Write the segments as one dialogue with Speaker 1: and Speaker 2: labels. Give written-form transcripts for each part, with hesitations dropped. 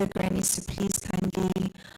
Speaker 1: the grannies to please kindly open the dates of Symposium for us with a prayer, please. Thank you very much for the lovely prayer. Just to kindly please ask everyone what's the takeaway that they had yesterday. I will just give one person per table. I'll hand over the mic to them and just please just enlighten us on what you really enjoyed listening to yesterday. I'll just start at the SNME's table, please.
Speaker 2: Thank you very much. Maybe an overview for me. I really enjoyed everyone coming together, raising their hands, like the likes of our your Myros, Starling, and everyone who came, who are willing to work with us and assist us in what we are wanting to do, and everyone wanting to also be part of the value chain or the resellers and everyone, just to show that this thing is for everyone. And it'll be a model that I think many will want to be part of. Thank you.
Speaker 3: For me, everyone commented us on the synergy we have working together. But today we want to get that feel from the stakeholders as well. We don't get that feel. That's what I think.
Speaker 1: Maybe I can hand over to our stakeholders. Can I just...
Speaker 4: Yeah, I think our takeaway from yesterday, being here and obviously listening to everyone is that there's definitely challenges that I think we obviously need to, work out, but there's also a lot of success stories. And it's definitely good. And I think the message, really hits home with us where it's all about connecting South Africans. That's what it's about, getting connectivity to as many people as possible. And for me, that's something that really stands out. It's not about the money, it's not about anything else, but it's about that vision to connect South Africa and just get as many people connected, changing people's lives. So yeah, that's obviously why we're here. That's why we've been, supporting this from 6 years ago. It's because we believe in the cause as well.
Speaker 5: Good morning, colleagues. I think in short for me is we have the challenges, but what I picked up and what I can take out of this is that the solutions are also here. We actually have the solutions right at this table. What is really missing, like Comrade Larry was saying, is just the willingness for us to work together and solve the problems that are in front of us. If we do that, tomorrow we can be up and running.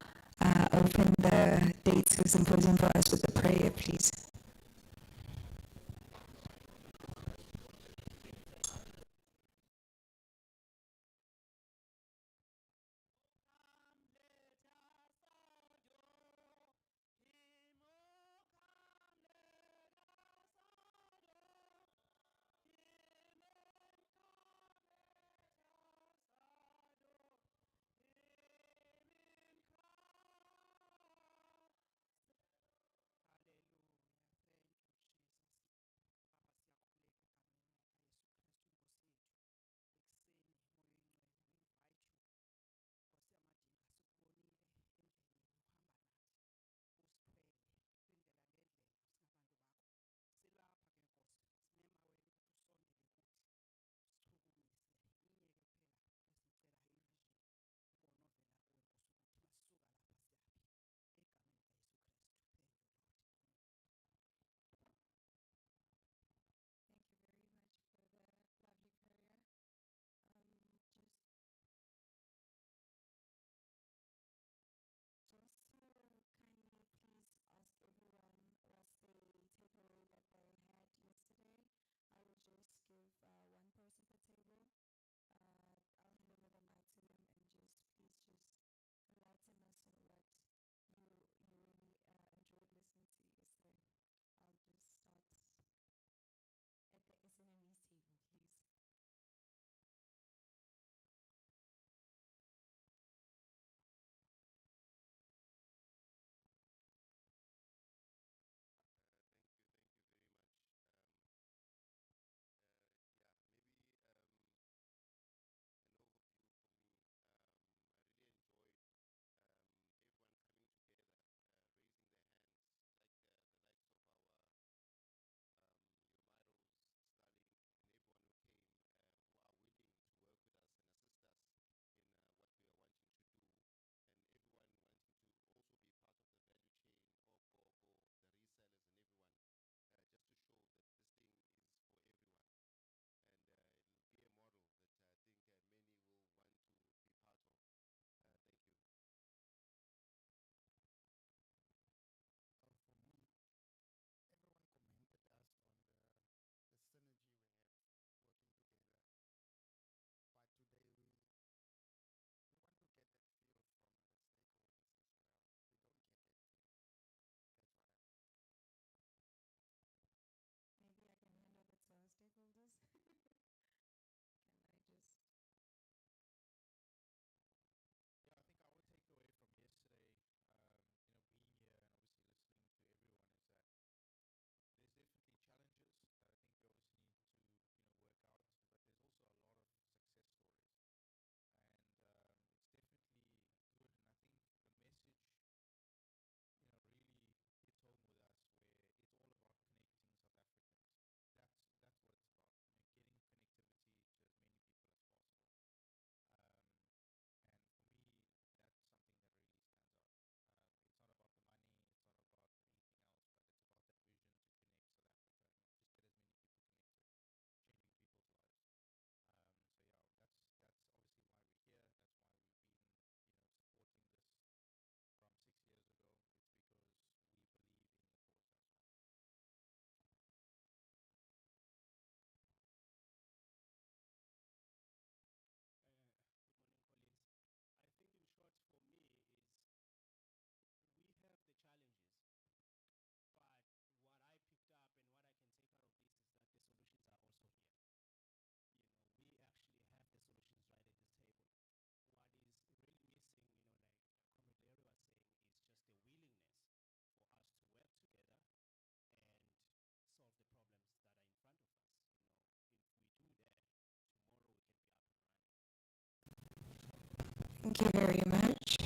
Speaker 1: Thank you very much.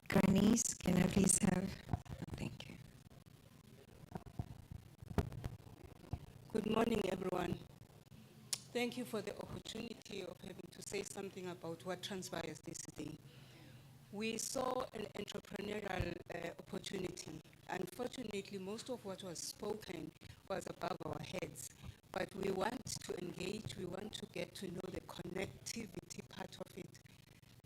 Speaker 1: Grannies, can I please have... Thank you.
Speaker 6: Good morning, everyone. Thank you for the opportunity of having to say something about what transpires this day. We saw an entrepreneurial opportunity. Unfortunately, most of what was spoken was above our heads. But we want to engage, we want to get to know the connectivity part of it.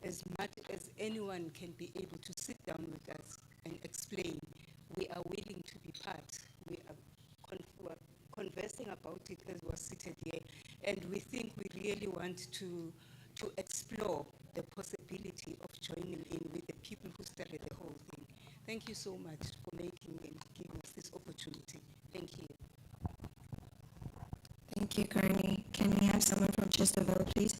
Speaker 6: as much as anyone can be able to sit down with us and explain, we are willing to be part. We are conversing about it as we're seated here, and we think we really want to explore the possibility of joining in with the people who started the whole thing. Thank you so much for making and giving us this opportunity. Thank you.
Speaker 7: Thank you, Carney. Can we have someone from Chesterville, please?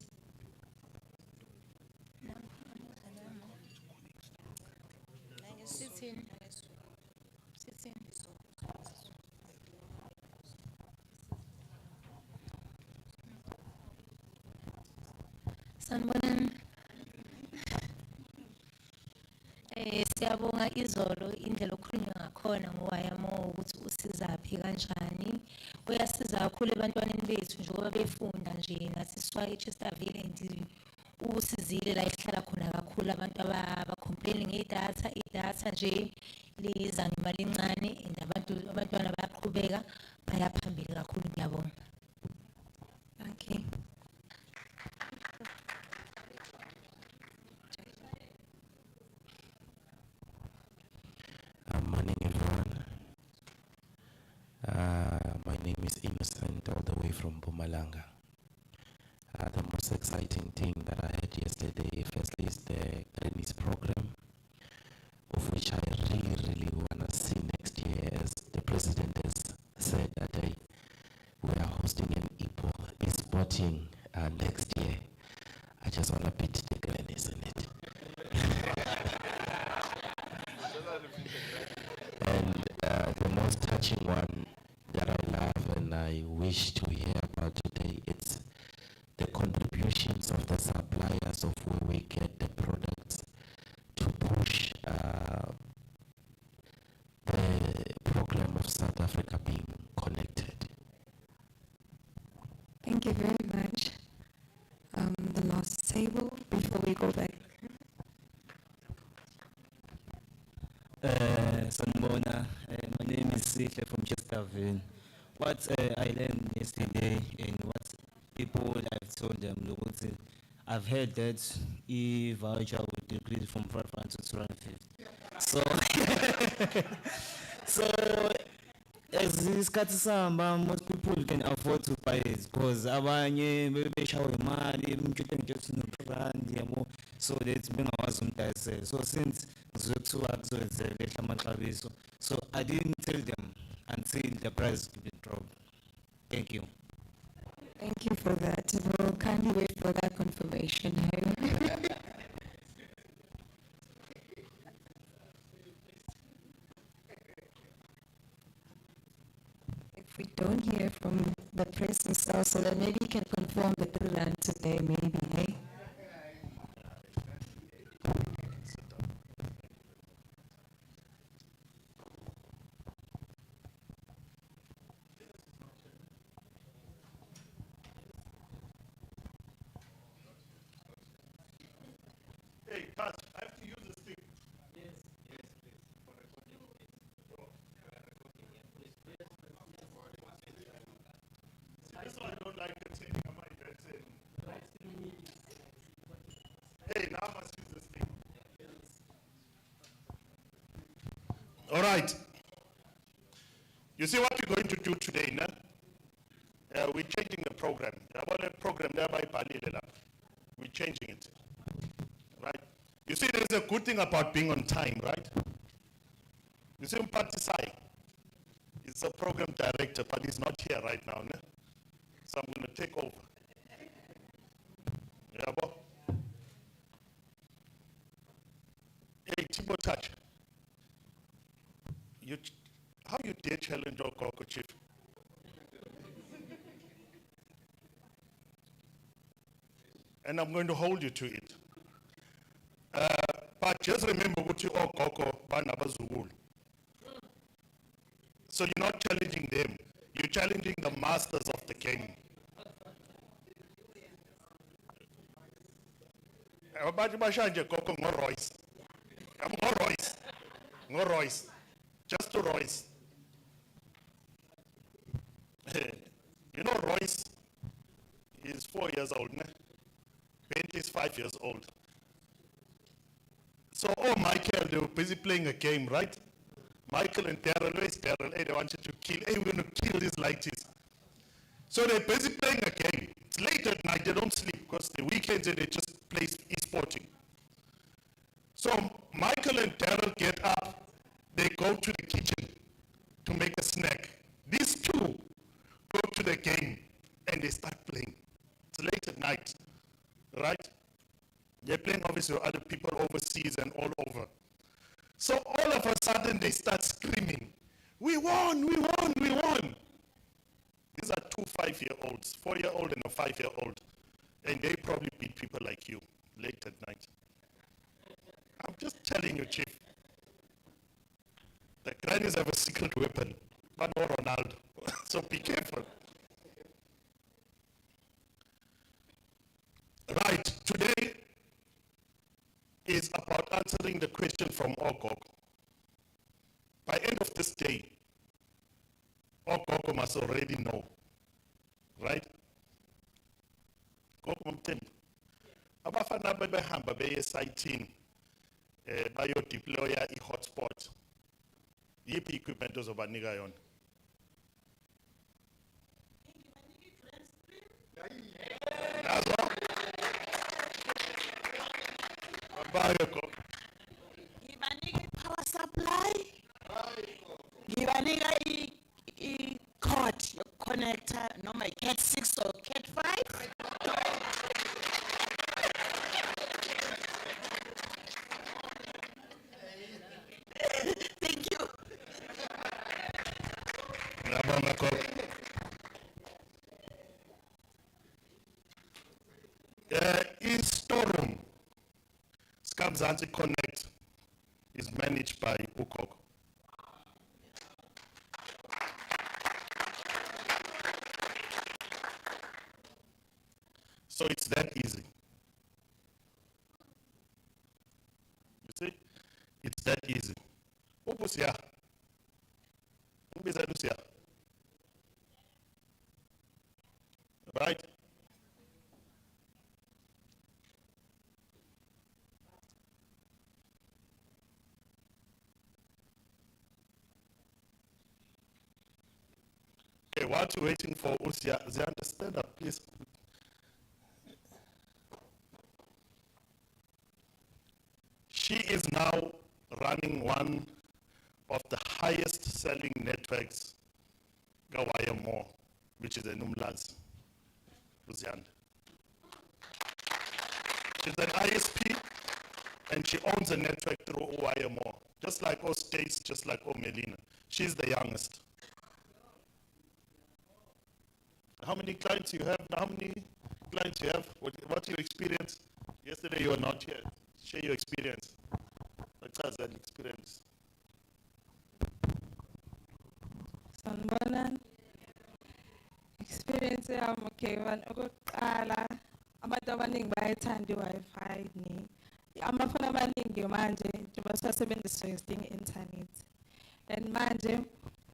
Speaker 8: Sit in. Sit in. Sanibonani. Siyabonga izolo indlela okhulunywa ngakhona ngoWayaMore ukuthi usizaphi kanjani. Uyasiza kakhulu ebantwaneni bethu njengoba befunda nje nathi siwa eChesterville and usizile la esihlala khona kakhulu abantu abacomplain ngedatha, idatha nje liza ngemali encane and abantwana bayaqhubeka baya phambili kakhulu. Ngiyabonga.
Speaker 7: Okay.
Speaker 9: Morning, everyone. My name is Innocent, all the way from Bumalanga. The most exciting thing that I had yesterday, firstly, is the Granny's program, of which I really, really want to see next year, as the president has said that we are hosting an e-sporting next year. I just want to beat the Grannies in it. And the most touching one that I love and I wish to hear about today, it's the contributions of the suppliers of where we get the products to push the program of South Africa being connected.
Speaker 7: Thank you very much. The last table before we go back.
Speaker 10: Sanibona, my name is Sihle from Chesterville. What I learned yesterday and what people I've told them, I've heard that e-voucher would decrease from 500 to 250. So as isikhathi sihamba, most people can afford to buy it because abanye beshawe imali umtshuthe nje no-rand yabo, so that bengakwazi umdayisela. So since kuzothiwa kuzokwenzeka lehla amaxabiso, so I didn't tell them until the price dropped. Thank you.
Speaker 7: Thank you for that. We'll kindly wait for that confirmation. If we don't hear from the press itself, so that maybe you can confirm the 3 rand today, maybe, hey?
Speaker 11: Hey, Pat, I have to use this thing.
Speaker 12: Yes, please. For recording, please.
Speaker 11: See, this one I don't like it. Hey, now I must use this thing. All right. You see what we're going to do today, no? We're changing the program. We're changing it. Right? You see, there's a good thing about being on time, right? You see, Mpatisai is a program director, but he's not here right now, no? So I'm going to take over. Yeah, boy. Hey, Timo Touch. How you dare challenge your Coco Chief? And I'm going to hold you to it. But just remember what you all Coco Banabazul. So you're not challenging them, you're challenging the masters of the game. Coco Royce. I'm Royce. Just to Royce. You know Royce is 4 years old, ne? Bentley is 5 years old. So, oh, Michael, they were busy playing a game, right? Michael and Daryl, where's Daryl? Hey, they wanted to kill, hey, we're going to kill these lighties. So they're busy playing a game. It's late at night, they don't sleep because the weekends they just play e-sporting. So Michael and Daryl get up, they go to the kitchen to make a snack. These two go to the game and they start playing. It's late at night, right? They're playing obviously with other people overseas and all over. So all of a sudden they start screaming, "We won, we won, we won." These are two 5-year-olds, 4-year-old and a 5-year-old. And they probably beat people like you late at night. I'm just telling you, Chief. The grannies have a secret weapon, but no Ronaldo. So be careful. Right, today is about answering the question from Ogog. By end of this day, Ogog must already know, right? Gogo Mthembu. Abafana bebehamba beye esayithini bayo deploya i-hotspot. Yiphi equipment ozobanika yona? Nazo? Bayo go.
Speaker 13: Ngibanika i-power supply. Ngibanika i-cord yokuconnecta noma i-Cat 6 or Cat 5. Thank you.
Speaker 11: Ngiyabonga Gogo. I-storeroom, Skamzansi Connect, is managed by Ukoko. So it's that easy. You see? It's that easy. Ubusia. Ubiza Lucia. Right? Okay, while you're waiting for Usia, they understand that, please. She is now running one of the highest selling networks, WayaMore, which is a Numlazi, Luzianda. She's an ISP, and she owns a network through WayaMore, just like all states, just like Melina. She's the youngest. How many clients you have? How many clients you have? What's your experience? Yesterday you were not here. Share your experience. What's that experience?
Speaker 14: Sanibonani. Experience yami okay, okokuqala abantu abaningi bayayithanda i-Wi-Fi amafoni amaningi manje njengoba sasebenzisa isidinga i-internet. And manje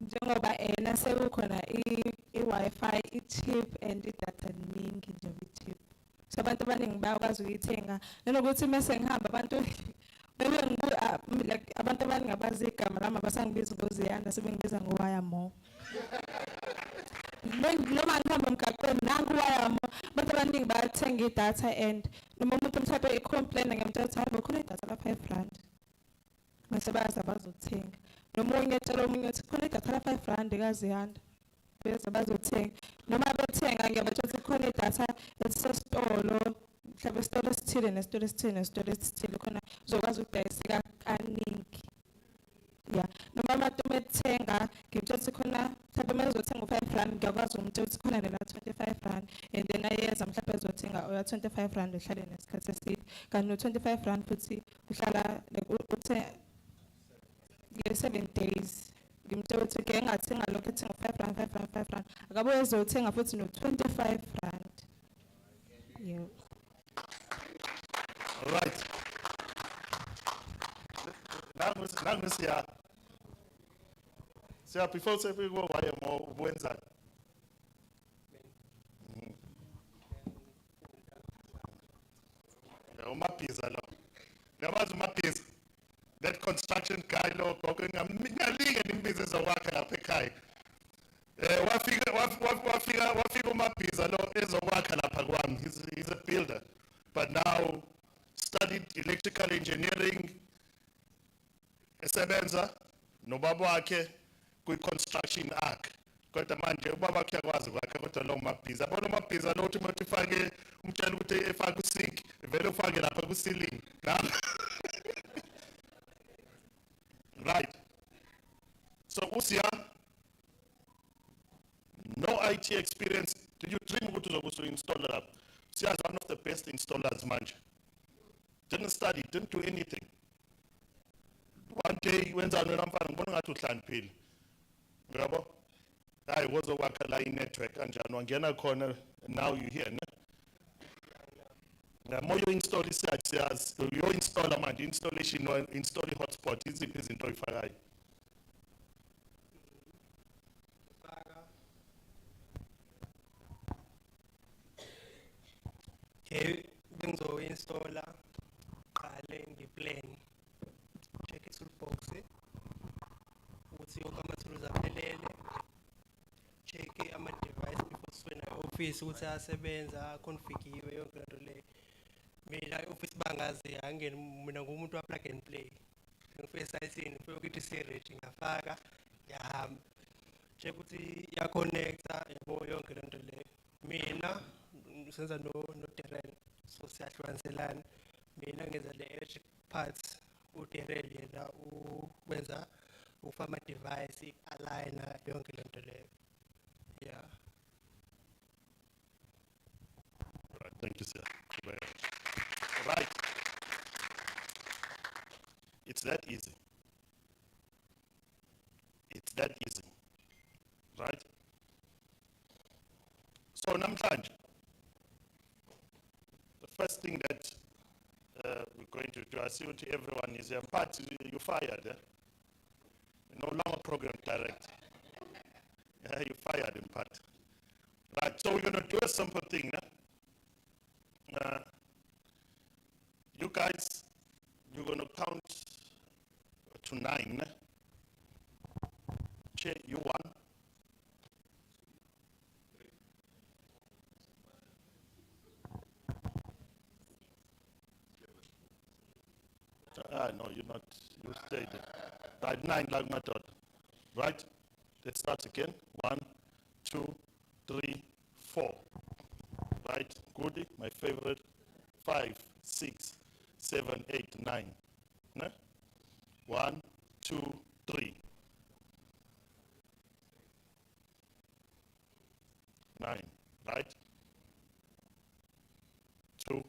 Speaker 14: njengoba nasekukhona i-Wi-Fi i-cheap and i-data liningi nje i-cheap. So abantu abaningi bayakwazi ukuyithenga. Nanokuthi mase ngihamba abantu like abantu abaningi abazi igama lami abasangibiza ngoZiyanda sebengibiza ngoWayaMore. Noma ngihamba emgaqweni nangu WayaMore abantu abaningi bayathenga idatha and noma umuntu mhlawumbe i-complain ngemtshela ukuthi hayi khona idatha la R5. Mase bayazi abazothenga. Nomunye etshela omunye ukuthi khona idatha la R5 kaZiyanda. Bese bazothenga. Noma bethenga ngiyabatshela ukuthi khona idatha esesitolo mhlawumbe isitolo esithile nesitolo esithile nesitolo esithile khona uzokwazi ukudayiseka kaningi. Yeah, noma abantu bethenga ngimtshela ukuthi khona mhlawumbe uma uzothenga u-R5 ngiyakwazi ukumtshela ukuthi khona lela R25 and then ayeza mhlawumbe ezothenga oya R25 uhlale nesikhathi eside kanti no-R25 futhi uhlala uthe 7 days. Ngimtshela ukuthi ke engathenga lokho ethenga R5 akabuye ezothenga futhi no-R25. Yeah.
Speaker 11: All right. Now Siya. Siya, before we go WayaMore, when's umaphiza lo. Ngiyabazi umaphiza. construction guy lo gogo ngalinge nimbize ezokwakha lapha ekhaya. Wafika uMabhiza lo ezokwakha lapha kwami. He's a builder, but now studied electrical engineering. Esebenza nobaba wakhe kwi-construction arc. Kodwa manje ubaba wakhe yakwazi ukwakha kodwa lo Mabhiza. Bona uMabhiza lo uthi umuntu ufake umtshela ukuthi efake usink, vele ufake lapha ku-ceiling. Right. So Usia, no IT experience. Did you dream ukuthi uzobe installer lapha? Usia is one of the best installers manje. Didn't study, didn't do anything. One day wenza wena mfana ngibona ngathi uhlaniphile. Yabo? Hayi wozokwakha la i-network kanjani wangena khona now you here, ne? Moyo install isiyazi yo installer manje installation no install hotspot iziphi izinto oyifakayo.
Speaker 15: Bengizo-installa qale ngiplan check i-toolbox ukuthi yonke amathuluzi aphelele, check ama-device before sifuna i-office ukuthi ayasebenza aconfigiwe yonke lento leyo. Mina i-office bangazi angene mina ngumuntu wa-plug and play. Ngifike esayitini ngifike ukuthi si-ready ngafaka yahamba. Check ukuthi ya-connecta yabo yonke lento leyo. Mina senza no-Darren so siyahlukaniselana. Mina ngenza le-electric parts, uDarren yena wenza ufaka ama-device aligner yonke lento leyo. Yeah.
Speaker 11: Right, thank you, sir. Right. It's that easy. It's that easy. Right? So namhlanje, the first thing that we're going to do, I see what everyone is here. But you fired, eh? No longer program director. Yeah, you fired in part. Right, so we're going to do a simple thing. You guys, you're going to count to 9. Che, you 1. No, you're not. You stayed there. Right, 9 like my daughter. Right? Let's start again. 1, 2, 3, 4. Right? Goody, my favorite. 5, 6, 7, 8, 9. No? 1, 2, 3. 9. Right? 2,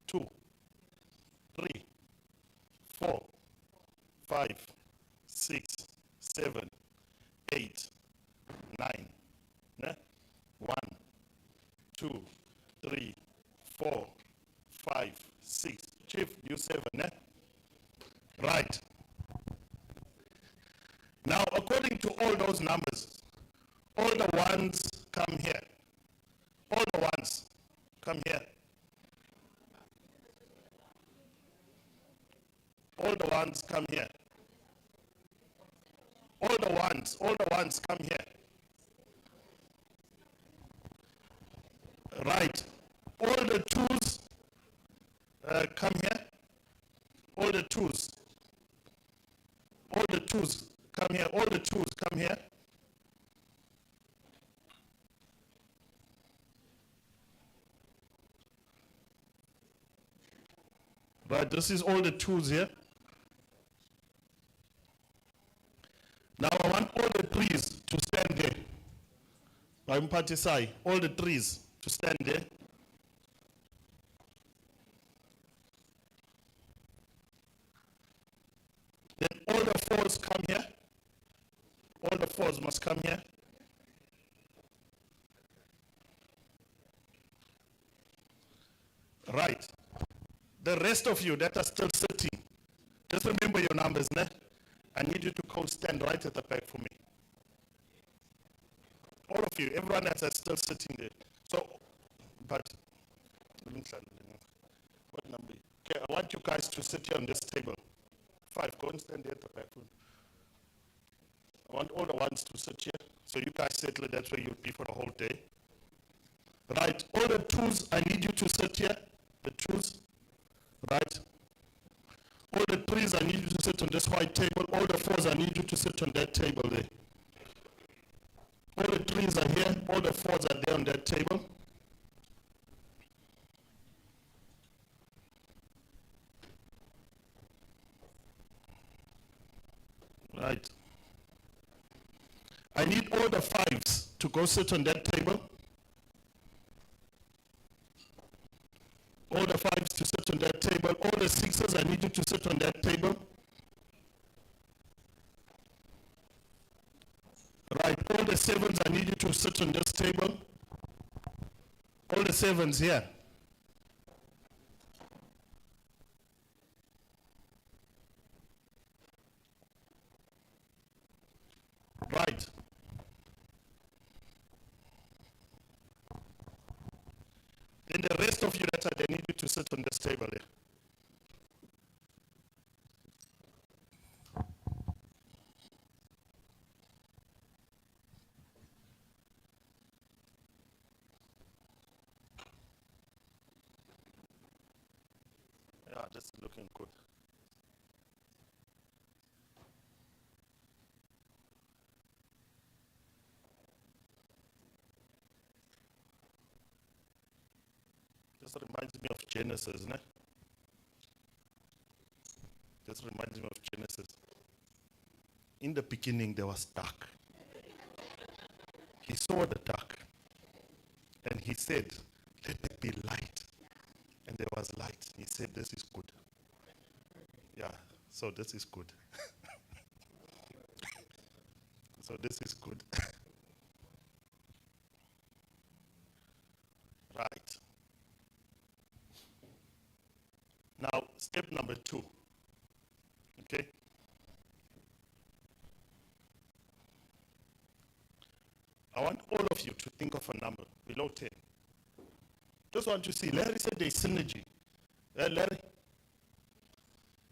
Speaker 11: 2, 3, 4, 5, 6, 7, 8, 9. Ne? 1, 2, 3, 4, 5, 6. Chief, you 7, ne? Right. Now, according to all those numbers, all the ones come here. All the ones come here. All the ones come here. All the ones come here. Right. All the 2s come here. All the 2s. All the 2s come here. All the 2s come here. Right, this is all the 2s here. Now I want all the 3s to stand there. I'm participate. All the 3s to stand there. Then all the 4s come here. All the 4s must come here. Right. The rest of you that are still sitting, just remember your numbers, ne? I need you to stand right at the back for me. All of you, everyone else is still sitting there. So, but, what number? Okay, I want you guys to sit here on this table. 5, go and stand there at the back. I want all the ones to sit here. So you guys settle it, that's where you'll be for the whole day. Right, all the 2s, I need you to sit here. The 2s, right? All the 3s, I need you to sit on this white table. All the 4s, I need you to sit on that table there. All the 3s are here. All the 4s are there on that table. Right. I need all the 5s to go sit on that table. All the 5s to sit on that table. All the 6s, I need you to sit on that table. Right, all the 7s, I need you to sit on this table. All the 7s here. Right. Then the rest of you that are there need you to sit on this table here. Yeah, just looking good. This reminds me of Genesis, ne? This reminds me of Genesis. In the beginning, there was dark. He saw the dark, and he said, "Let there be light." And there was light. He said, "This is good." Yeah, so this is good. So this is good. Right. Now, step number 2. Okay? I want all of you to think of a number below 10. Just want to see. Larry said there's synergy. Larry?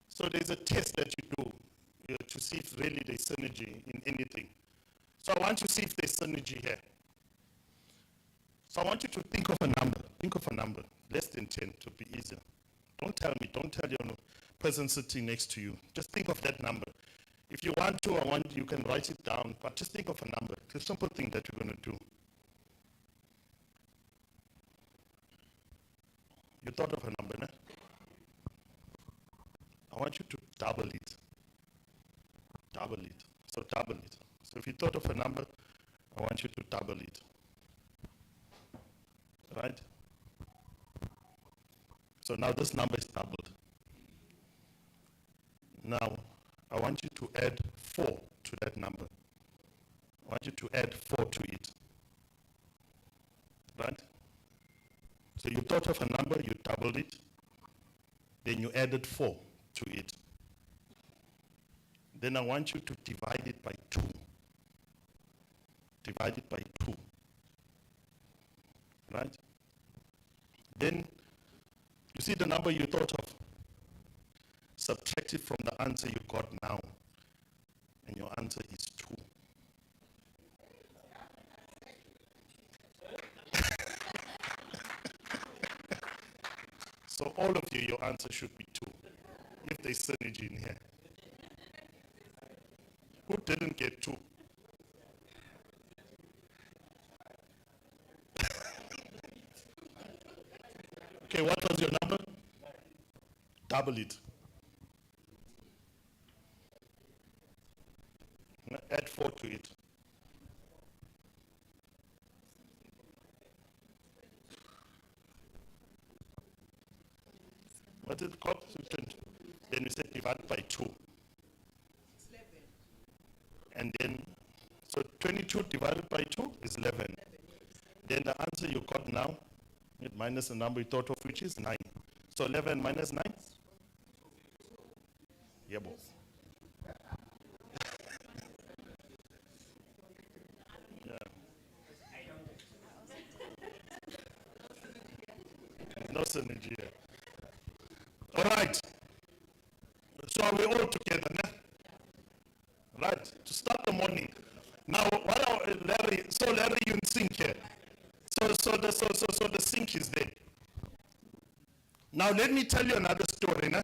Speaker 11: So there's a test that you do to see if really there's synergy in anything. So I want to see if there's synergy here. So I want you to think of a number. Think of a number. Less than 10 to be easier. Don't tell me. Don't tell your person sitting next to you. Just think of that number. If you want to, you can write it down, but just think of a number. It's a simple thing that you're going to do. You thought of a number, no? I want you to double it. Double it. So double it. So if you thought of a number, I want you to double it. Right? So now this number is doubled. Now, I want you to add 4 to that number. I want you to add 4 to it. Right? So you thought of a number, you doubled it, then you added 4 to it. Then I want you to divide it by 2. Divide it by 2. Right? Then, you see the number you thought of? Subtract it from the answer you got now. And your answer is 2. So all of you, your answer should be 2. If there's synergy in here. Who didn't get 2? Okay, what was your number? Double it. Add 4 to it. What is it called? Then we said divide by 2. And then, so 22 divided by 2 is 11. Then the answer you got now, minus the number you thought of, which is 9. So 11 minus 9? Yeah, boss. Yeah. No synergy here. All right. So are we all together? So Larry, you in sync here. So the sync is there. Now let me tell you another story. Né?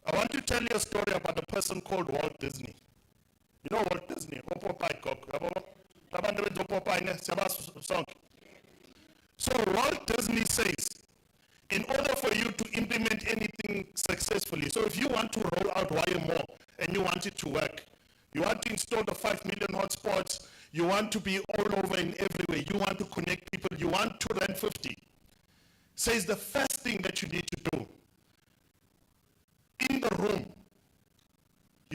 Speaker 11: I want to tell you a story about a person called Walt Disney. You know Walt Disney? So Walt Disney says, in order for you to implement anything successfully, so if you want to roll out WayaMore and you want it to work, you want to install the 5 million hotspots, you want to be all over and everywhere, you want to connect people, you want to run 50, says the first thing that you need to do, in the room,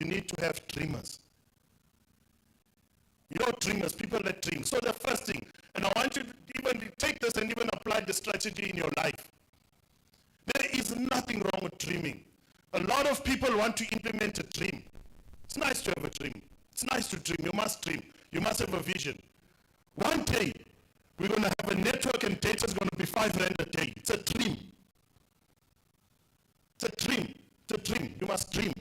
Speaker 11: you need to have dreamers. You know dreamers, people that dream. So the first thing, and I want you to even take this and even apply the strategy in your life. There is nothing wrong with dreaming. A lot of people want to implement a dream. It's nice to have a dream. It's nice to dream. You must dream. You must have a vision. One day, we're going to have a network and data is going to be 5 rand a day. It's a dream. It's a dream. It's a dream. You must dream.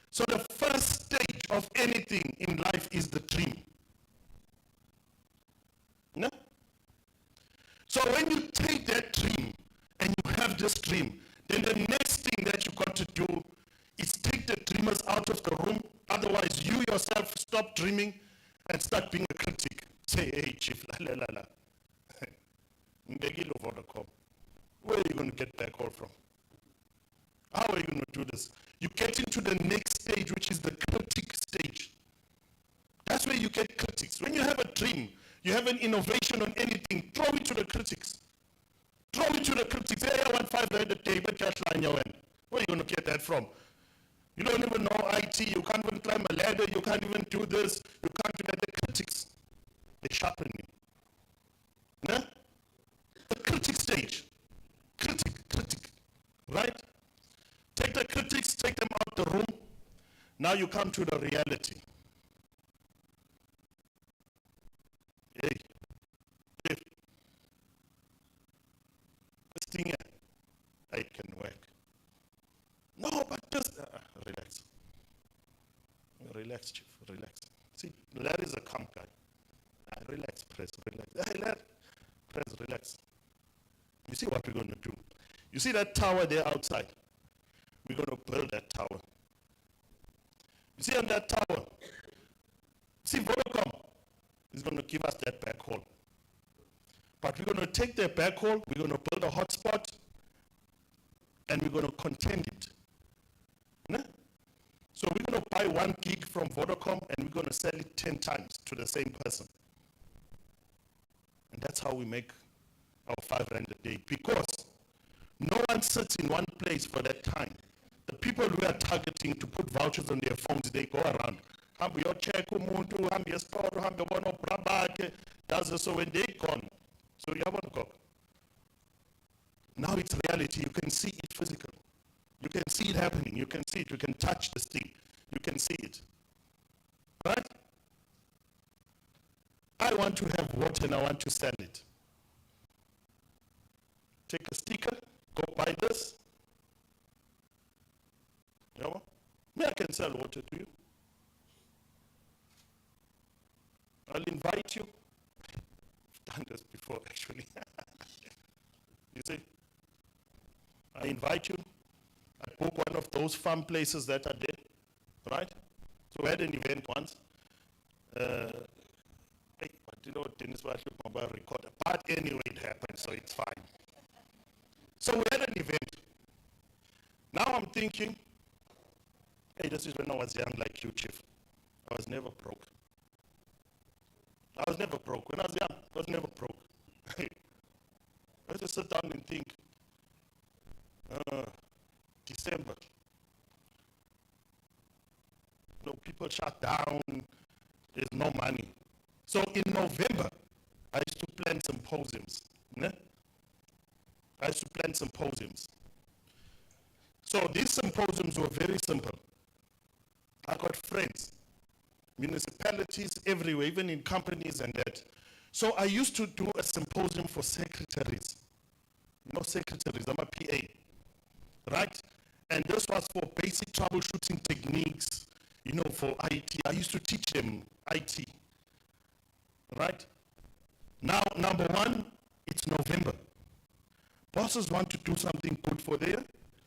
Speaker 11: So the first stage of anything in life is the dream. No? So when you take that dream and you have this dream, then the next thing that you got to do is take the dreamers out of the room. Otherwise, you yourself stop dreaming and start being a critic. Say, hey, chief, la la la la. Vodacom. Where are you going to get that call from? How are you going to do this? You get into the next stage, which is the critic stage. That's where you get critics. When you have a dream, you have an innovation on anything, throw it to the critics. Throw it to the critics. Hey, I want 5 rand a day, but just line your end. Where are you going to get that from? You don't even know IT, you can't even climb a ladder, you can't even do this, you can't do that. The critics, they sharpen you. Nah? The critic stage. Critic, right? Take the critics, take them out the room. Now you come to the reality. Hey, this thing here, it can work. No, but just relax. Relax, chief, relax. See, Larry's a calm guy. Relax, press, relax. Hey, Larry, press, relax. You see what we're going to do? You see that tower there outside? We're going to build that tower. You see on that tower? See, Vodacom is going to give us that backhaul. But we're going to take that backhaul, we're going to build a hotspot, and we're going to contend it. No? So we're going to buy 1 gig from Vodacom, and we're going to sell it 10 times to the same person. And that's how we make our 5 rand a day. Because no one sits in one place for that time. The people we are targeting to put vouchers on their phones, they go around. Hambe your check umuntu, hambe your store, hambe bono brabake. Does so when they gone. So you have go. Now it's reality. You can see it physical. You can see it happening. You can see it. You can touch this thing. You can see it. Right? I want to have what and I want to sell it. Take a sticker, go buy this. You know? Me, I can sell water to you. I'll invite you. I've done this before, actually. You see? I invite you. I book one of those farm places that are there, right? So we had an event once. Hey, but you know, Dennis was mobile recorder. But anyway, it happened, so it's fine. So we had an event. Now I'm thinking, hey, this is when I was young like you, Chief. I was never broke. I was never broke. When I was young, I was never broke. I just sit down and think, December. No, people shut down, there's no money. So in November, I used to plan symposiums. Ne? I used to plan symposiums. So these symposiums were very simple. I got friends, municipalities everywhere, even in companies and that. So I used to do a symposium for secretaries. You know secretaries, I'm a PA, right? And this was for basic troubleshooting techniques, you know, for IT. I used to teach them IT. right? Now, number one, it's November. Bosses want to do something good for their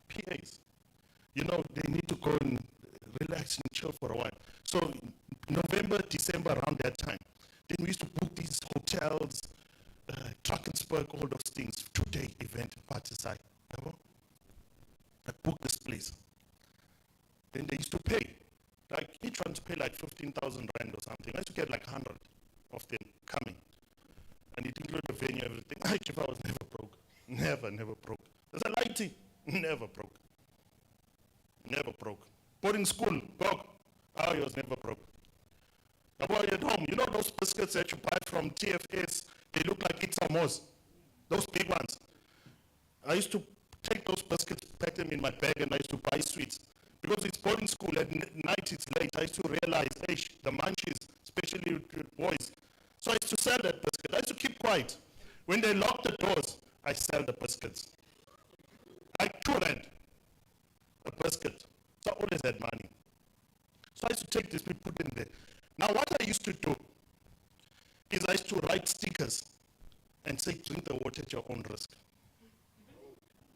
Speaker 11: PAs. You know, they need to go and relax and chill for a while. So November, December, around that time, then we used to book these hotels, Drakensberg, all those things, 2-day event, party side. I booked this place. Then they used to pay. Like each one to pay like 15,000 rand or something. I used to get like 100 of them coming. And it included the venue, everything. I was never broke. Never broke. There's a lighting. Never broke. Never broke. Boarding school, broke. I was never broke. About at home, you know those biscuits that you buy from TFS, they look like Itzamos, those big ones. I used to take those biscuits, pack them in my bag, and I used to buy sweets. Because it's boarding school, at night it's late, I used to realize, hey, the munchies, especially with boys. So I used to sell that biscuit. I used to keep quiet. When they lock the doors, I sell the biscuits. Like 2 rand a biscuit. So I always had money. So I used to take this, we put in there. Now what I used to do is I used to write stickers and say, drink the water at your own risk.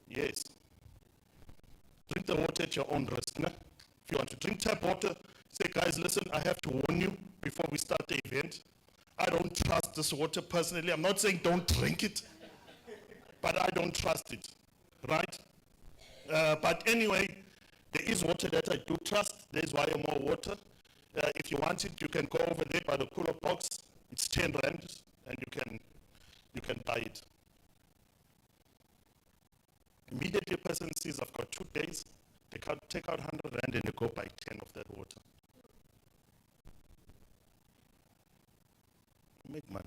Speaker 11: Yes. Drink the water at your own risk. Nah? If you want to drink tap water, say, guys, listen, I have to warn you before we start the event. I don't trust this water personally. I'm not saying don't drink it, but I don't trust it, right? But anyway, there is water that I do trust. There's WayaMore water. If you want it, you can go over there by the cooler box. It's 10 rand, and you can buy it. Immediately a person sees I've got 2 days, take out 100 rand and they go buy 10 of that water. Make money.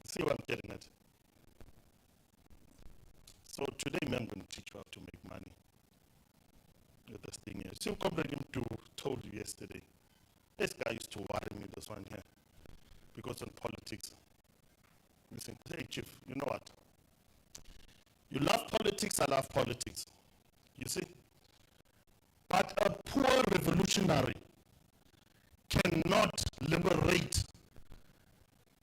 Speaker 11: See what I'm getting at? So today, I'm going to teach you how to make money with this thing here. See, told you yesterday. This guy used to worry me, this one here, because on politics. Listen, hey, Chief, you know what? You love politics, I love politics. You see? But a poor revolutionary cannot liberate.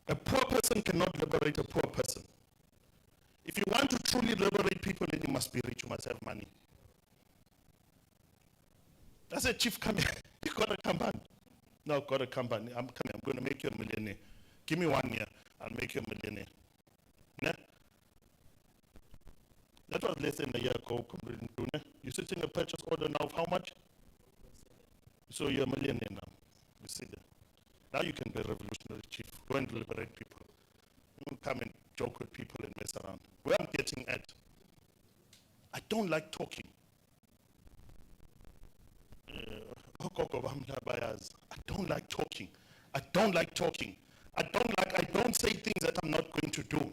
Speaker 11: A poor person cannot liberate a poor person. If you want to truly liberate people, then you must be rich, you must have money. I said, Chief, come here. You got a company. No, I've got a company. I'm coming. I'm going to make you a millionaire. Give me 1 year. I'll make you a millionaire. Yeah? That was less than a year ago. You're sitting a purchase order now of how much? So you're a millionaire now. You see that? Now you can be a revolutionary chief. Go and liberate people. Don't come and joke with people and mess around. Where I'm getting at, I don't like talking. I don't like talking. I don't say things that I'm not going to do.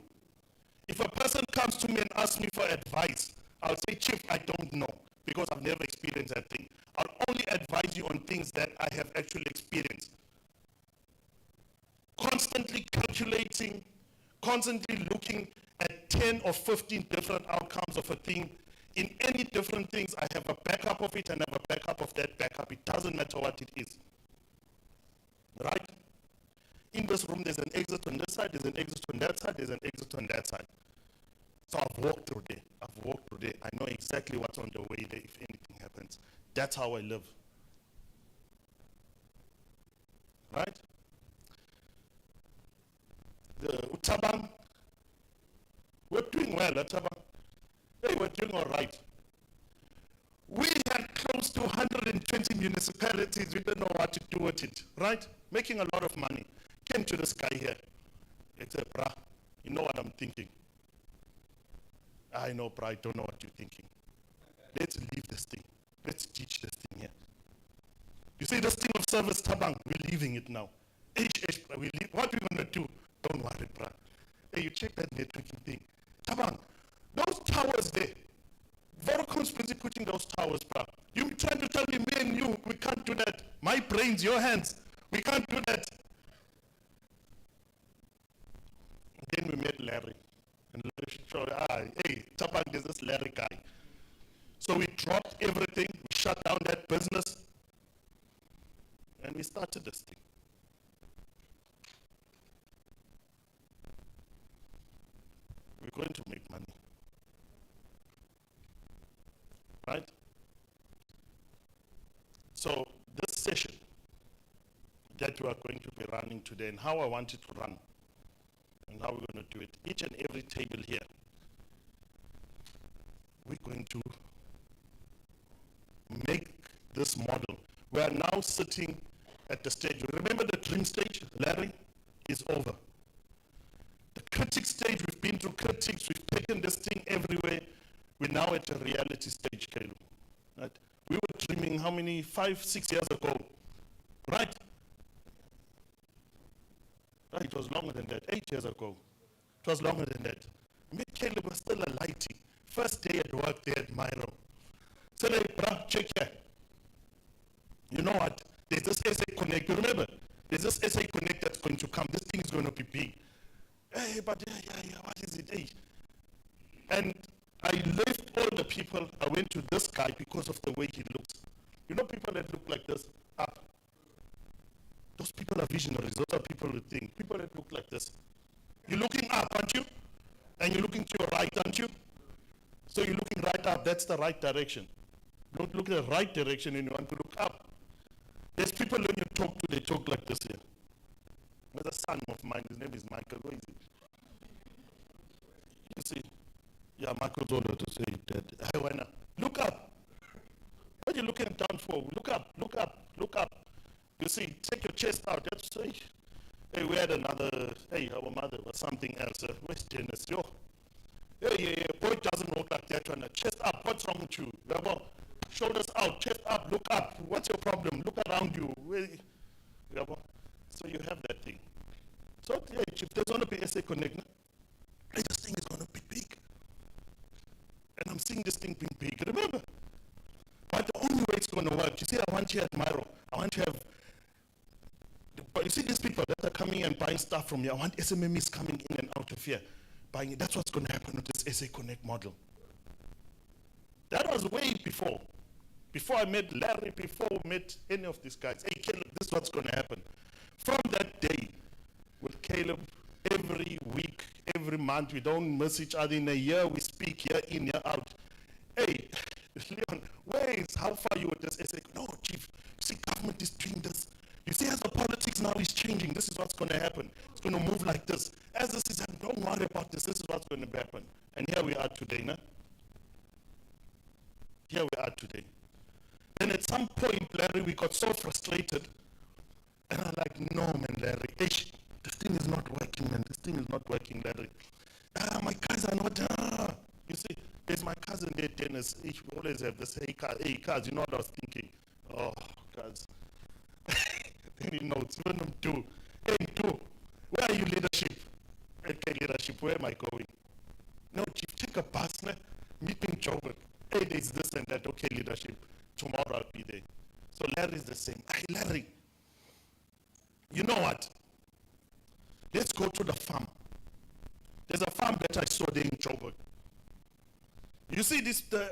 Speaker 11: If a person comes to me and asks me for advice, I'll say, Chief, I don't know, because I've never experienced that thing. I'll only advise you on things that I have actually experienced. Constantly calculating, constantly looking at 10 or 15 different outcomes of a thing. In any different things, I have a backup of it and I have a backup of that backup. It doesn't matter what it is. Right? In this room, there's an exit on this side, there's an exit on that side, there's an exit on that side. So I've walked through there. I know exactly what's on the way there if anything happens. That's how I live. Right? The Utabang, we're doing well, Utabang. Hey, we're doing all right. We had close to 120 municipalities. We didn't know what to do with it, right? Making a lot of money. Came to this guy here. He said, brah, you know what I'm thinking? I know, brah, I don't know what you're thinking. Let's leave this thing. Let's teach this thing here. You see, this thing of service, Tabang, we're leaving it now. Brah, we leave. What are we going to do? Don't worry, brah. Hey, you check that networking thing. Tabang, those towers there, Vodacom's busy putting those towers, bruh. You trying to tell me and you, we can't do that. My brains, your hands, we can't do that. Then we met Larry. And Larry showed, hey, Tabang, there's this Larry guy. So we dropped everything, we shut down that business. And we started this thing. We're going to make money. Right? So this session that we are going to be running today and how I want it to run and how we're going to do it, each and every table here, we're going to make this model. We are now sitting at the stage. Remember the dream stage, Larry, is over. The critic stage, we've been through critics, we've taken this thing everywhere. We're now at a reality stage, Kailu. Right? We were dreaming how many, 5, 6 years ago, right? Right, it was longer than that, 8 years ago. It was longer than that. Me, Caleb was still a lighty. First day at work there at Myro. So they, bruh, check here. You know what? There's this SA Connect. You remember? There's this SA Connect that's going to come. This thing is going to be big. Hey, but yeah, what is it? Hey. And I left all the people. I went to this guy because of the way he looks. You know people that look like this? Up. Those people are visionaries. Those are people who think. People that look like this. You're looking up, aren't you? And you're looking to your right, aren't you? So you're looking right up. That's the right direction. Don't look at the right direction and you want to look up. There's people when you talk to, they talk like this here. There's a son of mine, his name is Michael. Where is it? You see? Yeah, Michael told her to say that. Hey, why not? Look up. What are you looking down for? Look up, look up, look up. You see, take your chest out. That's say, hey, we had another, hey, our mother was something else. Where's Janice? Yo. Yeah. Boy doesn't walk like that one. Chest up. What's wrong with you? Shoulders out, chest up, look up. What's your problem? Look around you. So you have that thing. So yeah, if there's going to be SA Connect, this thing is going to be big. And I'm seeing this thing being big. Remember? But the only way it's going to work, you see, I want you at Myro. I want you to have, but you see these people that are coming and buying stuff from here. I want SMMEs coming in and out of here, buying it. That's what's going to happen with this SA Connect model. That was way before. Before I met Larry, before I met any of these guys. Hey, Caleb, this is what's going to happen. From that day, with Caleb, every week, every month, we don't miss each other in a year. We speak year in, year out. Hey, Leon, how far you with this? I say, no, Chief, you see, government is doing this. You see, as the politics now is changing, this is what's going to happen. It's going to move like this. As this is, don't worry about this. This is what's going to happen. And here we are today, no? Here we are today. Then at some point, Larry, we got so frustrated. And I'm like, no, man, Larry. This thing is not working, man. This thing is not working, Larry. My guys are not. You see, there's my cousin there, Dennis. We always have this, hey, cuz, you know what I was thinking? Oh, cuz. Then he knows, when I'm two. Hey, two, where are you, leadership? Okay, leadership, where am I going? No, Chief, take a bus, man. Meeting Joburg. Hey, there's this and that. Okay, leadership. Tomorrow I'll be there. So Larry's the same. Hey, Larry, you know what? Let's go to the farm. There's a farm that I saw there in Joburg. You see,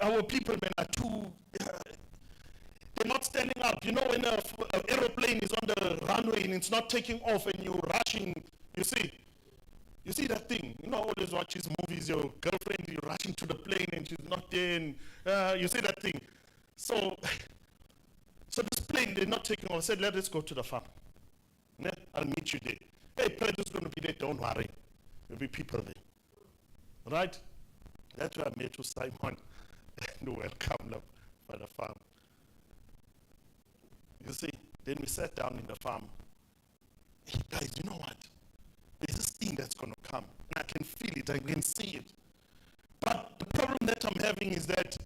Speaker 11: our people, man, are too, they're not standing up. You know, when an aeroplane is on the runway and it's not taking off and you're rushing, you see that thing. You know, always watch these movies, your girlfriend, you're rushing to the plane and she's not there, and you see that thing. So this plane, they're not taking off. I said, let us go to the farm. Yeah, I'll meet you there. Hey, Preda's going to be there, don't worry. There'll be people there. Right? That's where I met with Simon and welcome for the farm. You see, then we sat down in the farm. Hey, guys, you know what? There's this thing that's going to come. And I can feel it, I can see it. But the problem that I'm having is that,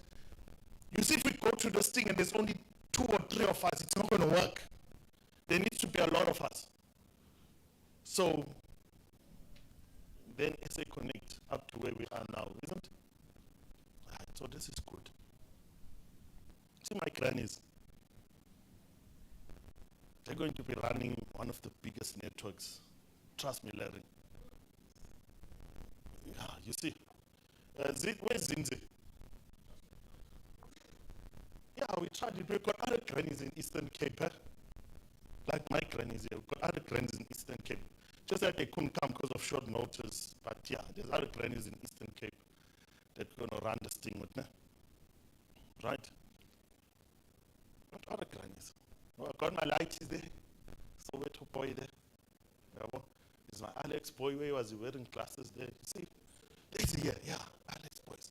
Speaker 11: you see, if we go through this thing and there's only 2 or 3 of us, it's not going to work. There needs to be a lot of us. So, then SA Connect up to where we are now, isn't it? Right, so this is good. See my grannies. They're going to be running one of the biggest networks. Trust me, Larry. Yeah, you see. Where's Zinzi? Yeah, we tried it. We've got other grannies in Eastern Cape. Like my grannies here, we've got other grannies in Eastern Cape. Just that they couldn't come because of short notice. But yeah, there's other grannies in Eastern Cape that we're going to run this thing with, right? What other grannies? Well, I've got my lighties there. So wait a boy there. Yeah, is my Alex boy where was he wearing glasses there? You see? There's here, yeah, Alex boys.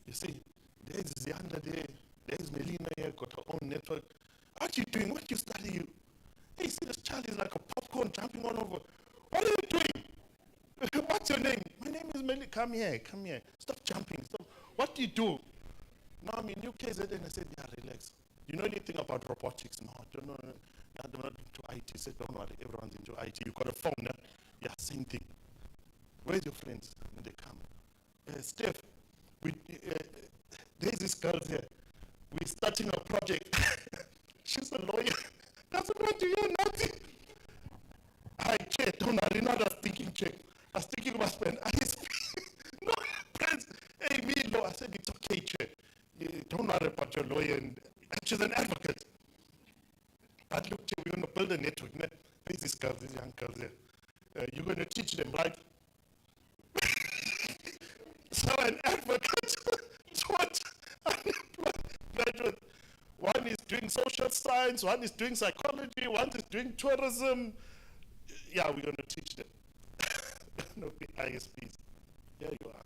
Speaker 11: You see, there's Zianda there. There's Melina here, got her own network. What are you doing? What you study? You? Hey, see, this child is like a popcorn jumping all over. What are you doing? What's your name? My name is Melina. Come here, come here. Stop jumping. Stop. What do you do? No, I'm in UKZN. I said, yeah, relax. You know anything about robotics? No, I don't know. Yeah, I'm not into IT. I said, don't worry, everyone's into IT. You got a phone, yeah? Yeah, same thing. Where's your friends? And they come. Steph, there's this girl here. We're starting a project. She's a lawyer. Doesn't want to hear nothing. I chair, don't worry, not a thinking chair. I was thinking about spend ISP. No, friends. Hey, me, law. I said, it's okay, chair. Don't worry about your lawyer. And she's an advocate. But look, chair, we're going to build a network. There's these girls, these young girls here. You're going to teach them, right? So an advocate, what? Graduate. One is doing social science, one is doing psychology, one is doing tourism. Yeah, we're going to teach them. No ISPs. There you are.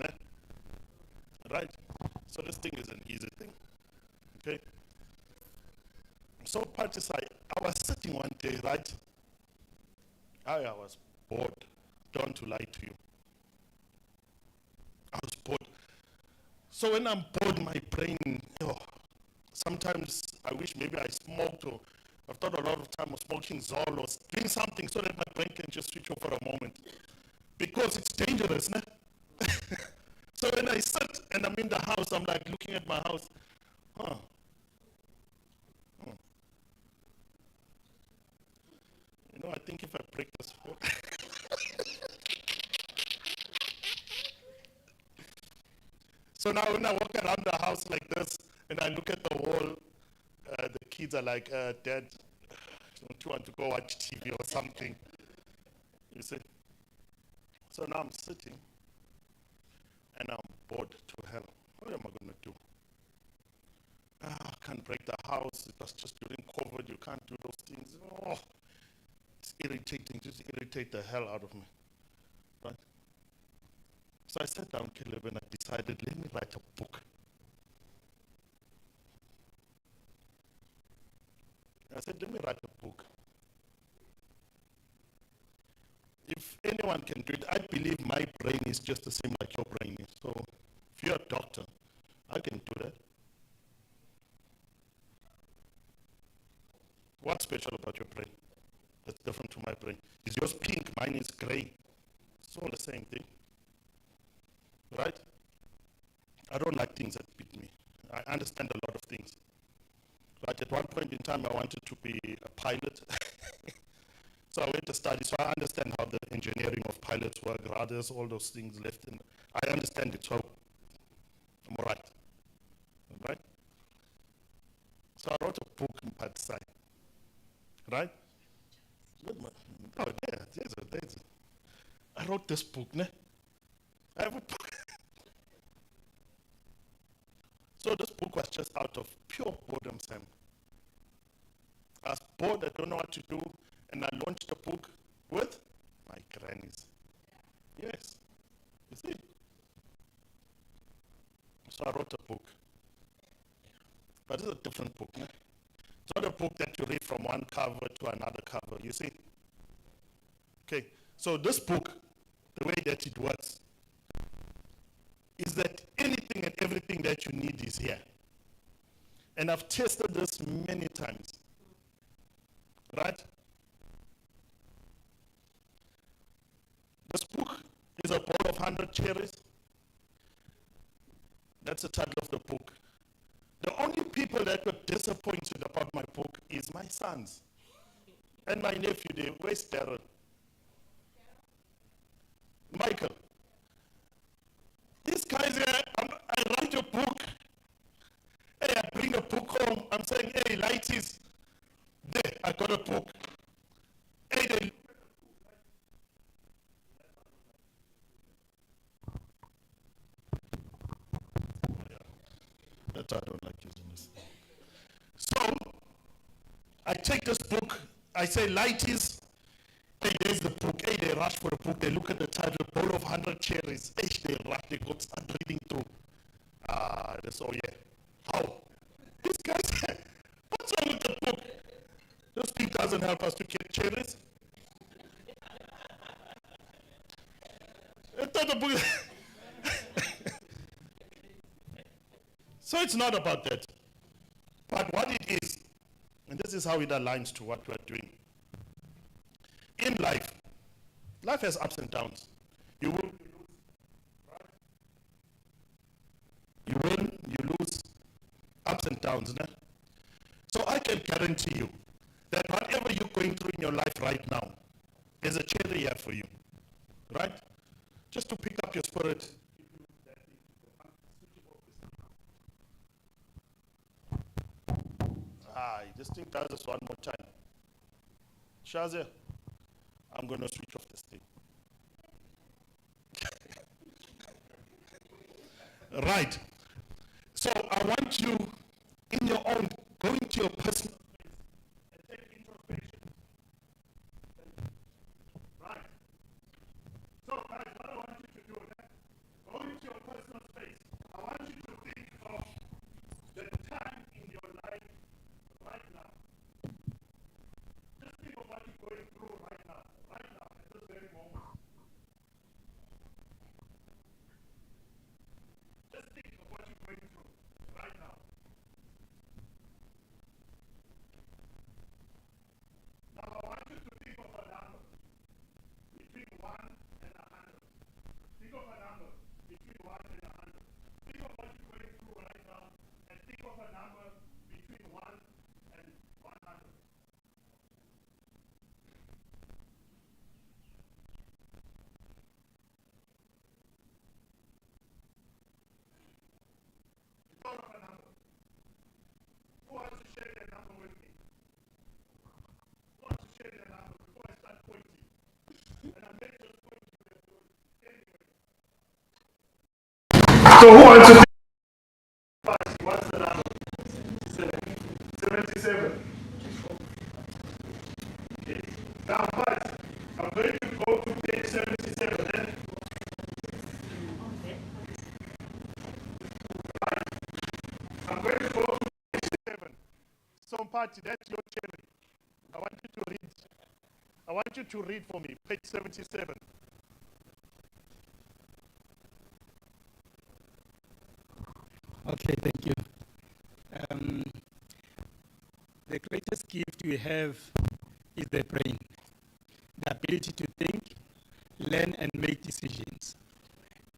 Speaker 11: Nah? Right? So this thing is an easy thing. Okay? So participate. I was sitting one day, right? I was bored. Don't lie to you. I was bored. So when I'm bored, my brain, sometimes I wish maybe I smoked, or I've thought a lot of time of smoking Zol or doing something so that my brain can just switch off for a moment. Because it's dangerous, né? So when I sit and I'm in the house, I'm like looking at my house. You know, I think if I break this phone. So now when I walk around the house like this and I look at the wall, the kids are like, Dad, don't you want to go watch TV or something? You see? So now I'm sitting and I'm bored to hell. What am I going to do? I can't break the house. It was just during COVID. You can't do those things. Oh, it's irritating. Just irritate the hell out of me. Right? So I sat down, Caleb, and I decided, let me write a book. I said, let me write a book. If anyone can do it, I believe my brain is just the same like your brain is. So if you're a doctor, I can do that. What's special about your brain that's different to my brain? Is yours pink, mine is gray. It's all the same thing. Right? I don't like things that beat me. I understand a lot of things. Right? At one point in time, I wanted to be a pilot. So I went to study, so I understand how the engineering of pilots work, radars, all those things left in. I understand it, so I'm all right. All right? So I wrote a book in Patsai. Right? Oh, yeah, there's it. I wrote this book, ne? I have a book. So this book was just out of pure boredom, Sam. I was bored, I don't know what to do, and I launched a book with my grannies. Yes. You see? So I wrote a book. But it's a different book, ne? It's not a book that you read from one cover to another cover, you see? Okay, so this book, the way that it works, is that anything and everything that you need is here. And I've tested this many times. Right? This book is a bowl of 100 cherries. That's the title of the book. The only people that were disappointed about my book is my sons. And my nephew there. Where's Darren? Michael. These guys here, I write a book. Hey, I bring a book home. I'm saying, hey, lighties, There, I got a book. Hey, they, that's why I don't like using this. So, I take this book, I say, lighties. Hey, there's the book. Hey, they rush for the book. They look at the title, Bowl of 100 Cherries. Hey, they rush, they go start reading through. That's all, yeah. How? This guy, what's wrong with the book? This thing doesn't help us to get cherries. It's not a book. So it's not about that. But what it is, and this is how it aligns to what we're doing. In life, life has ups and downs. You will, you win, you lose, ups and downs. Né? So I can guarantee you that whatever you're going through in your life right now, there's a cherry here for you. Right? Just to pick up your spirit. This thing does this one more time. Shazia, I'm going to switch off this thing. Right. So I want you, in your own, go into your personal and take introspection. Right. So guys, what I want you to do now, go into your personal space. I want you to think of the time in your life right now. Just think of what you're going through right now, at this very moment. Just think of what you're going through right now. Now I want you to think of a number between 1 and 100. Think of a number between 1 and 100. Think of what you're going through right now and think of a number between 1 and 100. Thought of a number. Who wants to share their number with me? Who wants to share their number before I start pointing? And I make just point to their phone. Anyway. So who wants to think? What's the number? 77. Okay. Now, but I'm going to go to page 77. Then. I'm going to go to page 7. So, Party, that's your cherry. I want you to read. I want you to read for me, page 77.
Speaker 10: Okay, thank you. The greatest gift we have is the brain, the ability to think, learn, and make decisions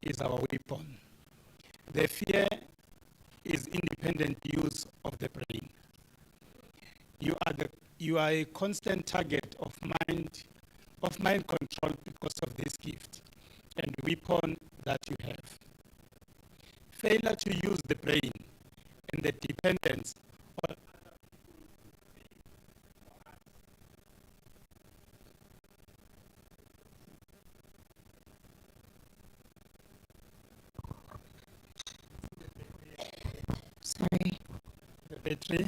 Speaker 10: is our weapon. The fear is independent use of the brain. You are a constant target of mind control because of this gift and weapon that you have. Failure to use the brain and the dependence on
Speaker 8: Sorry.
Speaker 10: the battery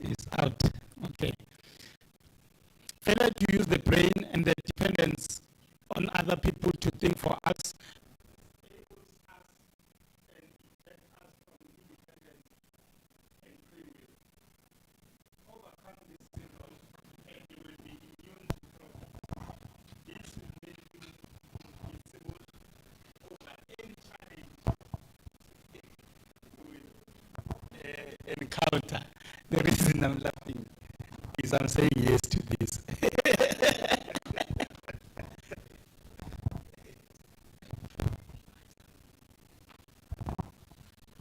Speaker 10: is out. Okay. Failure to use the brain and the dependence on other people to think for us encounter. The reason I'm laughing is I'm saying yes to this.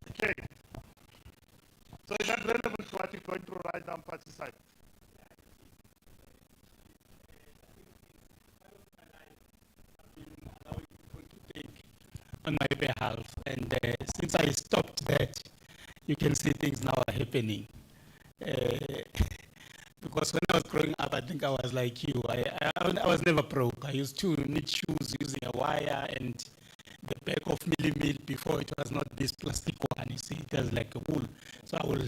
Speaker 11: Okay. So is that relevant to what you're going through right now, Party side?
Speaker 10: On my behalf, and since I stopped that, you can see things now are happening. Because when I was growing up, I think I was like you. I was never broke. I used to knit shoes using a wire and the bag of milli before it was not this plastic one. You see, it was like a wool. So I will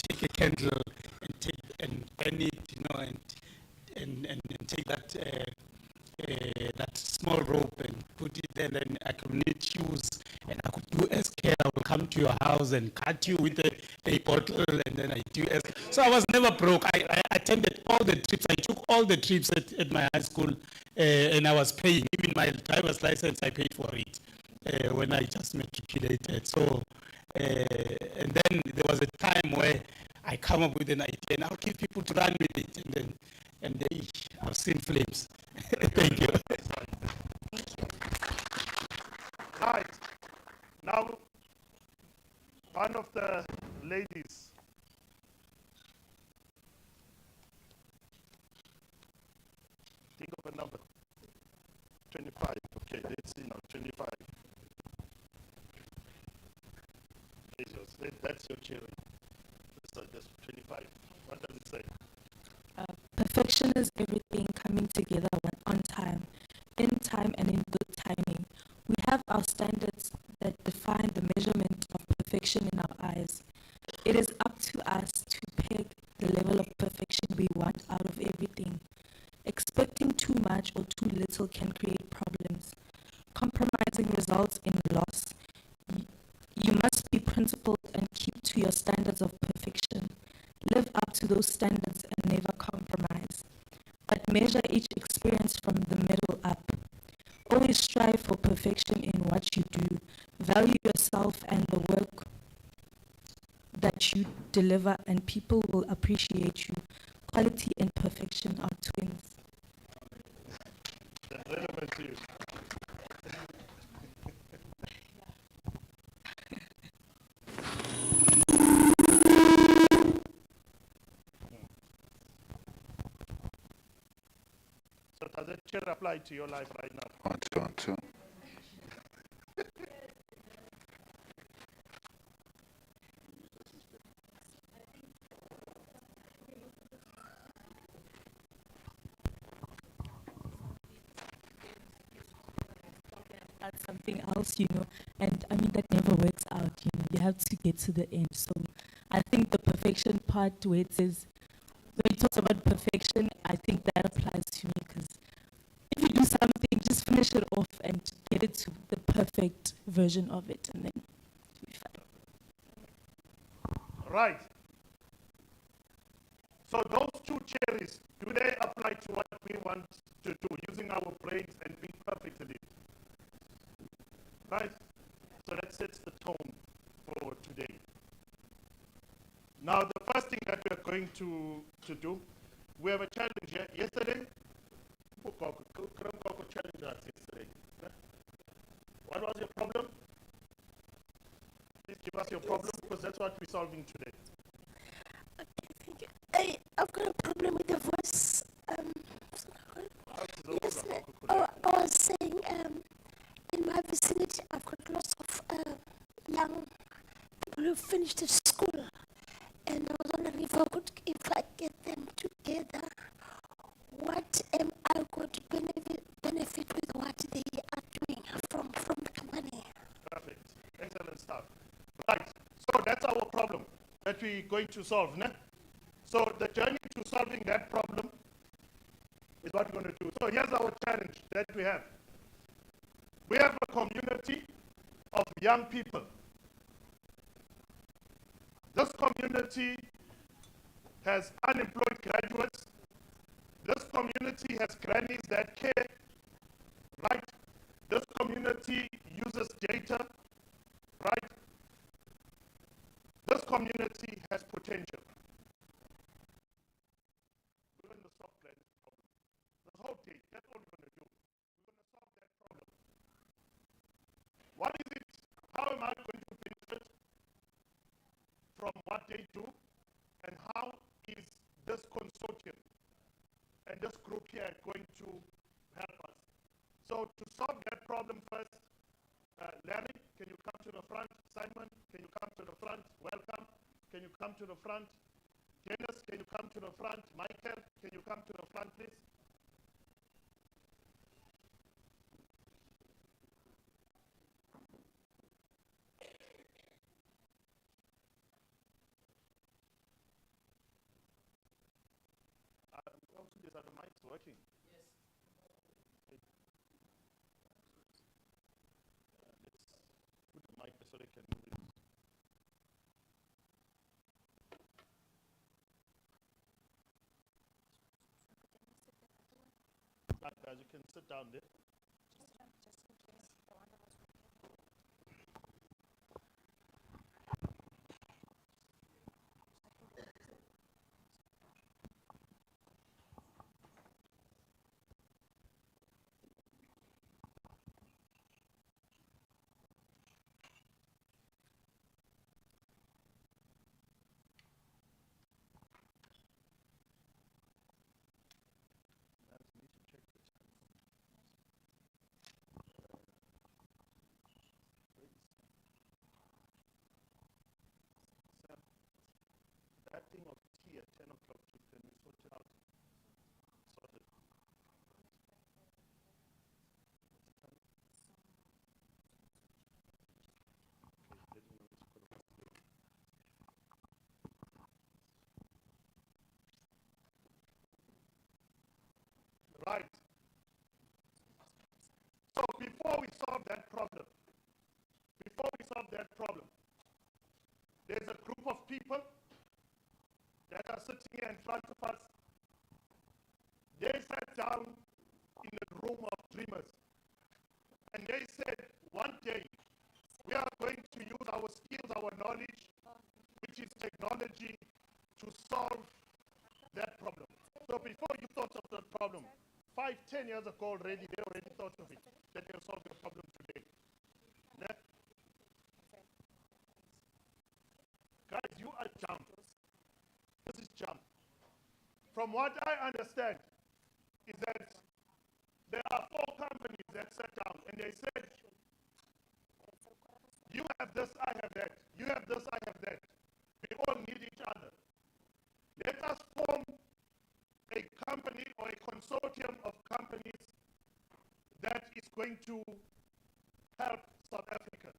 Speaker 10: take a candle and burn it, you know, and take that small rope and put it there, and then I could knit shoes, and I could do SK. I will come to your house and cut you with a bottle, and then I do SK. So I was never broke. I attended all the trips. I took all the trips at my high school, and I was paying. Even my driver's license, I paid for it when I just matriculated. So, and then there was a time where I come up with an idea, and I'll give people to run with it, and I've seen flames. Thank you.
Speaker 11: Right. Now, one of the ladies. Think of a number. 25. Okay, let's see now. 25. That's your children. That's 25. What does it say?
Speaker 14: Perfection is everything coming together on time, in time and in good timing. We have our standards that define the measurement of perfection in our eyes. It is up to us to peg the level of perfection we want out of everything. Expecting too much or too little can create problems. Compromising results in loss. You must be principled and keep to your standards of perfection. Live up to those standards and never compromise. But measure each experience from the middle up. Always strive for perfection in what you do. Value yourself and the work that you deliver, and people will appreciate you. Quality and perfection are twins.
Speaker 11: That's relevant to you. So does that chair apply to your life right now?
Speaker 16: On two.
Speaker 14: That's something else, and I mean, that never works out, you have to get to the end. So I think the perfection part where it says, when it talks about perfection, I think that applies to me, because if you do something, just finish it off and get it to the perfect version of it, and then you'll be fine.
Speaker 11: Right. So those two cherries, do they apply to what we want to do, using our brains and being perfect at it? Right? So that sets the tone for today. Now, the first thing that we are going to do, we have a challenge here. Yesterday, challenge us yesterday. What was your problem? Please give us your problem, because that's what we're solving today.
Speaker 17: Okay, thank you. I've got a problem with the voice. Yes, I was saying, in my vicinity, I've got lots of young people who finished school, and I was wondering if I get them together, what am I going to benefit with what they are doing from the company?
Speaker 11: Perfect. Excellent stuff. Right. So that's our problem that we're going to solve. Né? So the journey to solving that problem is what we're going to do. So here's our challenge that we have. We have a community of young people. This community has unemployed graduates. This community has grannies that care, right? This community uses data, right? This community has potential. We're going to solve that problem. This whole day, that's all we're going to do. We're going to solve that problem. What is it? How am I going to benefit from what they do? And how is this consortium and this group here going to help us? So to solve that problem first, Larry, can you come to the front? Simon, can you come to the front? Welcome. Can you come to the front? Dennis, can you come to the front? Michael, can you come to the front, please? Also, these are the mics working. Yes. Let's put the mic so they can move it. Right, guys, you can sit down there. That thing of tea at 10 o'clock, can we sort it out? Sort it. Right. So before we solve that problem, there's a group of people that are sitting here in front of us. They sat down in a room of dreamers. And they said, one day, we are going to use our skills, our knowledge, which is technology, to solve that problem. So before you thought of that problem, 5, 10 years ago already, they already thought of it, that they'll solve the problem today. Yeah? Guys, you are jump. This is jump. From what I understand, is that there are 4 companies that sat down and they said, you have this, I have that. You have this, I have that. We all need each other. Let us form a company or a consortium of companies that is going to help South Africa.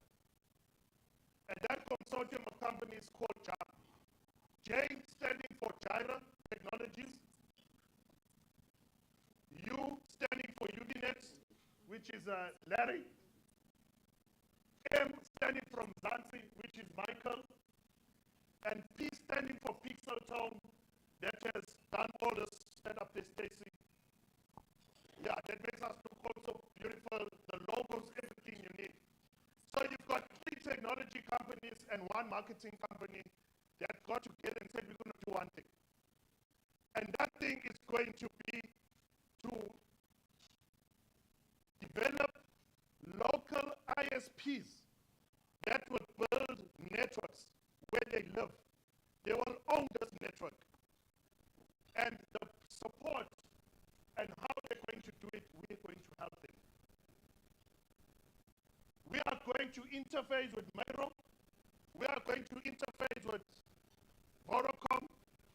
Speaker 11: And that consortium of companies is called JAM. J standing for Gyra Technologies. U standing for Udinet, which is Larry. M standing from Zanzi, which is Michael. And P standing for Pixel Town, that has done all this setup, this Stacy. Yeah, that makes us look also beautiful. The logos, everything you need. So you've got 3 technology companies and 1 marketing company that got together and said we're going to do one thing. And that thing is going to be to develop local ISPs that will build networks where they live. They will own this network. And the support and how they're going to do it, we're going to help them. We are going to interface with Miro. We are going to interface with Vodacom.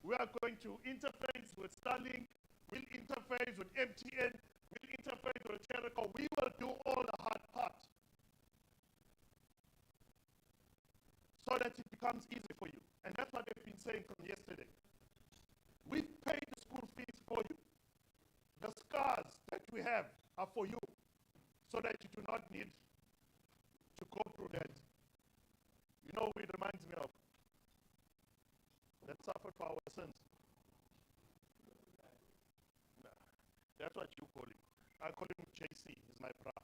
Speaker 11: We are going to interface with Starlink. We'll interface with MTN. We'll interface with Jericho. We will do all the hard part so that it becomes easy for you. And that's what they've been saying from yesterday. We've paid the school fees for you. The scars that we have are for you so that you do not need to go through that. You know who it reminds me of? That suffered for our sins. Nah, that's what you call him. I call him JC. He's my brother.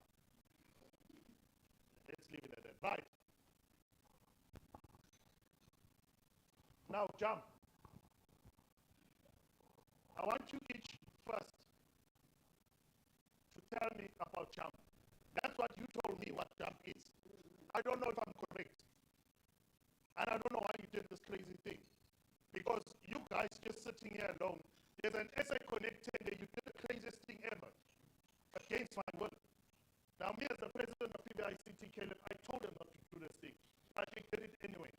Speaker 11: Let's leave it at that. Right. Now jump. I want you each first to tell me about jump. That's what you told me what jump is. I don't know if I'm correct. And I don't know why you did this crazy thing. Because you guys just sitting here alone, there's an essay connected there, you did the craziest thing ever. Against my will. Now me as the president of PBICT, Caleb, I told them not to do this thing. But they did it anyway.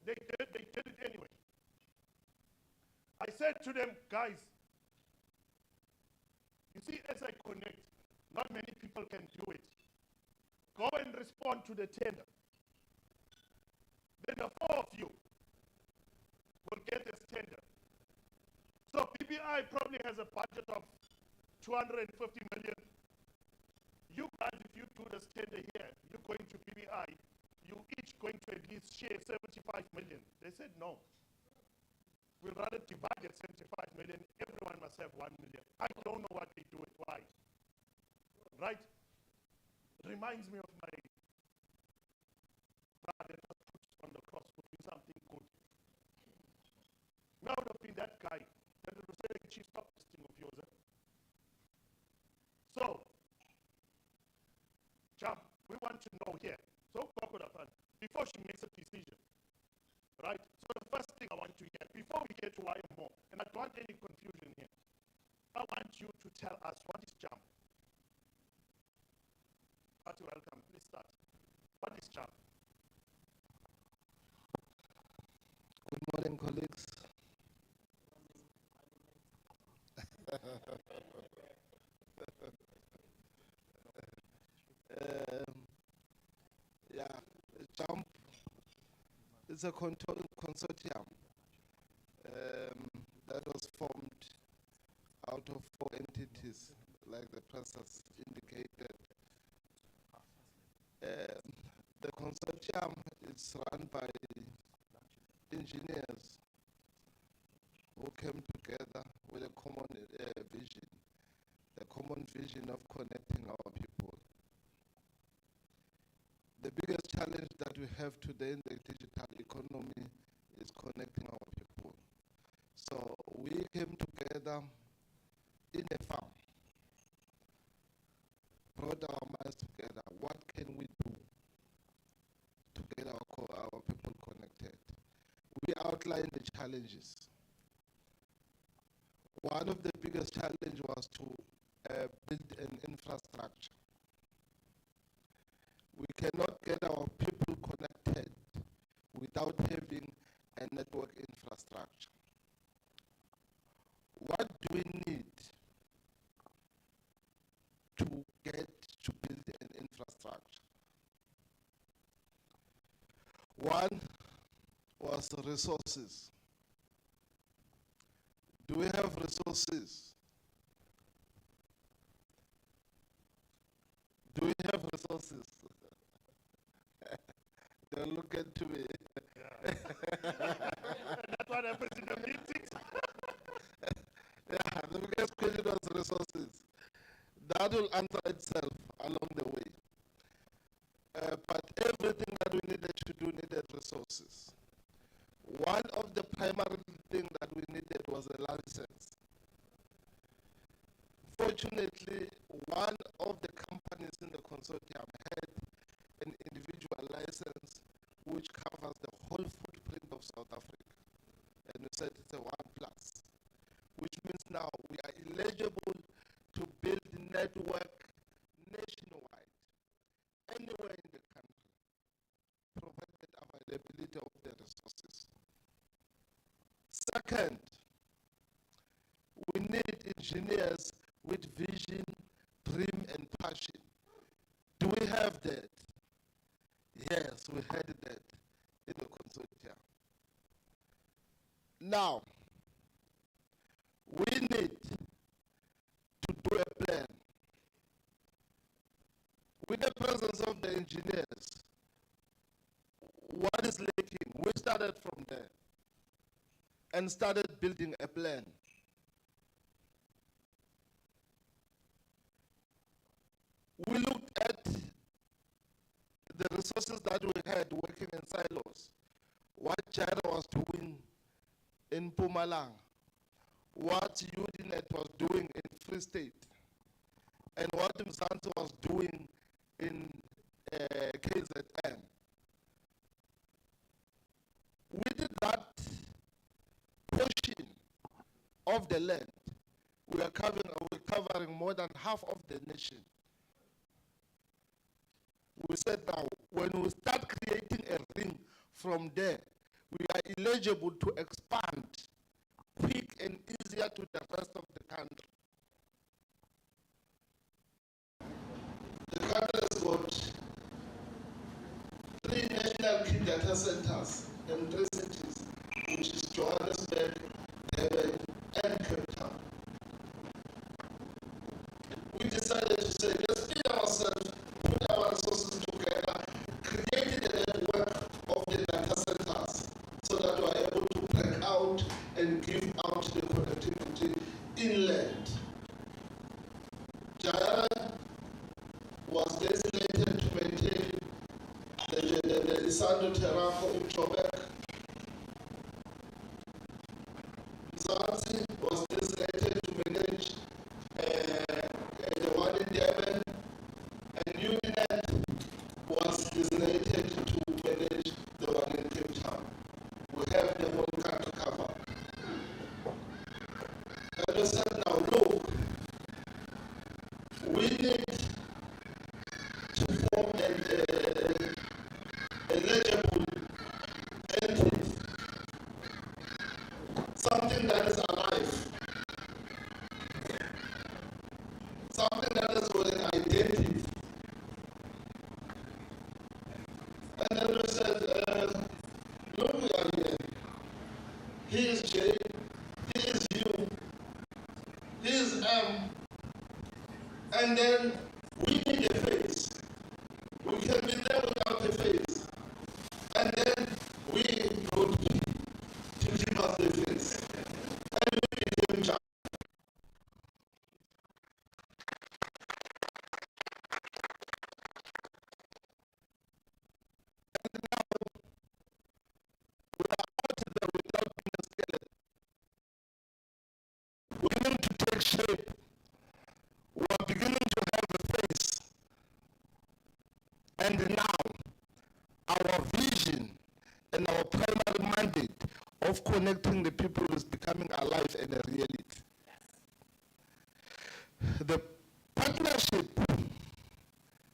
Speaker 11: They did it anyway. said to them, guys, you see, as I connect, not many people can do it. Go and respond to the tender. Then the four of you will get this tender. So PBI probably has a budget of 250 million. You guys, if you do this tender here, you're going to PBI, you each going to at least share 75 million. They said no. We'll rather divide it 75 million. Everyone must have 1 million. I don't know what they do it. Why? Right? Reminds me of my brother that was put on the cross for doing something good. Now would have been that guy that would say, "Chief, stop this thing of yours." Eh? So, Jump, we want to know here. So, before she makes a decision, right? So the first thing I want to hear, before we get to WayaMore, and I don't want any confusion here, I want you to tell us what is Jump. But welcome, please start. What is Jump?
Speaker 16: Good morning, colleagues. Yeah, Jump is a consortium that was formed out of 4 entities, like the press has indicated. The consortium is run by engineers who came together with a common vision of connecting our people. The biggest challenge that we have today in the digital economy is connecting our people. So we came together in a farm, brought our minds together. What can we do to get our people connected? We outlined the challenges. One of the biggest challenges was to build an infrastructure. We cannot get our people connected without having a network infrastructure. What do we need to build an infrastructure? One was resources. Do we have resources? Do we have resources? Don't look at me.
Speaker 11: That's what happens in the meetings.
Speaker 16: Yeah, the biggest question was resources. That will answer itself along the way. But everything that we needed to do needed resources. One of the primary things that we needed was a license. Fortunately, one of the companies in the consortium had an individual license which covers the whole footprint of South Africa. And we said it's a 1+, which means now we are eligible to build network nationwide, anywhere in the country, provided availability of the resources. Second, we need engineers with vision, dream, and passion. Do we have that? Yes, we had that in the consortium. Now, we need to do a plan. With the presence of the engineers, what is lacking? We started from there and started building a plan. We looked at the resources that we had working in silos, what Jara was doing in Mpumalanga, what UDNet was doing in Free State, and what Mzansi was doing in KZN. We did that portion of the land. We're covering more than half of the nation. We said now, when we start creating a ring from there, we are eligible to expand quick and easier to the rest of the country. The country has got 3 national key data centers in 3 cities, which is Johannesburg, Durban, and Cape Town. We decided to say, let's feed ourselves, put our resources together, create a network of the data centers so that we are able to break out and give out the connectivity inland. Jaya was designated to maintain the Isando Terraco in Joburg. Zanzi was designated to manage the one in Durban, and Uninet was designated to manage the one in Cape Town. We have the whole country covered. And we said, now look, we need to form a legible entity, something that is alive, something that is with an identity. And then we said, look, we are here. He is J, he is U, he is M, and then we need a face. We can be there without a face. And then we brought P to give us the face. And we became Jack. And now we are out there without being a skeleton. We need to take shape. We are beginning to have a face. And now, our vision and our primary mandate of connecting the people is becoming alive and a reality. The partnership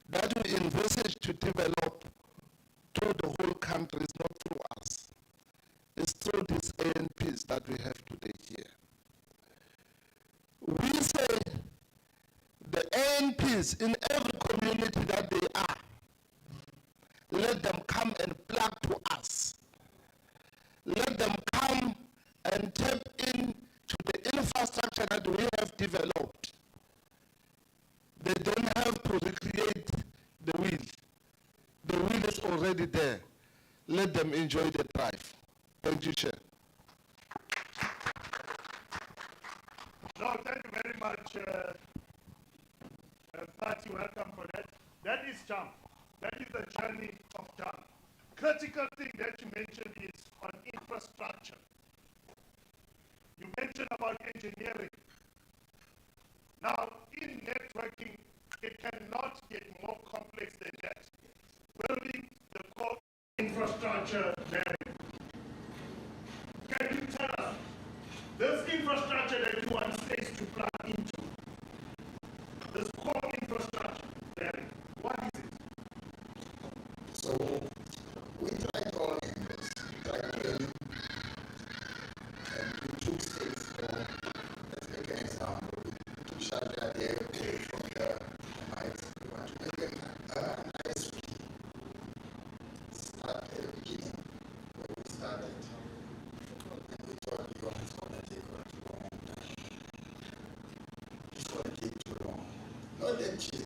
Speaker 16: that we envisage to develop through the whole country is not through us. It's through these ANPs that we have today here. We say the ANPs in every community that they are, let them come and plug to us. Let them come and tap into the infrastructure that we have developed. They don't have to recreate the wheel. The wheel is already there. Let them enjoy the drive. Thank you, Chair.
Speaker 11: No, thank you very much, Fati, welcome for that. That is jump. That is the journey of jump. Critical thing that you mentioned is on infrastructure. You mentioned about engineering. Now, in networking, it cannot get more complex than that. Building the core infrastructure there. Can you tell us, this infrastructure that you want states to plug into, this core infrastructure there, what is it?
Speaker 18: So we tried all angles. We tried really, and we took states for, let's make an example. We took Sharjah there, okay, from the heights. We want to make an ISP. Start at the beginning, where we started. And we thought it's going to take a long time. It's going to take too long. Not that she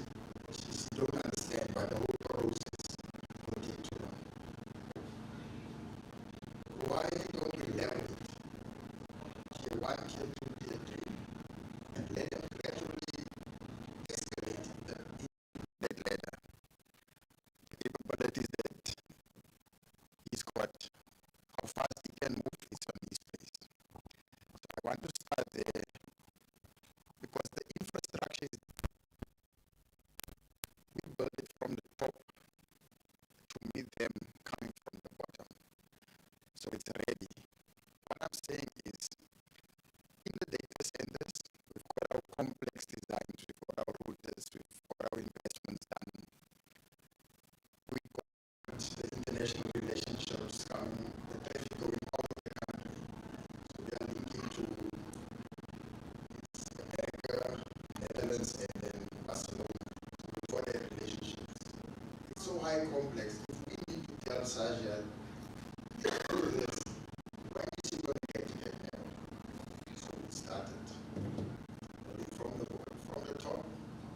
Speaker 18: don't understand, but the whole process will take too long. Why don't we level it? Tier 1, tier 2, tier 3, and let them gradually escalate that ladder. The capabilities that he's got, how fast he can move is on his place. So I want to start there because the infrastructure is, we build it from the top to meet them coming from the bottom. So it's ready. What I'm saying is, in the data centers, we've got our complex designs, we've got our routers, we've got our investments done. We've got the international relationships coming, the traffic going out of the country. So we are linking to Netherlands and then Barcelona for their relationships. It's so high complex. If we need to tell Sajal, do this, when is he going to get married? So we started from the top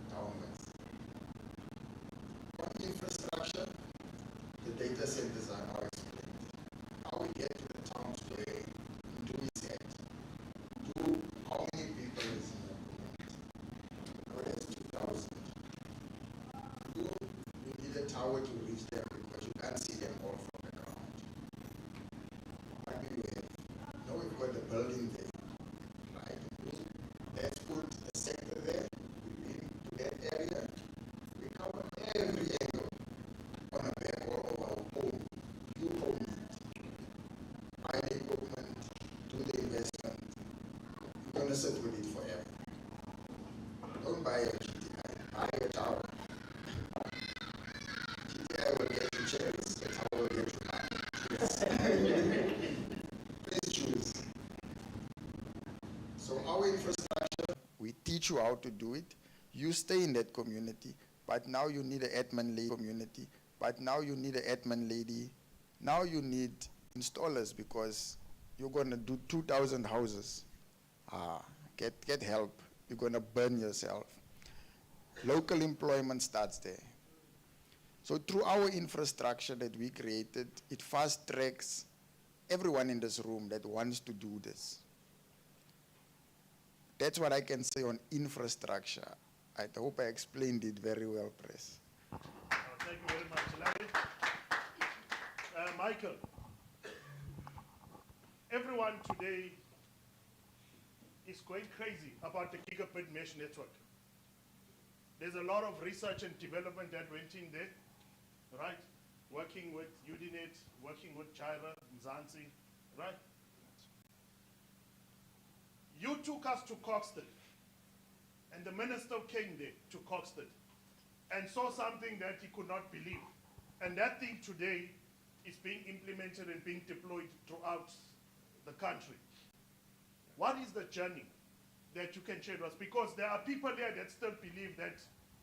Speaker 18: downwards. On infrastructure, the data centers are now explained. How we get to the towns where do we set? How many people is in the community? Now that's 2,000. You need a tower to reach them because you can't see them all from the ground. What do you have? Now we've got the building there. Right? Let's put a sector there. In that area, we cover every angle on a back or over our home. You own it. Buy the equipment, do the investment. You're going to sit with it forever. Don't buy a GTI, buy a tower. GTI will get you cherries, the tower will get you money. Please choose. So our infrastructure, we teach you how to do it. You stay in that community, but now you need an admin lady community. But now you need an admin lady. Now you need installers because you're going to do 2,000 houses. Get help. You're going to burn yourself. Local employment starts there. So through our infrastructure that we created, it fast tracks everyone in this room that wants to do this. That's what I can say on infrastructure. I hope I explained it very well, Press.
Speaker 11: Thank you very much, Larry. Michael, everyone today is going crazy about the gigabit mesh network. There's a lot of research and development that went in there, right? Working with UDNet, working with Chira, Mzansi, right? You took us to Coxton, and the minister came there to Coxton and saw something that he could not believe. And that thing today is being implemented and being deployed throughout the country. What is the journey that you can share with us? Because there are people there that still believe that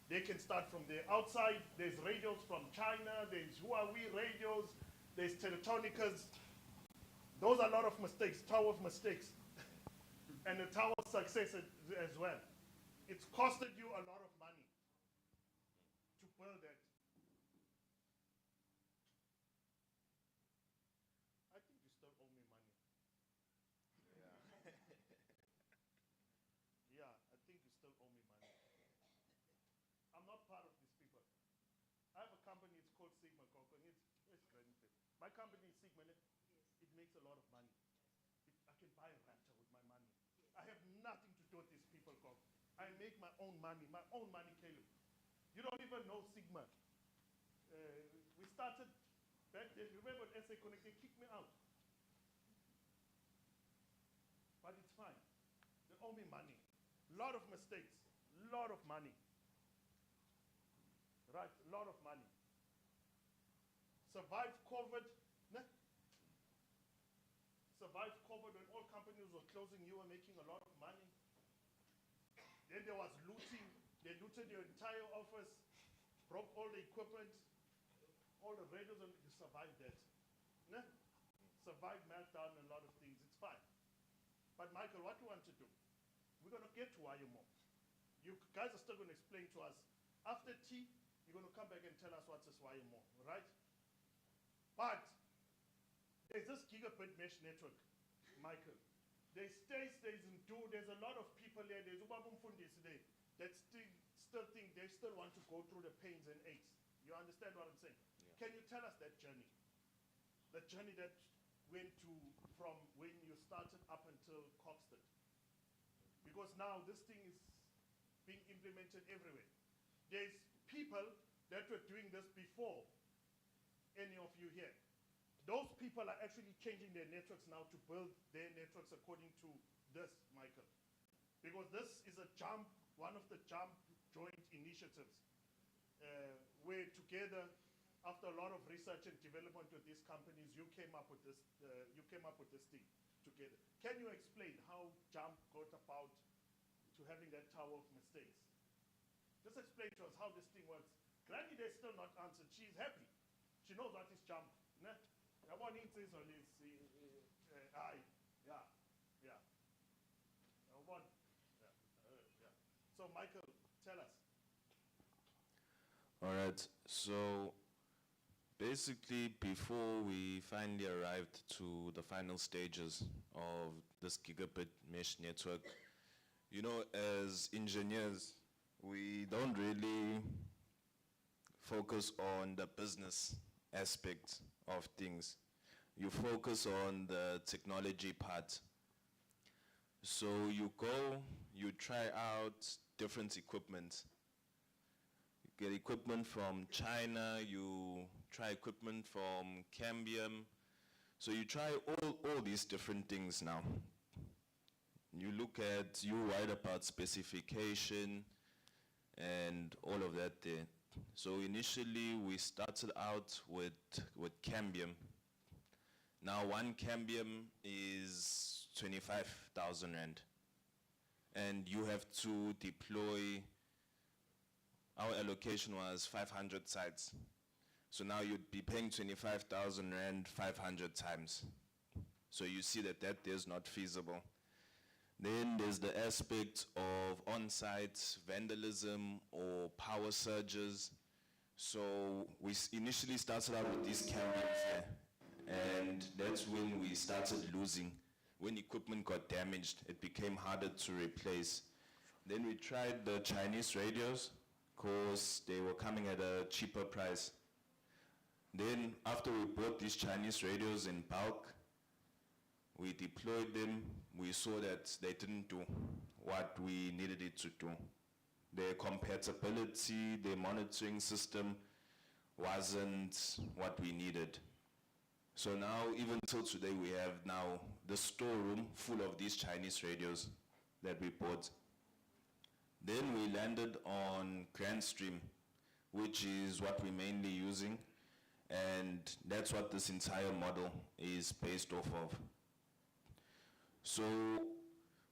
Speaker 11: they can start from there. Outside, there's radios from China, there's Huawei radios, there's Teletonicas. Those are a lot of mistakes, tower of mistakes. And the tower success as well. It's costed you a lot of money to build that. I think you still owe me money. Yeah, I think you still owe me money. I'm not part of these people. I have a company, it's called Sigma Coco, and it's Granite. My company is Sigma, it makes a lot of money. I can buy a Raptor with my money. I have nothing to do with these people, Coco. I make my own money, Caleb. You don't even know Sigma. We started back then, remember when SA Connect, they kicked me out. But it's fine. They owe me money. Lot of mistakes, lot of money. Right, a lot of money. Survived COVID. Survived COVID when all companies were closing, you were making a lot of money. Then there was looting. They looted your entire office, broke all the equipment, all the radios, and you survived that. Survived meltdown and a lot of things. It's fine. But Michael, what do you want to do? We're going to get to WayaMore. You guys are still going to explain to us. After tea, you're going to come back and tell us what's this WayaMore, right? But there's this gigabit mesh network, Michael. There's stays, there's Ndu, there's a lot of people there. There's Ubabum Fundis today that still think they still want to go through the pains and aches. You understand what I'm saying? Yeah. Can you tell us that journey? The journey that went to from when you started up until Coxton. Because now this thing is being implemented everywhere. There's people that were doing this before any of you here. Those people are actually changing their networks now to build their networks according to this, Michael. Because this is a JUMP, one of the JUMP joint initiatives, where together, after a lot of research and development with these companies, you came up with this. Thing together. Can you explain how JUMP got about to having that tower of mistakes? Just explain to us how this thing works. Granny, they still not answered. She's happy. She knows what is jump. Ne? I want to say so. Aye. Yeah. Yeah. I want. Yeah. Yeah. So, Michael, tell us.
Speaker 19: All right. So, basically, before we finally arrived to the final stages of this gigabit mesh network, you know, as engineers, we don't really focus on the business aspect of things. You focus on the technology part. So you go, you try out different equipment. You get equipment from China, you try equipment from Cambium. So you try all these different things now. You look at, you write about specification and all of that there. So initially we started out with Cambium. Now one Cambium is 25,000 Rand. And you have to deploy, our allocation was 500 sites. So now you'd be paying 25,000 Rand 500 times. So you see that is not feasible. Then there's the aspect of on-site vandalism or power surges. So we initially started out with these cameras here, and that's when we started losing. When equipment got damaged, it became harder to replace. Then we tried the Chinese radios, because they were coming at a cheaper price. Then after we bought these Chinese radios in bulk, we deployed them, we saw that they didn't do what we needed it to do. Their compatibility, their monitoring system wasn't what we needed. So now, even till today, we have now the storeroom full of these Chinese radios that we bought. Then we landed on Grandstream, which is what we're mainly using, and that's what this entire model is based off of. So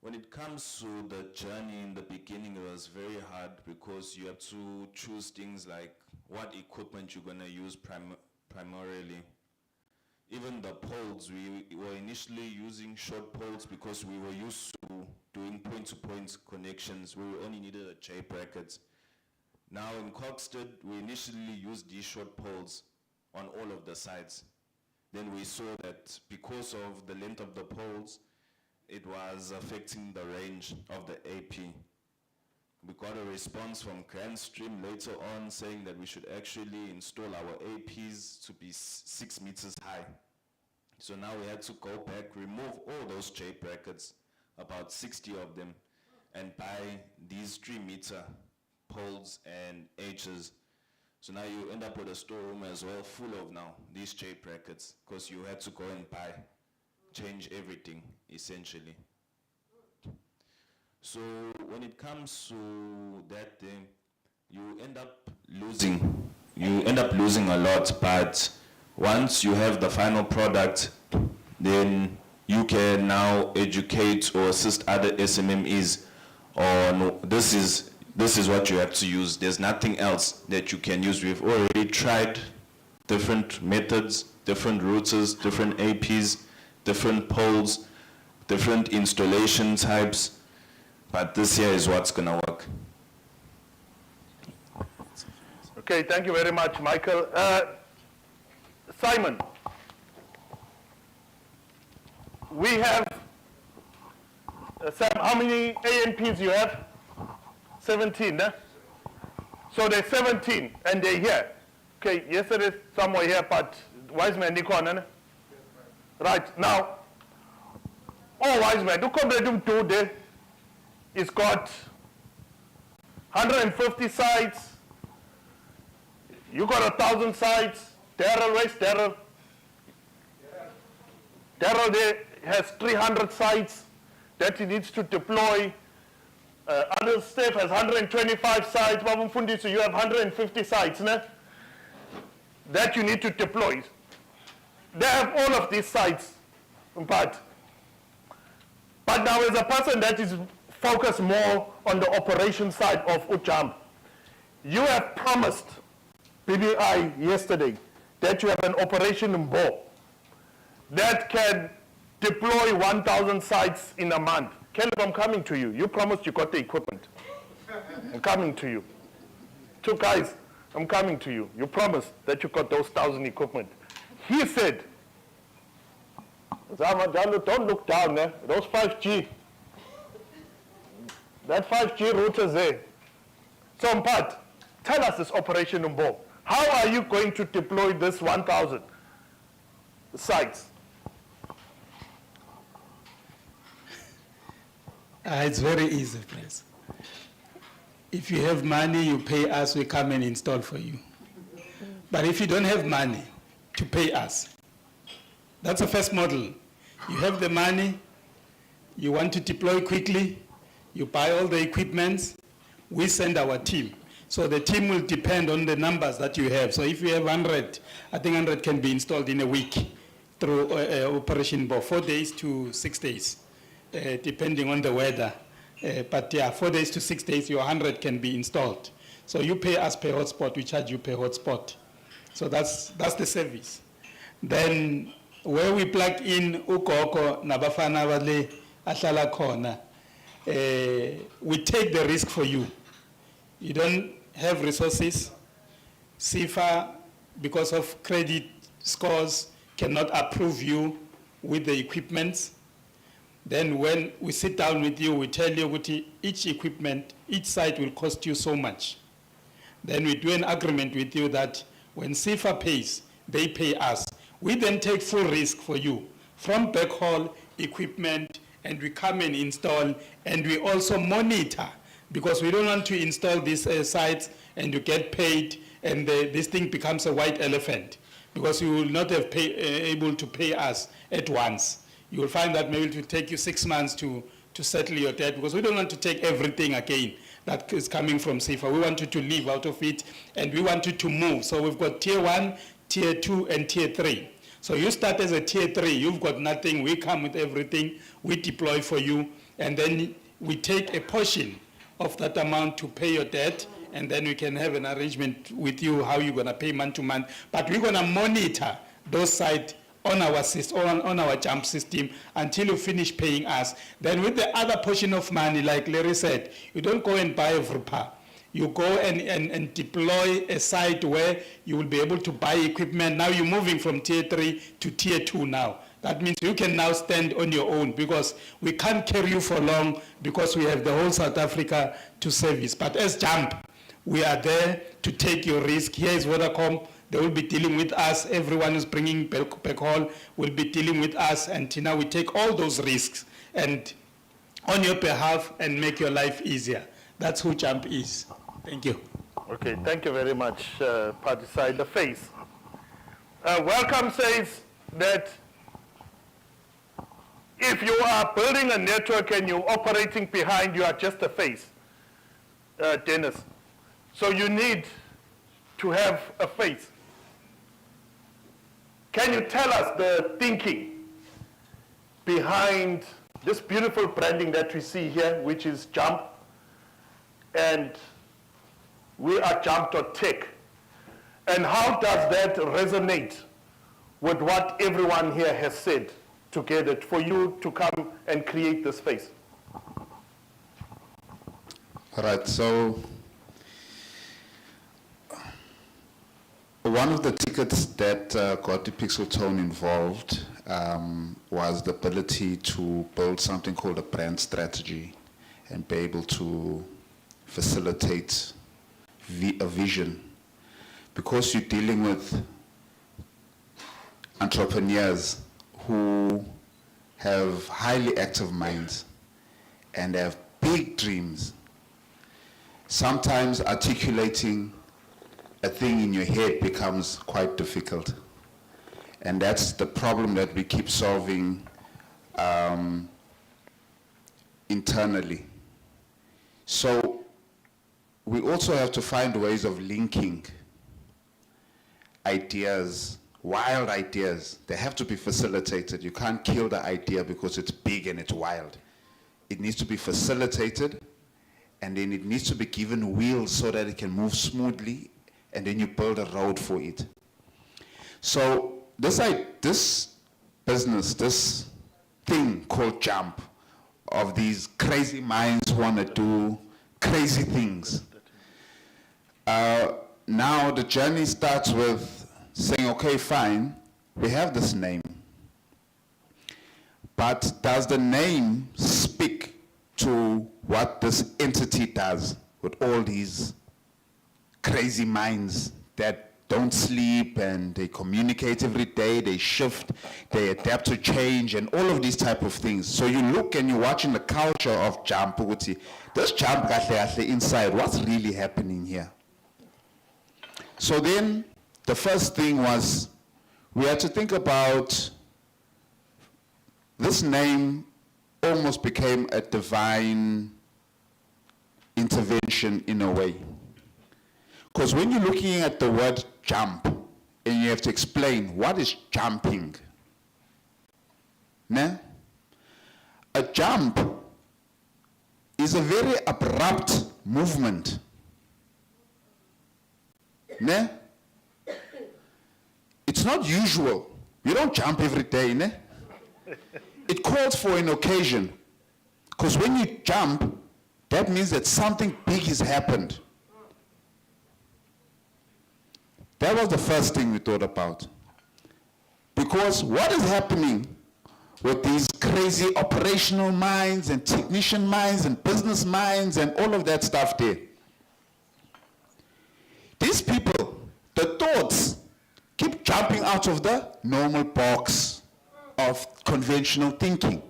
Speaker 19: when it comes to the journey in the beginning, it was very hard because you have to choose things like what equipment you're going to use primarily. Even the poles, we were initially using short poles because we were used to doing point-to-point connections where we only needed a J bracket. Now in Coxted, we initially used these short poles on all of the sites. Then we saw that because of the length of the poles, it was affecting the range of the AP. We got a response from Grandstream later on saying that we should actually install our APs to be 6 meters high. So now we had to go back, remove all those J brackets, about 60 of them, and buy these 3-meter poles and H's. So now you end up with a storeroom as well full of now these J brackets, because you had to go and change everything essentially. So when it comes to that thing, you end up losing a lot, but once you have the final product, then you can now educate or assist other SMMEs on this is what you have to use. There's nothing else that you can use. We've already tried different methods, different routers, different APs, different poles, different installation types, but this here is what's going to work.
Speaker 11: Okay, thank you very much, Michael. Simon, we have, Sam, how many ANPs you have? 17, eh? So there's 17, and they're here. Okay, yesterday some were here, but Wiseman, Nikon, right, now, all Wiseman, do come to do it's got 150 sites. You got 1,000 sites. Daryl, where's Daryl? Daryl there has 300 sites that he needs to deploy. Other staff has 125 sites. Babu Mfundisi, you have 150 sites, ne? That you need to deploy. They have all of these sites, but now as a person that is focused more on the operation side of Ujamp,
Speaker 16: You have promised BBI yesterday that you have an operation in Bo that can deploy 1,000 sites in a month. Caleb, I'm coming to you. You promised you got the equipment. I'm coming to you. Two guys, I'm coming to you. You promised that you got those 1,000 equipment. He said, don't look down there. Those 5G. That 5G router's there. So Mpat, tell us this Operation Umbo. How are you going to deploy this 1,000 sites?
Speaker 20: It's very easy, Prince. If you have money, you pay us, we come and install for you. But if you don't have money to pay us, that's the first model. You have the money, you want to deploy quickly, you buy all the equipment, we send our team. So the team will depend on the numbers that you have. So if you have 100, I think 100 can be installed in a week through Operation Bo, 4 days to 6 days, depending on the weather. But yeah, 4 days to 6 days, your 100 can be installed. So you pay us per hotspot, we charge you per hotspot. So that's the service. Then where we plug in ukoko nabafana wale ahlala khona, we take the risk for you. You don't have resources. SIFA, because of credit scores, cannot approve you with the equipment. Then when we sit down with you, we tell you each equipment, each site will cost you so much. Then we do an agreement with you that when SIFA pays, they pay us. We then take full risk for you from backhaul, equipment, and we come and install, and we also monitor, because we don't want to install these sites and you get paid and this thing becomes a white elephant, because you will not have able to pay us at once. You will find that maybe it will take you 6 months to settle your debt, because we don't want to take everything again that is coming from SIFA. We want you to live out of it, and we want you to move. So we've got tier 1, tier 2, and tier 3. So you start as a tier 3, you've got nothing, we come with everything, we deploy for you, and then we take a portion of that amount to pay your debt, and then we can have an arrangement with you how you're going to pay month to month. But we're going to monitor those sites on our system, on our jump system, until you finish paying us. Then with the other portion of money, like Larry said, you don't go and buy a VRPA. You go and deploy a site where you will be able to buy equipment. Now you're moving from tier 3 to tier 2 now. That means you can now stand on your own, because we can't carry you for long, because we have the whole South Africa to service. But as JUMP, we are there to take your risk. Here is Vodacom. They will be dealing with us. Everyone who's bringing backhaul will be dealing with us. And Tina, we take all those risks and on your behalf and make your life easier. That's who JUMP is. Thank you.
Speaker 16: Okay, thank you very much, Particide. The face. Welcome says that if you are building a network and you're operating behind, you are just a face, Dennis. So you need to have a face. Can you tell us the thinking behind this beautiful branding that we see here, which is JUMP, and we are JUMP.tech, and how does that resonate with what everyone here has said together for you to come and create this space?
Speaker 21: All right, so one of the tickets that got the Pixel Tone involved was the ability to build something called a brand strategy and be able to facilitate a vision. Because you're dealing with entrepreneurs who have highly active minds and have big dreams, sometimes articulating a thing in your head becomes quite difficult. And that's the problem that we keep solving internally. So we also have to find ways of linking ideas, wild ideas. They have to be facilitated. You can't kill the idea because it's big and it's wild. It needs to be facilitated and then it needs to be given wheels so that it can move smoothly, and then you build a road for it. So this business, this thing called jump, of these crazy minds who want to do crazy things. Now the journey starts with saying, okay, fine, we have this name. But does the name speak to what this entity does with all these crazy minds that don't sleep and they communicate every day, they shift, they adapt to change and all of these type of things. So you look and you're watching the culture of jump, this jump inside, what's really happening here? So then the first thing was we had to think about this name almost became a divine intervention in a way. Because when you're looking at the word jump, and you have to explain what is jumping. Ne? A jump is a very abrupt movement. Ne? It's not usual. You don't jump every day, ne? It calls for an occasion. Because when you jump, that means that something big has happened. That was the first thing we thought about. Because what is happening with these crazy operational minds and technician minds and business minds and all of that stuff there? These people, the thoughts, keep jumping out of the normal box of conventional thinking.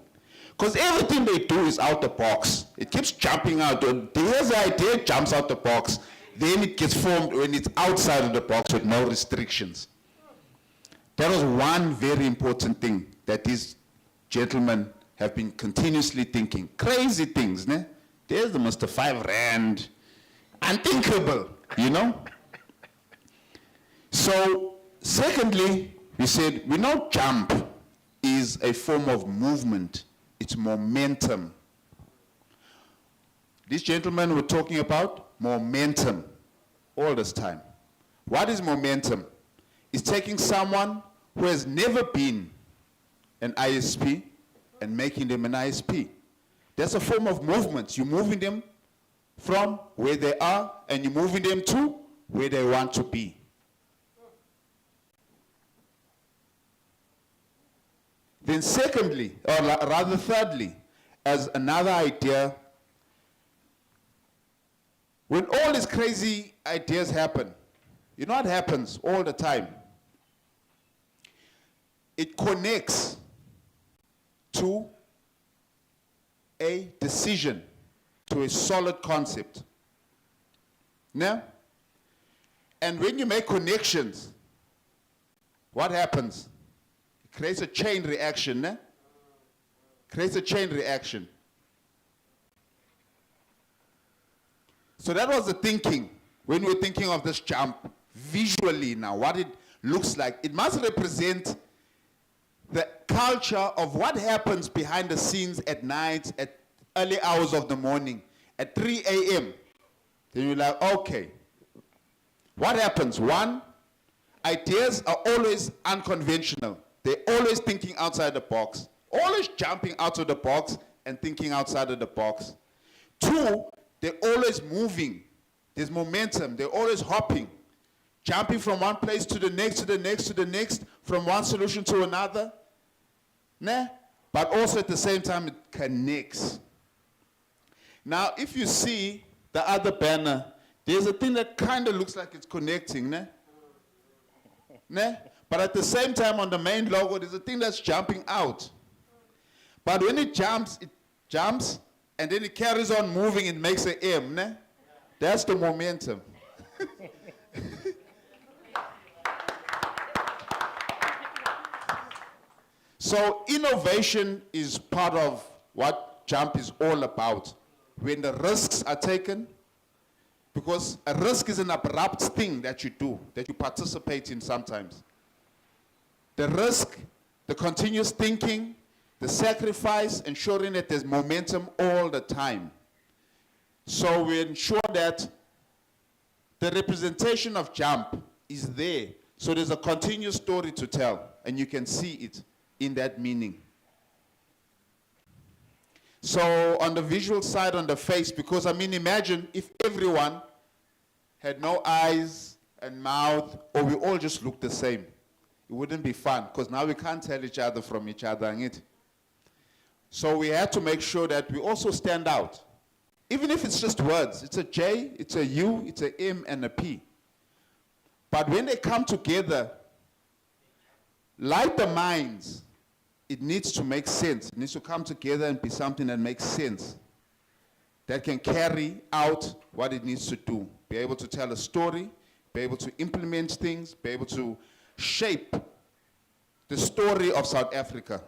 Speaker 21: Because everything they do is out the box. It keeps jumping out. Here's the idea, jumps out the box. Then it gets formed when it's outside of the box with no restrictions. That was one very important thing that these gentlemen have been continuously thinking. Crazy things, ne? There's the Mr. 5 Rand. Unthinkable, you know? So, secondly, we said, we know jump is a form of movement. It's momentum. These gentlemen were talking about momentum all this time. What is momentum? It's taking someone who has never been an ISP and making them an ISP. That's a form of movement. You're moving them from where they are and you're moving them to where they want to be. Then secondly, or rather thirdly, as another idea, when all these crazy ideas happen, you know what happens all the time? It connects to a decision, to a solid concept. Yeah? And when you make connections, what happens? It creates a chain reaction. Yeah? Creates a chain reaction. So that was the thinking when we were thinking of this jump visually now, what it looks like. It must represent the culture of what happens behind the scenes at night, at early hours of the morning, at 3 a.m. Then you're like, okay, what happens? One, ideas are always unconventional. They're always thinking outside the box, always jumping out of the box and thinking outside of the box. Two, they're always moving. There's momentum. They're always hopping, jumping from one place to the next, to the next, to the next, from one solution to another. Nah? But also at the same time, it connects. Now, if you see the other banner, there's a thing that kind of looks like it's connecting. Nah? Nah? But at the same time, on the main logo, there's a thing that's jumping out. But when it jumps, and then it carries on moving and makes an M. Ne? That's the momentum. So innovation is part of what jump is all about. When the risks are taken, because a risk is an abrupt thing that you do, that you participate in sometimes. The risk, the continuous thinking, the sacrifice, ensuring that there's momentum all the time.
Speaker 2: So we ensure that the representation of jump is there. So there's a continuous story to tell, and you can see it in that meaning. So on the visual side, on the face, because I mean, imagine if everyone had no eyes and mouth, or we all just looked the same. It wouldn't be fun, because now we can't tell each other from each other. Ain't it? So we had to make sure that we also stand out. Even if it's just words, it's a J, it's a U, it's a M, and a P. But when they come together, like the minds, it needs to make sense. It needs to come together and be something that makes sense, that can carry out what it needs to do. Be able to tell a story, be able to implement things, be able to shape the story of South Africa.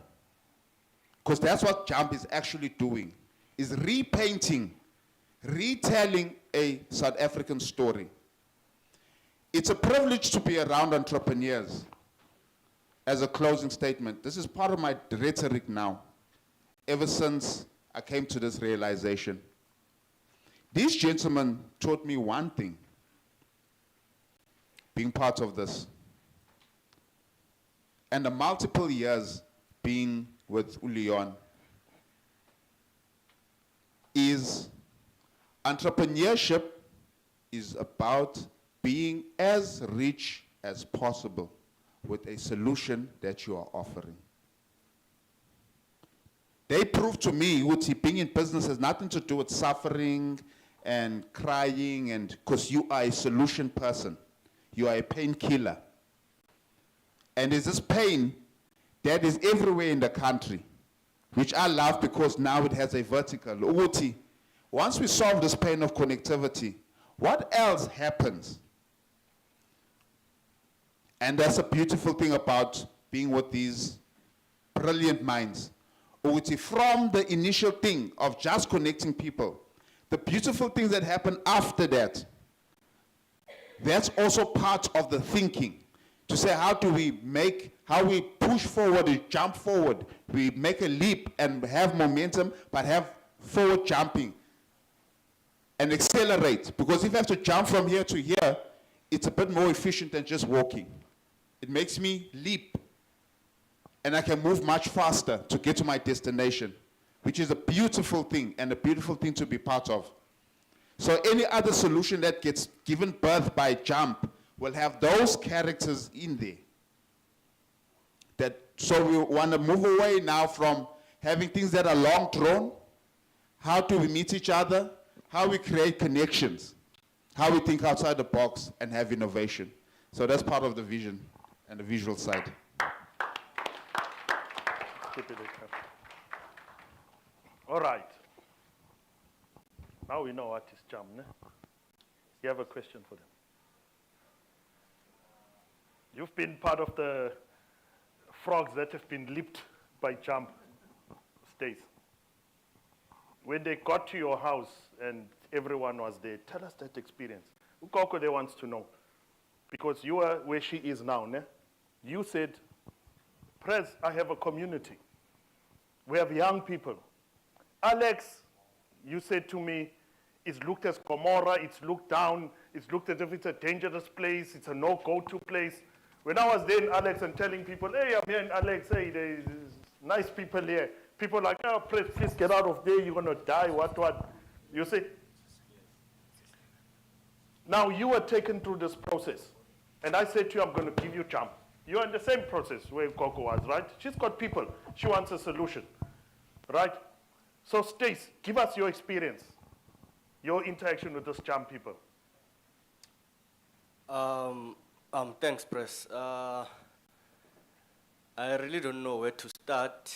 Speaker 2: Because that's what JUMP is actually doing, is repainting, retelling a South African story. It's a privilege to be around entrepreneurs. As a closing statement, this is part of my rhetoric now, ever since I came to this realization. These gentlemen taught me one thing, being part of this, and the multiple years being with Ulion, is entrepreneurship is about being as rich as possible with a solution that you are offering. They proved to me that being in business has nothing to do with suffering and crying, and because you are a solution person. You are a painkiller. And there's this pain that is everywhere in the country, which I love because now it has a vertical. Uguti, once we solve this pain of connectivity, what else happens? And that's a beautiful thing about being with these brilliant minds. Uguti, from the initial thing of just connecting people, the beautiful things that happen after that, that's also part of the thinking. To say, how we push forward, we jump forward, we make a leap and have momentum, but have forward jumping and accelerate. Because if you have to jump from here to here, it's a bit more efficient than just walking. It makes me leap, and I can move much faster to get to my destination, which is a beautiful thing, and a beautiful thing to be part of. So any other solution that gets given birth by JUMP will have those characters in there. So we want to move away now from having things that are long drawn. How do we meet each other? How we create connections? How we think outside the box and have innovation. So that's part of the vision and the visual side.
Speaker 11: All right. Now we know what is JUMP. Ne? You have a question for them? You've been part of the frogs that have been leaped by JUMP stays. When they got to your house and everyone was there, tell us that experience. Ukoko wants to know, because you are where she is now. Ne? You said, Prez, I have a community. We have young people. Alex, you said to me, it's looked as Gomorrah, it's looked down, it's looked as if it's a dangerous place, it's a no-go-to place. When I was there in Alex and telling people, hey, I'm here in Alex, hey, there's nice people here. People like, oh, please get out of there, you're going to die, what. You see? Now you were taken through this process. And I said to you, I'm going to give you JUMP. You're in the same process where Coco was, right? She's got people. She wants a solution, right? So Stace, give us your experience, your interaction with those JUMP people.
Speaker 22: Thanks, Press. I really don't know where to start.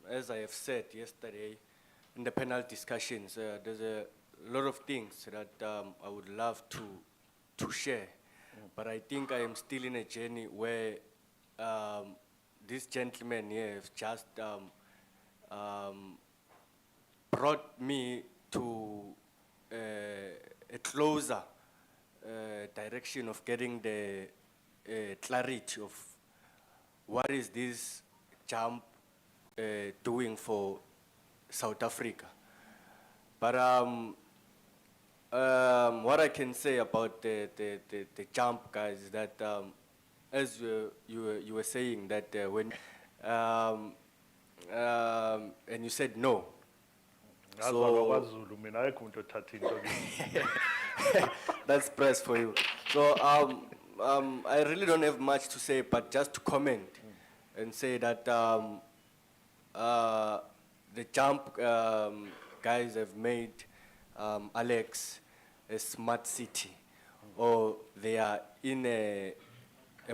Speaker 22: As I have said yesterday in the panel discussions, there's a lot of things that I would love to share. But I think I am still in a journey where these gentlemen here have just brought me to a closer direction of getting the clarity of what is this JUMP doing for South Africa. But what I can say about the jump, guys, is that as you were saying that when and you said no. So that's press for you. So I really don't have much to say, but just to comment and say that the jump guys have made Alex a smart city, or they are in a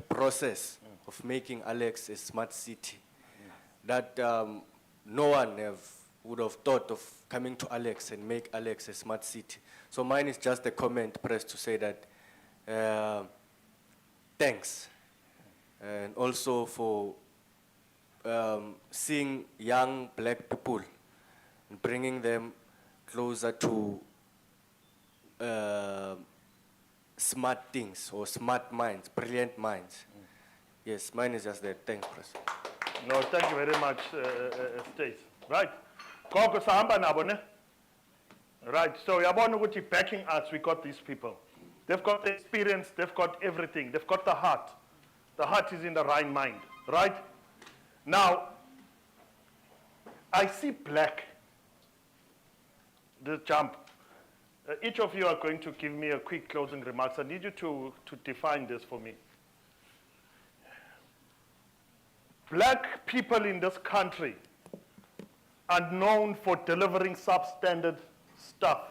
Speaker 22: process of making Alex a smart city that no one would have thought of coming to Alex and make Alex a smart city. So mine is just a comment, press, to say that thanks, and also for seeing young black people and bringing them closer to smart things or smart minds, brilliant minds. Yes, mine is just that. Thanks, press.
Speaker 11: No, thank you very much, Stace. Right. Gogo sahamba nabo ne? Right. So yabona ukuthi backing us, we got these people. They've got the experience, they've got everything, they've got the heart. The heart is in the right mind, right? Now, I see black, the jump. Each of you are going to give me a quick closing remarks. I need you to define this for me. Black people in this country are known for delivering substandard stuff.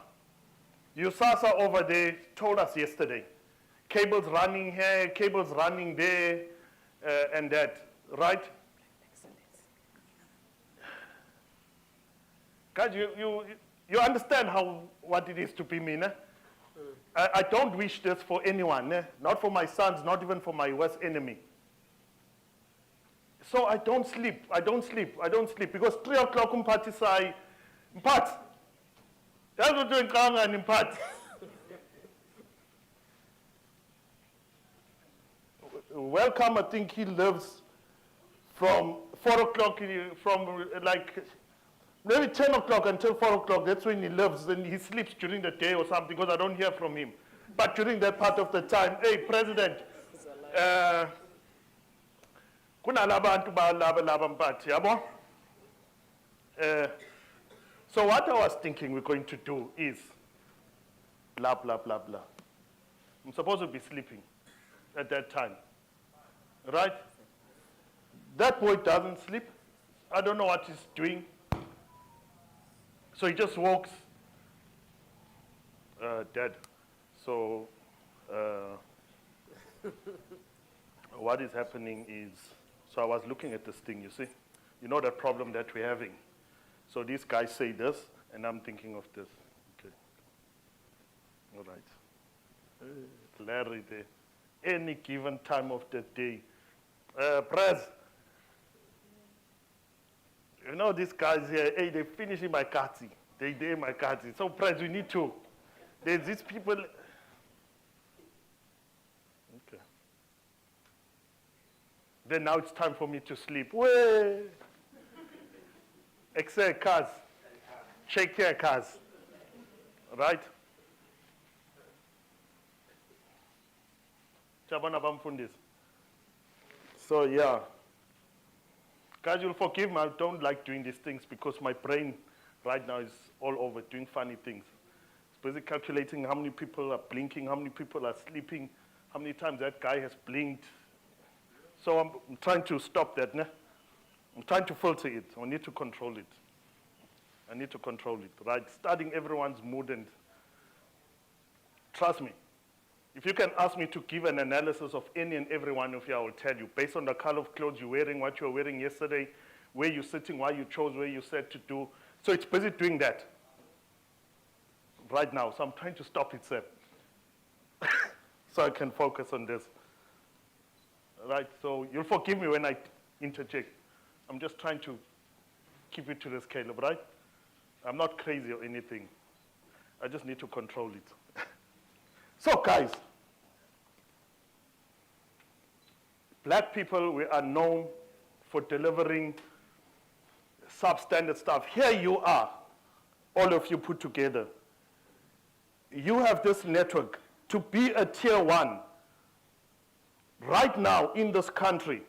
Speaker 11: USASA over there told us yesterday, cables running here, cables running there, and that, right? Guys, you understand what it is to be me, ne? I don't wish this for anyone, ne? Not for my sons, not even for my worst enemy. So I don't sleep, because 3 o'clock umphathi say, mphathi, yazi ukuthi ngikangani mphathi? Welcome, I think he lives from 4 o'clock, from like maybe 10 o'clock until 4 o'clock. That's when he lives, and he sleeps during the day or something, because I don't hear from him. But during that part of the time, hey, President, kunalabantu balaba mphathi, yabo? So what I was thinking we're going to do is blah, blah, blah, blah. I'm supposed to be sleeping at that time, right? That boy doesn't sleep. I don't know what he's doing. So he just walks dead. So what is happening is, so I was looking at this thing, you see. You know that problem that we're having. So these guys say this, and I'm thinking of this. Okay. All right. Larry there. Any given time of the day. Press. You know these guys here, hey, they're finishing my kati. They did my kati. So Press, we need to. There's these people. Okay. Then now it's time for me to sleep. Way. Excel cars. Check care cars. Right? So yeah. Guys, you'll forgive me, I don't like doing these things because my brain right now is all over doing funny things. It's busy calculating how many people are blinking, how many people are sleeping, how many times that guy has blinked. So I'm trying to stop that, ne? I'm trying to filter it. I need to control it. I need to control it, right? Studying everyone's mood, and trust me, if you can ask me to give an analysis of any and every one of you, I will tell you, based on the color of clothes you're wearing, what you were wearing yesterday, where you're sitting, why you chose, where you said to do. So it's busy doing that right now. So I'm trying to stop it, sir, so I can focus on this. Right, so you'll forgive me when I interject. I'm just trying to keep it to the scale, right? I'm not crazy or anything. I just need to control it. So guys, black people, we are known for delivering substandard stuff. Here you are,
Speaker 16: all of you put together. You have this network to be a tier one right now in this country.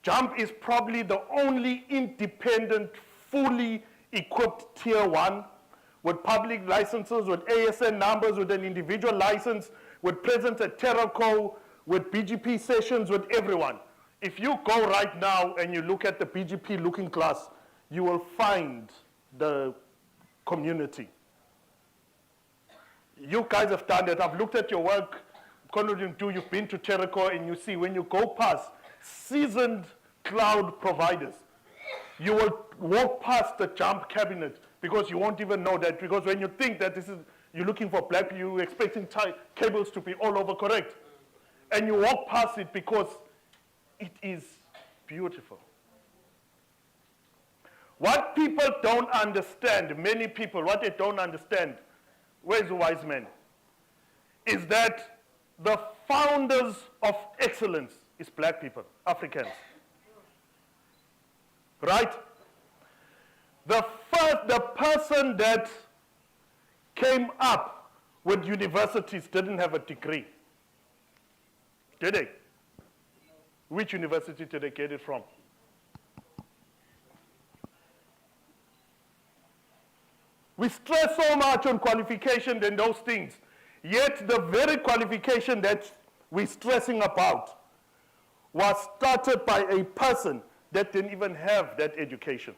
Speaker 16: JUMP is probably the only independent, fully equipped tier one with public licenses, with ASN numbers, with an individual license, with presence at Terraco, with BGP sessions, with everyone. If you go right now and you look at the BGP looking glass, you will find the community. You guys have done that. I've looked at your work. You've been to Terraco, and you see when you go past seasoned cloud providers, you will walk past the JUMP cabinet because you won't even know that. Because when you think that you're looking for black, you're expecting cables to be all over, correct? And you walk past it because it is beautiful. What people don't understand, many people, what they don't understand, where's the wise man, is that the founders of excellence is black people, Africans. Right? The person that came up with universities didn't have a degree. Did they? Which university did they get it from? We stress so much on qualification and those things, yet the very qualification that we're stressing about was started by a person that didn't even have that education.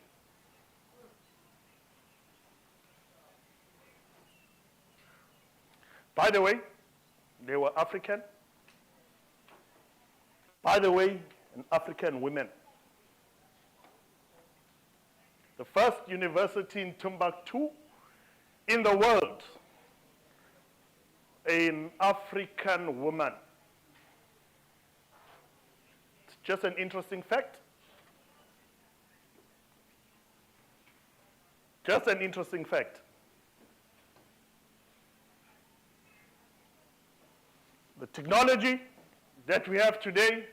Speaker 16: By the way, they were African. By the way, an African women. The first university in Timbuktu in the world, an African woman. It's just an interesting fact. Just an interesting fact. The technology that we have today,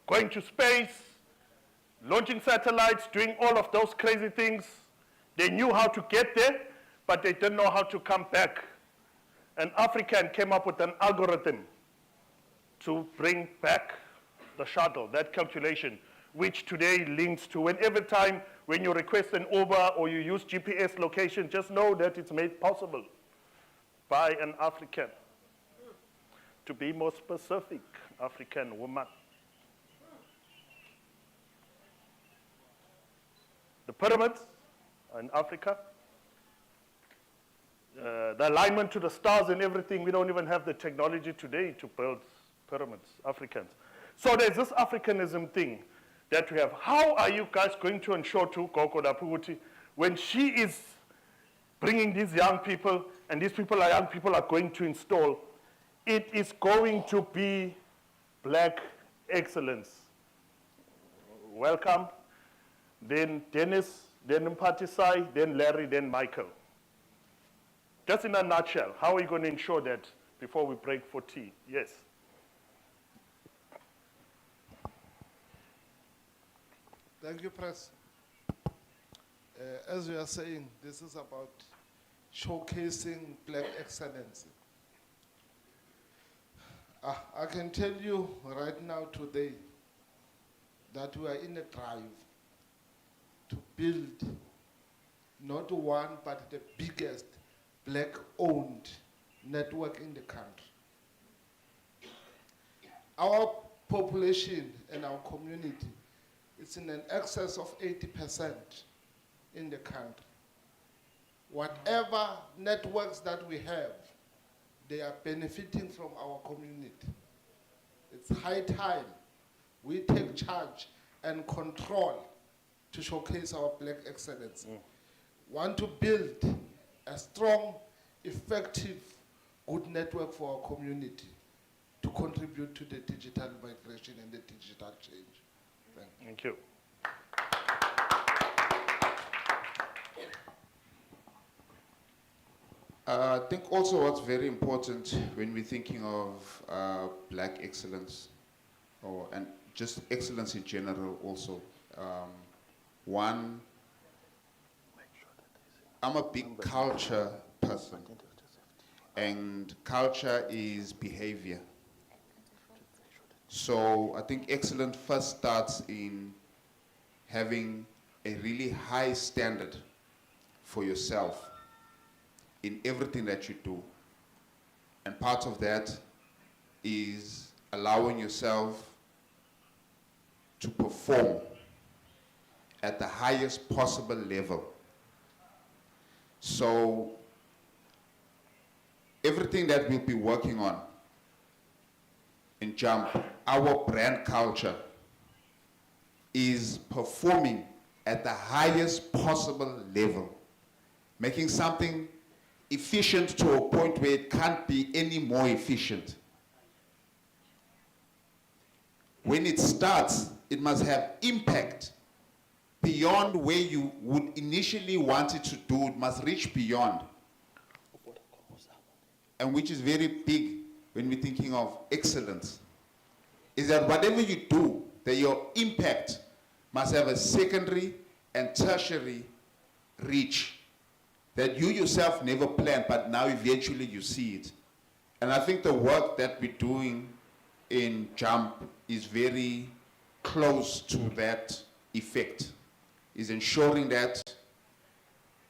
Speaker 16: going to space, launching satellites, doing all of those crazy things, they knew how to get there, but they didn't know how to come back. An African came up with an algorithm to bring back the shuttle, that calculation, which today links to whenever time when you request an Uber or you use GPS location, just know that it's made possible by an African. To be more specific, African woman. The pyramids in Africa, the alignment to the stars and everything, we don't even have the technology today to build pyramids, Africans. So there's this Africanism thing that we have. How are you guys going to ensure to Gogo Dapuguti when she is bringing these young people, and these people are young people are going to install, it is going to be black excellence. Welcome. Then Dennis, then Mpatisai, then Larry, then Michael. Just in a nutshell, how are you going to ensure that before we break for tea? Yes. Thank you, Press. As you are saying, this is about showcasing black excellence. I can tell you right now today that we are in a drive to build not one but the biggest black-owned network in the country. Our population and our community is in an excess of 80% in the country. Whatever networks that we have, they are benefiting from our community. It's high time we take charge and control to showcase our black excellence. Want to build a strong, effective, good network for our community to contribute to the digital migration and the digital change. Thank you.
Speaker 21: I think also what's very important when we're thinking of black excellence, and just excellence in general also, one,
Speaker 2: I'm a big culture person, and culture is behavior. So I think excellence first starts in having a really high standard for yourself in everything that you do. And part of that is allowing yourself to perform at the highest possible level. So everything that we'll be working on in JUMP, our brand culture is performing at the highest possible level, making something efficient to a point where it can't be any more efficient. When it starts, it must have impact beyond where you would initially want it to do. It must reach beyond. And which is very big when we're thinking of excellence, is that whatever you do, that your impact must have a secondary and tertiary reach that you yourself never planned, but now eventually you see it. And I think the work that we're doing in JUMP is very close to that effect, is ensuring that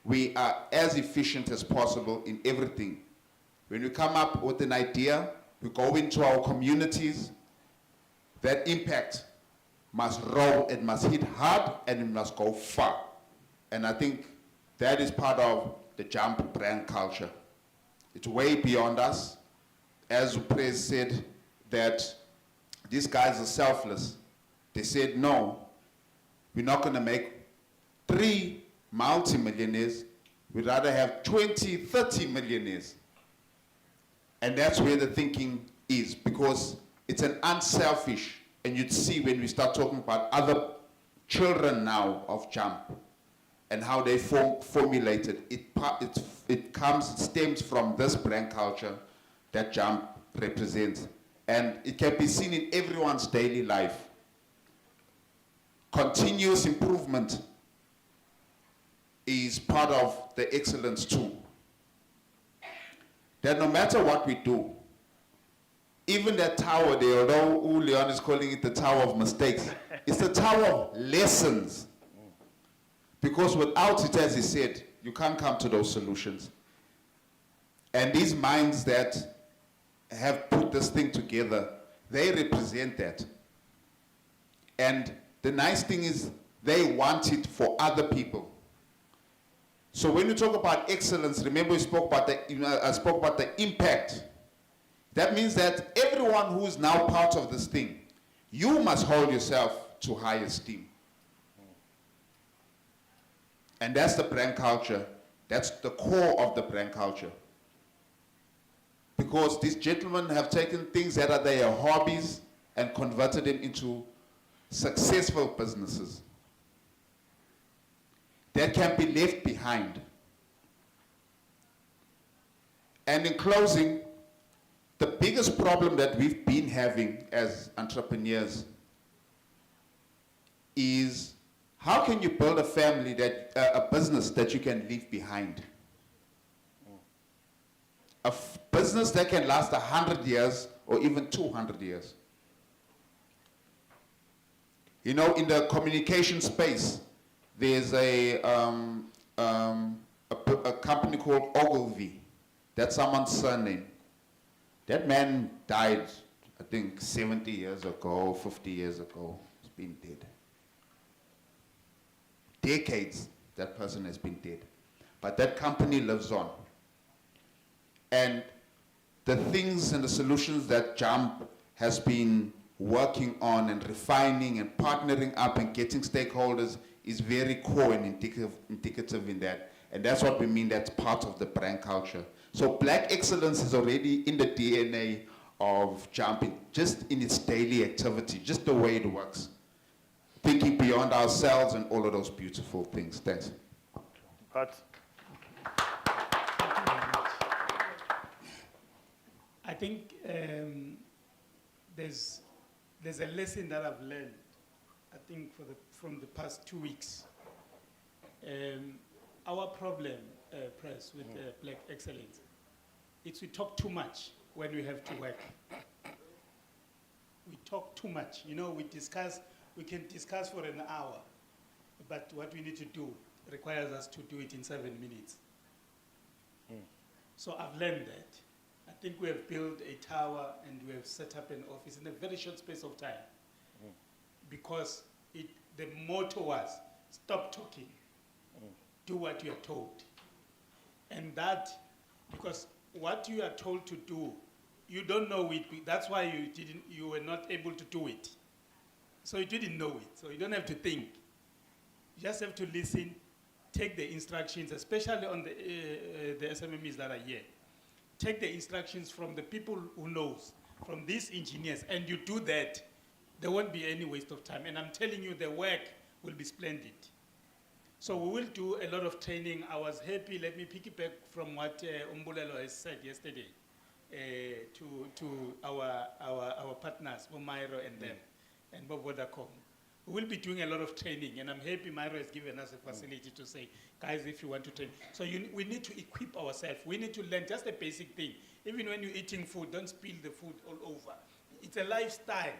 Speaker 2: we are as efficient as possible in everything. When we come up with an idea, we go into our communities, that impact must roll, it must hit hard, and it must go far. And I think that is part of the JUMP brand culture. It's way beyond us. As Prez said, that these guys are selfless. They said, no, we're not going to make 3 multi-millionaires. We'd rather have 20, 30 millionaires. And that's where the thinking is, because it's an unselfish, and you'd see when we start talking about other children now of JUMP and how they formulated, it stems from this brand culture that JUMP represents. And it can be seen in everyone's daily life. Continuous improvement is part of the excellence too. That no matter what we do, even that tower there, although Leon is calling it the tower of mistakes, it's the tower of lessons. Because without it, as he said, you can't come to those solutions. And these minds that have put this thing together, they represent that. And the nice thing is they want it for other people. So when you talk about excellence, remember I spoke about the impact. That means that everyone who is now part of this thing, you must hold yourself to high esteem. And that's the brand culture. That's the core of the brand culture. Because these gentlemen have taken things that are their hobbies and converted them into successful businesses that can be left behind. And in closing, the biggest problem that we've been having as entrepreneurs is how can you build a family, a business that you can leave behind? A business that can last 100 years or even 200 years. You know, in the communication space, there's a company called Ogilvy. That's someone's surname. That man died, I think, 70 years ago, 50 years ago. He's been dead. Decades that person has been dead. But that company lives on. And the things and the solutions that JUMP has been working on and refining and partnering up and getting stakeholders is very core and indicative in that. And that's what we mean, that's part of the brand culture. So black excellence is already in the DNA of JUMP, just in its daily activity, just the way it works. Thinking beyond ourselves and all of those beautiful things. Thanks.
Speaker 11: Pat.
Speaker 20: I think there's a lesson that I've learned, I think from the past 2 weeks. Our problem Press, with Black Excellence. It's we talk too much when we have to work. We talk too much. You know, we can discuss for an hour, but what we need to do requires us to do it in 7 minutes. So I've learned that. I think we have built a tower and we have set up an office in a very short space of time. Because the motto was, stop talking, do what you are told. And that, because what you are told to do, you don't know it, that's why you were not able to do it. So you didn't know it, so you don't have to think. You just have to listen, take the instructions, especially on the SMMEs that are here. Take the instructions from the people who knows, from these engineers, and you do that, there won't be any waste of time. And I'm telling you, the work will be splendid. So we will do a lot of training. I was happy, let me piggyback from what Umbulelo has said yesterday to our partners, Myro and them, and Vodacom. We will be doing a lot of training, and I'm happy Myro has given us a facility to say, guys, if you want to train. So we need to equip ourselves. We need to learn just a basic thing. Even when you're eating food, don't spill the food all over. It's a lifestyle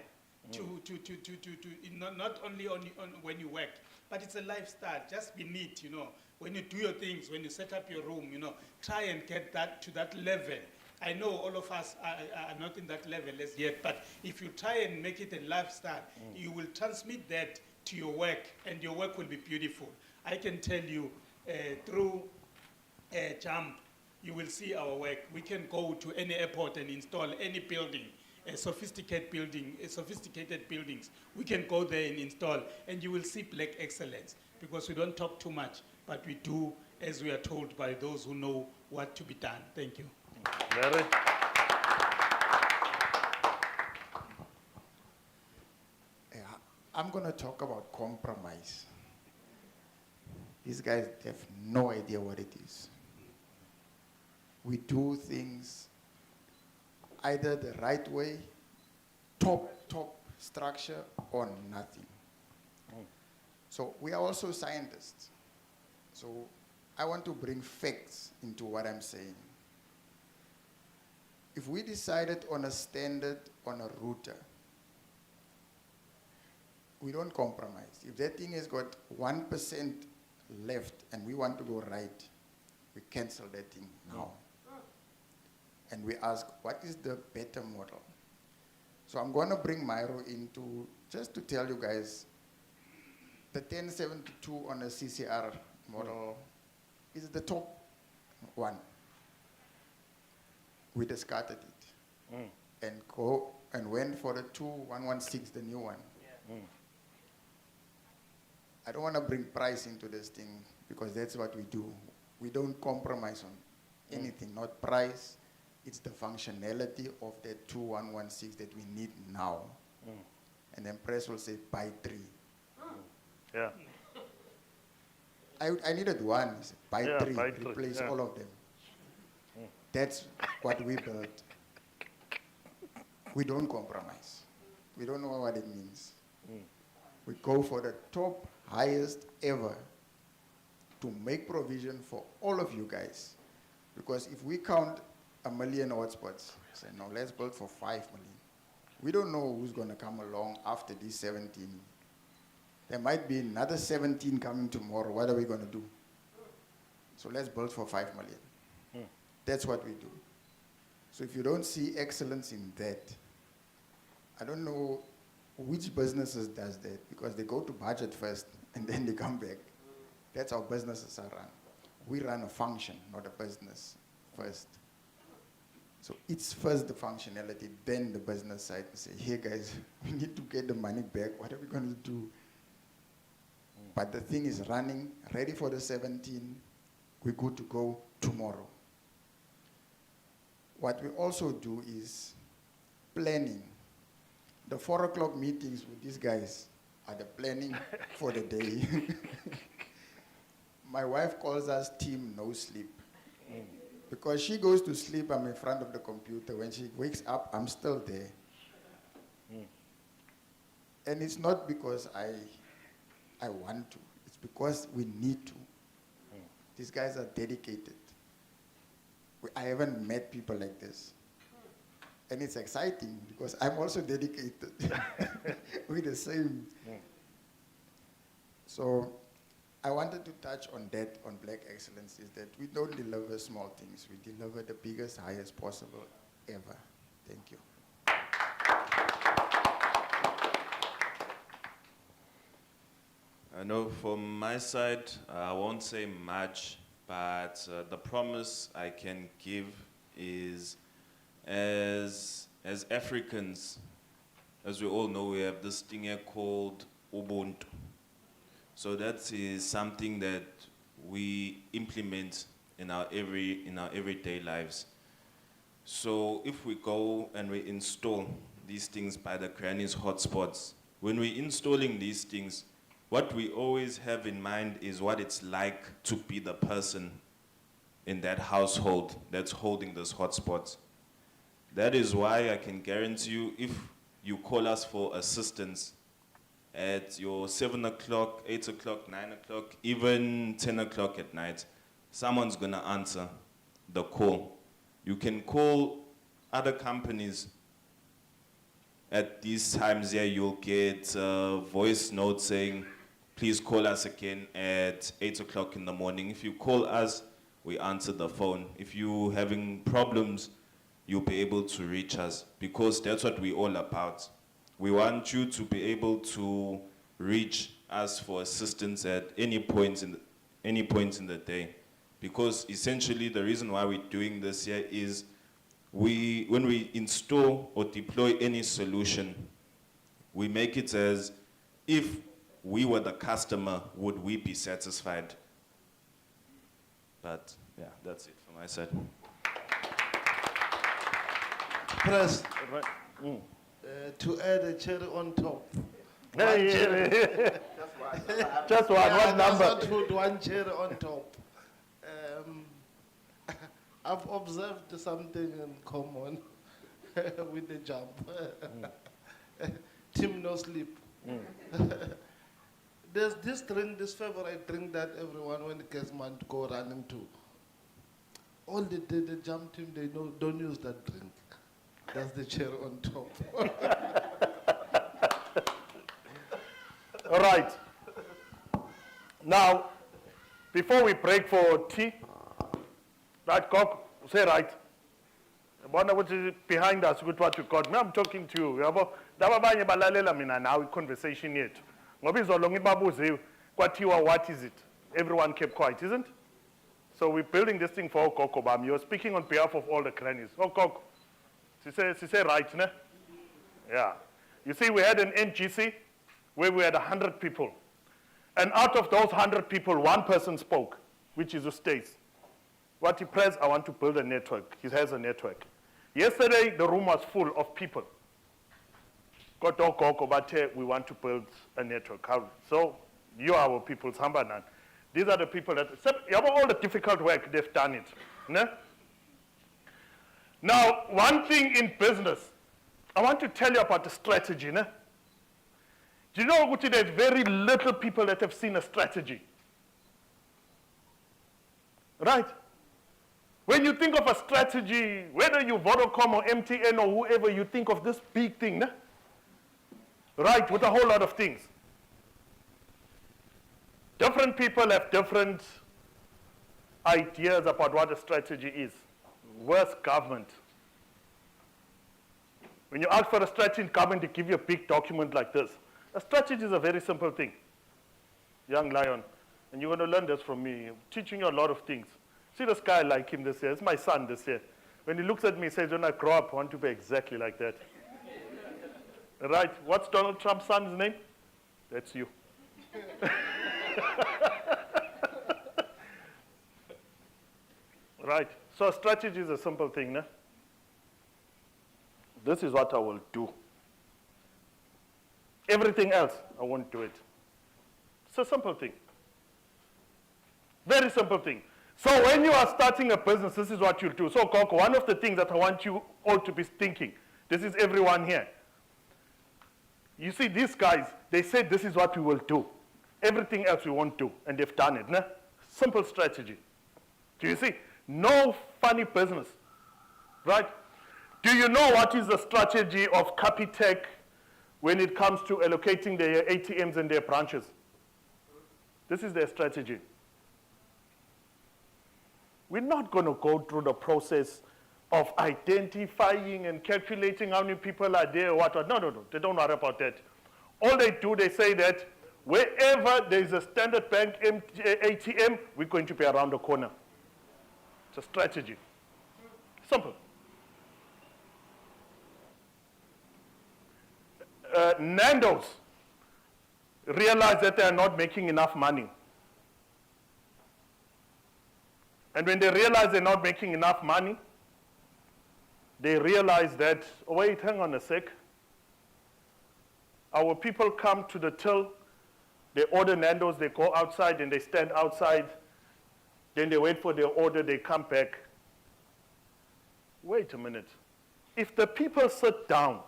Speaker 20: not only on when you work, but it's a lifestyle. Just be neat, you know. When you do your things, when you set up your room, you know, try and get that to that level. I know all of us are not in that level as yet, but if you try and make it a lifestyle, you will transmit that to your work, and your work will be beautiful. I can tell you, through JUMP, you will see our work. We can go to any airport and install any building, sophisticated buildings. We can go there and install, and you will see Black Excellence, because we don't talk too much, but we do as we are told by those who know what to be done. Thank you.
Speaker 11: Very.
Speaker 18: Yeah, I'm going to talk about compromise. These guys have no idea what it is. We do things either the right way, top structure, or nothing. So we are also scientists. So I want to bring facts into what I'm saying. If we decided on a standard on a router, we don't compromise. If that thing has got 1% left and we want to go right, we cancel that thing now. And we ask, what is the better model? So I'm going to bring Myro into, just to tell you guys, the 1072 on a CCR model is the top one. We discarded it and went for the 2116, the new one. I don't want to bring price into this thing, because that's what we do. We don't compromise on anything, not price. It's the functionality of the 2116 that we need now. And then press will say, buy 3.
Speaker 11: Yeah.
Speaker 18: I needed one. He said, buy 3,
Speaker 11: buy 3,
Speaker 18: replace all of them. That's what we built. We don't compromise. We don't know what it means. We go for the top, highest ever to make provision for all of you guys. Because if we count 1 million hotspots, say, no, let's build for 5 million. We don't know who's going to come along after these 17. There might be another 17 coming tomorrow. What are we going to do? So let's build for 5 million. That's what we do. So if you don't see excellence in that, I don't know which businesses does that, because they go to budget first and then they come back. That's how businesses are run. We run a function, not a business first. So it's first the functionality, then the business side. And say, hey guys, we need to get the money back. What are we going to do? But the thing is running, ready for the 17. We're good to go tomorrow. What we also do is planning. The 4 o'clock meetings with these guys are the planning for the day. My wife calls us team no sleep. Because she goes to sleep, I'm in front of the computer. When she wakes up, I'm still there. And it's not because I want to. It's because we need to.
Speaker 3: These guys are dedicated. I haven't met people like this. And it's exciting because I'm also dedicated. We're the same. So I wanted to touch on that, on Black Excellence, is that we don't deliver small things. We deliver the biggest, highest possible ever. Thank you.
Speaker 19: I know from my side, I won't say much, but the promise I can give is as Africans, as we all know, we have this thing here called Ubuntu. So that is something that we implement in our everyday lives. So if we go and we install these things by the granny's hotspots, when we're installing these things, what we always have in mind is what it's like to be the person in that household that's holding those hotspots. That is why I can guarantee you, if you call us for assistance at your 7 o'clock, 8 o'clock, 9 o'clock, even 10 o'clock at night, someone's gonna answer the call. You can call other companies at these times here, you'll get a voice note saying, please call us again at 8 o'clock in the morning. If you call us, we answer the phone. If you're having problems, you'll be able to reach us, because that's what we're all about. We want you to be able to reach us for assistance at any point in the day. Because essentially the reason why we're doing this here is when we install or deploy any solution, we make it as if we were the customer, would we be satisfied? But yeah, that's it from my side.
Speaker 16: Press. To add a cherry on top. One cherry.
Speaker 11: Just one. What number?
Speaker 16: I just want to put one cherry on top. I've observed something in common with the jump. Team no sleep. There's this drink, this favorite drink that everyone, when it gets man to go running to. All the jump team, they don't use that drink. That's the cherry on top.
Speaker 11: All right. Now, before we break for tea, right, Kok, say right. Bona what is behind us with what you got. Me, I'm talking to you. Yabo, daba banye balalela mina now conversation yet. Ngoba izolo ngibabuze kwathiwa what is it? Everyone kept quiet, isn't? So we're building this thing for Koko Bam. You're speaking on behalf of all the grannies. Oh, Koko. She say right, ne? Yeah. You see, we had an NGC where we had 100 people. And out of those 100 people, one person spoke, which is Ustace. What he pressed, I want to build a network. He has a network. Yesterday, the room was full of people. We want to build a network. So you are our people, Sambanan. These are the people that, all the difficult work, they've done it. Ne? Now, one thing in business, I want to tell you about the strategy. Ne? Do you know, Guti, there's very little people that have seen a strategy. Right? When you think of a strategy, whether you Vodacom or MTN or whoever, you think of this big thing, ne? Right, with a whole lot of things. Different people have different ideas about what a strategy is. Where's government? When you ask for a strategy in government, they give you a big document like this. A strategy is a very simple thing, young lion. And you're going to learn this from me. I'm teaching you a lot of things. See this guy, I like him this year. It's my son this year. When he looks at me, he says, when I grow up, I want to be exactly like that. Right? What's Donald Trump's son's name? That's you. Right? So a strategy is a simple thing. Ne? This is what I will do. Everything else, I won't do it. It's a simple thing. Very simple thing. So when you are starting a business, this is what you'll do. So Koko, one of the things that I want you all to be thinking, this is everyone here. You see, these guys, they said this is what we will do. Everything else we won't do, and they've done it. Ne? Simple strategy. Do you see? No funny business, right? Do you know what is the strategy of Capitec when it comes to allocating their ATMs and their branches? This is their strategy. We're not going to go through the process of identifying and calculating how many people are there or what. No, no, no. They don't worry about that. All they do, they say that wherever there is a Standard Bank ATM, we're going to be around the corner. It's a strategy. Simple. Nando's realize that they are not making enough money. And when they realize they're not making enough money, they realize that, oh, wait, hang on a sec. Our people come to the till, they order Nando's, they go outside and they stand outside. Then they wait for their order, they come back. Wait a minute. If the people sit down,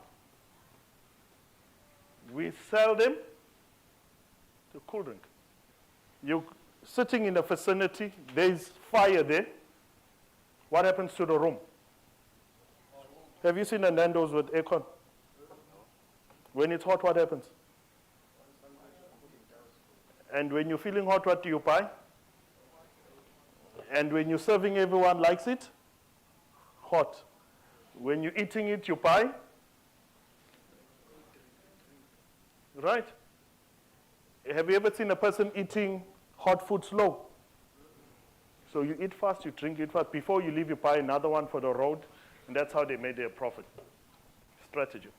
Speaker 11: we sell them the cool drink. You're sitting in a vicinity, there's fire there. What happens to the room? Have you seen a Nando's with aircon? When it's hot, what happens? And when you're feeling hot, what do you buy? And when you're serving, everyone likes it? Hot. When you're eating it, you buy? Right? Have you ever seen a person eating hot food slow? So you eat fast, you drink it fast. Before you leave, you buy another one for the road. And that's how they made their profit. Strategy.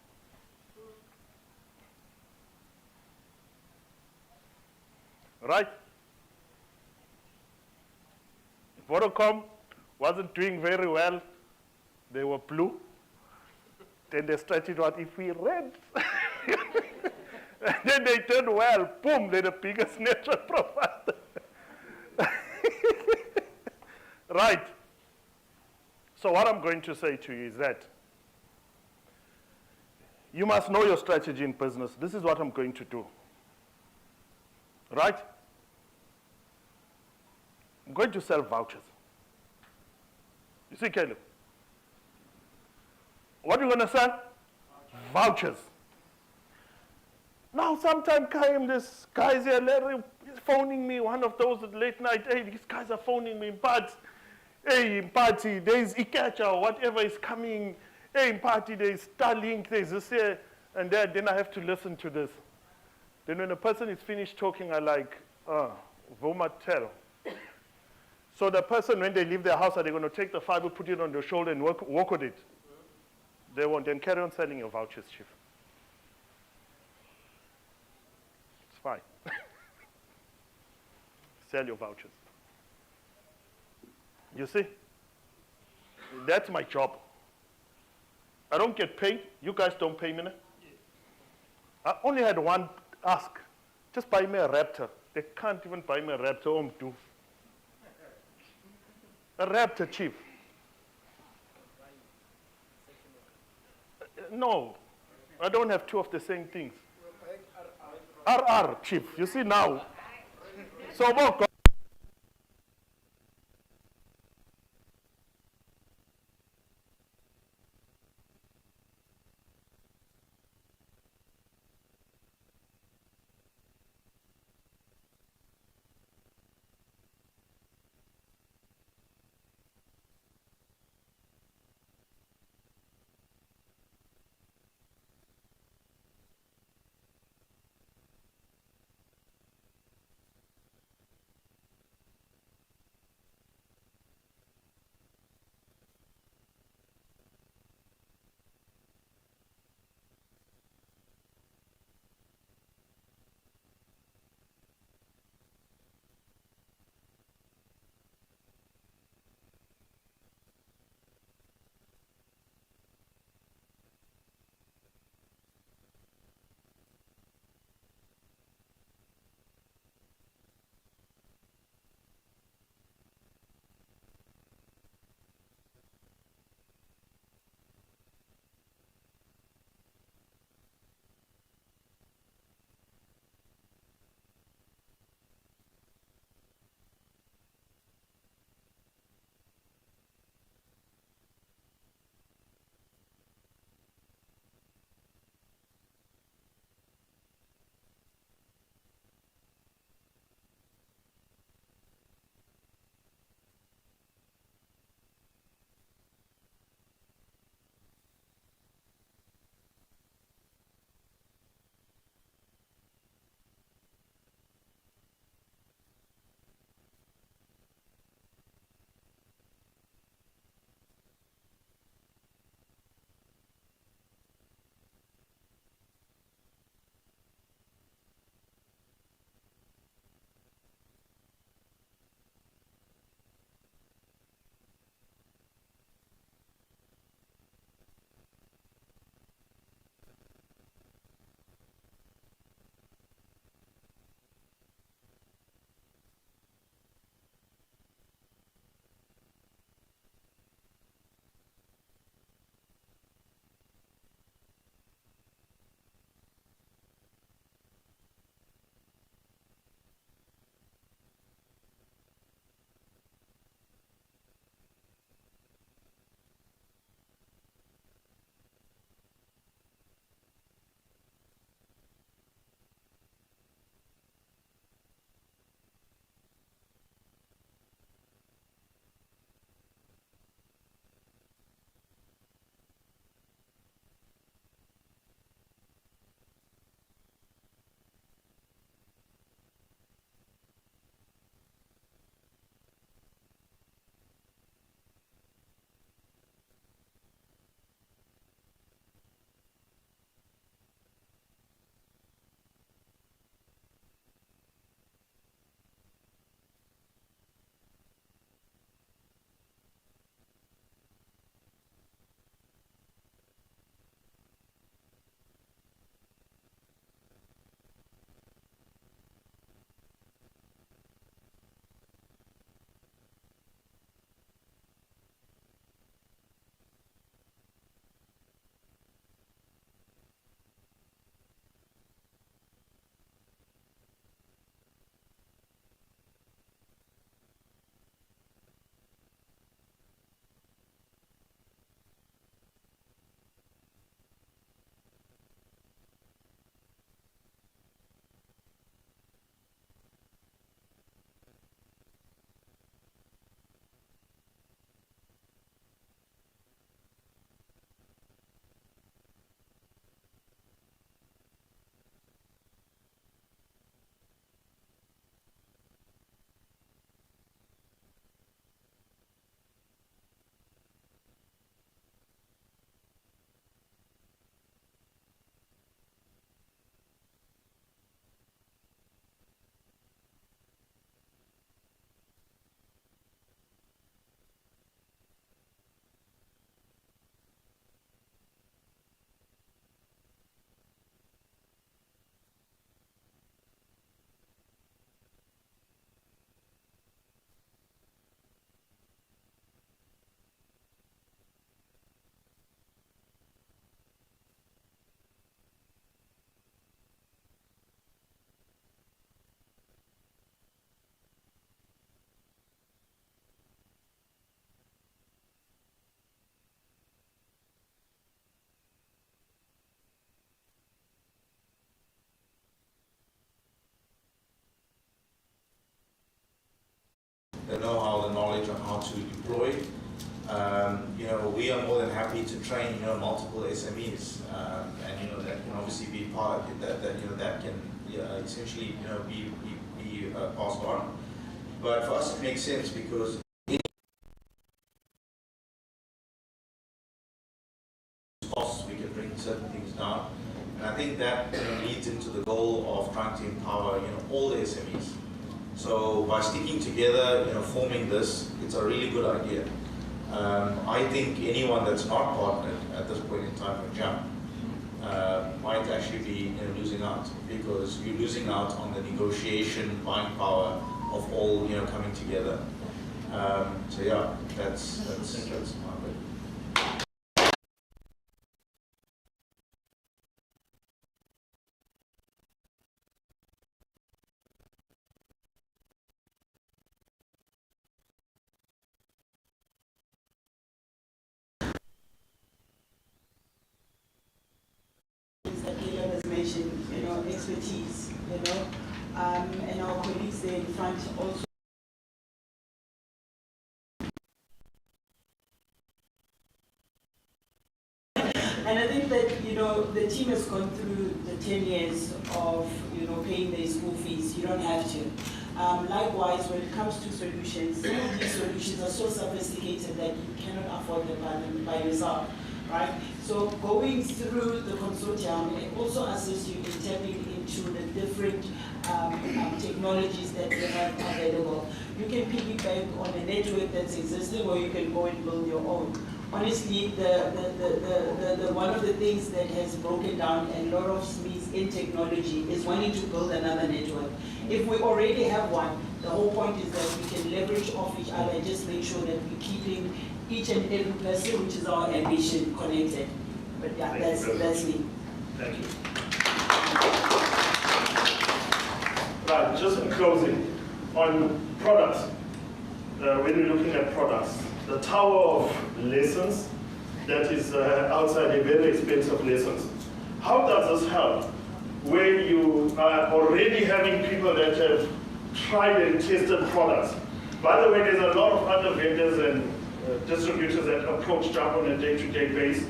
Speaker 11: Right? Vodacom wasn't doing very well. They were blue. Then they strategy was, if we red, and then they turned well. Boom, they're the biggest network provider. Right. So what I'm going to say to you is that you must know your strategy in business. This is what I'm going to do. Right? I'm going to sell vouchers. You see, Caleb? What are you going to sell? Vouchers. Now, sometime came this guy's here, Larry, he's phoning me, one of those late night, hey, these guys are phoning me, but, hey, in party, there's Ikacha or whatever is coming, hey, in party, there's Starlink, there's this here, and then I have to listen to this. Then when the person is finished talking, I like, Voma tell. So the person, when they leave their house, are they going to take the fiber, put it on their shoulder, and walk with it? They won't. Then carry on selling your vouchers, Chief. It's fine. Sell your vouchers. You see? That's my job. I don't get paid. You guys don't pay me. I only had one ask. Just buy me a Raptor. They can't even buy me a Raptor. A Raptor, Chief. No, I don't have two of the same things. RR, Chief. You see now. So,
Speaker 4: the know-how, the knowledge on how to deploy. You know, we are more than happy to train, you know, multiple SMEs, and you know that can obviously be part of it, that you know that can essentially, you know, be passed on. But for us, it makes sense because costs, we can bring certain things down, and I think that, you know, leads into the goal of trying to empower, you know, all the SMEs. So by sticking together, you know, forming this, it's a really good idea. I think anyone that's not partnered at this point in time with Jump might actually be, you know, losing out, because you're losing out on the negotiation buying power of all, you know, coming together. So yeah, that's my way.
Speaker 5: That Caleb has mentioned, you know, expertise, you know, and our colleagues there in front also. And I think that, you know, the team has gone through the 10 years of, you know, paying their school fees. You don't have to. Likewise, when it comes to solutions, some of these solutions are so sophisticated that you cannot afford them by yourself, right? So going through the consortium, it also assists you in tapping into the different technologies that we have available. You can piggyback on a network that's existing, or you can go and build your own. Honestly, the one of the things that has broken down a lot of SMEs in technology is wanting to build another network. If we already have one, the whole point is that we can leverage off each other and just make sure that we're keeping each and every person, which is our ambition, connected. But yeah, that's me.
Speaker 11: Thank you. Right, just in closing, on products, when we're looking at products, the tower of lessons that is outside a very expensive lessons. How does this help when you are already having people that have tried and tested products? By the way, there's a lot of other vendors and distributors that approach Jump on a day-to-day basis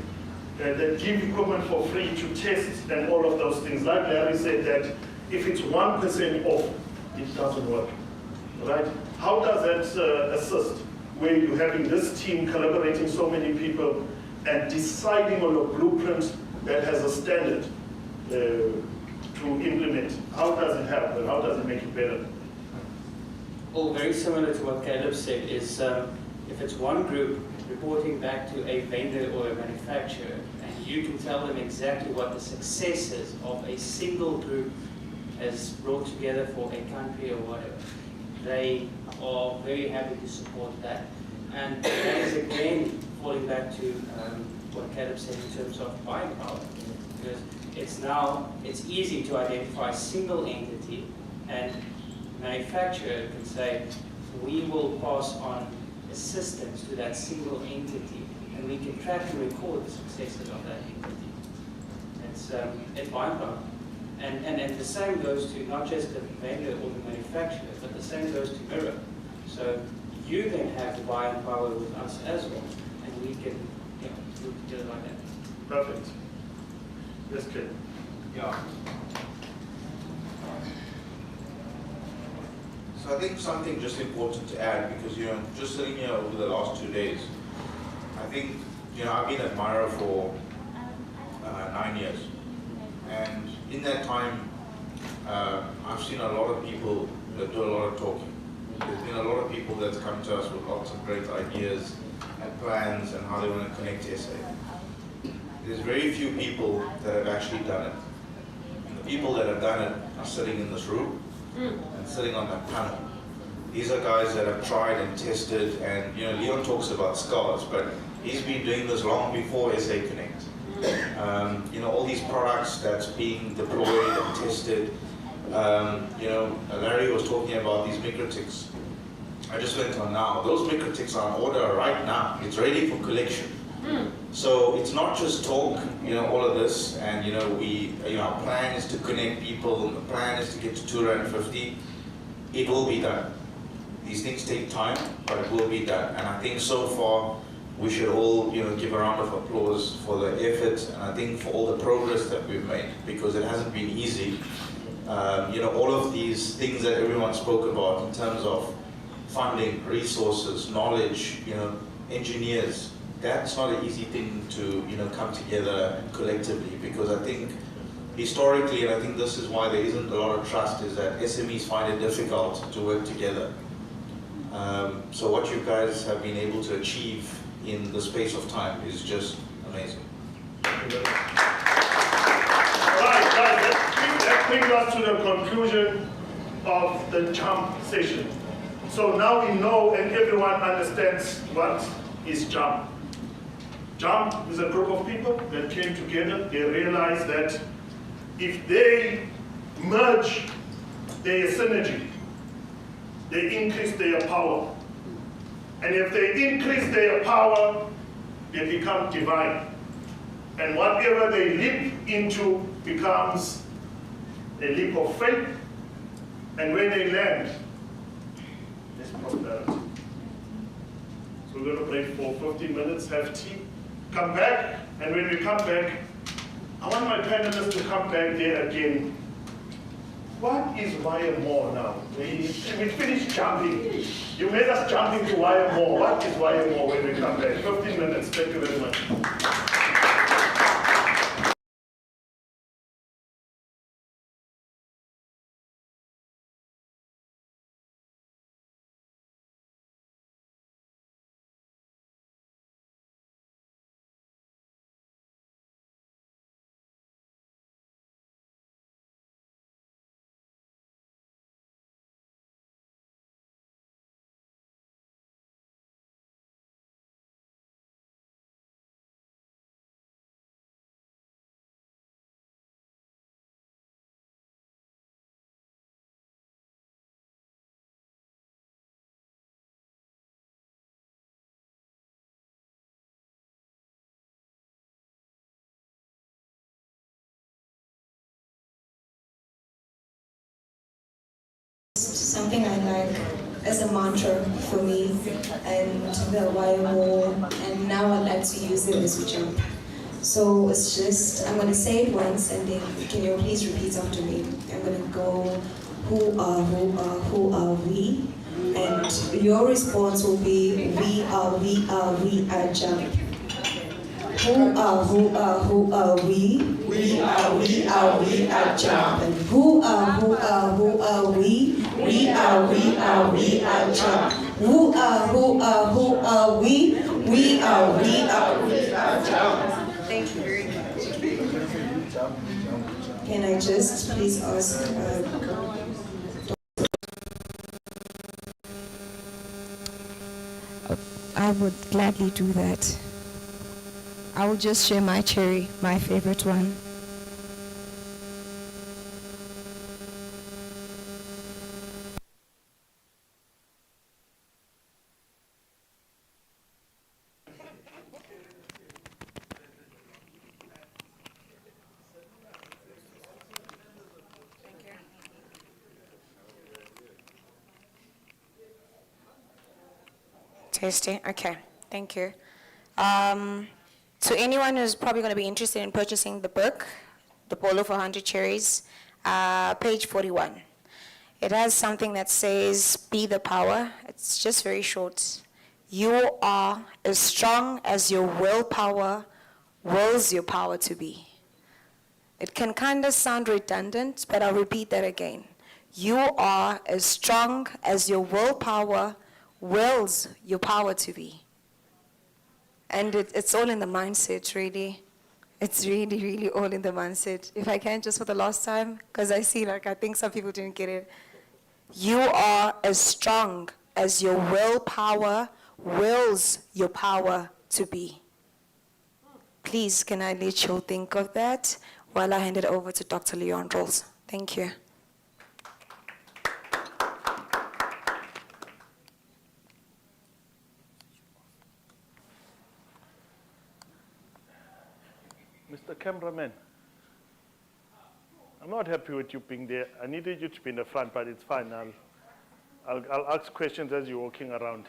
Speaker 11: that give equipment for free to test and all of those things. Like Larry said, that if it's 1% off, it doesn't work, right? How does that assist where you're having this team collaborating so many people and deciding on a blueprint that has a standard to implement? How does it help and how does it make it better?
Speaker 23: Well, very similar to what Caleb said is if it's one group reporting back to a vendor or a manufacturer, and you can tell them exactly what the successes of a single group has brought together for a country or whatever, they are very happy to support that. And that is again falling back to what Caleb said in terms of buying power, because it's easy to identify a single entity, and manufacturer can say, we will pass on assistance to that single entity, and we can track and record the successes of that entity. It's buying power. And the same goes to not just the vendor or the manufacturer, but the same goes to Mirror. So you then have the buying power with us as well, and we can, you know, do it like that.
Speaker 11: Perfect. Yes, Ken.
Speaker 4: Yeah. So I think something just important to add, because, you know, just sitting here over the last 2 days, I think, you know, I've been at Myra for 9 years. And in that time, I've seen a lot of people that do a lot of talking. There's been a lot of people that's come to us with lots of great ideas and plans and how they want to connect SA. There's very few people that have actually done it. And the people that have done it are sitting in this room and sitting on that panel. These are guys that have tried and tested, and, you know, Leon talks about scars, but he's been doing this long before SA Connect. You know, all these products that's being deployed and tested. You know, Larry was talking about these microtics. I just went on now. Those microtics are on order right now. It's ready for collection. So it's not just talk, you know, all of this, and, you know, our plan is to connect people, and the plan is to get to 250. It will be done. These things take time, but it will be done. And I think so far, we should all, give a round of applause for the effort, and I think for all the progress that we've made, because it hasn't been easy. All of these things that everyone spoke about in terms of funding, resources, knowledge, engineers, that's not an easy thing to, come together collectively, because I think historically, and I think this is why there isn't a lot of trust, is that SMEs find it difficult to work together. So what you guys have been able to achieve in the space of time is just amazing.
Speaker 11: Right, that brings us to the conclusion of the JUMP session. So now we know and everyone understands what is JUMP. JUMP is a group of people that came together. They realized that if they merge their synergy, they increase their power. And if they increase their power, they become divine. And whatever they leap into becomes a leap of faith. And when they land, there's prosperity. So we're going to break for 15 minutes, have tea, come back, and when we come back, I want my panelists to come back there again. What is WayaMore now? We finished jumping. You made us jump into WayaMore. What is WayaMore when we come back? 15 minutes. Thank you very much.
Speaker 1: Something I like as a mantra for me and the WayaMore, and now I like to use it as we jump. So it's just, I'm going to say it once and then can you please repeat after me? I'm going to go, who are we? And your response will be, we are jump. Who are we? We are jump. And who are we? We are jump. Who are we? We are jump. Thank you very much. Can I just please ask I would gladly do that. I will just share my cherry, my favorite one. Tasty. Okay, thank you. To anyone who's probably going to be interested in purchasing the book, The Polo for 100 Cherries, page 41. It has something that says, be the power. It's just very short. You are as strong as your willpower wills your power to be. It can kind of sound redundant, but I'll repeat that again. You are as strong as your willpower wills your power to be. And it's all in the mindset, really. It's really, really all in the mindset. If I can, just for the last time, because I think some people didn't get it. You are as strong as your willpower wills your power to be. Please, can I let you think of that while I hand it over to Dr. Leon Rolls. Thank you.
Speaker 11: Mr. Cameraman, I'm not happy with you being there. I needed you to be in the front, but it's fine now. I'll ask questions as you're walking around.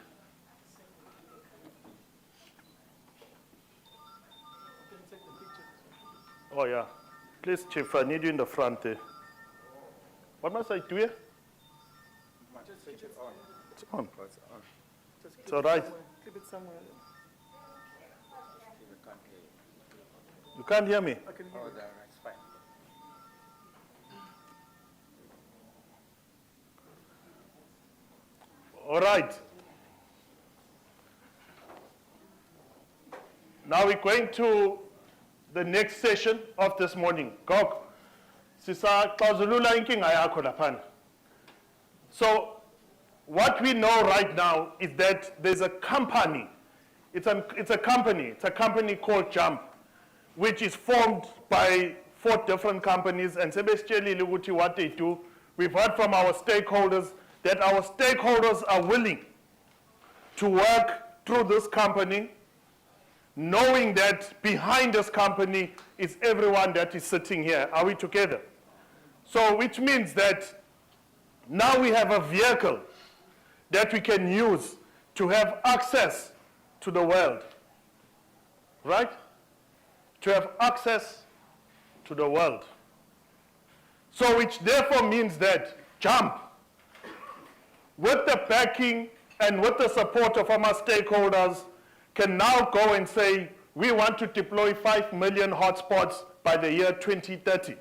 Speaker 11: Oh yeah. Please, Chief, I need you in the front there. What must I do here?
Speaker 12: Just switch it on.
Speaker 11: It's on.
Speaker 12: It's on. Just
Speaker 11: It's all right.
Speaker 12: Keep it somewhere.
Speaker 11: You can't hear me?
Speaker 12: I can hear you. There, it's fine.
Speaker 11: All right. Now we're going to the next session of this morning. Gog. Sisaxazulula inkinga yakho laphana. So what we know right now is that there's a company. It's a company called Jump, which is formed by 4 different companies, and sebesitshelile ukuthi what they do. We've heard from our stakeholders that our stakeholders are willing to work through this company, knowing that behind this company is everyone that is sitting here. Are we together? So which means that now we have a vehicle that we can use to have access to the world, right? To have access to the world. So which therefore means that Jump, with the backing and with the support of our stakeholders, can now go and say, we want to deploy 5 million hotspots by the year 2030.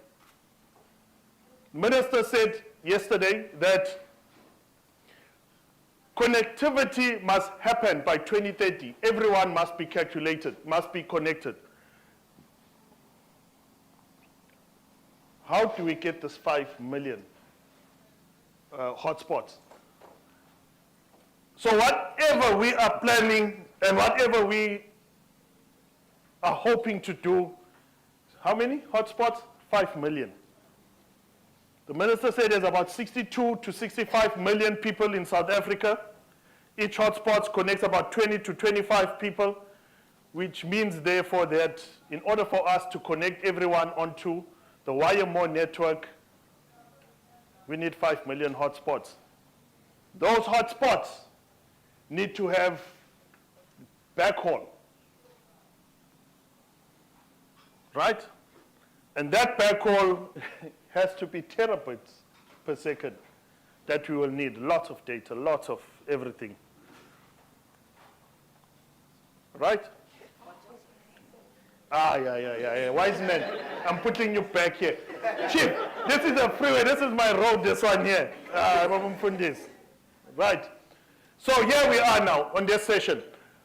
Speaker 11: The Minister said yesterday that connectivity must happen by 2030. Everyone must be calculated, must be connected. How do we get this 5 million hotspots? So whatever we are planning and whatever we are hoping to do, how many hotspots? 5 million. The minister said there's about 62 to 65 million people in South Africa. Each hotspot connects about 20 to 25 people, which means therefore that in order for us to connect everyone onto the WayaMore network, we need 5 million hotspots. Those hotspots need to have backhaul, right? And that backhaul has to be terabits per second that we will need. Lots of data, lots of everything, right? Yeah. Wise man, I'm putting you back here. Chief, this is a freeway, this is my road, this one here. Right. So here we are now on this session.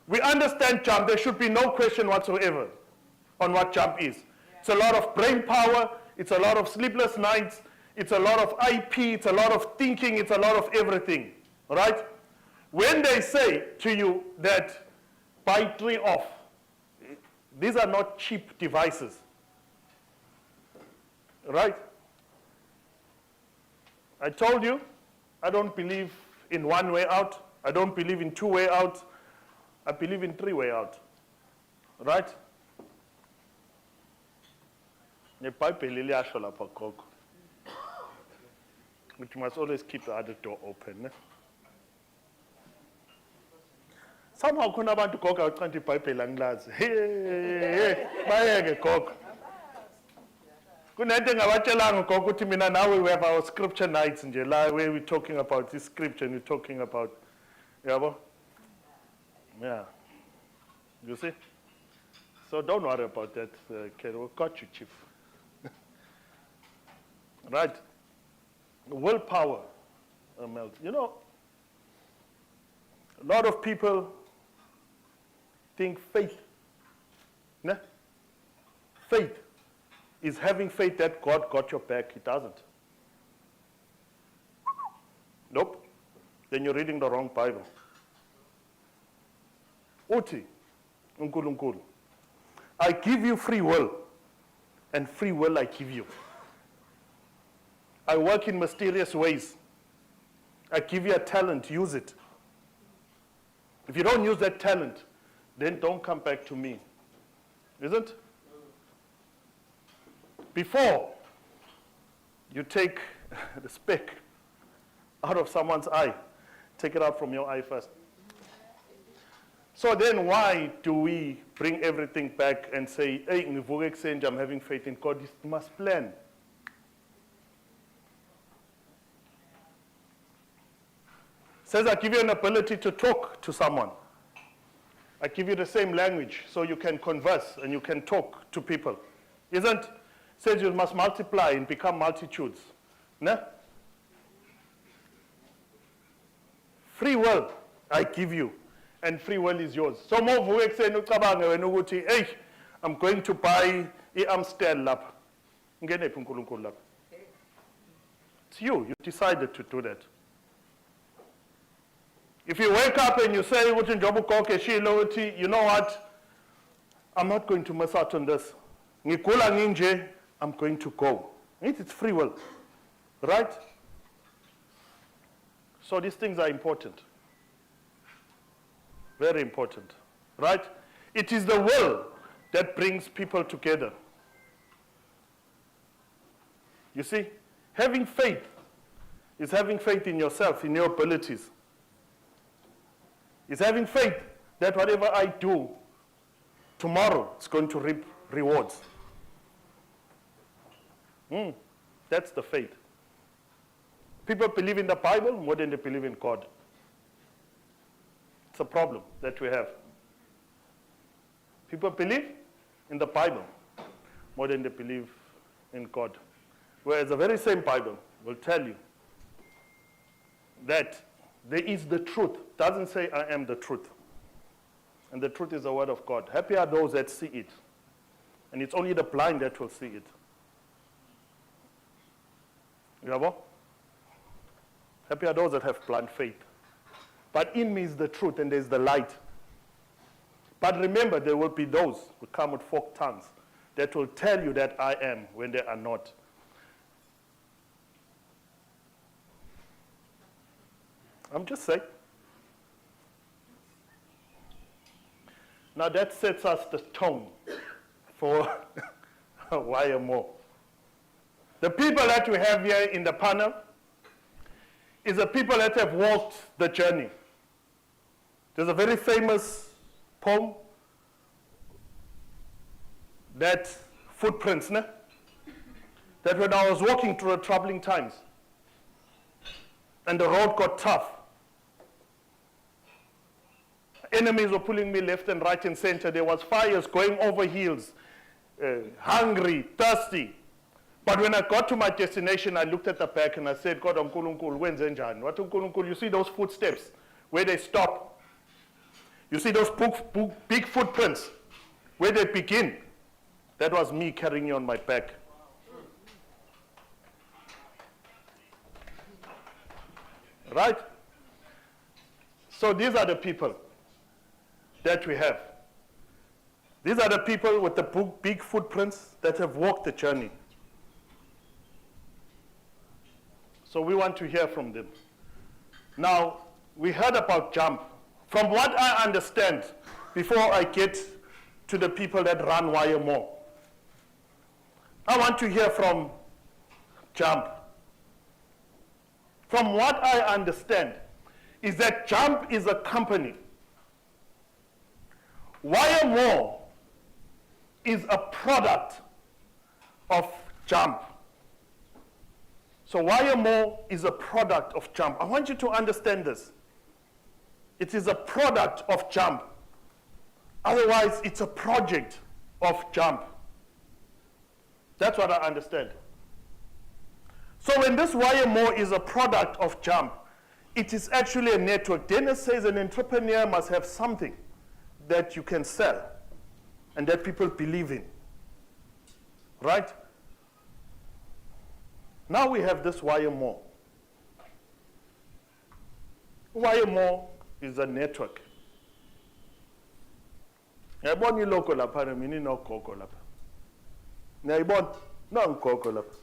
Speaker 11: We understand Jump. There should be no question whatsoever on what Jump is. It's a lot of brain power. It's a lot of sleepless nights. It's a lot of IP. It's a lot of thinking. It's a lot of everything. All right? When they say to you that buy 3 off, these are not cheap devices. Right? I told you, I don't believe in 1 way out. I don't believe in 2 way out. I believe in 3 way out. Right? Which must always keep the other door open. Ne? Somehow kuna abantu gogo awucanda iBhayibheli angilazi. Hey, bayeke gogo. Kunento engabatshelanga gogo ukuthi mina nawe we have our scripture nights nje la where we talking about this scripture and we talking about yabo. Yeah. You see? So don't worry about that, Ken. We got you, Chief. Right? Willpower, Mel. You know, a lot of people think faith. Nah? Faith is having faith that God got your back. It doesn't. Nope. Then you're reading the wrong Bible. Uthi, uNkulunkulu, I give you free will, and free will I give you. I work in mysterious ways. I give you a talent, use it. If you don't use that talent, then don't come back to me. Isn't? Before you take the speck out of someone's eye, Take it out from your eye first. So then why do we bring everything back and say, hey, ngivuke ekuseni, I'm having faith in God? You must plan. Says I give you an ability to talk to someone. I give you the same language so you can converse and you can talk to people. Isn't? Says you must multiply and become multitudes. No? Free will, I give you. And free will is yours. So more vuke ekuseni ucabange wena ukuthi, hey, I'm going to buy i-Amstel lapha. Ngenephi uNkulunkulu lapha? It's you. You decided to do that. If you wake up and you say, you know what? I'm not going to miss out on this. Ngikula nginje, I'm going to go. It's free will. Right? So these things are important. Very important. Right? It is the will that brings people together. You see? Having faith is having faith in yourself, in your abilities. It's having faith that whatever I do tomorrow is going to reap rewards. That's the faith. People believe in the Bible more than they believe in God. It's a problem that we have. People believe in the Bible more than they believe in God. Whereas the very same Bible will tell you that there is the truth. Doesn't say I am the truth. And the truth is the word of God. Happy are those that see it. And it's only the blind that will see it. Yabo? Happy are those that have blind faith. But in me is the truth and there's the light. But remember, there will be those who come with forked tongues that will tell you that I am when they are not. I'm just saying. Now that sets us the tone for WayaMore. The people that we have here in the panel is the people that have walked the journey. There's a very famous poem, that footprints, ne? That when I was walking through the troubling times and the road got tough, enemies were pulling me left and right and center. There was fires going over hills, hungry, thirsty. But when I got to my destination, I looked at the back and I said, God, uNkulunkulu wenze njani? What uNkulunkulu? You see those footsteps where they stop. You see those big footprints where they begin. That was me carrying you on my back. Right? So these are the people that we have. These are the people with the big footprints that have walked the journey. So we want to hear from them. Now, we heard about JUMP. From what I understand, before I get to the people that run WayaMore, I want to hear from JUMP. From what I understand, is that JUMP is a company. WayaMore is a product of JUMP. So WayaMore is a product of JUMP. I want you to understand this. It is a product of JUMP. Otherwise, it's a project of JUMP. That's what I understand. So when this WayaMore is a product of JUMP, it is actually a network. Dennis says an entrepreneur must have something that you can sell and that people believe in. Right? Now we have this WayaMore. WayaMore is a network. Ngiyabona iloko lapha mina inogogo lapha. Ngiyayibona nangigogo lapha.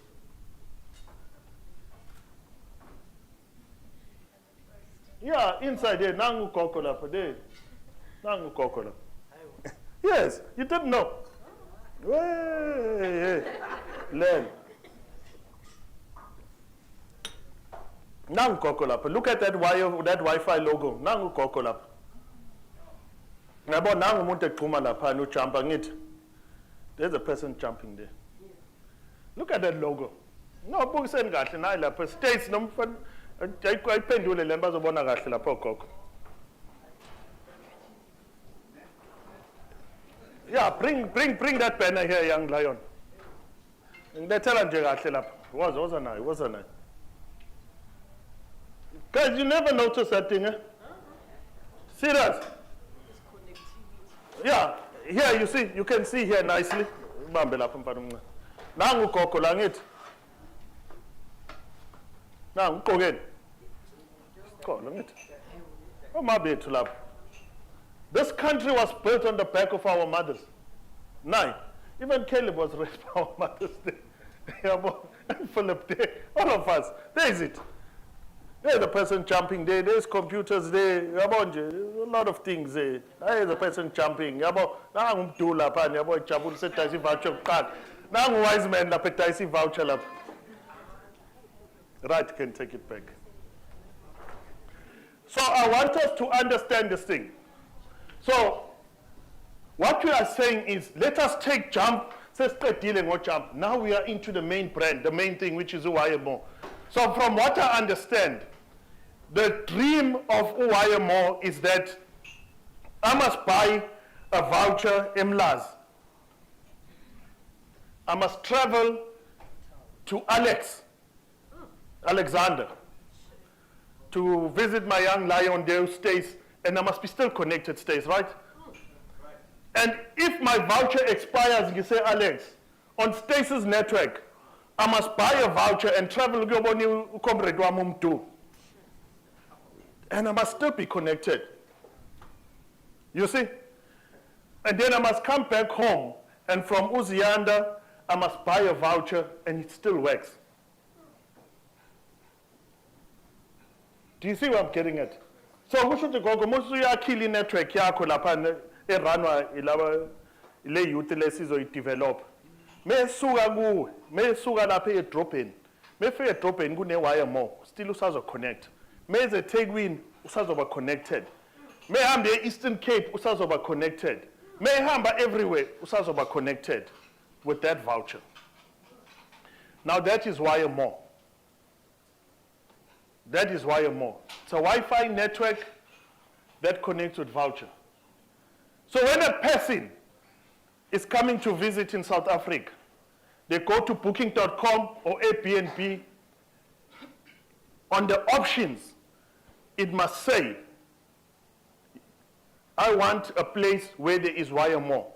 Speaker 11: Yeah, inside there nangu gogo lapha there. Nangu gogo lapha. Yes, you didn't know. Hey, learn. Nangu gogo lapha. Look at that Wi-Fi logo. Nangu gogo lapha. Yabo nangu umuntu eqhuma lapha ujumpa ngithi. There's a person jumping there. Look at that logo. No, bukiseni kahle nayi lapha. States nomfana ayiphendule le bazobona kahle lapha gogo. Yeah, bring that banner here, young lion. Ngibethela nje kahle lapha. Woza nayo. Guys, you never notice that thing, eh? Serious? Yeah, here you see, you can see here nicely. Bambe lapha mfana omncane. Nangu gogo la ngithi. Nangu uqokeni. Gogo ngithi. Omabethu lapha. This country was built on the back of our mothers. 9. Even Caleb was raised by our mothers there. And Philip there. All of us. There is it. There's a person jumping there. There's computers there. A lot of things there. There's a person jumping. Nangu mdu lapha. Jabul setayisi voucher card. Nangu wise man lapha etayisi voucher lapha. Right, can take it back. So I want us to understand this thing. So what we are saying is, let us take jump. Dealing with jump. Now we are into the main brand, the main thing, which is WayaMore. So from what I understand, the dream of WayaMore is that I must buy a voucher MLAS. I must travel to Alexander, to visit my young lion there who stays, and I must be still connected, stays, right? And if my voucher expires, you say, Alex, on Stace's network, I must buy a voucher and travel to and I must still be connected. You see? And then I must come back home, and from Uzianda, I must buy a voucher, and it still works. Do you see what I'm getting at? So we should go kill network yakho lapha eranwa ilaba ile youth lesizo develop. Mesuka kuwe, mesuka lapha edropeni. Mefike edropeni kune WayaMore, still usazo connect. Meze eThekwini usazoba connected. Mehambe eEastern Cape usazoba connected. Mehamba everywhere usazoba connected with that voucher. Now that is WayaMore. That is WayaMore. It's a Wi-Fi network that connects with voucher. So when a person is coming to visit in South Africa, they go to booking.com or Airbnb. On the options, it must say, I want a place where there is WayaMore.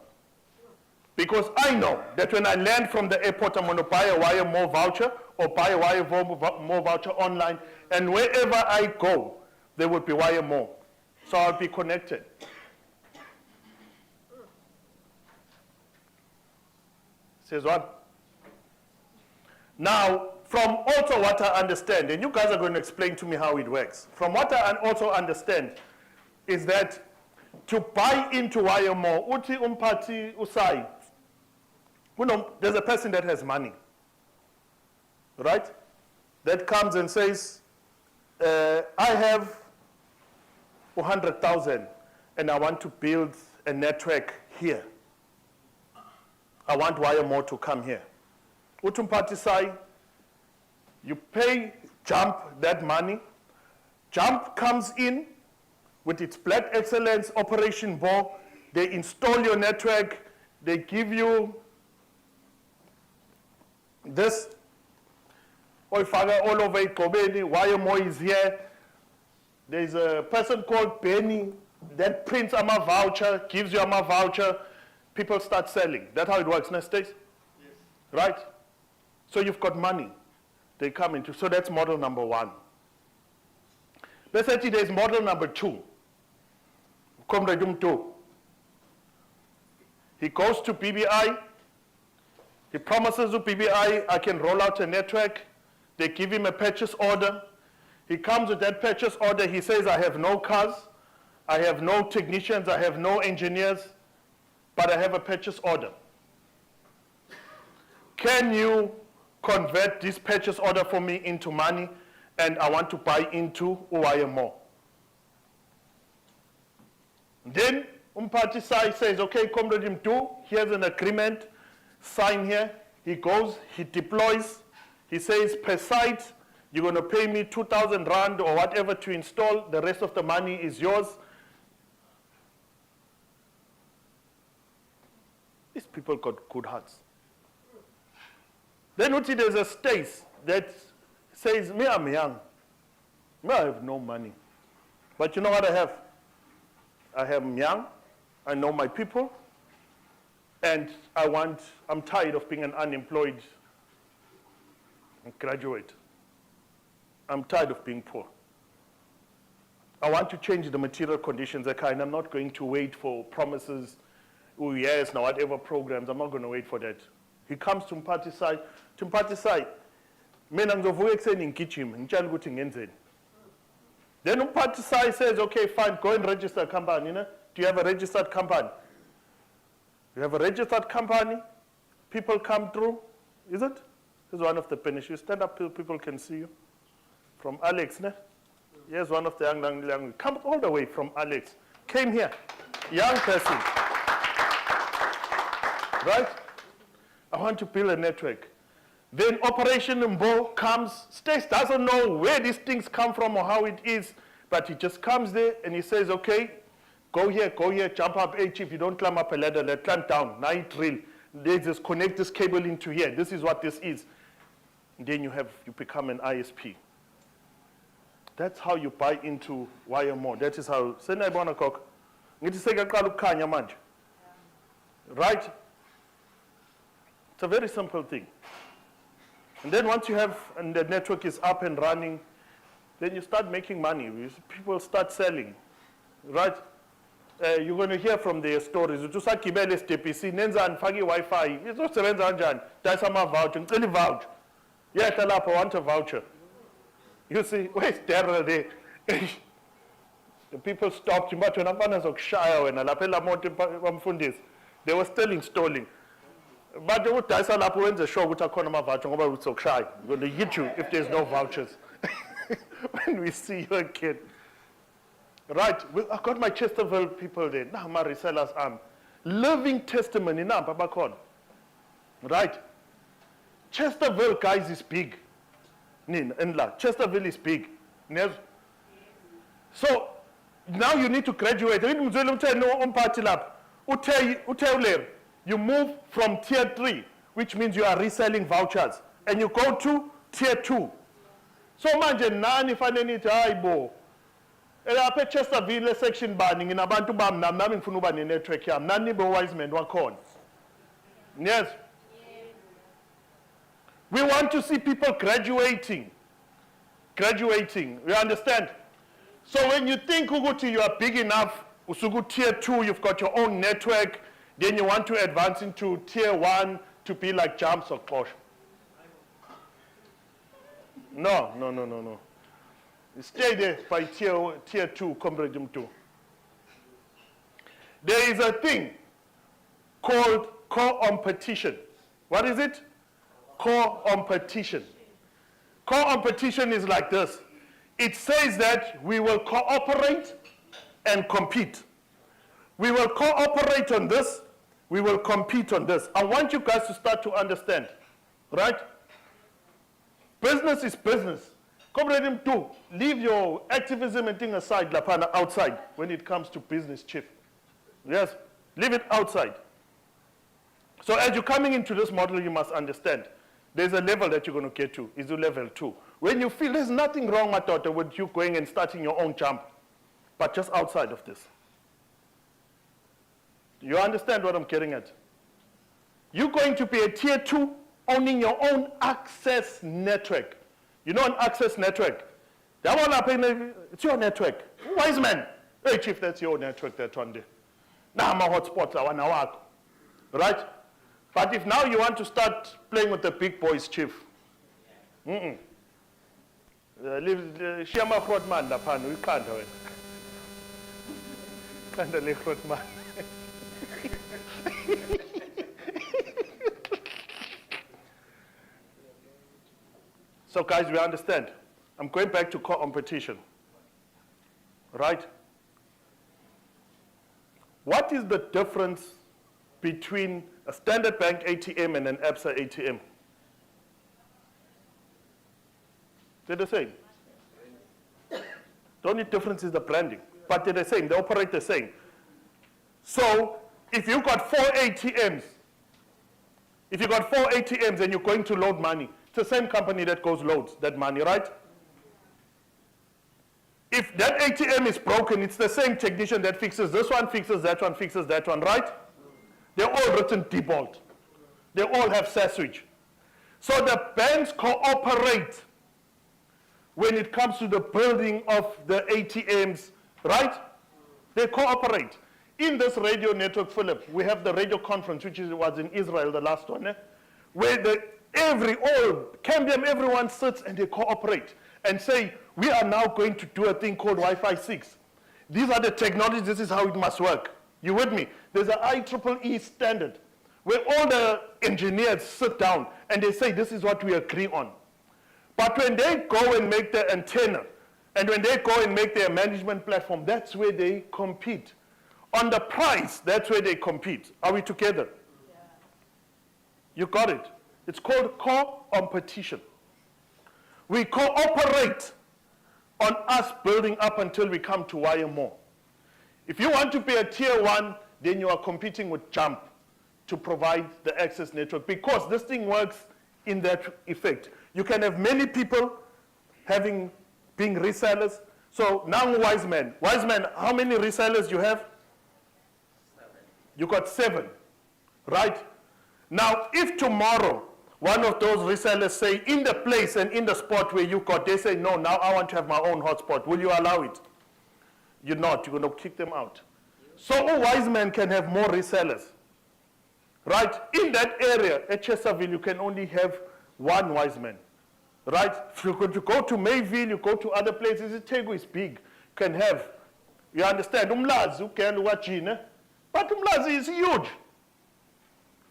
Speaker 11: Because I know that when I land from the airport, I'm going to buy a WayaMore voucher or buy a WayaMore voucher online, and wherever I go, there will be WayaMore. So I'll be connected. Says what? Now, from also what I understand, and you guys are going to explain to me how it works. From what I also understand is that to buy into WayaMore, uti umpati usai. There's a person that has money, right? That comes and says, I have 100,000 and I want to build a network here. I want WayaMore to come here. Utumpati sai, you pay Jump that money. Jump comes in with its Black Excellence Operation Board. They install your network. They give you this. All over it, WayaMore is here. There's a person called Benny that prints a voucher, gives you a voucher. People start selling. That's how it works, next days? Yes. Right? So you've got money. They come into, so that's model number 1. Basically, there's model number 2. He goes to BBI. He promises to BBI, I can roll out a network. They give him a purchase order. He comes with that purchase order. He says, I have no cars. I have no technicians. I have no engineers. But I have a purchase order. Can you convert this purchase order for me into money and I want to buy into WayaMore. Then umphathi says, okay, Comrade Mdu, here's an agreement, sign here. He goes, he deploys, he says per site, you're going to pay me 2,000 rand or whatever to install, the rest of the money is yours. These people got good hearts. Then there's a Stace that says, me, I'm young. Me, I have no money. But you know what I have? I am young, I know my people, and I'm tired of being an unemployed graduate. I'm tired of being poor. I want to change the material conditions, and I'm not going to wait for promises, oh yes, now whatever programs, I'm not going to wait for that. He comes to Mphathi Sai, mina ngizovuka ekuseni ngigijima, ngitshela ukuthi ngenzeni. Then Mphathi Sai says, okay, fine, go and register a company. You know? Do you have a registered company? You have a registered company, people come through, is it? This is one of the finishes. Stand up, people can see you. From Alex, ne? Here's one of the young, come all the way from Alex. Came here, young person. Right? I want to build a network. Then Operation Mbo comes, Stace doesn't know where these things come from or how it is, but he just comes there and he says, okay, go here, jump up, hey chief, you don't climb up a ladder, let climb down, now you drill. They just connect this cable into here, this is what this is. And then you become an ISP. That's how you buy into WayaMore. That is how, right? It's a very simple thing. And then once you have, and the network is up and running, then you start making money. People start selling, right? You're going to hear from their stories. Utusagibele stepisi, nenza anfagi Wi-Fi. Izosebenza kanjani? Dayisa ama voucher, ngicela voucher. Yeah, lapho I want a voucher. You see, where's Daryl there? The people stopped. But when abana zokushaya wena lapha elamonto bamfundisi, they were still installing. But they would dayisa lapho wenze sure ukuthi akhona ama voucher ngoba uzokushaya. We're going to hit you if there's no vouchers. When we see you again. Right, I got my Chesterville people there. Now my resellers living testimony now, Babakon. Right? Chesterville, guys, is big. Chesterville is big. So now you need to graduate. You move from tier 3, which means you are reselling vouchers, and you go to tier 2. So manje nani fanele nithi hayibo. Lapha eChesterville section bani nginabantu bami nami ngifuna uba ne-network yami. Nani be wise man wakhona. Yes. We want to see people graduating. You understand? So when you think ukuthi you are big enough, usuku tier 2, you've got your own network, then you want to advance into tier 1 to be like Jumps or Kosh. No. Stay there by tier 2, Comrade Mtu. There is a thing called co-competition. What is it? Co-competition. Co-competition is like this. It says that we will cooperate and compete. We will cooperate on this, we will compete on this. I want you guys to start to understand, right? Business is business. Comrade Mtu, leave your activism and thing aside, lapana, outside, when it comes to business, chief. Yes, leave it outside. So as you're coming into this model, you must understand, there's a level that you're going to get to, is level 2. When you feel there's nothing wrong, my daughter, with you going and starting your own jump, but just outside of this. You understand what I'm getting at? You're going to be a tier 2, owning your own access network. You know an access network? That one up in it's your network. Wise man. Hey chief, that's your network there, Tonde. Now my hotspots are 1 hour. Right? But if now you want to start playing with the big boys, chief. Shama Khrotman laphan, we can't do it. Can't le Khrotman. So guys, we understand. I'm going back to competition, right? What is the difference between a Standard Bank ATM and an Absa ATM? They're the same. The only difference is the branding, but they're the same, they operate the same. So if you've got 4 ATMs, and you're going to load money, it's the same company that goes loads that money, right? If that ATM is broken, it's the same technician that fixes this one, fixes that one, fixes that one, right? They're all written default. They all have switch. So the banks cooperate when it comes to the building of the ATMs, right? They cooperate. In this radio network, Philip, we have the radio conference, which was in Israel, the last one, where Cambium, everyone sits and they cooperate and say, we are now going to do a thing called Wi-Fi 6. These are the technologies, this is how it must work. You with me? There's an IEEE standard where all the engineers sit down and they say, this is what we agree on. But when they go and make the antenna, and when they go and make their management platform, that's where they compete. On the price, that's where they compete. Are we together? Yeah. You got it. It's called co-competition. We cooperate on us building up until we come to WayaMore. If you want to be a tier 1, then you are competing with Jump to provide the access network, because this thing works in that effect. You can have many people being resellers. So now WayaMore, how many resellers you have?
Speaker 12: 7.
Speaker 11: You got 7, right? Now, if tomorrow one of those resellers say in the place and in the spot where you got, they say, no, now I want to have my own hotspot, will you allow it? You're not, you're going to kick them out. So WayaMore can have more resellers, right? In that area, at Chesterville, you can only have one WayaMore, right? If you go to Mayville, you go to other places, Itegu is big, can have, you understand, Umlazi, but Umlazi is huge.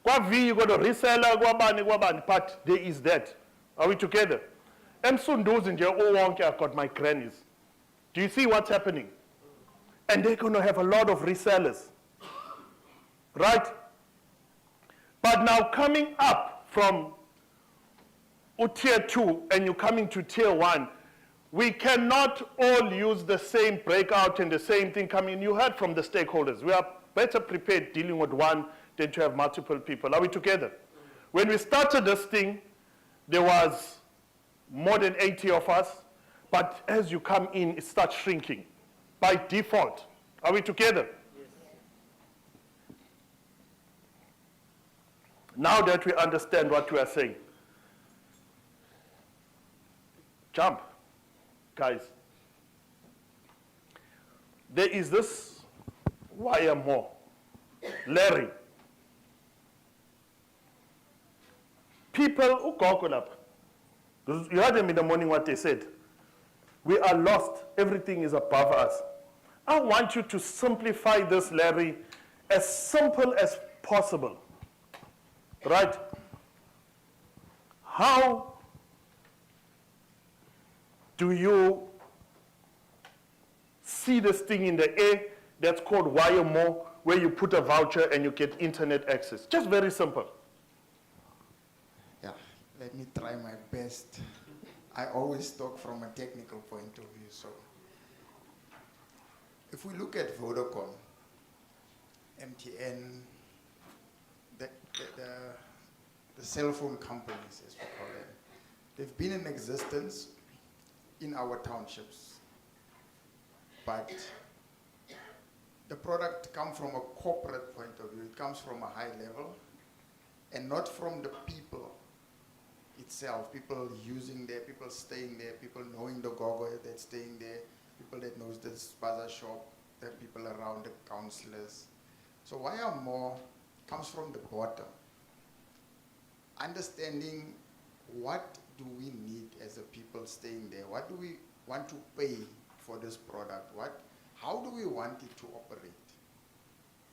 Speaker 11: Kwa-V, you got a reseller, kwabani, but there is that. Are we together? Emsunduzi nje uwonke I got my grannies. Do you see what's happening? And they're going to have a lot of resellers, right? But now coming up from tier 2 and you're coming to tier 1, we cannot all use the same breakout and the same thing coming. You heard from the stakeholders. We are better prepared dealing with one than to have multiple people. Are we together? When we started this thing, there was more than 80 of us, but as you come in, it starts shrinking by default. Are we together? Yes. Now that we understand what we are saying, Jump, guys. There is this WayaMore, Larry. People who goggle up. You heard them in the morning what they said. We are lost. Everything is above us. I want you to simplify this, Larry, as simple as possible. Right? How do you see this thing in the air that's called WayaMore, where you put a voucher and you get internet access? Just very simple.
Speaker 3: Yeah, let me try my best. I always talk from a technical point of view. So if we look at Vodacom, MTN, the cell phone companies, as we call them, they've been in existence in our townships. But the product comes from a corporate point of view. It comes from a high level and not from the people itself. People using there, people staying there, people knowing the gogo that's staying there, people that knows this bazaar shop, the people around, the councillors. So WayaMore comes from the bottom. Understanding what do we need as a people staying there? What do we want to pay for this product? How do we want it to operate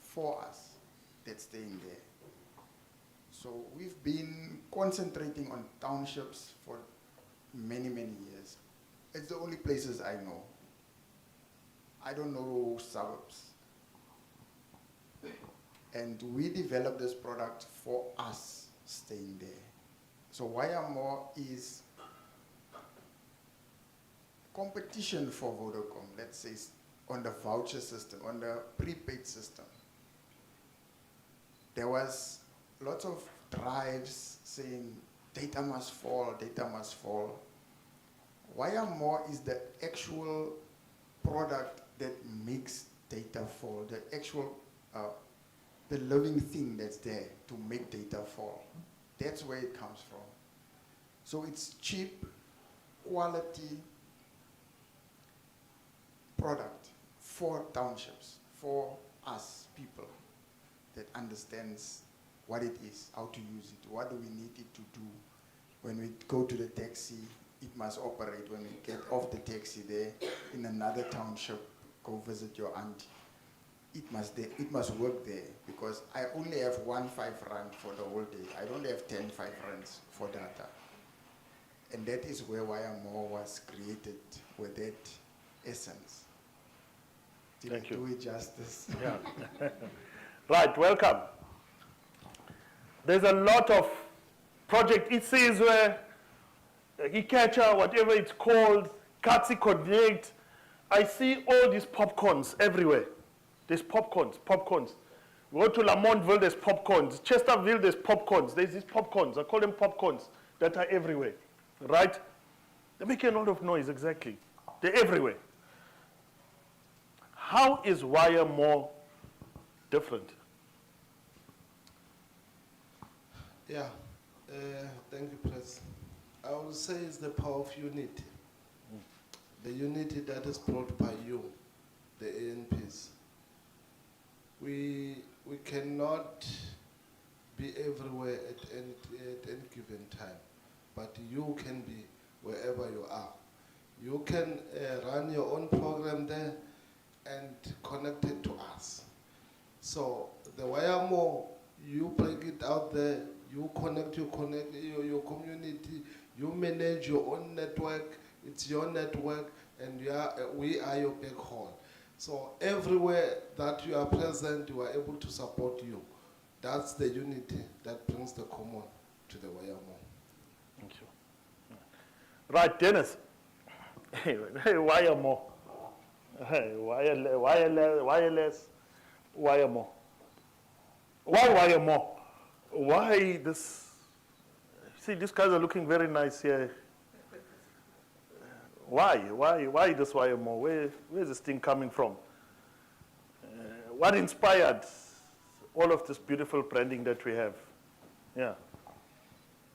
Speaker 3: for us that's staying there? So we've been concentrating on townships for many, many years. It's the only places I know. I don't know suburbs. And we developed this product for us staying there. So WayaMore is competition for Vodacom, let's say, on the voucher system, on the prepaid system. There was lots of drives saying data must fall, data must fall. WayaMore is the actual product that makes data fall, the actual, the living thing that's there to make data fall. That's where it comes from. So it's cheap, quality product for townships, for us people that understands what it is, how to use it, what do we need it to do. When we go to the taxi, it must operate. When we get off the taxi there in another township, go visit your auntie. It must work there, because I only have 1 5 rand for the whole day. I don't have 10 5 rands for data. And that is where WayaMore was created, with that essence. Did I do it justice?
Speaker 11: Yeah. Right, welcome. There's a lot of project. It says where Ikacha, whatever it's called, Katsi Connect. I see all these popcorns everywhere. There's popcorns. We go to Lamontville, there's popcorns. Chesterville, there's popcorns. There's these popcorns. I call them popcorns that are everywhere, right? They're making a lot of noise, exactly. They're everywhere. How is WayaMore different?
Speaker 16: Yeah, thank you, Press. I would say it's the power of unity. The unity that is brought by you, the ANPs. We cannot be everywhere at any given time, but you can be wherever you are. You can run your own program there and connect it to us. So the WayaMore, you break it out there, you connect your community, you manage your own network, it's your network, and we are your backhaul. So everywhere that you are present, you are able to support you. That's the unity that brings the common to the WayaMore.
Speaker 11: Thank you. Right, Dennis. Hey, WayaMore. Hey, wireless, WayaMore. Why WayaMore? Why this? See, these guys are looking very nice here. Why this WayaMore? Where's this thing coming from? What inspired all of this beautiful branding that we have? Yeah.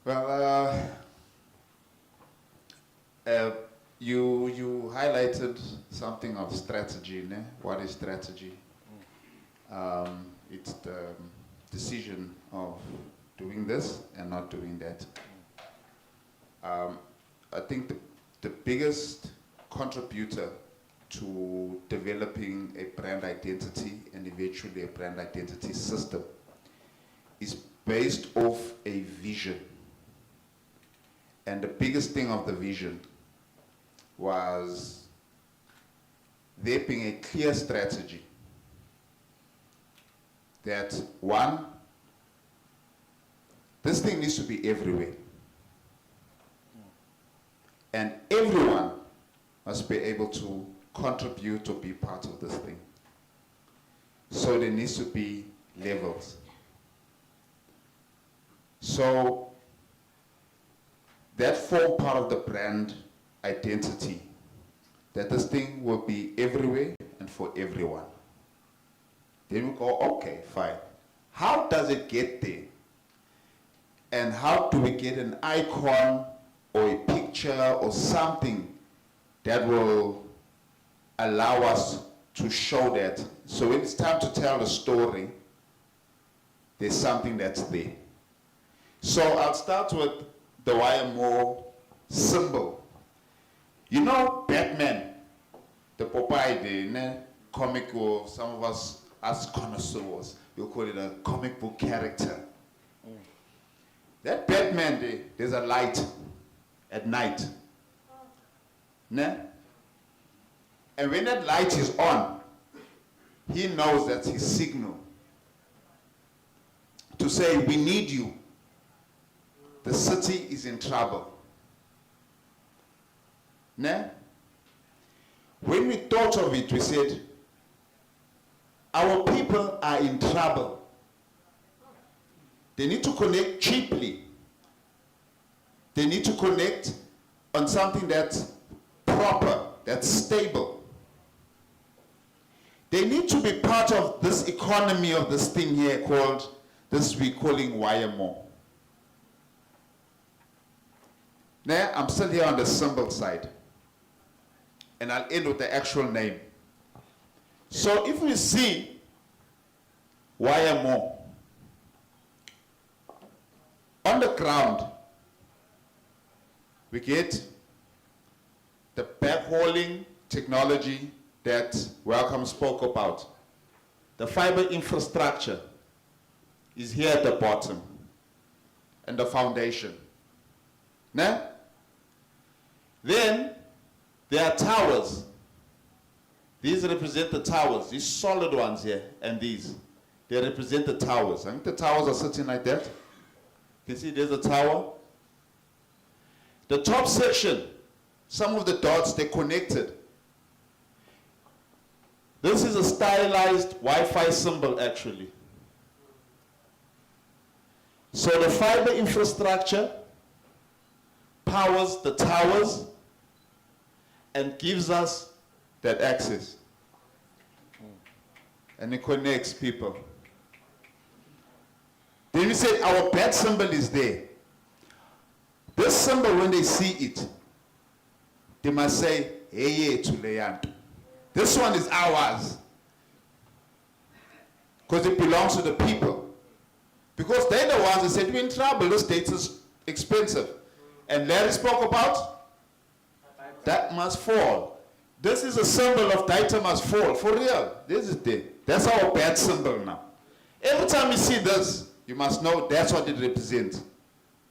Speaker 21: Well, you highlighted something of strategy, ne? What is strategy? It's the decision of doing this and not doing that. I think the biggest contributor to developing a brand identity and eventually a brand identity system is based off a vision. And the biggest thing of the vision was there being a clear strategy that, one, this thing needs to be everywhere. And everyone must be able to contribute to be part of this thing. So there needs to be levels. So that form part of the brand identity, that this thing will be everywhere and for everyone. Then we go, okay, fine. How does it get there? And how do we get an icon or a picture or something that will allow us to show that? So when it's time to tell a story, there's something that's there. So I'll start with the WayaMore symbol. You know Batman, the Popeye, the comic, or some of us as connoisseurs, we'll call it a comic book character. That Batman, there's a light at night.
Speaker 2: Ne? And when that light is on, he knows that's his signal to say, we need you. The city is in trouble. Ne? When we thought of it, we said, our people are in trouble. They need to connect cheaply. They need to connect on something that's proper, that's stable. They need to be part of this economy of this thing here called, this we're calling WayaMore. Now, I'm still here on the symbol side. And I'll end with the actual name. So if we see WayaMore on the ground, we get the backhauling technology that Welcome spoke about. The fiber infrastructure is here at the bottom and the foundation. Nah? Then there are towers. These represent the towers, these solid ones here, and these. They represent the towers. I think the towers are sitting like that. You can see there's a tower. The top section, some of the dots, they're connected. This is a stylized Wi-Fi symbol, actually. So the fiber infrastructure powers the towers and gives us that access. And it connects people. Then we say our bat symbol is there. This symbol, when they see it, they must say, hey, to Leyanto. This one is ours. Because it belongs to the people. Because they're the ones that said, we're in trouble, this data is expensive. And Larry spoke about, that must fall. This is a symbol of data must fall, for real. This is the, that's our bad symbol now. Every time you see this, you must know that's what it represents.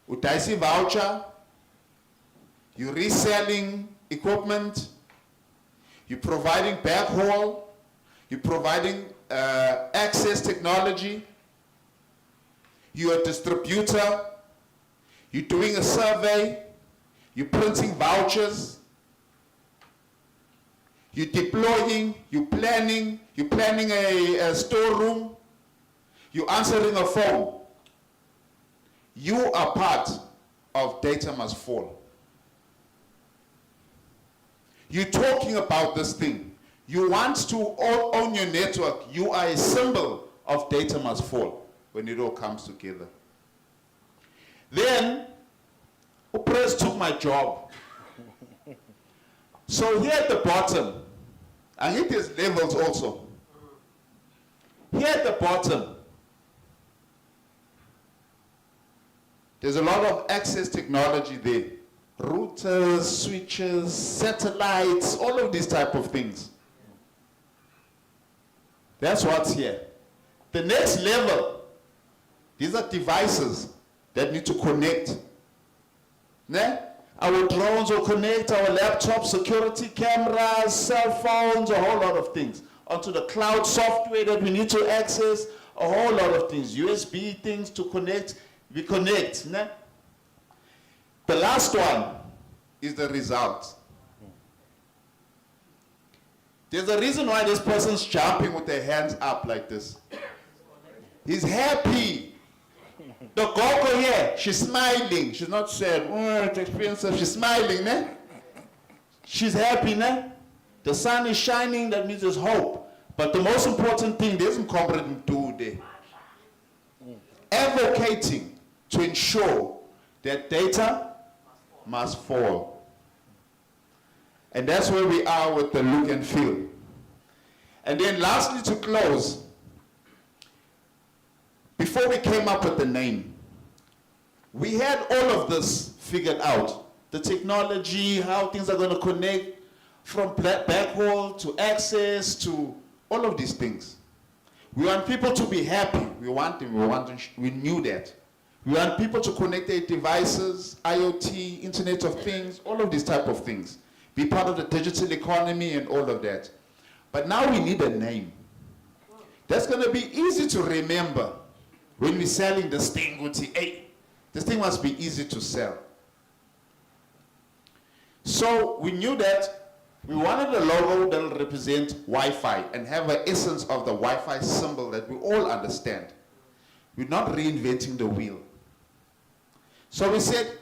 Speaker 2: Utaisi voucher, you're reselling equipment, you're providing backhaul, you're providing access technology, you're a distributor, you're doing a survey, you're printing vouchers, you're deploying, you're planning a storeroom, you're answering a phone. You are part of Data Must Fall. You're talking about this thing. You want to own your network. You are a symbol of Data Must Fall when it all comes together. Then, Press took my job. So here at the bottom, and it is levels also. Here at the bottom, there's a lot of access technology there. Routers, switches, satellites, all of these type of things. That's what's here. The next level, these are devices that need to connect. Ne? Our drones will connect, our laptops, security cameras, cell phones, a whole lot of things. Onto the cloud software that we need to access, a whole lot of things. USB things to connect, we connect. Ne? The last one is the result. There's a reason why this person's jumping with their hands up like this. He's happy. The gogo here, she's smiling. She's not sad, oh, it's expensive. She's smiling, ne? She's happy, ne? The sun is shining, that means there's hope. But the most important thing, there's some comrade do there. Advocating to ensure that data must fall. And that's where we are with the look and feel. And then lastly, to close, before we came up with the name, we had all of this figured out. The technology, how things are going to connect, from backhaul to access to all of these things. We want people to be happy. We knew that. We want people to connect their devices, IoT, Internet of Things, all of these type of things. be part of the digital economy and all of that. But now we need a name. That's going to be easy to remember when we're selling this thing. Hey, this thing must be easy to sell. So we knew that we wanted a logo that will represent Wi-Fi and have an essence of the Wi-Fi symbol that we all understand. We're not reinventing the wheel. So we said,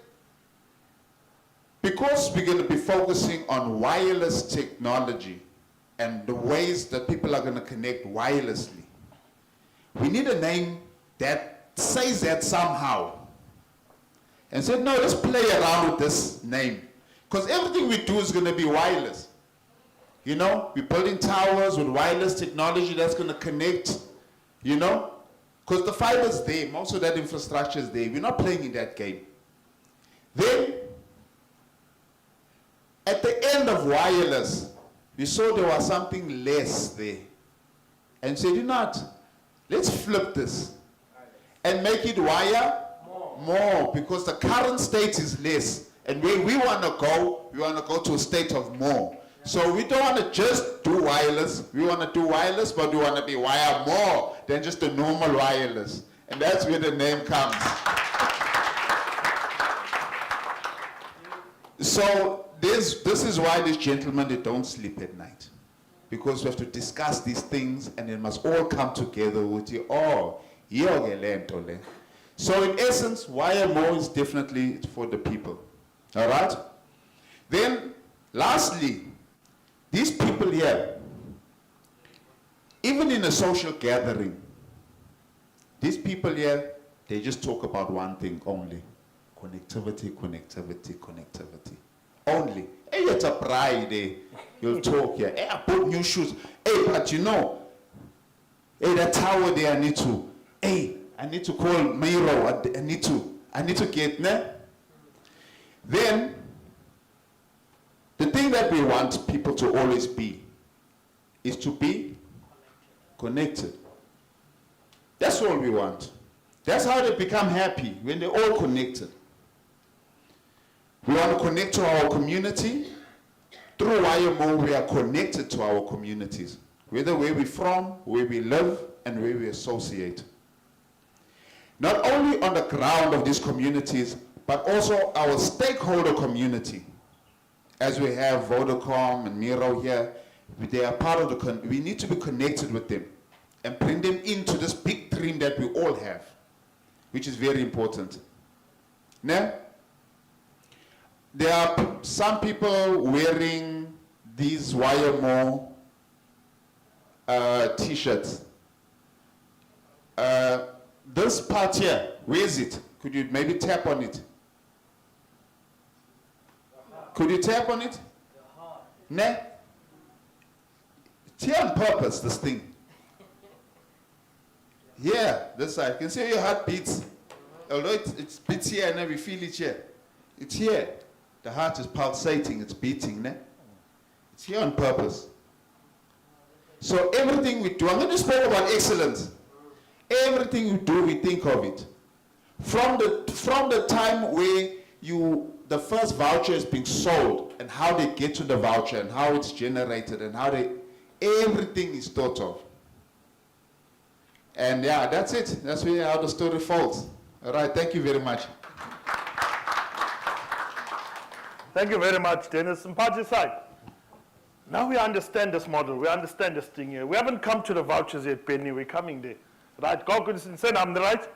Speaker 2: because we're going to be focusing on wireless technology and the ways that people are going to connect wirelessly, we need a name that says that somehow. And said, no, let's play around with this name. Because everything we do is going to be wireless. You know, we're building towers with wireless technology that's going to connect, you know, because the fiber's there, most of that infrastructure is there. We're not playing in that game. Then, at the end of wireless, we saw there was something less there. And said, you know what, let's flip this and make it wire more, because the current state is less. And where we want to go to a state of more. So we don't want to just do wireless. We want to do wireless, but we want to be wire more than just a normal wireless. And that's where the name comes. So this is why these gentlemen, they don't sleep at night. Because we have to discuss these things, and it must all come together with you. Oh, so in essence, WayaMore is definitely for the people. All right? Then, lastly, these people here, even in a social gathering, these people here, they just talk about one thing only. Connectivity, connectivity, connectivity. Only. Hey, it's a pride. You'll talk here. Hey, I bought new shoes. Hey, but you know, hey, that tower there, I need to. Hey, I need to call Miro. I need to get, ne? Then, the thing that we want people to always be is to be connected. That's all we want. That's how they become happy, when they're all connected. We want to connect to our community. Through WayaMore, we are connected to our communities, whether where we're from, where we live, and where we associate. Not only on the ground of these communities, but also our stakeholder community. As we have Vodacom and Miro here, they are part of the, we need to be connected with them and bring them into this big dream that we all have, which is very important. Now, there are some people wearing these WayaMore t-shirts. This part here, where is it? Could you maybe tap on it? Could you tap on it? No? It's here on purpose, this thing. Yeah, this side. You can see your heart beats. Although it beats here and then we feel it here. It's here. The heart is pulsating, it's beating. Ne? It's here on purpose. So everything we do, I'm going to speak about excellence. Everything we do, we think of it. From the time where the first voucher is being sold and how they get to the voucher and how it's generated and how everything is thought of. And yeah, that's it. That's really how the story falls. All right, thank you very much.
Speaker 11: Thank you very much, Dennis. Mpaji side. Now we understand this model. We understand this thing here. We haven't come to the vouchers yet, Penny. We're coming there. Right? God could say, I'm right? Yeah.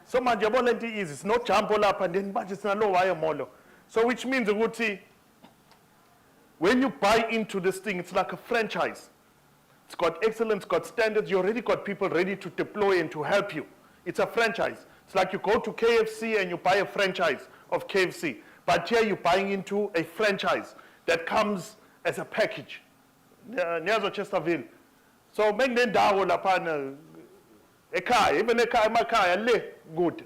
Speaker 11: So much is it's not jump all up and then budget's not low WayaMore. So which means when you buy into this thing, it's like a franchise. It's got excellence, it's got standards. You already got people ready to deploy and to help you. It's a franchise. It's like you go to KFC and you buy a franchise of KFC. But here you're buying into a franchise that comes as a package. Near Chesterville. So make them down upon ekhaya, even ekhaya emakhaya le good.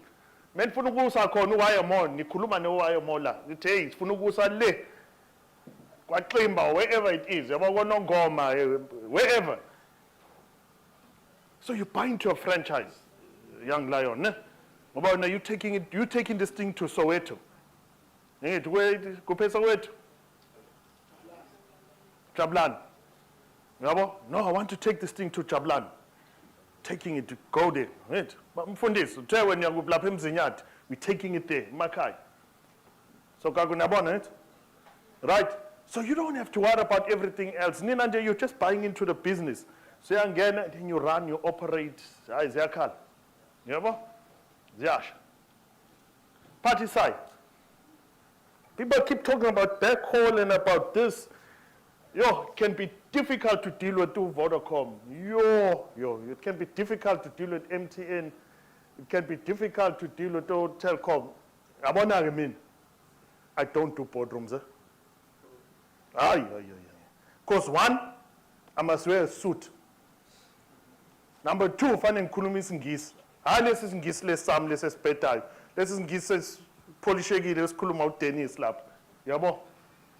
Speaker 11: Men funa ukusa khona uWayaMore, nikhuluma noWayaMore la. Nithi hey, sifuna ukusa le kwaXimba, wherever it is, yabo koNongoma, wherever. So you buy into a franchise, young lion, ne? Ngoba now you taking this thing to Soweto. Kupesa wethu. Jablan. Yabo? No, I want to take this thing to Jablan. Taking it to go there. Right? Mfundisi, uthe wena lapha emzinyathi, we're taking it there, emakhaya. So kakunabona it? Right? So you don't have to worry about everything else. Nina nje, you're just buying into the business. So you then you run, you operate. Hayi ziyakhala. Yabo? Ziyasha. Party side. People keep talking about backhaul and about this. Yo, it can be difficult to deal with Vodacom. It can be difficult to deal with MTN. It can be difficult to deal with Telkom. I mean, I don't do boardrooms. Because one, I must wear a suit. Number two, fane ngikhuluma isingisi. Hayi lesi singisi lesami lesesibhedayo. Lesi singisi polishekile esikhuluma uDennis lapha. Yabo?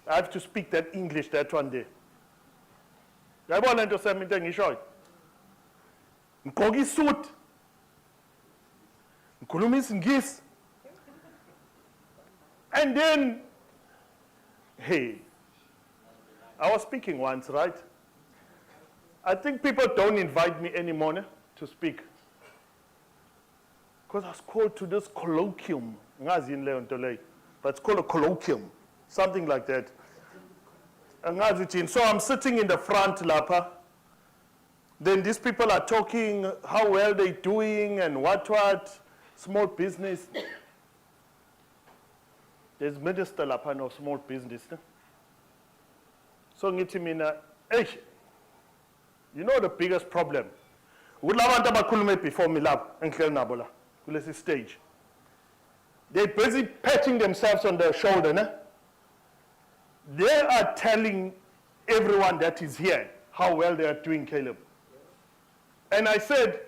Speaker 11: I have to speak that English that one day. Yabo lento sami into engishoyo. Ngigqoka isuit. Ngikhuluma isingisi. And then, hey, I was speaking once, right? I think people don't invite me anymore to speak. Because I was called to this colloquium. But it's called a colloquium. Something like that. So I'm sitting in the front, Lapa. Then these people are talking how well they're doing and what, small business. There's Minister Lapa of small business. So ngithi mina, hey, you know the biggest problem? Kulabantu abakhulume before me lapha engihleli nabo la kulesi stage. They're busy patting themselves on the shoulder, ne? They are telling everyone that is here how well they are doing, Caleb. And I said,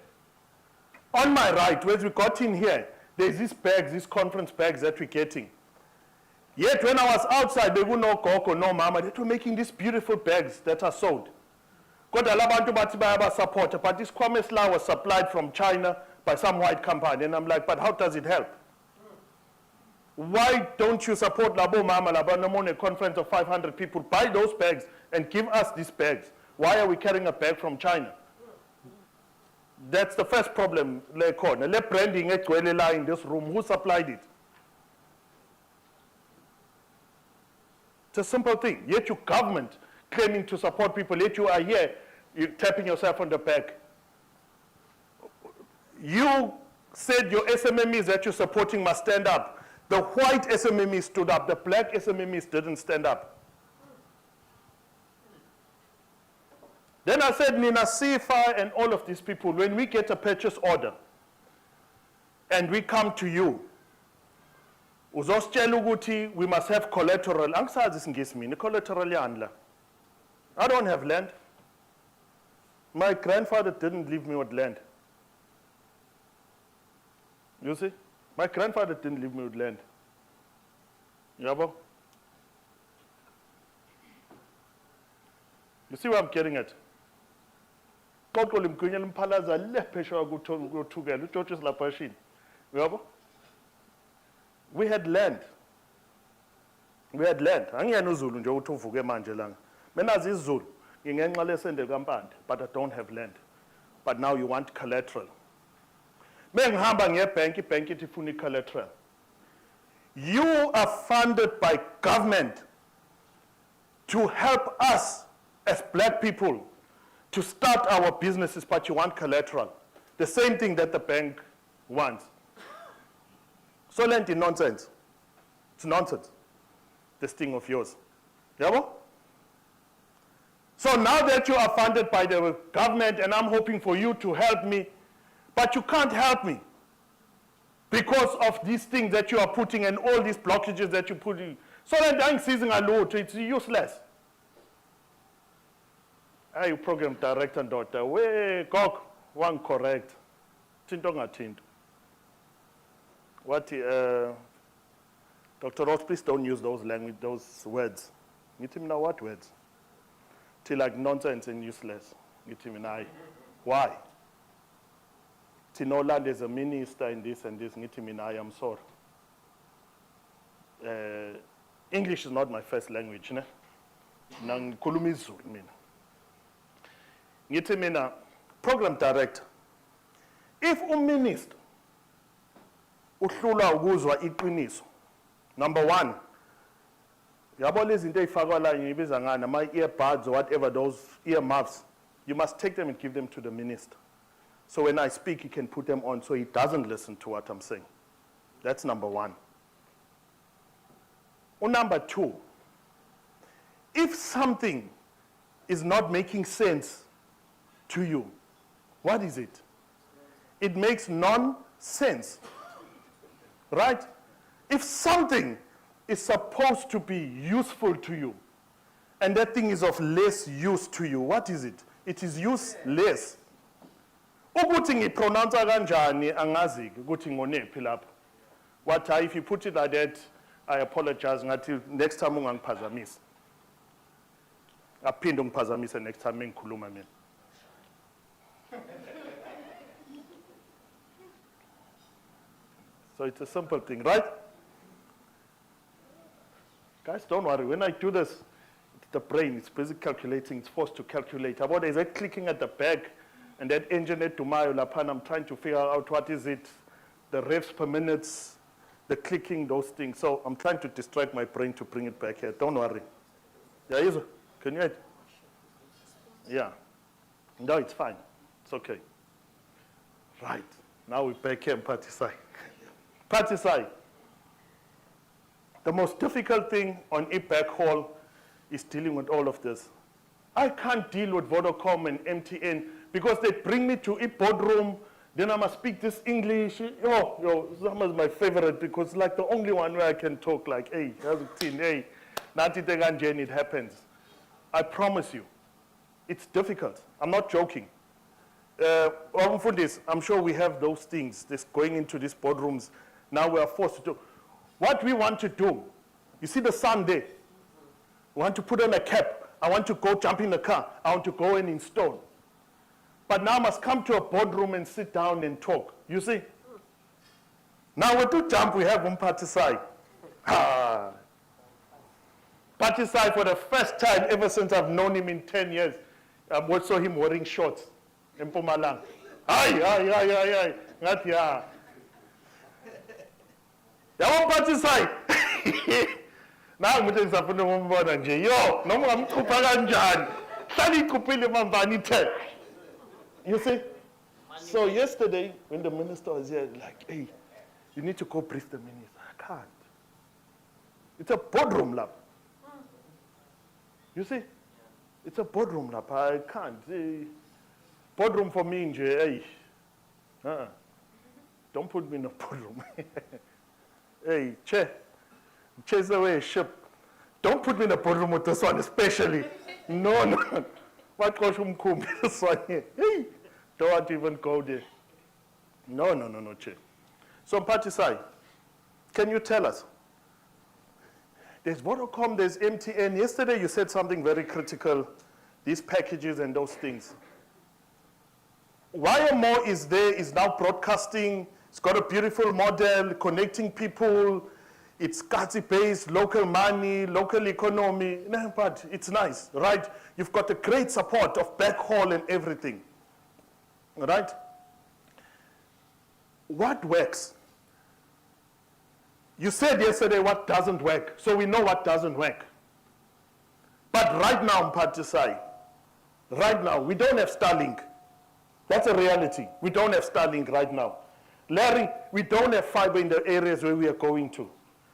Speaker 11: on my right, when we got in here, there's these bags, these conference bags that we're getting. Yet when I was outside, they wouldn't know Coco, no Mama. They were making these beautiful bags that are sold. But this Kwame was supplied from China by some white company. And I'm like, but how does it help? Why don't you support Labo Mama, Labo Namone conference of 500 people, buy those bags and give us these bags? Why are we carrying a bag from China? That's the first problem. Le branding in this room, who supplied it? It's a simple thing. Yet your government claiming to support people, yet you are here, you're tapping yourself on the back. You said your SMMEs that you're supporting must stand up. The white SMMEs stood up. The black SMMEs didn't stand up. Then I said, Nina Sifa and all of these people, when we get a purchase order and we come to you, uzositshela ukuthi we must have collateral. Angisazi isingisi mina, collateral yandla. I don't have land. My grandfather didn't leave me with land. You see? My grandfather didn't leave me with land. Yabo? You see where I'm getting at? We had land. We had land. Angiyena uZulu nje uthi uvuke manje langa. Mina izizulu ngingenxa lesende kaMpande, but I don't have land. But now you want collateral. Mengihamba ngebhank, ibhank ithi ifuna collateral. You are funded by government to help us as black people to start our businesses, but you want collateral. The same thing that the bank wants. So lenti nonsense. It's nonsense, this thing of yours. Yabo? So now that you are funded by the government and I'm hoping for you to help me, but you can't help me because of these things that you are putting and all these blockages that you put in. So then it's useless. Hey, program director, daughter, we go one correct. Tintonga tinto. What, Dr. Ross, please don't use those language, those words. Get him now what words? Till like nonsense and useless. Get him now. Why? Tinoland is a minister in this and this. Get him in I am sorry. English is not my first language, ne? Nangikhuluma isiZulu mina. Ngithi mina program director. If minister uhlula ukuzwa iqiniso. Number 1. Yabo lezi zinto ezifakwa la ngibiza ngani ama earbuds or whatever those earmuffs. You must take them and give them to the minister. So when I speak, he can put them on so he doesn't listen to what I'm saying. That's number 1. Or number 2, if something is not making sense to you, what is it? It makes nonsense, right? If something is supposed to be useful to you, and that thing is of less use to you, what is it? It is useless. Ukuthi ngipronounce kanjani angazi ukuthi ngonephi lapho. What if you put it like that, I apologize ngathi next time ungangiphazamisa. Aphinde ungiphazamise next time engikhuluma mina. So it's a simple thing, right? Guys, don't worry. When I do this, the brain is busy calculating. It's forced to calculate. About is it clicking at the back, and that engine to my lapan. I'm trying to figure out what is it, the revs per minute, the clicking, those things. So I'm trying to distract my brain to bring it back here. Don't worry. Yeah, is it? Can you? Yeah. No, it's fine. It's okay. Right. Now we're back here in Patisai. Patisai. The most difficult thing on a backhaul is dealing with all of this. I can't deal with Vodacom and MTN because they bring me to a boardroom, then I must speak this English. Zama is my favorite because it's like the only one where I can talk like, hey, hey, it happens. I promise you, it's difficult. I'm not joking. I'm sure we have those things, this going into these boardrooms. Now we are forced to do. What we want to do, you see the sun there. We want to put on a cap. I want to go jump in the car. I want to go and install. But now I must come to a boardroom and sit down and talk. You see? Now we do jump, we have one Patisai. Patisai for the first time ever since I've known him in 10 years. I saw him wearing shorts in Mpumalanga. Aye. Not yeah. Yabo Patisai. Now I'm going to say, yo, no I'm kanjani. Hlali kupile mambani te. You see? So yesterday, when the minister was here, like, hey, you need to go brief the minister. I can't. It's a boardroom lab. You see? It's a boardroom lab. I can't. Boardroom for me, hey. Don't put me in a boardroom. Hey, chase away a ship. Don't put me in a boardroom with this one, especially. No. What goes from Kumbi? This one here. Hey, don't even go there. No, Che. So, Patisai, can you tell us? There's Vodacom, there's MTN. Yesterday you said something very critical, these packages and those things. WayaMore is there, is now broadcasting. It's got a beautiful model, connecting people. It's Kati-based, local money, local economy. No, but it's nice, right? You've got a great support of backhaul and everything, right? What works? You said yesterday what doesn't work, so we know what doesn't work. But right now, Mpatisai, right now, we don't have Starlink. That's a reality. We don't have Starlink right now. Larry, we don't have fiber in the areas where we are going to.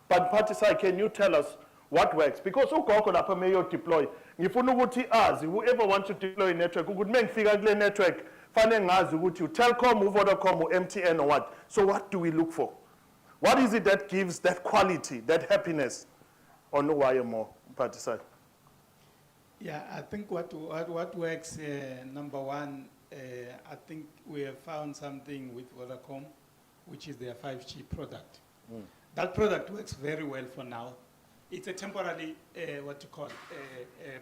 Speaker 11: But Mpatisai, can you tell us what works? Because ugogo lapha mayo deploy. Ngifuna ukuthi azi whoever wants to deploy a network, ukuthi mengifika kule network, fanele ngazi ukuthi uTelkom, uVodacom, uMTN or what. So what do we look for? What is it that gives that quality, that happiness on WayaMore, Mpatisai?
Speaker 20: Yeah, I think what works, number one, I think we have found something with Vodacom, which is their 5G product. That product works very well for now. It's a temporary,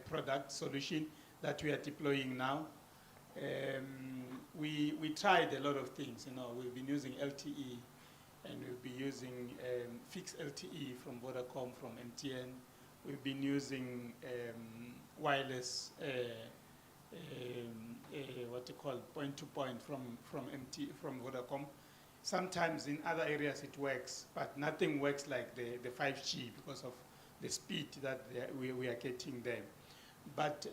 Speaker 20: product solution that we are deploying now. We tried a lot of things, we've been using LTE, and we've been using fixed LTE from Vodacom, from MTN. We've been using wireless, what you call point-to-point from Vodacom. Sometimes in other areas it works, but nothing works like the 5G because of the speed that we are getting there. But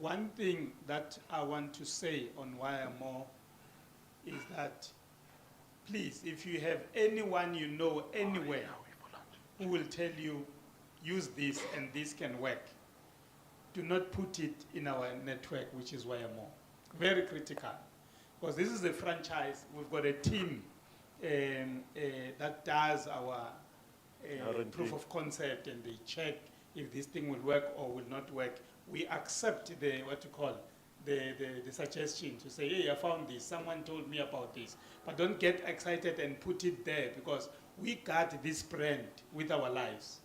Speaker 20: one thing that I want to say on WayaMore is that, please, if you have anyone you know anywhere who will tell you, use this and this can work, do not put it in our network, which is WayaMore. Very critical. Because this is a franchise. We've got a team that does our proof of concept, and they check if this thing will work or will not work. We accept the suggestion to say, hey, I found this, someone told me about this. But don't get excited and put it there, because we guard this brand with our lives.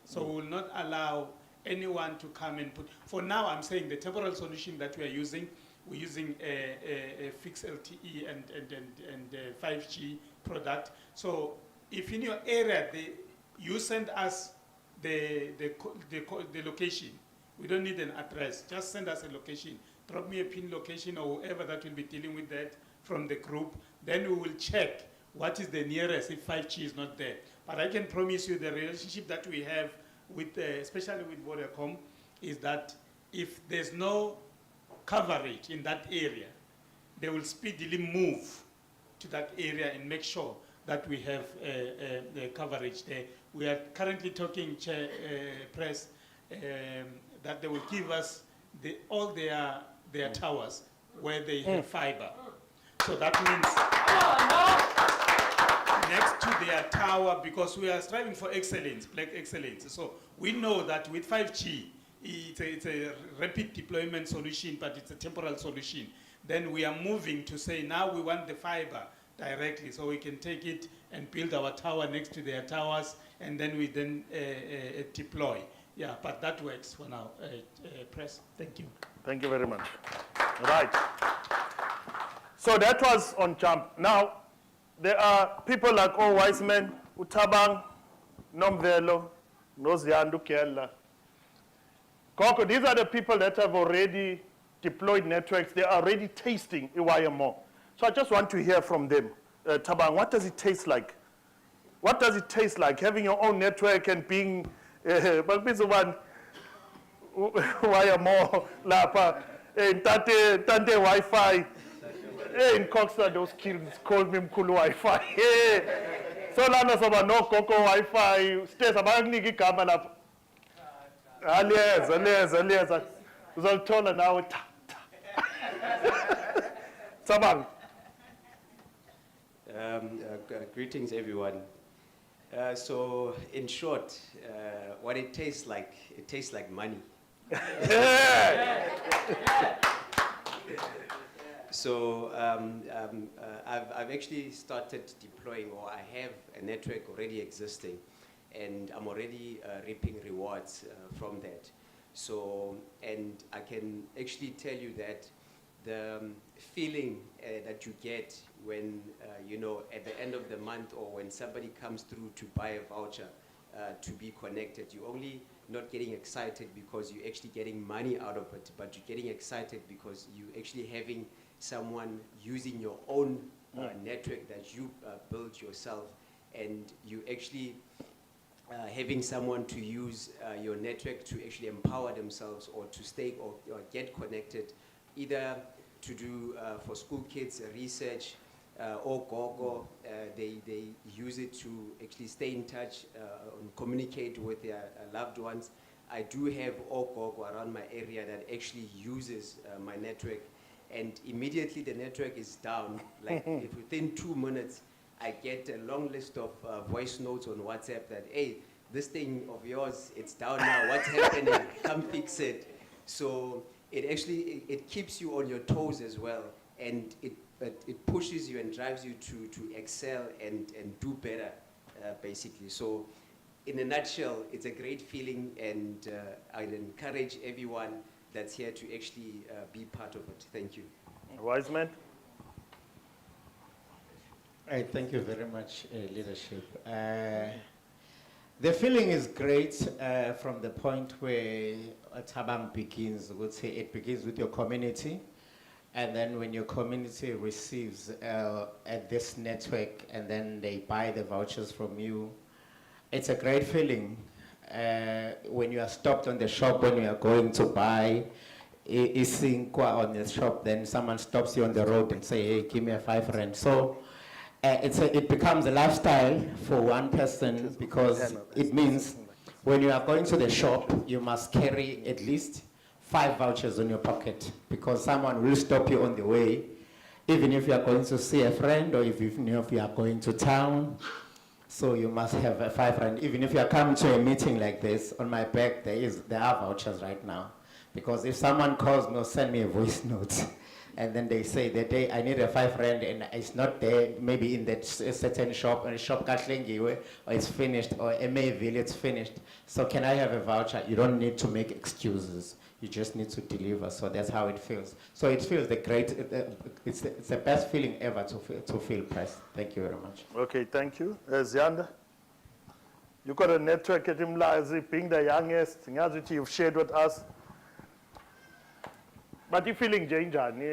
Speaker 20: So we will not allow anyone to come and put. For now, I'm saying the temporal solution that we are using, we're using a fixed LTE and 5G product. So if in your area you send us the location, we don't need an address. Just send us a location. Drop me a pin location or whoever that will be dealing with that from the group. Then we will check what is the nearest if 5G is not there. But I can promise you the relationship that we have with, especially with Vodacom, is that if there's no coverage in that area, they will speedily move to that area and make sure that we have the coverage there. We are currently talking, Press, that they will give us all their towers where they have fiber. So that means next to their tower, because we are striving for excellence, black excellence. So we know that with 5G, it's a rapid deployment solution, but it's a temporal solution. Then we are moving to say, now we want the fiber directly, so we can take it and build our tower next to their towers, and then we deploy. Yeah, but that works for now. Press, thank you.
Speaker 11: Thank you very much. Right. So that was on Jump. Now, there are people like Wiseman, Utabang, Nomvelo, Noziandu Kella. Koko, these are the people that have already deployed networks. They are already tasting WayaMore. So I just want to hear from them. Tabang, what does it taste like? What does it taste like having your own network and being one WayaMore lapa tate Wi-Fi in Coxstar, those kids called me Mkulu Wi-Fi. So lana soba no Coco Wi-Fi stays abangniki igama lapha. Aliyeza uzalithola nawe ta. Tabang.
Speaker 6: Greetings, everyone. So, in short, what it tastes like money. So, I've actually started deploying, or I have a network already existing, and I'm already reaping rewards from that. So, and I can actually tell you that the feeling that you get when, at the end of the month, or when somebody comes through to buy a voucher to be connected, you're only not getting excited because you're actually getting money out of it, but you're getting excited because you're actually having someone using your own network that you built yourself, and you actually having someone to use your network to actually empower themselves or to stay or get connected, either to do for school kids research or Gogo, they use it to actually stay in touch and communicate with their loved ones. I do have Gogo around my area that actually uses my network, and immediately the network is down. Like if within 2 minutes, I get a long list of voice notes on WhatsApp that, hey, this thing of yours, it's down now, what's happening? Come fix it. So it keeps you on your toes as well, and it pushes you and drives you to excel and do better, basically. So in a nutshell, it's a great feeling, and I'd encourage everyone that's here to actually be part of it. Thank you.
Speaker 11: Wiseman?
Speaker 7: Thank you very much, leadership. The feeling is great from the point where Tabam begins. Would say it begins with your community, and then when your community receives at this network, and then they buy the vouchers from you, it's a great feeling. When you are stopped on the shop when you are going to buy isinkwa on the shop, then someone stops you on the road and say, "Hey, give me a R5." So. It becomes a lifestyle for one person because it means when you are going to the shop, you must carry at least 5 vouchers on your pocket because someone will stop you on the way, even if you are going to see a friend or even if you are going to town. So you must have a R5. Even if you are coming to a meeting like this, on my back there are vouchers right now. Because if someone calls me or send me a voice note, and then they say that day I need a R5 and it's not there, maybe in that certain shop, or a shop Katlengiwe, or it's finished, or Mayville, it's finished. So can I have a voucher? You don't need to make excuses. You just need to deliver. So that's how it feels. So it feels it's the best feeling ever to feel pressed. Thank you very much.
Speaker 11: Okay, thank you. Zianda, you got a network at Imlazi, being the youngest, you've shared with us. But you feeling njani?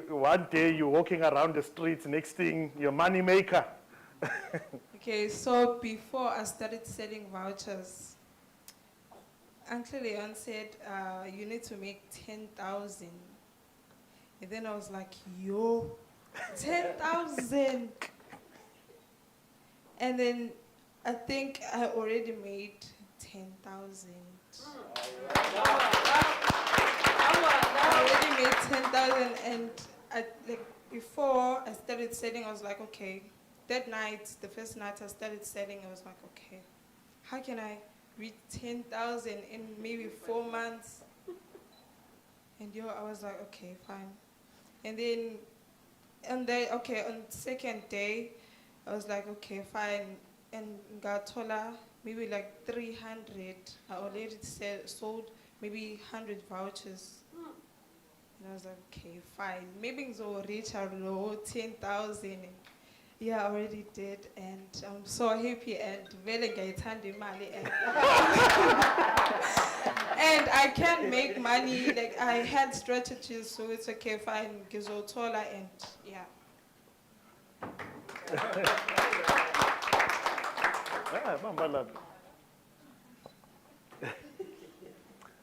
Speaker 11: One day you're walking around the streets, next thing you're money maker.
Speaker 14: Okay, so before I started selling vouchers, Uncle Leon said you need to make 10,000. And then I was like, yo, 10,000. And then I think I already made 10,000. I already made 10,000, and before I started selling, I was like, okay. That night, the first night I started selling, I was like, okay, how can I reach 10,000 in maybe 4 months? And I was like, okay, fine. And then, on the second day, I was like, okay, fine. And Gatola, maybe like 300. I already sold maybe 100 vouchers. And I was like, okay, fine. Maybe it's all reach our low 10,000. Yeah, I already did, and I'm so happy and very getting money and and I can make money. Like I had strategies, so it's okay, fine. Gizotola and yeah.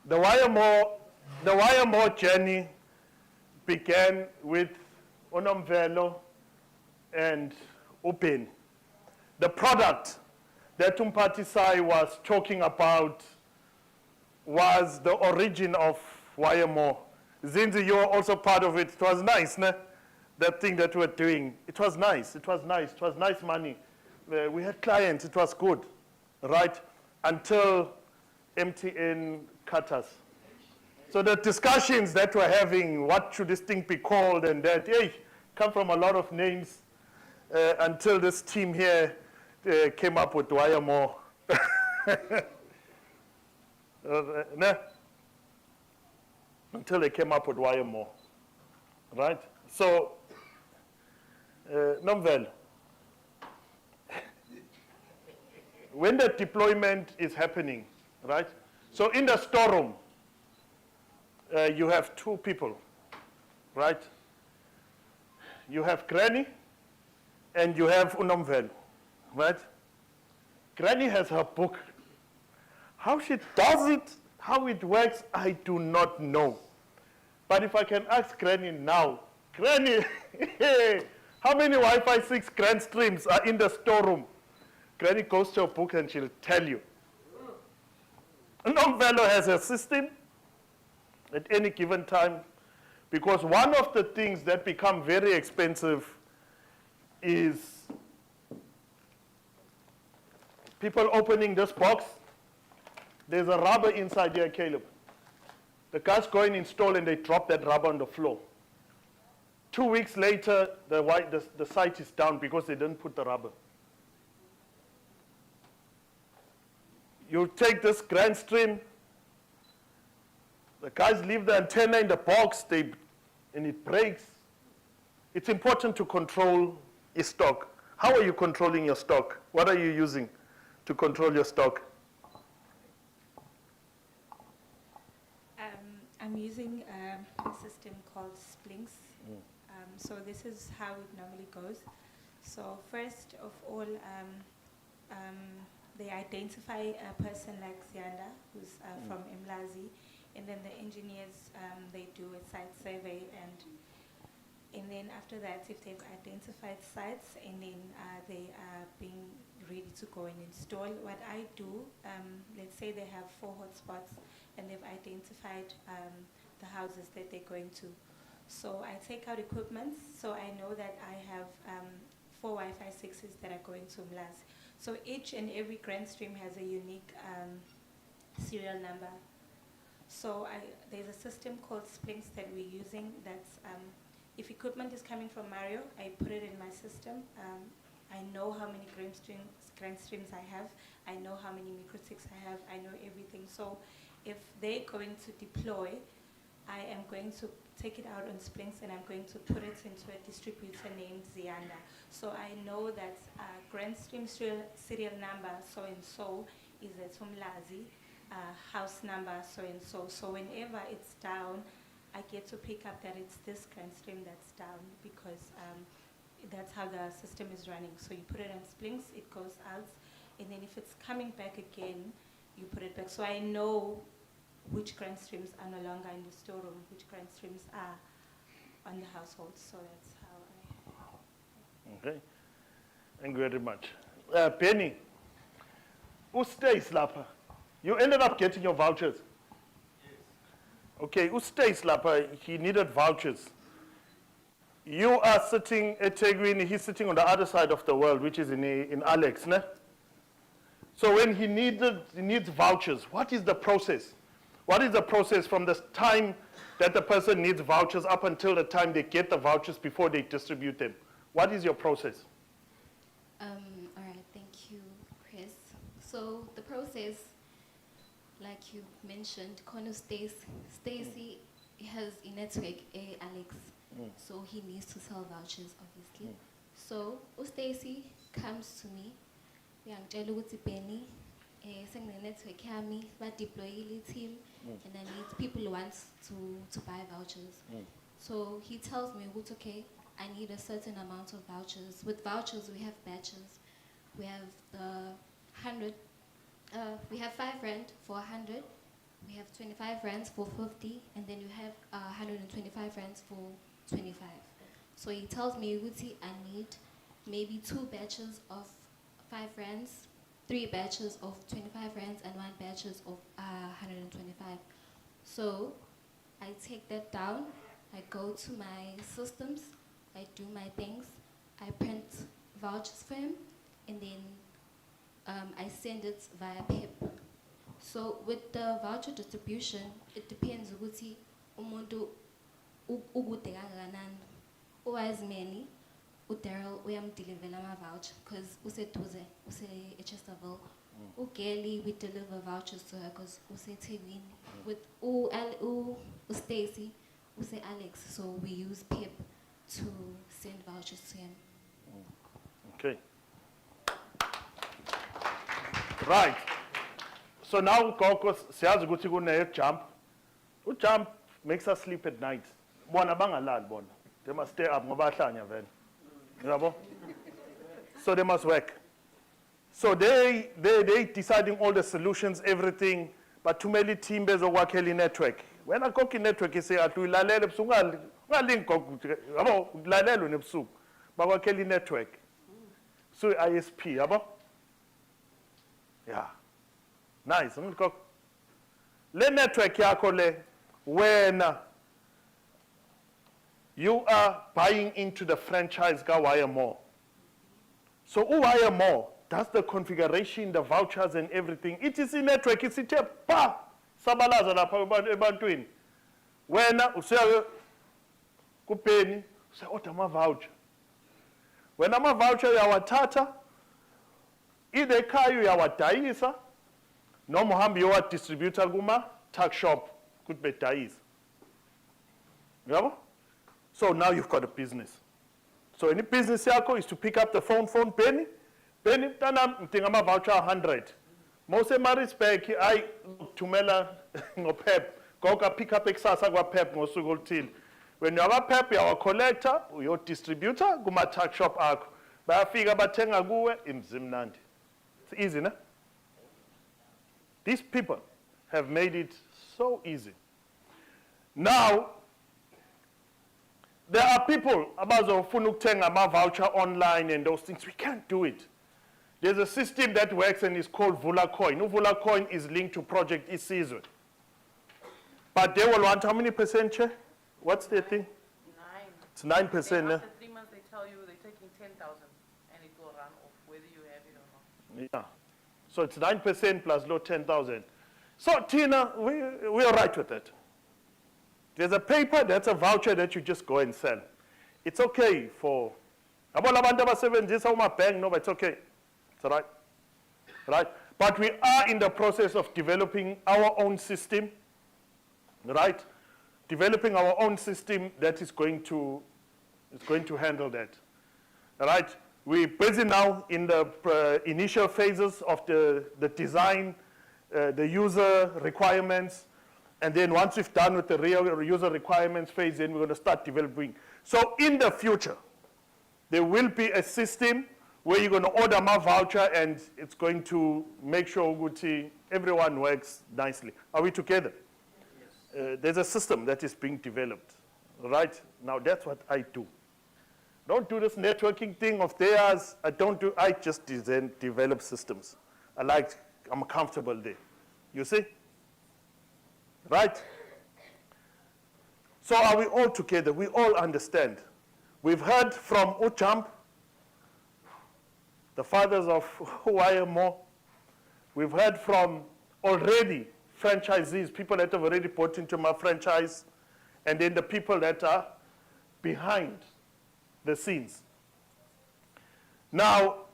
Speaker 11: The WayaMore journey began with Unomvelo and Upin. The product that Umpatisai was talking about was the origin of WayaMore. Zinzi, you were also part of it. It was nice, ne? That thing that we were doing. It was nice. It was nice. It was nice money. We had clients. It was good, right? Until MTN cut us. So the discussions that we're having, what should this thing be called and that, come from a lot of names until this team here came up with WayaMore. Until they came up with WayaMore, right? So, Nomvel, when the deployment is happening, right? So in the storeroom, you have 2 people, right? You have Granny and you have Unomvel, right? Granny has her book. How she does it, how it works, I do not know. But if I can ask Granny now, Granny, how many Wi-Fi 6 grand streams are in the storeroom? Granny goes to her book and she'll tell you. Unomvelo has a system at any given time, because one of the things that become very expensive is people opening this box. There's a rubber inside here, Caleb. The guys go and install and they drop that rubber on the floor. 2 weeks later, the site is down because they didn't put the rubber. You take this grand stream, the guys leave the antenna in the box, and it breaks. It's important to control your stock. How are you controlling your stock? What are you using? to control your stock?
Speaker 9: I'm using a system called Splinks. So this is how it normally goes. So first of all, they identify a person like Zianda, who's from Mlazi, and then the engineers, they do a site survey, and then after that, if they've identified sites, and then they are being ready to go and install, what I do, let's say they have 4 hotspots, and they've identified the houses that they're going to. So I take out equipment, so I know that I have 4 Wi-Fi 6s that are going to Mlazi. So each and every grant stream has a unique serial number. So there's a system called Splinks that we're using that's, if equipment is coming from Mario, I put it in my system. I know how many grant streams I have. I know how many microtics I have. I know everything. So if they're going to deploy, I am going to take it out on Splinks and I'm going to put it into a distributor named Zianda. So I know that grant stream serial number so-and-so is at Umlazi, house number so-and-so. So whenever it's down, I get to pick up that it's this grant stream that's down because that's how the system is running. So you put it on Splinks, it goes out, and then if it's coming back again, you put it back. So I know which grant streams are no longer in the storeroom, which grant streams are on the household. So that's how I...
Speaker 11: Okay. Thank you very much. Penny, who stays lapha? You ended up getting your vouchers? Yes. Okay, who stays lapha? He needed vouchers. You are sitting at Tegwini, he's sitting on the other side of the world, which is in Alex, ne? So when he needs vouchers, what is the process? What is the process from the time that the person needs vouchers up until the time they get the vouchers before they distribute them? What is your process?
Speaker 13: All right, thank you, Chris. So the process, like you mentioned, Kono Stacy has a network, Alex, so he needs to sell vouchers, obviously. So Stacy comes to me, Penny, network yami, but deploy team, and I need people who want to buy vouchers. So he tells me, okay, I need a certain amount of vouchers. With vouchers, we have batches. We have the 100, we have 5 rand for 100, we have 25 rands for 50, and then you have 125 rands for 25. So he tells me, Uti, I need maybe 2 batches of 5 rands, 3 batches of 25 rands, and 1 batches of 125. So I take that down, I go to my systems, I do my things, I print vouchers for him, and then I send it via PIP. So with the voucher distribution, it depends ukuthi umuntu ukude kangakanani. Uwazimeni uDarryl uyamdelivela ama-voucher because useduze, use-Chesterville. uGelly, we deliver vouchers to her because useThekwini. With uStacy, use-Alex, so we use PIP to send vouchers to him.
Speaker 11: Okay. Right. So now, Gogo, siyazi ukuthi kune-jump. Jump makes us sleep at night. Bona bangalali bona. They must stay up ngoba ahlanya vele. Yabo? So they must work. So they deciding all the solutions, everything, but tumeli team bezokwakhela network. When I cook network, you say atuyilalele ebusuku ungalingi gogo yabo ulalele nebusuku. Bakwakhela network. So ISP, yabo? Yeah. Nice. Le network yakho le when you are buying into the franchise ka WayaMore. So WayaMore does the configuration, the vouchers and everything. It is in network, it's a pa sabalaza lapha ebantwini. Wena usiya kuPenny, usiya order ama voucher. Wena ama voucher uyawathatha either ekhaya uyawadayisa noma uhambe uyowadistributor kuma tuck shop kuthi bedayisa. Yabo? So now you've got a business. So any business yakho is to pick up the phone Penny, Then mtanam mdinga ama-voucher 100. Mose Marisburg ay thumela ngoPep. Goga pick up ekusasa kwaPep ngosuku oluthile. When you're PEP, you're a collector, you're a distributor, kuma tuck shop akho. Bayafika bathenga kuwe imzimnandi. It's easy, no? These people have made it so easy. Now, there are people abazofuna ukuthenga ama-voucher online and those things. We can't do it. There's a system that works and is called Vula Coin. Vula Coin is linked to Project Isizwe. But they will want how many percent, Che? What's their thing?
Speaker 8: 9.
Speaker 11: It's 9%.
Speaker 8: Then
Speaker 11: Eh?
Speaker 8: after 3 months, they tell you they're taking 10,000 and it will run off whether you have it or not.
Speaker 11: Yeah. So it's 9% plus low 10,000. So Tina, we are right with that. There's a paper, that's a voucher that you just go and sell. It's okay for, no, but it's okay. It's all right. Right? But we are in the process of developing our own system, right? Developing our own system that is going to handle that. All right? We're busy now in the initial phases of the design, the user requirements, and then once we've done with the real user requirements phase, then we're going to start developing. So in the future, there will be a system where you're going to order my voucher and it's going to make sure everyone works nicely. Are we together? Yes. There's a system that is being developed, right? Now that's what I do. Don't do this networking thing of theirs. I just develop systems. I'm comfortable there. You see? Right? So are we all together? We all understand. We've heard from Uchamp, the fathers of WayaMore. We've heard from already franchisees, people that have already bought into my franchise, and then the people that are behind the scenes. Now,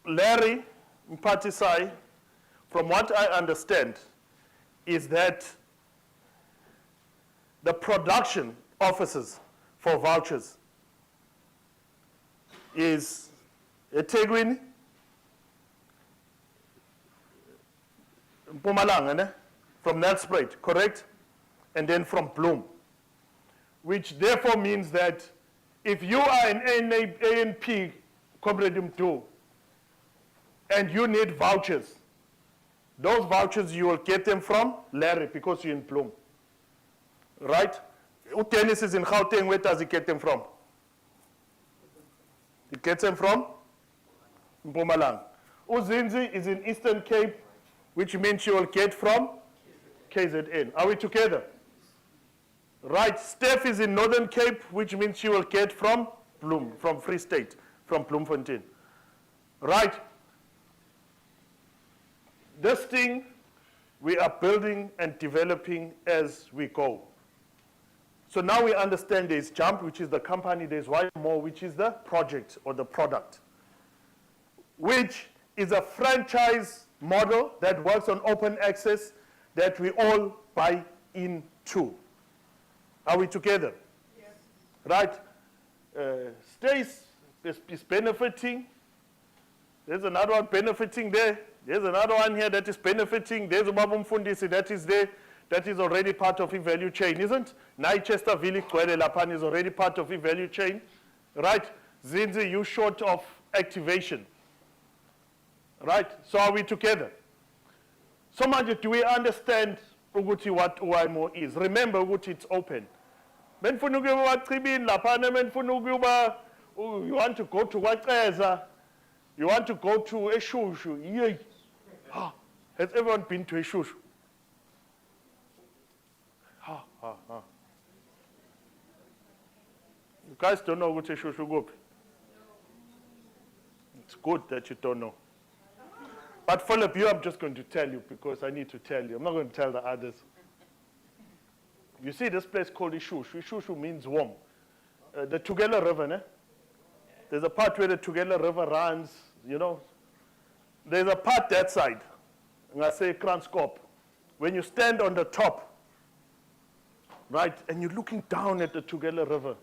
Speaker 11: Larry Mpatisai, from what I understand, is that the production offices for vouchers is eThekwini, Mpumalanga, from Nelspruit, correct? And then from Bloem. Which therefore means that if you are an ANP Comrade Mdu and you need vouchers, those vouchers you will get them from Larry because you're in Bloem. Right? Dennis is in Gauteng, where does he get them from? He gets them from Mpumalanga. Uzinzi is in Eastern Cape, which means you will get from KZN. Are we together? Right, Steph is in Northern Cape, which means she will get from Bloem, from Free State, from Bloemfontein. Right. This thing we are building and developing as we go. So now we understand there's Jump, which is the company, there's WayaMore, which is the project or the product, which is a franchise model that works on open access that we all buy into. Are we together? Yes. Right? Stace is benefiting. There's another one benefiting there. There's another one here that is benefiting. There's Ubaba Mfundisi that is there. That is already part of the value chain, isn't? Naichester Vili Kwele Lapan is already part of the value chain. Right? Zinzi, you short of activation. Right? So are we together? So much do we understand Uguti what WayaMore is? Remember Uguti, it's open. You want to go to Watreza, you want to go to Eshushu. Yay. Has everyone been to Eshushu? You guys don't know what Eshushu go. It's good that you don't know. But Philip, you, I'm just going to tell you because I need to tell you. I'm not going to tell the others. You see this place called Ishushu. Ishushu means warm. The Tugela River, né? There's a part where the Tugela River runs, you know. There's a part that side, I say Kranskop. When you stand on the top, right, and you're looking down at the Tugela River,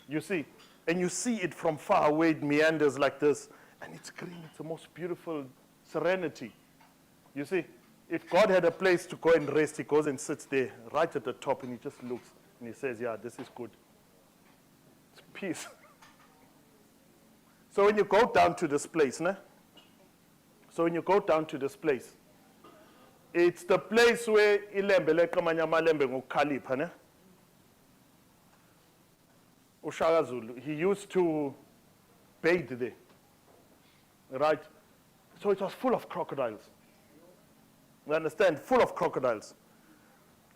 Speaker 11: you see, And you see it from far away, it meanders like this, and it's green, it's the most beautiful serenity. You see, if God had a place to go and rest, he goes and sits there, right at the top, and he just looks, and he says, yeah, this is good. It's peace. So when you go down to this place, it's the place where ilembe leqamanya amalembe ngokukhalipha, ne? uShaka Zulu, he used to bathe there, right? So it was full of crocodiles. You understand? Full of crocodiles.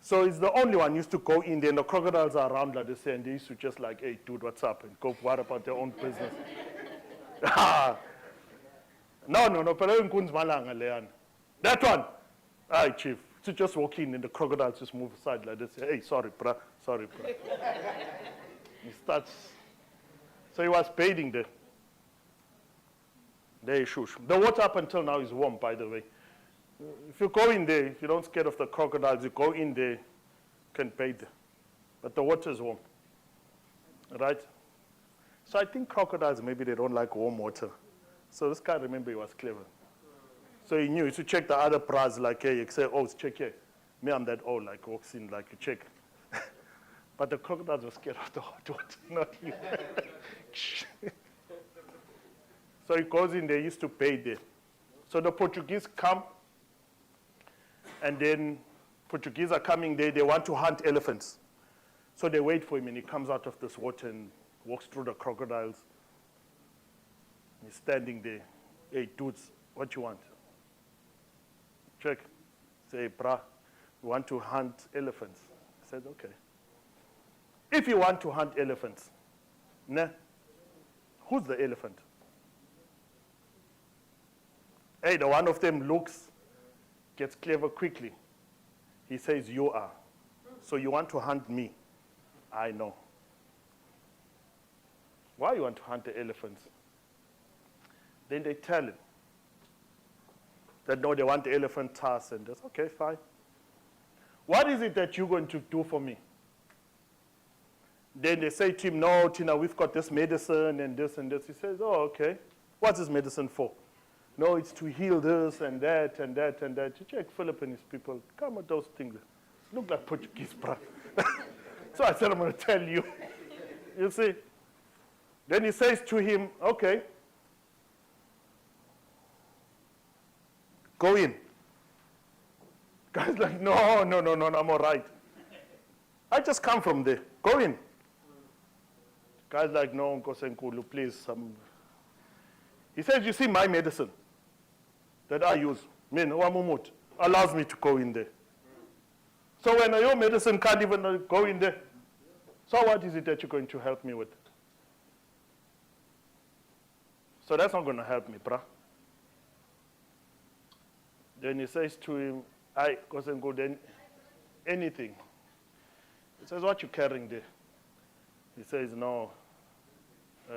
Speaker 11: So he's the only one used to go in there, and the crocodiles are around like this, and they used to just like, hey, dude, what's up? And go worry about their own business. No, that one. Aye, chief. To just walk in and the crocodiles just move aside like this. Hey, sorry, bruh. He starts. So he was bathing there. There, shush. The water up until now is warm, by the way. If you go in there, if you don't scared of the crocodiles, you go in there, you can bathe. But the water is warm. Right? So I think crocodiles, maybe they don't like warm water. So this guy, remember, he was clever. So he knew, he used to check the other bras, like, hey, you say, oh, check here. Me, I'm that old, like, walks in, like, you check. But the crocodiles were scared of the hot water, not you. So he goes in there, he used to bathe there. So the Portuguese come, and then Portuguese are coming there, they want to hunt elephants. So they wait for him, and he comes out of this water and walks through the crocodiles. He's standing there. Hey, dudes, what you want? Check. Say, brah, we want to hunt elephants. I said, okay. If you want to hunt elephants, who's the elephant? Hey, the one of them looks, gets clever quickly. He says, you are. So you want to hunt me? I know. Why you want to hunt the elephants? Then they tell him that no, they want the elephant tusk, and that's okay, fine. What is it that you're going to do for me? Then they say to him, no, Tina, we've got this medicine and this and this. He says, oh, okay. What's this medicine for? No, it's to heal this and that and that and that. You check Philippines people, come with those things. Look like Portuguese, bruh. So I said, I'm going to tell you. You see? Then he says to him, okay, go in. Guy's like, no, I'm all right. I just come from there. Go in. Guy's like, no, Nkosenkulu, please. He says, you see my medicine that I use, Wamumut, allows me to go in there. So when your medicine can't even go in there, so what is it that you're going to help me with? So that's not going to help me, bruh. Then he says to him, I wasn't good in anything. He says, what you carrying there? He says, no,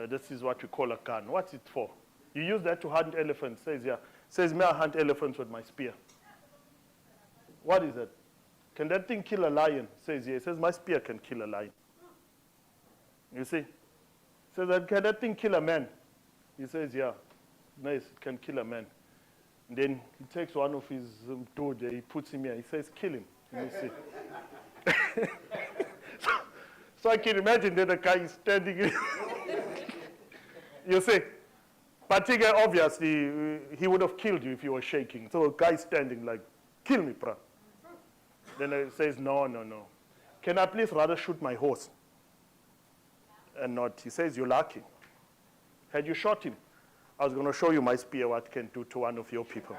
Speaker 11: this is what we call a gun. What's it for? You use that to hunt elephants. Says, yeah. Says, may I hunt elephants with my spear? What is it? Can that thing kill a lion? Says, yeah. He says, my spear can kill a lion. You see? Says, can that thing kill a man? He says, yeah. Nice, it can kill a man. And then he takes one of his dude, he puts him here. He says, kill him. You see? So I can imagine that the guy is standing in. You see? But obviously, he would have killed you if you were shaking. So a guy standing like, kill me, bruh. Then he says, no. Can I please rather shoot my horse? And not, he says, you're lucky. Had you shot him, I was going to show you my spear, what it can do to one of your people.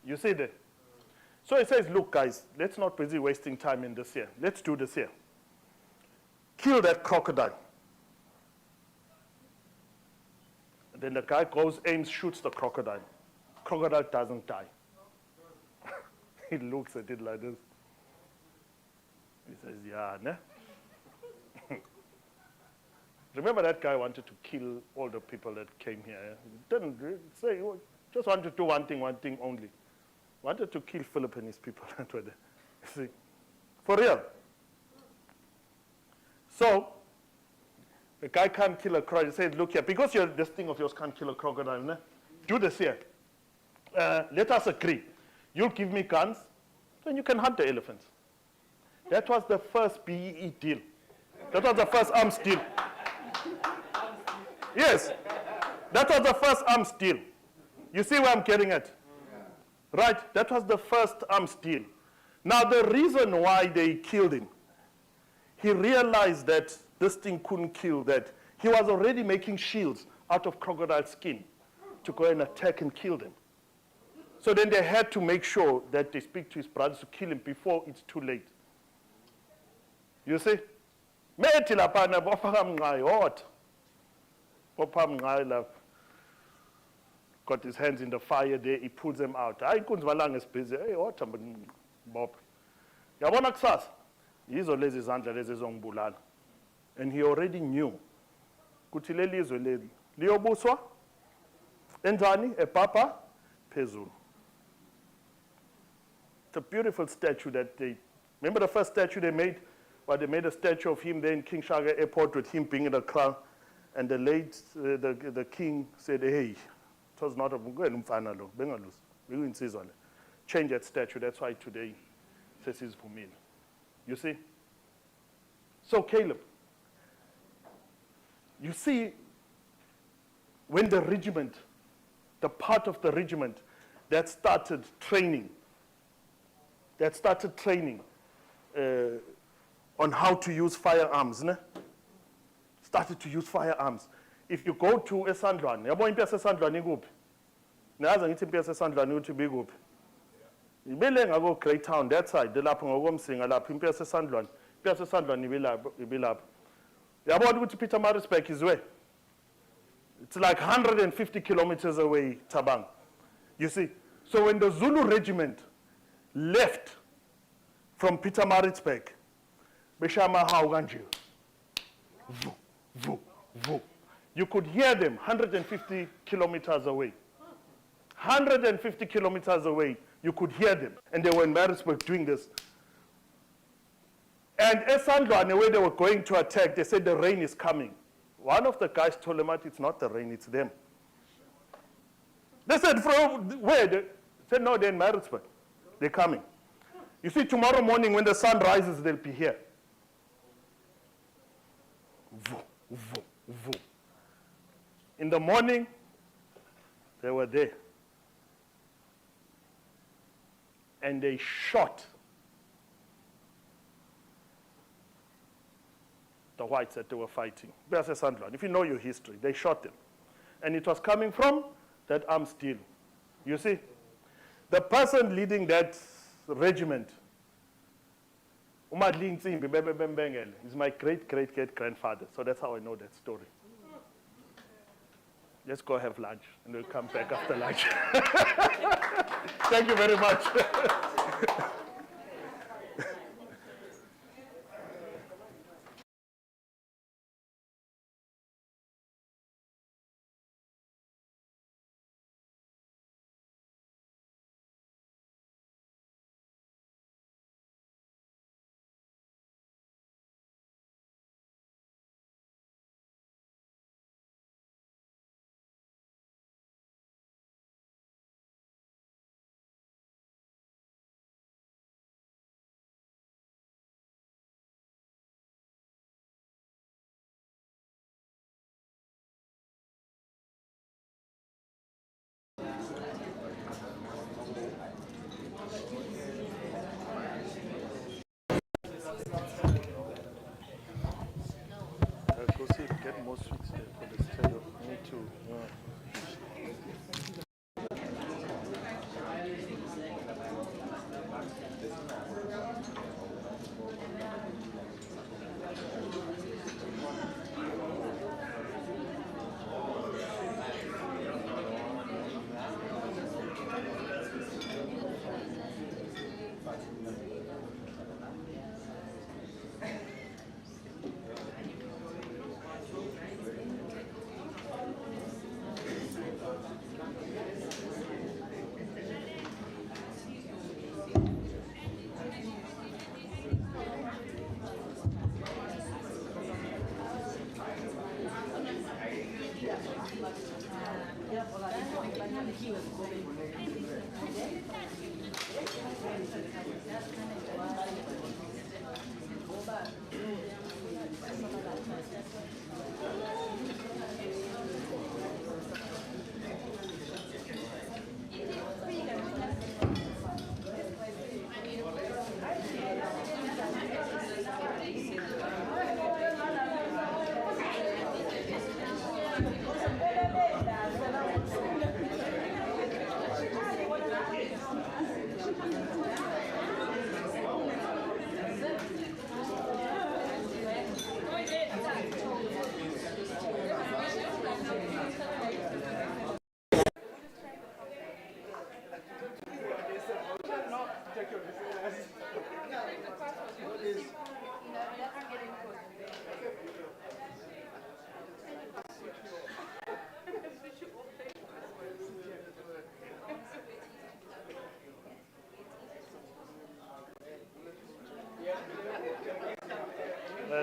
Speaker 11: You see that? So he says, look, guys, let's not be busy wasting time in this here. Let's do this here. Kill that crocodile. And then the guy goes, aims, shoots the crocodile. Crocodile doesn't die. He looks at it like this. He says, yeah, ne? Remember that guy wanted to kill all the people that came here. He didn't say, he just wanted to do one thing only. Wanted to kill Philippines people. See? For real. So, A guy can't kill a crocodile. He said, look here, because this thing of yours can't kill a crocodile, ne? Do this here. Let us agree. You'll give me guns, then you can hunt the elephants. That was the first BEE deal. That was the first arms deal. Yes, that was the first arms deal. You see where I'm getting at? Right, that was the first arms deal. Now the reason why they killed him, he realized that this thing couldn't kill that. He was already making shields out of crocodile skin to go and attack and kill them. So then they had to make sure that they speak to his brothers to kill him before it's too late. You see? Methi lapana bofaka mnqayi hot. Bopha mnqayi lapha. Got his hands in the fire there, he pulls them out. Hayi kunzibalanga is busy. Hey, hot Bob. Yabona kusasa. Yizo lezi izandla lezi ezongibulala. And he already knew. Kuthi leli izwe leli liyobuswa enjani ePapa phezulu. It's a beautiful statue that they, remember the first statue they made? Well, they made a statue of him there in King Shaka Airport with him being in the crown. And the king said, hey, it was not a mfana lo, bengalus. Change that statue. That's why today it says he's for me. You see? So Caleb, you see, when the regiment, the part of the regiment that started training on how to use firearms, ne? Started to use firearms. If you go to eSandlwane, yabo impi yaseSandlwane ikuphi? Nayazi ngithi impi yaseSandlwane ukuthi bikuphi? Ibele ngako Great Town that side, lapho ngokomsinga lapho impi yaseSandlwane. Impi yaseSandlwane ibilapho. Yabona ukuthi Pietermaritzburg is where? It's like 150 kilometers away, Tabang. You see? So when the Zulu regiment left from Pietermaritzburg, beshama hawu kanje. Vu, vu, vu. You could hear them 150 kilometers away. 150 kilometers away, you could hear them. And they were in Maritzburg doing this. And eSandlwane, where they were going to attack, they said the rain is coming. One of the guys told them, it's not the rain, it's them. They said, from where? They said, no, they're in Maritzburg. They're coming. You see, tomorrow morning when the sun rises, they'll be here. Voo, voo, voo. In the morning, they were there. And they shot the whites that they were fighting. If you know your history, they shot them. And it was coming from that arms deal. You see? The person leading that regiment, Umadli Nsimbi Bembengele, is my great-great-great-grandfather. So that's how I know that story. Let's go have lunch, and we'll come back after lunch. Thank you very much. Go see if get more sweets there for the stereo. Me too.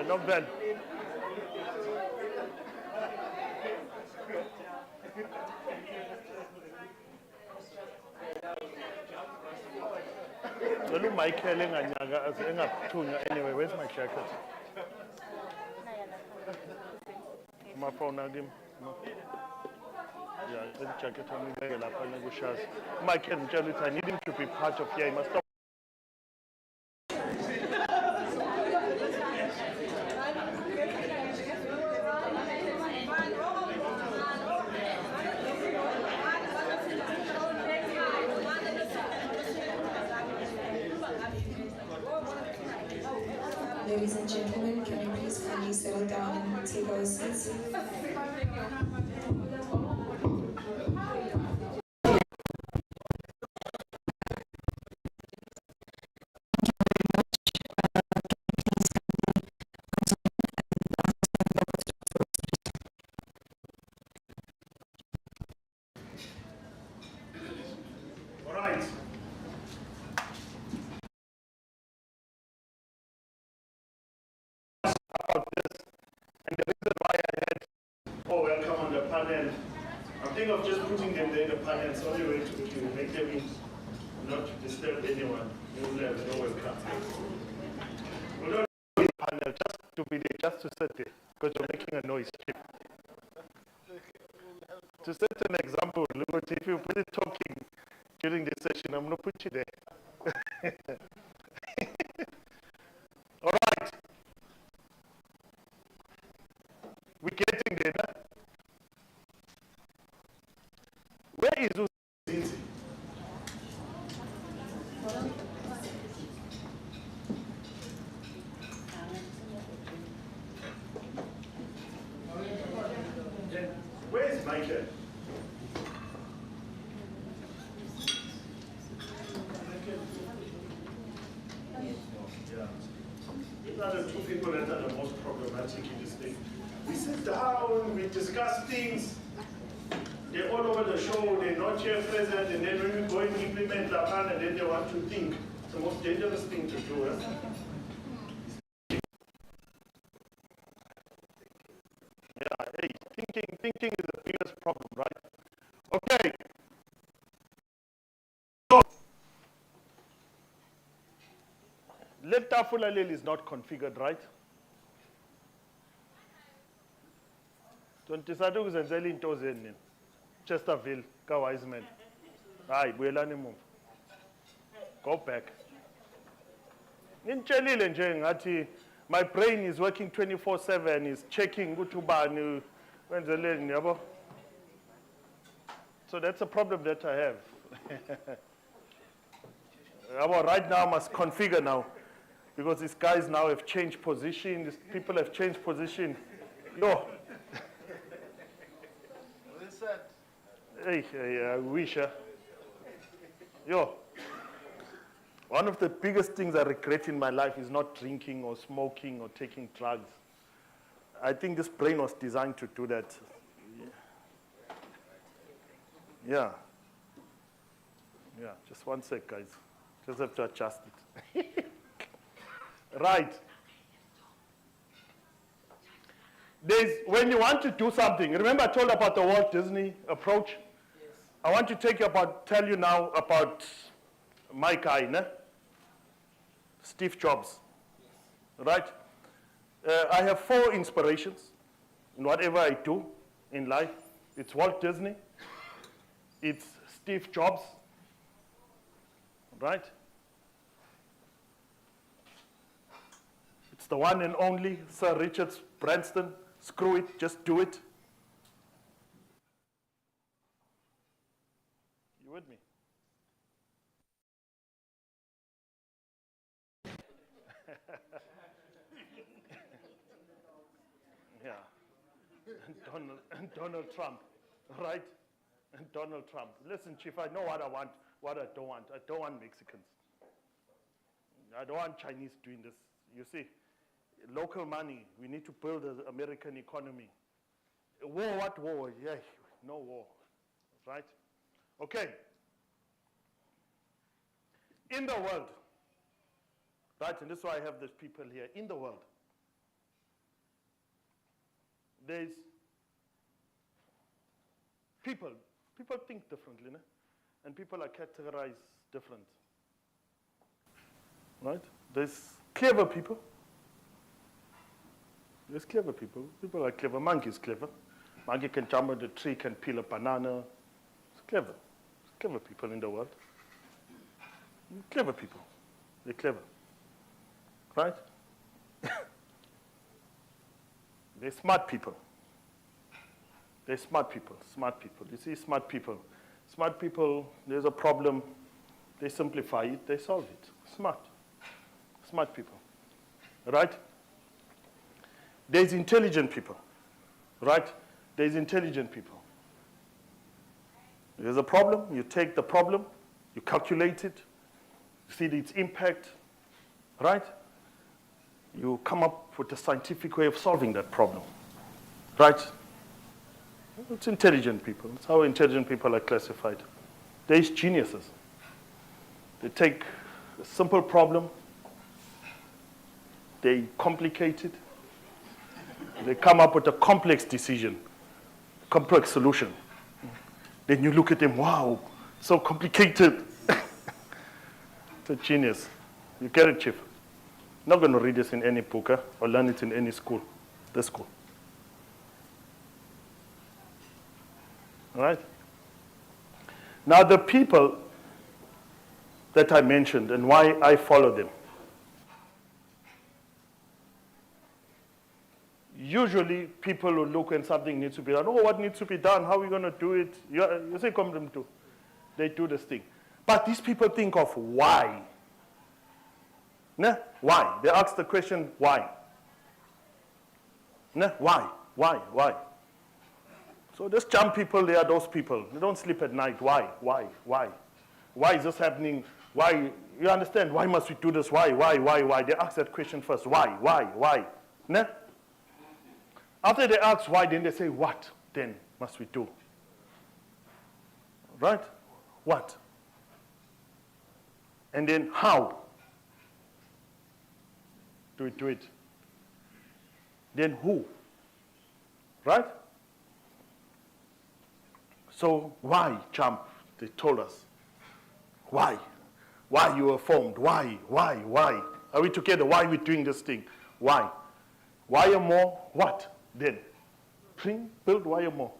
Speaker 11: Not bad. Well, Michael anyway, where's my jacket? My phone again. Yeah, the jacket on me. Michael, I need him to be part of here. He must stop.
Speaker 10: Ladies and gentlemen, can you please kindly settle down and take our seats?
Speaker 11: All right. About this, and the reason why I had welcome on the panel, I'm thinking of just putting them there in the panel so only way to make them in, not to disturb anyone. They will have no welcome. We don't need a panel just to be there, just to sit there, because you're making a noise. To set an example, look, if you're busy talking during this session, I'm going to put you there. All right. We're getting there, huh? Where is Uzinzi? Where is Michael? Yeah. These are the two people that are the most problematic in this thing. We sit down, we discuss things, they're all over the show, they're not here present, and then when we go and implement the plan, and then they want to think. It's the most dangerous thing to do. Yeah, hey, thinking is the biggest problem, right? Okay. So, let Tafula Lil is not configured, right? Tontisatu kuzenzela into zeni. Chesterville, ka Wiseman. Hayi, buyelani emuva. Go back. Nintshela nje ngathi my brain is working 24/7, is checking ukuthi ubani wenzeleni yabo. So that's a problem that I have. Right now I must configure now because these guys now have changed position, these people have changed position. Yo. Hey, I wish. Yo, one of the biggest things I regret in my life is not drinking or smoking or taking drugs. I think this brain was designed to do that. Yeah. Yeah, just one sec, guys. Just have to adjust it. Right. when you want to do something, remember I told about the Walt Disney approach? Yes. I want to tell you now about my guy, ne? Steve Jobs, yes. Right? I have 4 inspirations in whatever I do in life. It's Walt Disney, it's Steve Jobs, right? It's the one and only Sir Richard Branson. Screw it, just do it. You with me? Yeah. And Donald Trump, right? And Donald Trump. Listen, Chief, I know what I want, what I don't want. I don't want Mexicans. I don't want Chinese doing this. You see, local money. We need to build the American economy. War, what war? Yeah, no war, right? Okay. In the world, right, and this is why I have these people here. In the world, there's people think differently, né? And people are categorized different, right? There's clever people. There's clever people. People are clever. Monkey's clever. Monkey can jump on the tree, can peel a banana. It's clever. There's clever people in the world. Clever people. They're clever. Right? They're smart people. They're smart people. Smart people. You see, smart people. Smart people, there's a problem. They simplify it. They solve it. Smart. Smart people. Right? There's intelligent people, right? There's intelligent people. There's a problem, you take the problem, you calculate it, you see its impact, right? You come up with a scientific way of solving that problem, right? It's intelligent people. That's how intelligent people are classified. There's geniuses. They take a simple problem, they complicate it, they come up with a complex decision, complex solution. Then you look at them, wow, so complicated. It's a genius. You get it, Chief? Not going to read this in any book or learn it in any school, this school. All right? Now the people that I mentioned and why I follow them. Usually people will look when something needs to be done. Oh, what needs to be done? How are we going to do it? You say, come to them too. They do this thing. But these people think of why. Nah? Why? They ask the question, why? Nah? Why? Why? So there's jump people, they are those people. They don't sleep at night. Why? Why is this happening? Why? You understand? Why must we do this? Why? They ask that question first. Why? Nah? After they ask why, then they say, what then must we do? Right? What? And then how do we do it? Then who? Right? So why jump? They told us. Why? Why you were formed? Why? Are we together? Why are we doing this thing? Why? WayaMore, what? Then, build WayaMore.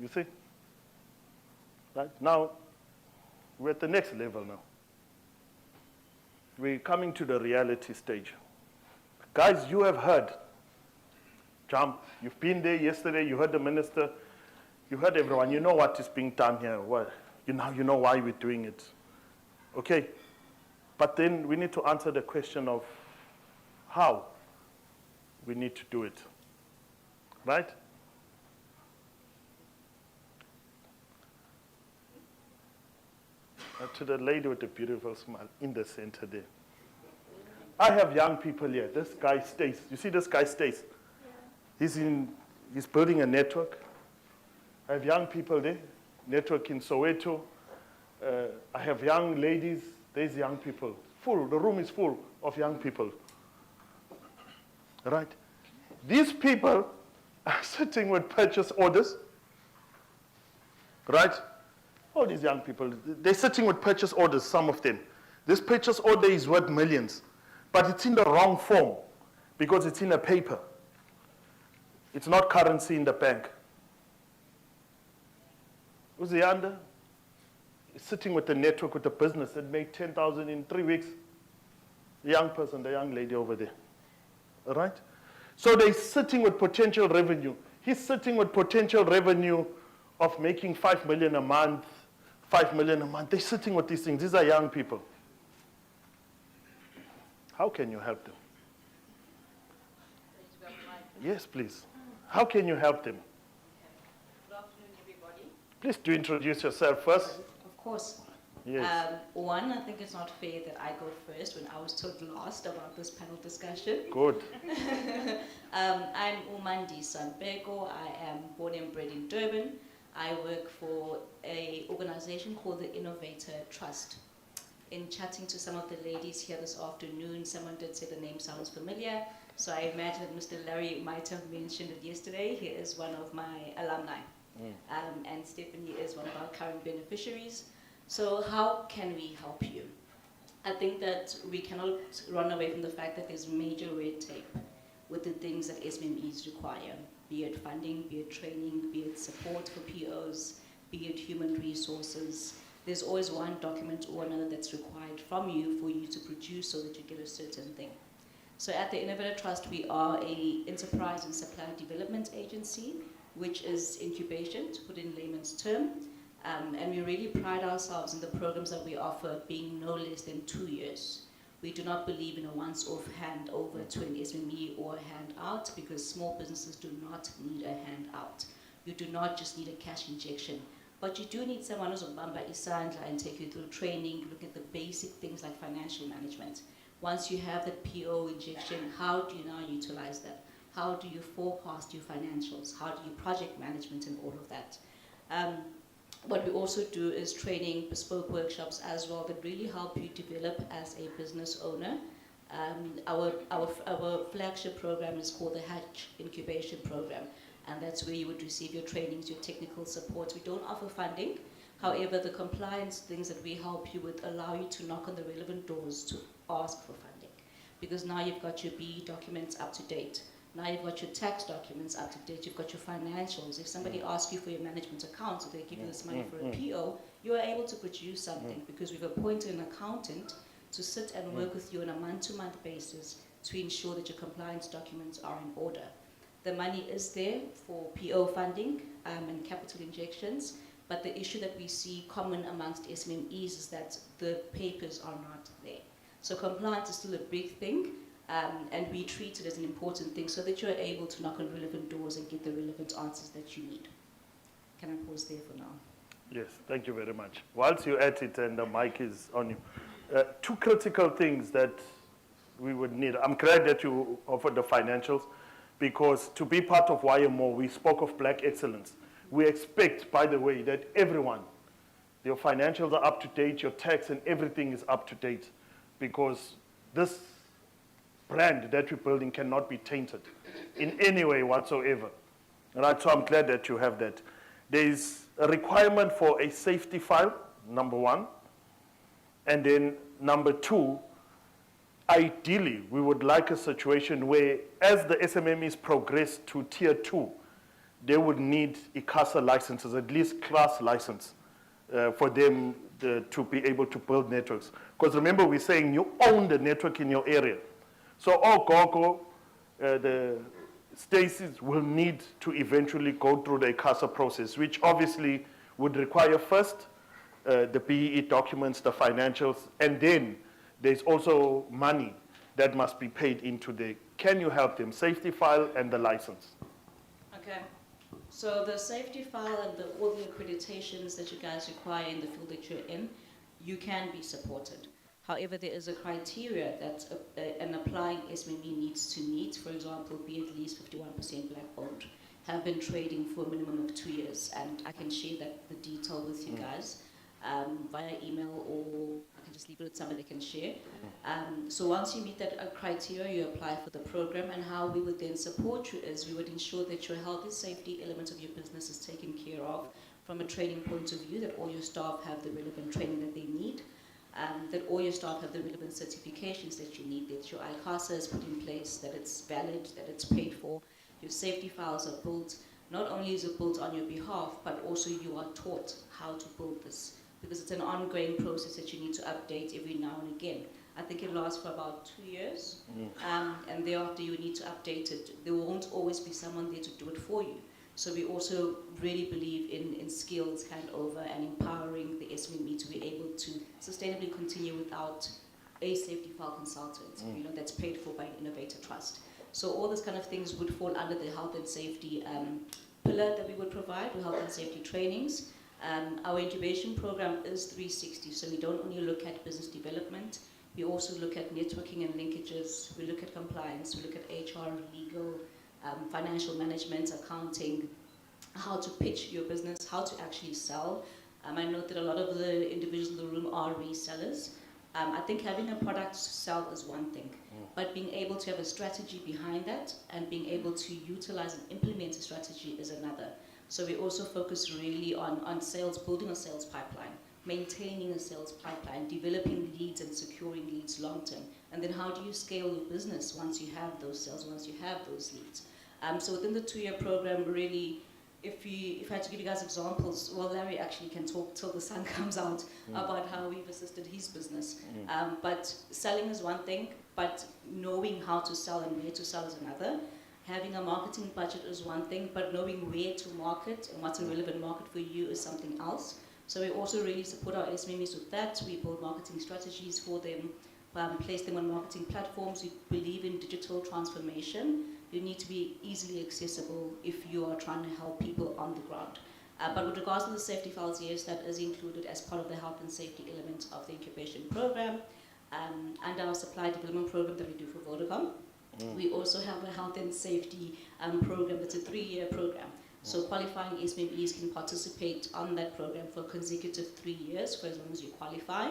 Speaker 11: You see? Right? Now, we're at the next level now. We're coming to the reality stage. Guys, you have heard. Jump. You've been there yesterday. You heard the minister. You heard everyone. You know what is being done here. What? You know why we're doing it. Okay? But then we need to answer the question of how we need to do it. Right? To the lady with the beautiful smile in the center there. I have young people here. This guy stays. You see this guy stays? He's building a network. I have young people there. Network in Soweto. I have young ladies. There's young people. Full. The room is full of young people. right? These people are sitting with purchase orders, right? All these young people, they're sitting with purchase orders, some of them. This purchase order is worth millions, but it's in the wrong form because it's in a paper. It's not currency in the bank. Uziyanda is sitting with the network, with the business that made 10,000 in 3 weeks. The young person, the young lady over there, all right? So they're sitting with potential revenue. He's sitting with potential revenue of making 5 million a month, 5 million a month. They're sitting with these things. These are young people. How can you help them? Yes, please. How can you help them?
Speaker 15: Good afternoon, everybody.
Speaker 11: Please do introduce yourself first.
Speaker 15: Of course.
Speaker 11: Yes.
Speaker 15: One, I think it's not fair that I go first when I was told last about this panel discussion.
Speaker 11: Good.
Speaker 15: I'm Umandi Sampeko. I am born and bred in Durban. I work for an organization called the Innovator Trust. In chatting to some of the ladies here this afternoon, someone did say the name sounds familiar. So I imagine that Mr. Larry might have mentioned it yesterday. He is one of my alumni. And Stephanie is one of our current beneficiaries. So how can we help you? I think that we cannot run away from the fact that there's major red tape with the things that SMMEs require, be it funding, be it training, be it support for POs, be it human resources. There's always one document or another that's required from you for you to produce so that you get a certain thing. So at the Innovator Trust, we are an enterprise and supply development agency, which is incubation, to put in layman's term. And we really pride ourselves in the programs that we offer being no less than 2 years. We do not believe in a once-off handover to an SME or a handout because small businesses do not need a handout. You do not just need a cash injection, but you do need someone who's bamba isandla and take you through training, look at the basic things like financial management. Once you have that PO injection, how do you now utilize that? How do you forecast your financials? How do you project management and all of that? What we also do is training, bespoke workshops as well that really help you develop as a business owner. Our flagship program is called the Hatch Incubation Program, and that's where you would receive your trainings, your technical support. We don't offer funding. However, the compliance things that we help you with allow you to knock on the relevant doors to ask for funding. Because now you've got your BE documents up to date. Now you've got your tax documents up to date, you've got your financials. If somebody asks you for your management account, so they give you this money for a PO, you are able to produce something because we've appointed an accountant to sit and work with you on a month-to-month basis to ensure that your compliance documents are in order. The money is there for PO funding and capital injections, but the issue that we see common amongst SMMEs is that the papers are not there. So compliance is still a big thing. And we treat it as an important thing so that you're able to knock on relevant doors and get the relevant answers that you need. Can I pause there for now?
Speaker 11: Yes, thank you very much. Whilst you're at it and the mic is on you, two critical things that we would need. I'm glad that you offered the financials because to be part of WayaMore, we spoke of black excellence. We expect, by the way, that everyone, your financials are up to date, your tax and everything is up to date because this brand that we're building cannot be tainted in any way whatsoever. Right, so I'm glad that you have that. There's a requirement for a safety file, number one. And then number two, ideally, we would like a situation where as the SMMEs progress to tier 2, they would need ICASA licenses, at least class license, for them to be able to build networks. Because remember, we're saying you own the network in your area. So all GOGO, the Stacy's will need to eventually go through the ICASA process, which obviously would require first the BEE documents, the financials, and then there's also money that must be paid into the, can you help them, safety file and the license?
Speaker 15: Okay. So the safety file and all the accreditations that you guys require in the field that you're in, you can be supported. However, there is a criteria that an applying SMME needs to meet. For example, be at least 51% black owned, have been trading for a minimum of 2 years, and I can share the detail with you guys. via email, or I can just leave it with somebody that can share. So once you meet that criteria, you apply for the program, and how we would then support you is we would ensure that your health and safety element of your business is taken care of from a training point of view, that all your staff have the relevant training that they need, that all your staff have the relevant certifications that you need, that your ICASA is put in place, that it's valid, that it's paid for, your safety files are built. Not only is it built on your behalf, but also you are taught how to build this, because it's an ongoing process that you need to update every now and again. I think it lasts for about 2 years, and thereafter you need to update it. There won't always be someone there to do it for you. So we also really believe in skills handover and empowering the SME to be able to sustainably continue without a safety file consultant, that's paid for by an Innovator Trust. So all those kind of things would fall under the health and safety pillar that we would provide with health and safety trainings. Our incubation program is 360, so we don't only look at business development, we also look at networking and linkages, we look at compliance, we look at HR, legal, financial management, accounting, how to pitch your business, how to actually sell. I know that a lot of the individuals in the room are resellers. I think having a product to sell is one thing, but being able to have a strategy behind that and being able to utilize and implement a strategy is another. So we also focus really on sales, building a sales pipeline, maintaining a sales pipeline, developing leads and securing leads long term. And then how do you scale your business once you have those sales, once you have those leads? So within the 2-year program, really, if I had to give you guys examples, well, Larry actually can talk till the sun comes out about how we've assisted his business. But selling is one thing, but knowing how to sell and where to sell is another. Having a marketing budget is one thing, but knowing where to market and what's a relevant market for you is something else. So we also really support our SMEs with that. We build marketing strategies for them, place them on marketing platforms. We believe in digital transformation. You need to be easily accessible if you are trying to help people on the ground. But with regards to the safety files, yes, that is included as part of the health and safety element of the incubation program. And our supply development program that we do for Vodacom. We also have a health and safety program that's a 3-year program. So qualifying SMEs can participate on that program for consecutive 3 years for as long as you qualify.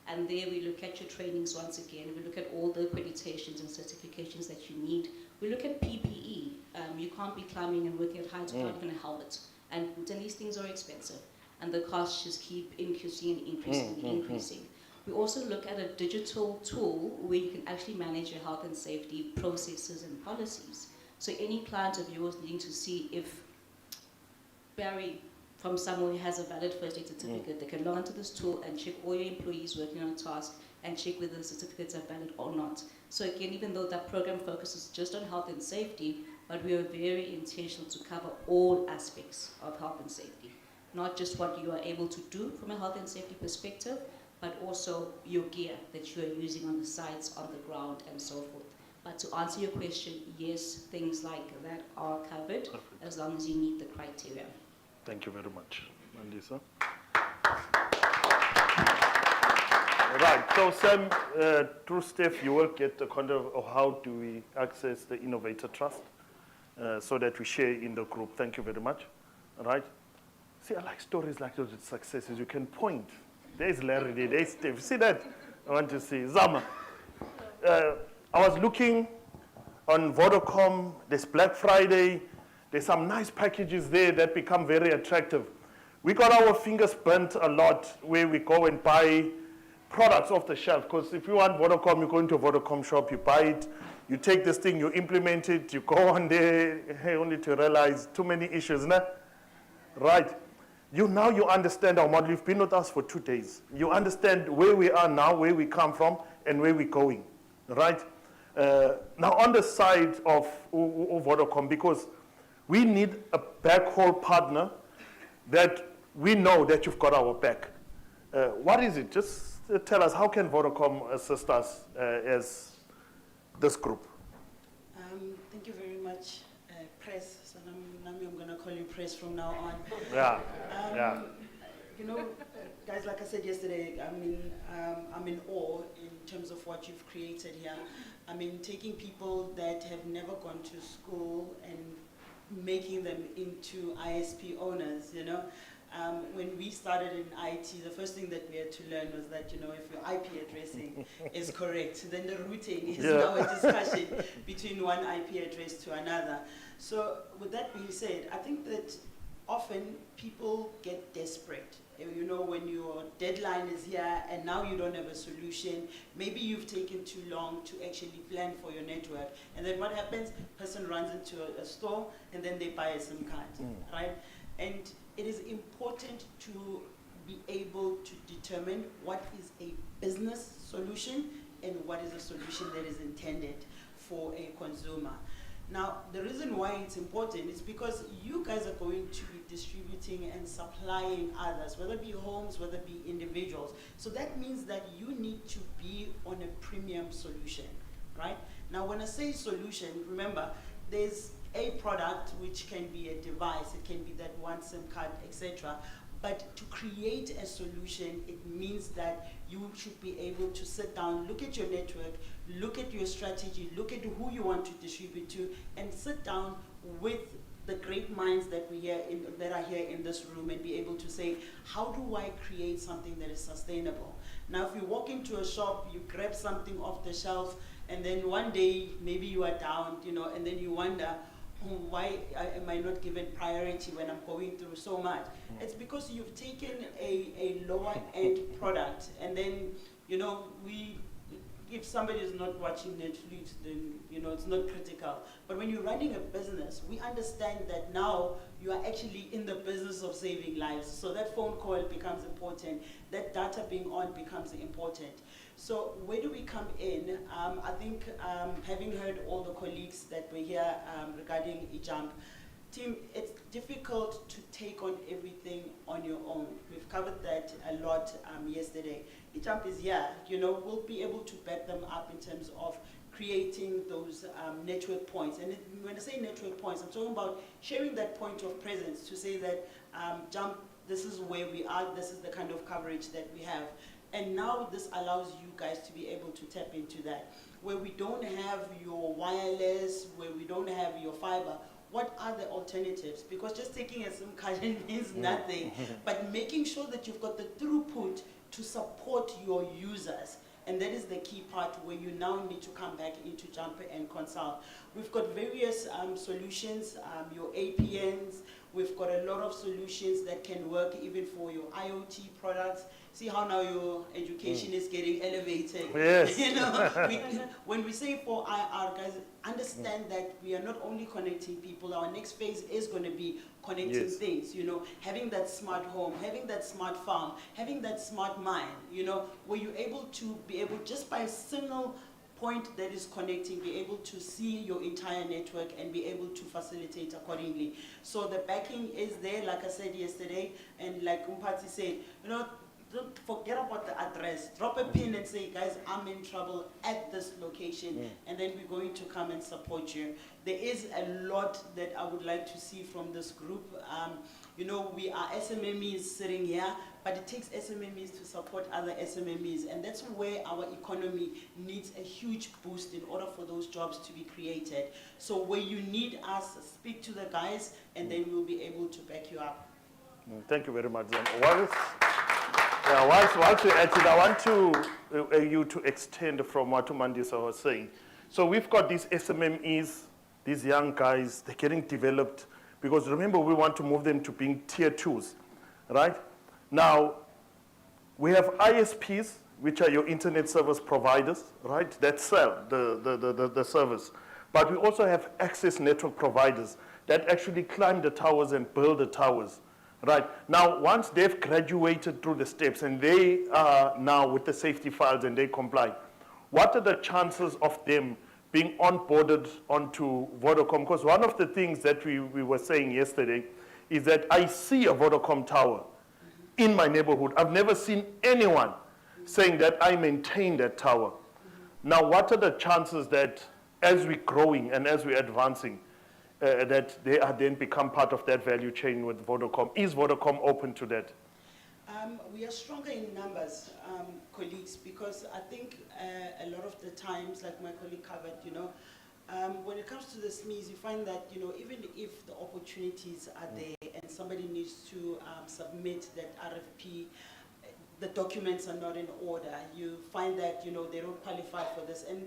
Speaker 15: And there we look at your trainings once again. We look at all the accreditations and certifications that you need. We look at PPE. You can't be climbing and working at heights without even a helmet. And these things are expensive. And the costs just keep increasing and increasing and increasing. We also look at a digital tool where you can actually manage your health and safety processes and policies. So any client of yours needing to see if Barry from somewhere has a valid first aid certificate, they can log into this tool and check all your employees working on a task and check whether the certificates are valid or not. So again, even though that program focuses just on health and safety, but we are very intentional to cover all aspects of health and safety. Not just what you are able to do from a health and safety perspective, but also your gear that you are using on the sites, on the ground, and so forth. But to answer your question, yes, things like that are covered as long as you meet the criteria.
Speaker 11: Thank you very much, Mandisa. Right, so Sam, through Steph, you will get the content of how do we access the Innovator Trust so that we share in the group. Thank you very much. All right. See, I like stories like those with successes. You can point. There's Larry, there's Steph. See that? I want to see. Zama. I was looking on Vodacom, there's Black Friday, there's some nice packages there that become very attractive. We got our fingers burnt a lot where we go and buy products off the shelf, because if you want Vodacom, you go into a Vodacom shop, you buy it, you take this thing, you implement it, you go on there, only to realize too many issues, nah? Right. Now you understand our model. You've been with us for 2 days. You understand where we are now, where we come from, and where we're going, right? Now on the side of Vodacom, because we need a backhaul partner that we know that you've got our back. What is it? Just tell us, how can Vodacom assist us as this group?
Speaker 5: Thank you very much, Press. So Nami, I'm going to call you Press from now on.
Speaker 11: Yeah,
Speaker 5: yeah. You know, guys, like I said yesterday, I'm in awe in terms of what you've created here. I mean, taking people that have never gone to school and making them into ISP owners, you know. When we started in IT, the first thing that we had to learn was that, you know, if your IP addressing is correct, then the routing is now a discussion between one IP address to another. So with that being said, I think that often people get desperate. You know, when your deadline is here and now you don't have a solution, maybe you've taken too long to actually plan for your network. And then what happens? Person runs into a store and then they buy a SIM card, right? And it is important to be able to determine what is a business solution and what is a solution that is intended for a consumer. Now, the reason why it's important is because you guys are going to be distributing and supplying others, whether it be homes, whether it be individuals. So that means that you need to be on a premium solution, right? Now, when I say solution, remember, there's a product which can be a device, it can be that one SIM card, etc. But to create a solution, it means that you should be able to sit down, look at your network, look at your strategy, look at who you want to distribute to, and sit down with the great minds that that are here in this room and be able to say, how do I create something that is sustainable? Now, if you walk into a shop, you grab something off the shelf, and then one day maybe you are down, you know, and then you wonder, why am I not given priority when I'm going through so much? It's because you've taken a lower end product, and then, you know, if somebody is not watching Netflix, then, you know, it's not critical. But when you're running a business, we understand that now you are actually in the business of saving lives. So that phone call becomes important. That data being on becomes important. So where do we come in? I think having heard all the colleagues that were here regarding eJump, team, it's difficult to take on everything on your own. We've covered that a lot yesterday. eJump is here, you know, we'll be able to back them up in terms of creating those network points. And when I say network points, I'm talking about sharing that point of presence to say that, Jump, this is where we are, this is the kind of coverage that we have. And now this allows you guys to be able to tap into that. Where we don't have your wireless, where we don't have your fiber, what are the alternatives? Because just taking a SIM card means nothing, but making sure that you've got the throughput to support your users. And that is the key part where you now need to come back into Jump and consult. We've got various solutions, your APNs, we've got a lot of solutions that can work even for your IoT products. See how now your education is getting elevated.
Speaker 11: Yes.
Speaker 5: You know, when we say for IR, guys, understand that we are not only connecting people, our next phase is going to be connecting things, you know, having that smart home, having that smart farm, having that smart mind, you know, where you're able to be able, just by a single point that is connecting, be able to see your entire network and be able to facilitate accordingly. So the backing is there, like I said yesterday, and like Umpati said, you know, don't forget about the address. Drop a pin and say, guys, I'm in trouble at this location, and then we're going to come and support you. There is a lot that I would like to see from this group. You know, we are SMMEs sitting here, but it takes SMMEs to support other SMMEs, and that's where our economy needs a huge boost in order for those jobs to be created. So where you need us, speak to the guys, and then we'll be able to back you up.
Speaker 11: Thank you very much, Zan. Whilst we at it, I want you to extend from what Umandisa was saying. So we've got these SMMEs, these young guys, they're getting developed, because remember, we want to move them to being tier 2s, right? Now, we have ISPs, which are your internet service providers, right, that sell the service. But we also have access network providers that actually climb the towers and build the towers. Right. Now, once they've graduated through the steps and they are now with the safety files and they comply, what are the chances of them being onboarded onto Vodacom? Because one of the things that we were saying yesterday is that I see a Vodacom tower in my neighborhood. I've never seen anyone saying that I maintain that tower. Now, what are the chances that as we're growing and as we're advancing, that they are then become part of that value chain with Vodacom? Is Vodacom open to that?
Speaker 5: We are stronger in numbers, colleagues, because I think a lot of the times, like my colleague covered, you know, when it comes to the SMEs, you find that, you know, even if the opportunities are there and somebody needs to submit that RFP, the documents are not in order. You find that, you know, they don't qualify for this. And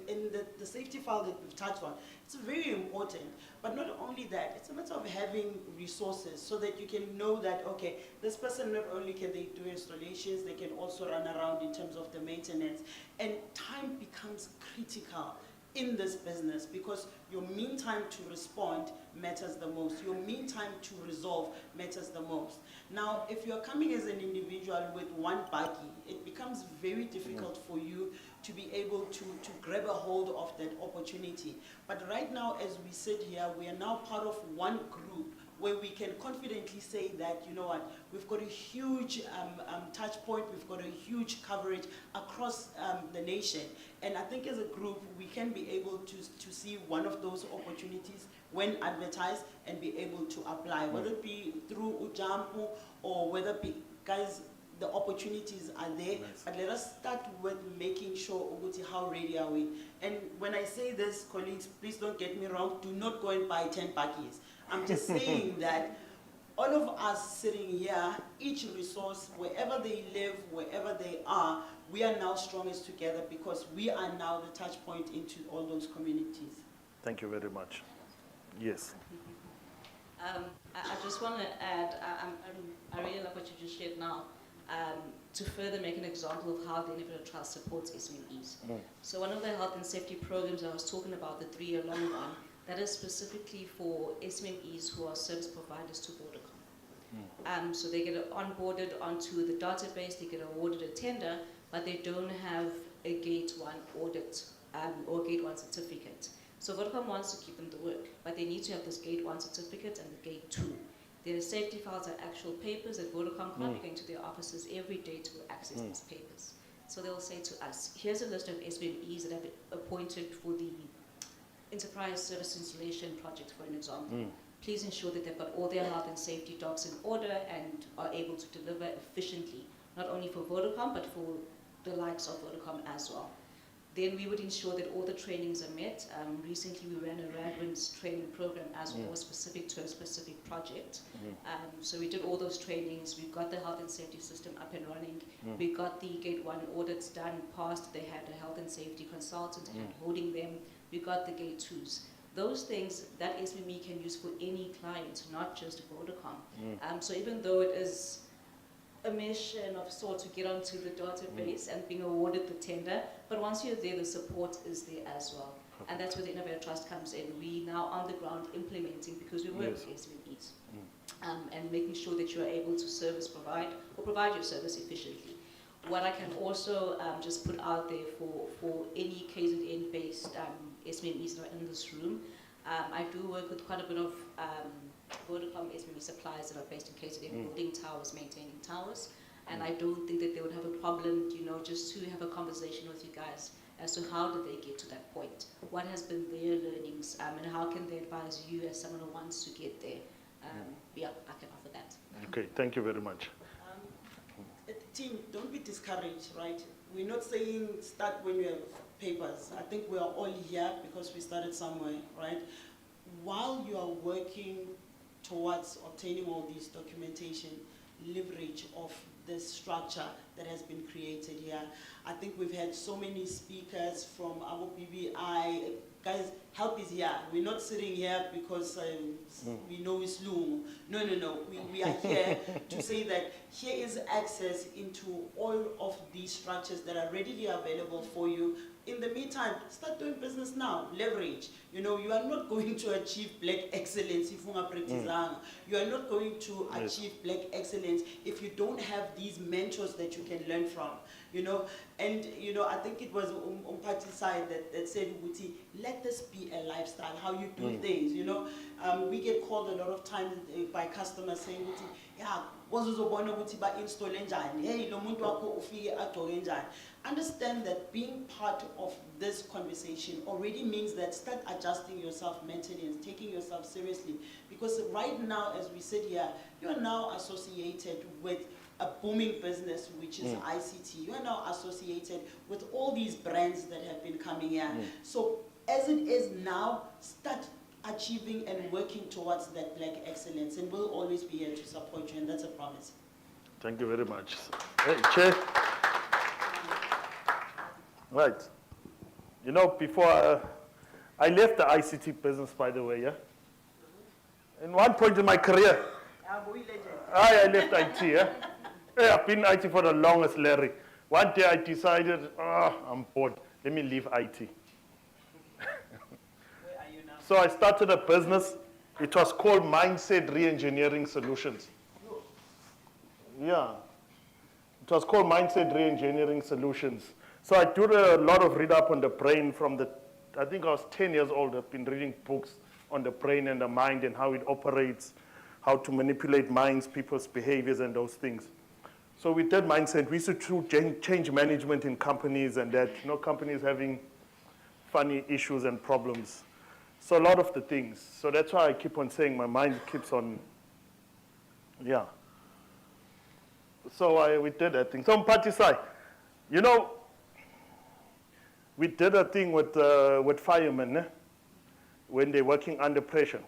Speaker 5: the safety file that we've touched on, it's very important. But not only that, it's a matter of having resources so that you can know that, okay, this person, not only can they do installations, they can also run around in terms of the maintenance. And time becomes critical in this business because your mean time to respond matters the most. Your mean time to resolve matters the most. Now, if you're coming as an individual with one buggy, it becomes very difficult for you to be able to grab a hold of that opportunity. But right now, as we sit here, we are now part of one group where we can confidently say that, you know what, we've got a huge touch point, we've got a huge coverage across the nation. And I think as a group, we can be able to see one of those opportunities when advertised and be able to apply, whether it be through Ujampu or whether it be, guys, the opportunities are there, but let us start with making sure how ready are we. And when I say this, colleagues, please don't get me wrong, do not go and buy 10 buggies. I'm just saying that all of us sitting here, each resource, wherever they live, wherever they are, we are now strongest together because we are now the touch point into all those communities.
Speaker 11: Thank you very much. Yes.
Speaker 15: I just want to add, I really love what you just shared now, to further make an example of how the Innovator Trust supports SMEs. So one of the health and safety programs I was talking about, the 3-year-long one, that is specifically for SMEs who are service providers to Vodacom. So they get onboarded onto the database, they get awarded a tender, but they don't have a Gate 1 audit or Gate 1 certificate. So Vodacom wants to keep them to work, but they need to have this Gate 1 certificate and the Gate 2. Their safety files are actual papers that Vodacom can't be going to their offices every day to access these papers. So they'll say to us, here's a list of SMEs that have appointed for the Enterprise Service Installation Project, for an example. Please ensure that they've got all their health and safety docs in order and are able to deliver efficiently, not only for Vodacom, but for the likes of Vodacom as well. Then we would ensure that all the trainings are met. Recently we ran a Radwinds training program as well, specific to a specific project. So we did all those trainings, we got the health and safety system up and running, we got the Gate 1 audits done, passed, they had a health and safety consultant holding them, we got the Gate 2s. Those things that SME can use for any client, not just Vodacom. So even though it is a mission of sorts to get onto the database and being awarded the tender, but once you're there, the support is there as well. And that's where the Innovator Trust comes in. We now on the ground implementing because we work with SMEs and making sure that you are able to provide your service efficiently. What I can also just put out there for any KZN based SMEs that are in this room, I do work with quite a bit of Vodacom SME suppliers that are based in KZN, building towers, maintaining towers, and I don't think that they would have a problem, you know, just to have a conversation with you guys as to how did they get to that point, what has been their learnings, and how can they advise you as someone who wants to get there. Yeah, I can offer that.
Speaker 11: Okay, thank you very much.
Speaker 5: Team, don't be discouraged, right? We're not saying start when you have papers. I think we are all here because we started somewhere, right? While you are working towards obtaining all these documentation, leverage of this structure that has been created here. I think we've had so many speakers from our BBI. Guys, help is here. We're not sitting here because we know it's Lungu. No. We are here to say that here is access into all of these structures that are readily available for you. In the meantime, start doing business now, leverage. You know, you are not going to achieve black excellence if you are practicing. You are not going to achieve black excellence if you don't have these mentors that you can learn from. You know, and you know, I think it was Umpati side that said, let this be a lifestyle, how you do things. You know, we get called a lot of times by customers saying, yeah, understand that being part of this conversation already means that start adjusting yourself mentally and taking yourself seriously. Because right now, as we sit here, you are now associated with a booming business, which is ICT. You are now associated with all these brands that have been coming here. So as it is now, start achieving and working towards that black excellence, and we'll always be here to support you, and that's a promise.
Speaker 11: Thank you very much. Hey, Chair. Right. You know, before I left the ICT business, by the way, yeah? In one point in my career, I left IT, yeah? Hey, I've been in IT for the longest, Larry. One day I decided, I'm bored. Let me leave IT. So I started a business. It was called Mindset Reengineering Solutions. Yeah. It was called Mindset Reengineering Solutions. So I did a lot of read up on the brain from I think I was 10 years old. I've been reading books on the brain and the mind and how it operates, how to manipulate minds, people's behaviors and those things. So we did mindset. We used to do change management in companies and that, you know, companies having funny issues and problems. So a lot of the things. So that's why I keep on saying my mind keeps on, yeah. So we did that thing. So Mpatisai, you know, we did a thing with firemen when they're working under pressure,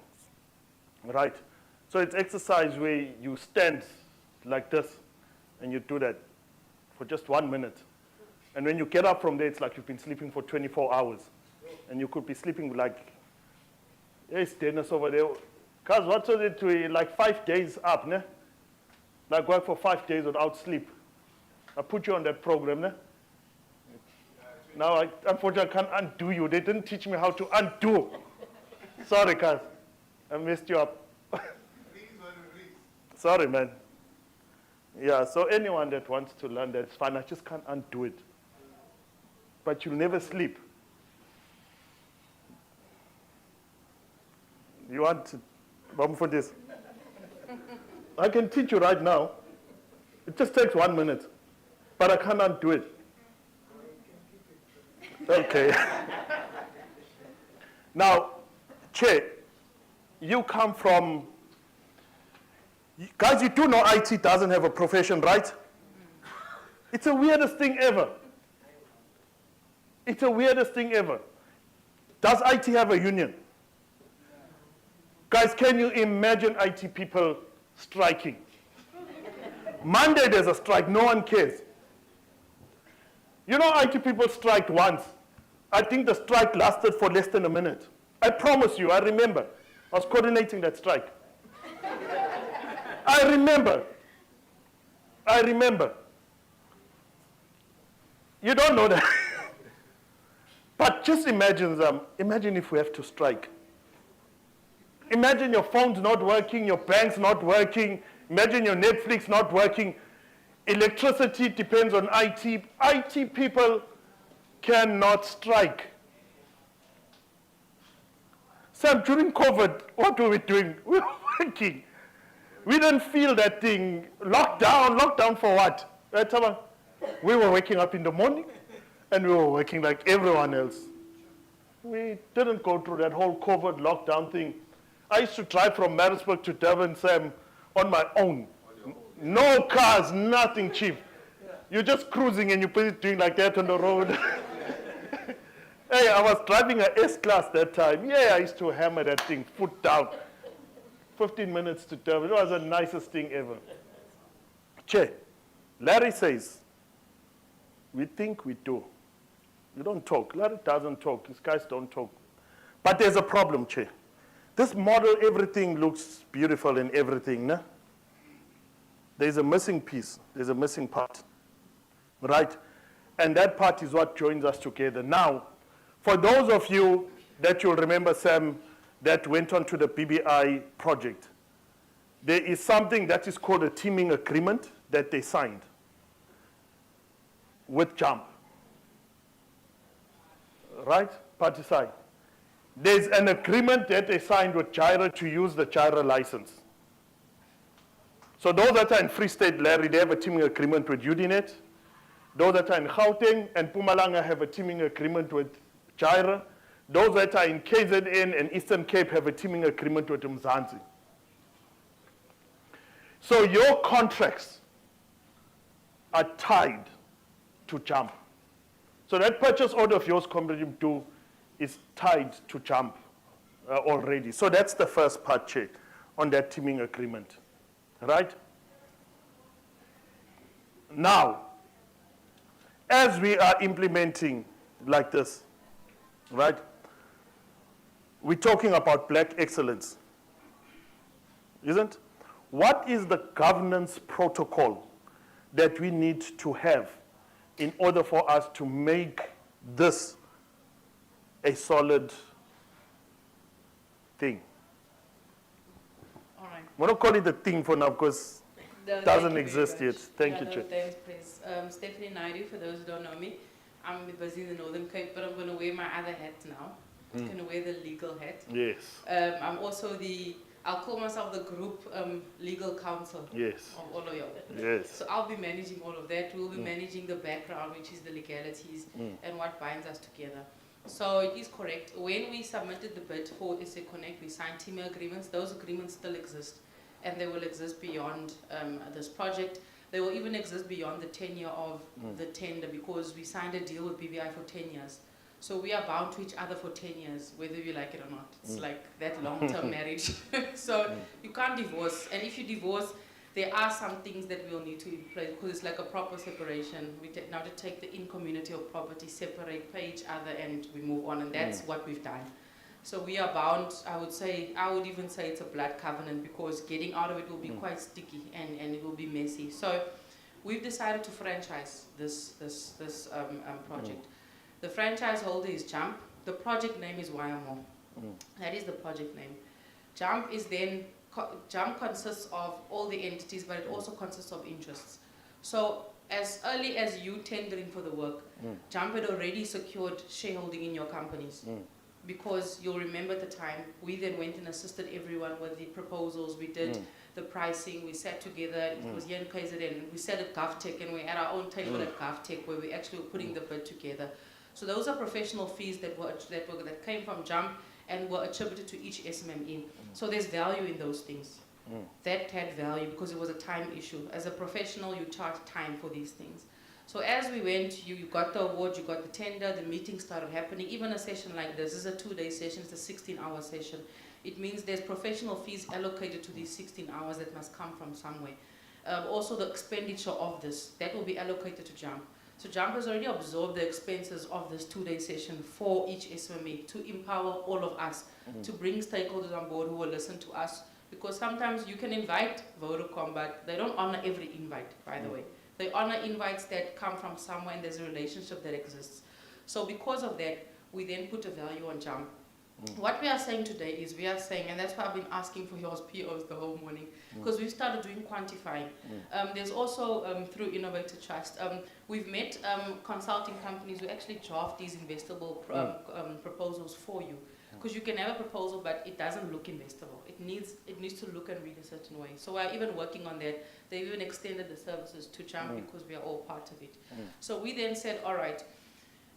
Speaker 11: right? So it's exercise where you stand like this and you do that for just 1 minute. And when you get up from there, it's like you've been sleeping for 24 hours. And you could be sleeping like, there's Dennis over there. Cause what was it to like 5 days up, ne? Like work for 5 days without sleep. I put you on that program, ne? Now, I unfortunately can't undo you. They didn't teach me how to undo. Sorry, cuz. I messed you up. Sorry, man. Yeah, so anyone that wants to learn that's fine. I just can't undo it. But you'll never sleep. You want to bum for this? I can teach you right now. It just takes 1 minute. But I can't undo it. Okay. Now, Che, you come from, guys, you do know IT doesn't have a profession, right? It's the weirdest thing ever. It's the weirdest thing ever. Does IT have a union? Guys, can you imagine IT people striking? Monday there's a strike, no one cares. You know, IT people striked once. I think the strike lasted for less than a minute. I promise you, I remember. I was coordinating that strike. I remember. You don't know that. But just imagine if we have to strike. Imagine your phone's not working, your bank's not working. Imagine your Netflix not working. Electricity depends on IT. IT people cannot strike. Sam, during COVID, what were we doing? We were working. We didn't feel that thing. Lockdown for what? Right, Tama? We were waking up in the morning and we were working like everyone else. We didn't go through that whole COVID lockdown thing. I used to drive from Maritzburg to Durban, Sam, on my own. No cars, nothing cheap. You're just cruising and you're doing like that on the road. Hey, I was driving a S-Class that time. Yeah, I used to hammer that thing, foot down. 15 minutes to Durban. It was the nicest thing ever. Che, Larry says, we think we do. We don't talk. Larry doesn't talk. These guys don't talk. But there's a problem, Che. This model, everything looks beautiful and everything, no? There's a missing piece. There's a missing part, right? And that part is what joins us together. Now, for those of you that you'll remember, Sam, that went on to the BBI project, there is something that is called a teaming agreement that they signed with JUMP, right? Particide. There's an agreement that they signed with Gyra to use the Gyra license. So those that are in Free State, Larry, they have a teaming agreement with UDNet. Those that are in Gauteng and Mpumalanga have a teaming agreement with Gyra. Those that are in KZN and Eastern Cape have a teaming agreement with Mzansi. So your contracts are tied to JUMP. So that purchase order of yours, Comrade Mdu, is tied to JUMP. already. So that's the first part, Chair, on that teaming agreement, right? Now, as we are implementing like this, right, we're talking about black excellence, isn't? What is the governance protocol that we need to have in order for us to make this a solid thing?
Speaker 17: All right.
Speaker 11: I'm going to call it a thing for now because it doesn't exist yet. Thank you, Chair.
Speaker 17: Thanks, Prince. Stephanie Naidu, for those who don't know me, I'm busy in the Northern Cape, but I'm going to wear my other hat now. I'm going to wear the legal hat.
Speaker 11: Yes.
Speaker 17: I'm also I'll call myself the group legal counsel
Speaker 11: Yes.
Speaker 17: of all of y'all.
Speaker 11: Yes.
Speaker 17: So I'll be managing all of that. We'll be managing the background, which is the legalities and what binds us together. So it is correct. When we submitted the bid for SA Connect, we signed team agreements. Those agreements still exist, and they will exist beyond this project. They will even exist beyond the tenure of the tender, because we signed a deal with BVI for 10 years. So we are bound to each other for 10 years, whether you like it or not. It's like that long-term marriage. So you can't divorce. And if you divorce, there are some things that we'll need to in place, because it's like a proper separation. We now to take the in-community of property, separate, pay each other, and we move on. And that's what we've done. So we are bound, I would even say it's a blood covenant, because getting out of it will be quite sticky and it will be messy. So we've decided to franchise this project. The franchise holder is Jump. The project name is WayaMore. That is the project name. Jump is then, Jump consists of all the entities, but it also consists of interests. So as early as you tendering for the work, Jump had already secured shareholding in your companies. Because you'll remember at the time, we then went and assisted everyone with the proposals. We did the pricing, we sat together, it was here in KZN, we sat at GovTech, and we're at our own table at GovTech, where we actually were putting the bid together. So those are professional fees that came from Jump and were attributed to each SMME. So there's value in those things. That had value because it was a time issue. As a professional, you charge time for these things. So as we went, you got the award, you got the tender, the meetings started happening. Even a session like this is a 2-day session, it's a 16-hour session. It means there's professional fees allocated to these 16 hours that must come from somewhere. Also the expenditure of this, that will be allocated to Jump. So Jump has already absorbed the expenses of this 2-day session for each SMME to empower all of us, to bring stakeholders on board who will listen to us. Because sometimes you can invite Vodacom, but they don't honor every invite, by the way. They honor invites that come from somewhere, and there's a relationship that exists. So because of that, we then put a value on Jump. What we are saying today is, we are saying, and that's why I've been asking for your POs the whole morning, because we've started doing quantifying. There's also, through Innovator Trust, we've met consulting companies who actually draft these investable proposals for you. Because you can have a proposal, but it doesn't look investable. It needs to look and read a certain way. So we're even working on that. They've even extended the services to Jump because we are all part of it. So we then said, all right,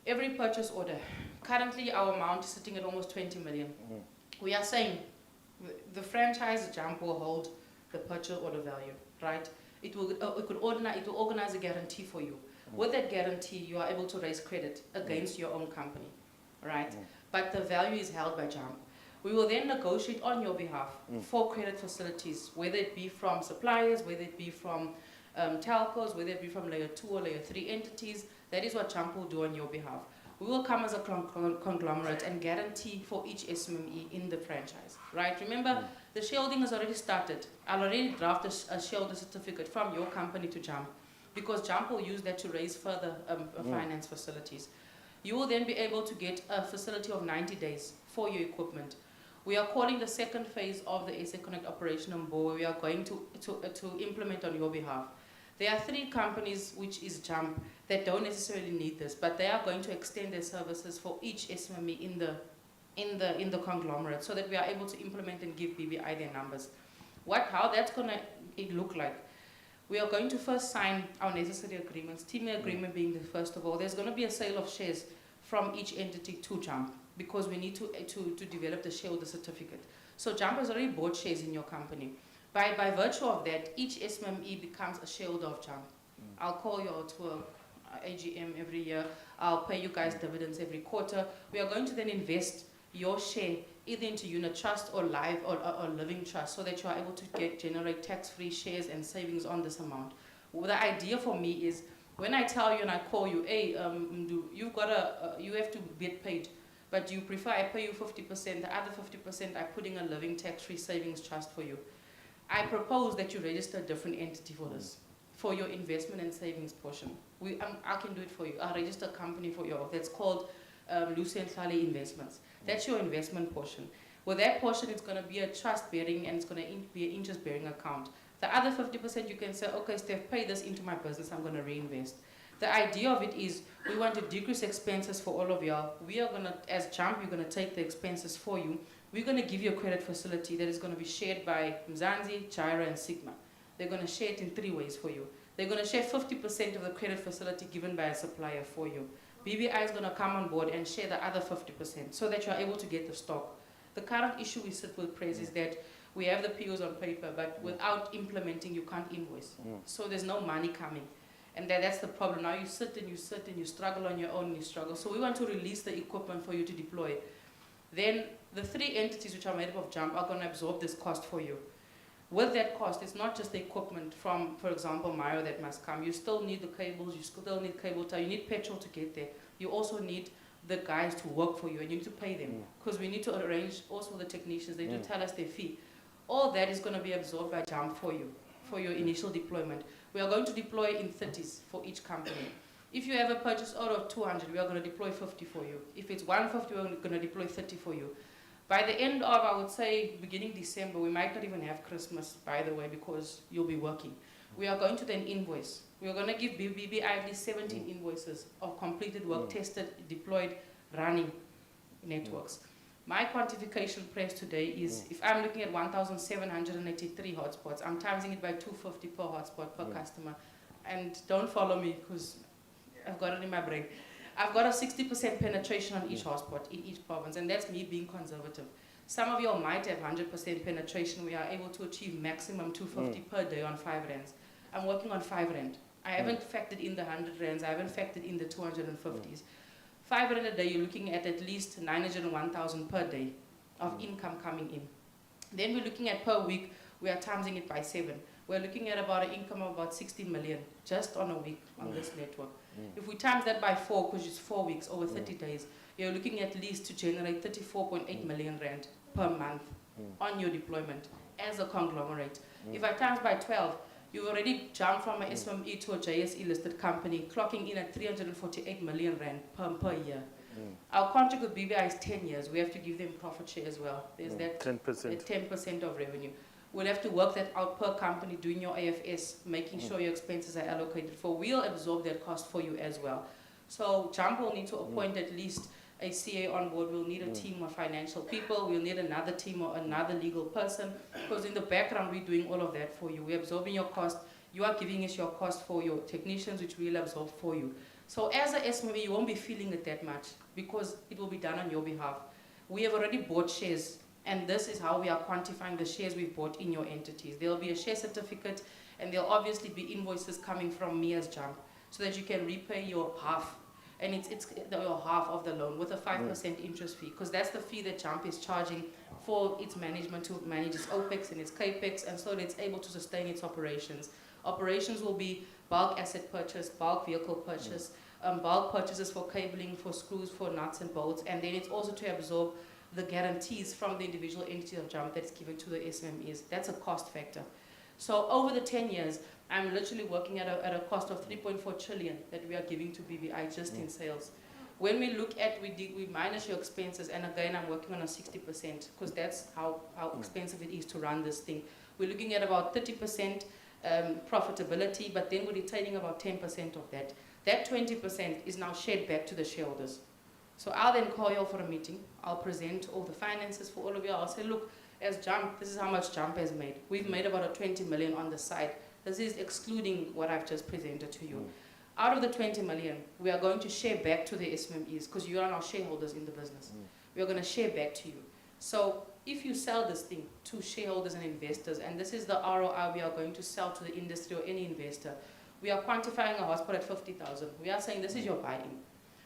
Speaker 17: every purchase order, currently our amount is sitting at almost 20 million. We are saying the franchise Jump will hold the purchase order value, right? It will organize a guarantee for you. With that guarantee, you are able to raise credit against your own company, right? But the value is held by Jump. We will then negotiate on your behalf for credit facilities, whether it be from suppliers, whether it be from telcos, whether it be from layer 2 or layer 3 entities. That is what Jump will do on your behalf. We will come as a conglomerate and guarantee for each SMME in the franchise, right? Remember, the shielding has already started. I'll already draft a shielder certificate from your company to Jump, because Jump will use that to raise further finance facilities. You will then be able to get a facility of 90 days for your equipment. We are calling the second phase of the SA Connect operation on board, where we are going to implement on your behalf. There are 3 companies, which is Jump, that don't necessarily need this, but they are going to extend their services for each SMME in the conglomerate, so that we are able to implement and give BVI their numbers. How that's going to look like? We are going to first sign our necessary agreements, teaming agreement being the first of all. There's going to be a sale of shares from each entity to Jump, because we need to develop the shareholder certificate. So Jump has already bought shares in your company. By virtue of that, each SMME becomes a shareholder of Jump. I'll call you out to an AGM every year. I'll pay you guys dividends every quarter. We are going to then invest your share either into unit trust or live or living trust, so that you are able to generate tax-free shares and savings on this amount. Well, the idea for me is, when I tell you and I call you, hey, you've got you have to get paid, but you prefer I pay you 50%, the other 50% I'm putting a living tax-free savings trust for you. I propose that you register a different entity for this, for your investment and savings portion. I can do it for you. I'll register a company for you that's called Lucy and Sally Investments. That's your investment portion. With that portion, it's going to be a trust-bearing and it's going to be an interest-bearing account. The other 50% you can say, okay, Steph, pay this into my business, I'm going to reinvest. The idea of it is we want to decrease expenses for all of y'all. We are going to, as Jump, we're going to take the expenses for you. We're going to give you a credit facility that is going to be shared by Mzansi, Gyra, and Sigma. They're going to share it in 3 ways for you. They're going to share 50% of the credit facility given by a supplier for you. BBI is going to come on board and share the other 50% so that you're able to get the stock. The current issue we sit with, Prez, is that we have the POs on paper, but without implementing, you can't invoice. So there's no money coming. And that's the problem. Now you sit and you struggle on your own and you struggle. So we want to release the equipment for you to deploy. Then the 3 entities which are made up of Jump are going to absorb this cost for you. With that cost, it's not just the equipment from, for example, Mario that must come. You still need the cables, you still need cable tie, you need petrol to get there. You also need the guys to work for you and you need to pay them. Because we need to arrange also the technicians, they do tell us their fee. All that is going to be absorbed by Jump for you, for your initial deployment. We are going to deploy in 30s for each company. If you have a purchase order of 200, we are going to deploy 50 for you. If it's 150, we're going to deploy 30 for you. By the end of, I would say, beginning December, we might not even have Christmas, by the way, because you'll be working. We are going to then invoice. We are going to give BBI at least 17 invoices of completed work, tested, deployed, running networks. My quantification price today is, if I'm looking at 1,783 hotspots, I'm timesing it by 250 per hotspot per customer. And don't follow me, because I've got it in my brain. I've got a 60% penetration on each hotspot in each province, and that's me being conservative. Some of you all might have 100% penetration. We are able to achieve maximum 250 per day on 5 rands. I'm working on 5 rand. I haven't factored in the 100 rands. I haven't factored in the 250s. 5 rand a day, you're looking at least 901,000 per day of income coming in. Then we're looking at per week, we are timesing it by 7. We're looking at about an income of about 60 million just on a week on this network. If we times that by 4, because it's 4 weeks, over 30 days, you're looking at least to generate 34.8 million rand per month on your deployment as a conglomerate. If I times by 12, you've already jumped from a SME to a JSE listed company, clocking in at 348 million rand per year. Our contract with BBI is 10 years. We have to give them profit share as well. There's that 10% of revenue. We'll have to work that out per company, doing your AFS, making sure your expenses are allocated for. We'll absorb that cost for you as well. So Jump will need to appoint at least a CA on board. We'll need a team of financial people. We'll need another team or another legal person, because in the background, we're doing all of that for you. We're absorbing your cost. You are giving us your cost for your technicians, which we'll absorb for you. So as a SME, you won't be feeling it that much, because it will be done on your behalf. We have already bought shares, and this is how we are quantifying the shares we've bought in your entities. There'll be a share certificate, and there'll obviously be invoices coming from me as Jump, so that you can repay your half. And it's your half of the loan with a 5% interest fee, because that's the fee that Jump is charging for its management to manage its OPEX and its CAPEX, and so that it's able to sustain its operations. Operations will be bulk asset purchase, bulk vehicle purchase, bulk purchases for cabling, for screws, for nuts and bolts, and then it's also to absorb the guarantees from the individual entities of Jump that's given to the SMEs. That's a cost factor. So over the 10 years, I'm literally working at a cost of 3.4 trillion that we are giving to BBI just in sales. When we look at, we minus your expenses, and again, I'm working on a 60%, because that's how expensive it is to run this thing. We're looking at about 30% profitability, but then we're retaining about 10% of that. That 20% is now shared back to the shareholders. So I'll then call you all for a meeting. I'll present all the finances for all of you. I'll say, look, as Jump, this is how much Jump has made. We've made about a 20 million on the side. This is excluding what I've just presented to you. Out of the 20 million, we are going to share back to the SMEs, because you are now shareholders in the business. We are going to share back to you. So if you sell this thing to shareholders and investors, and this is the ROI we are going to sell to the industry or any investor, we are quantifying a hospital at 50,000. We are saying this is your buy-in.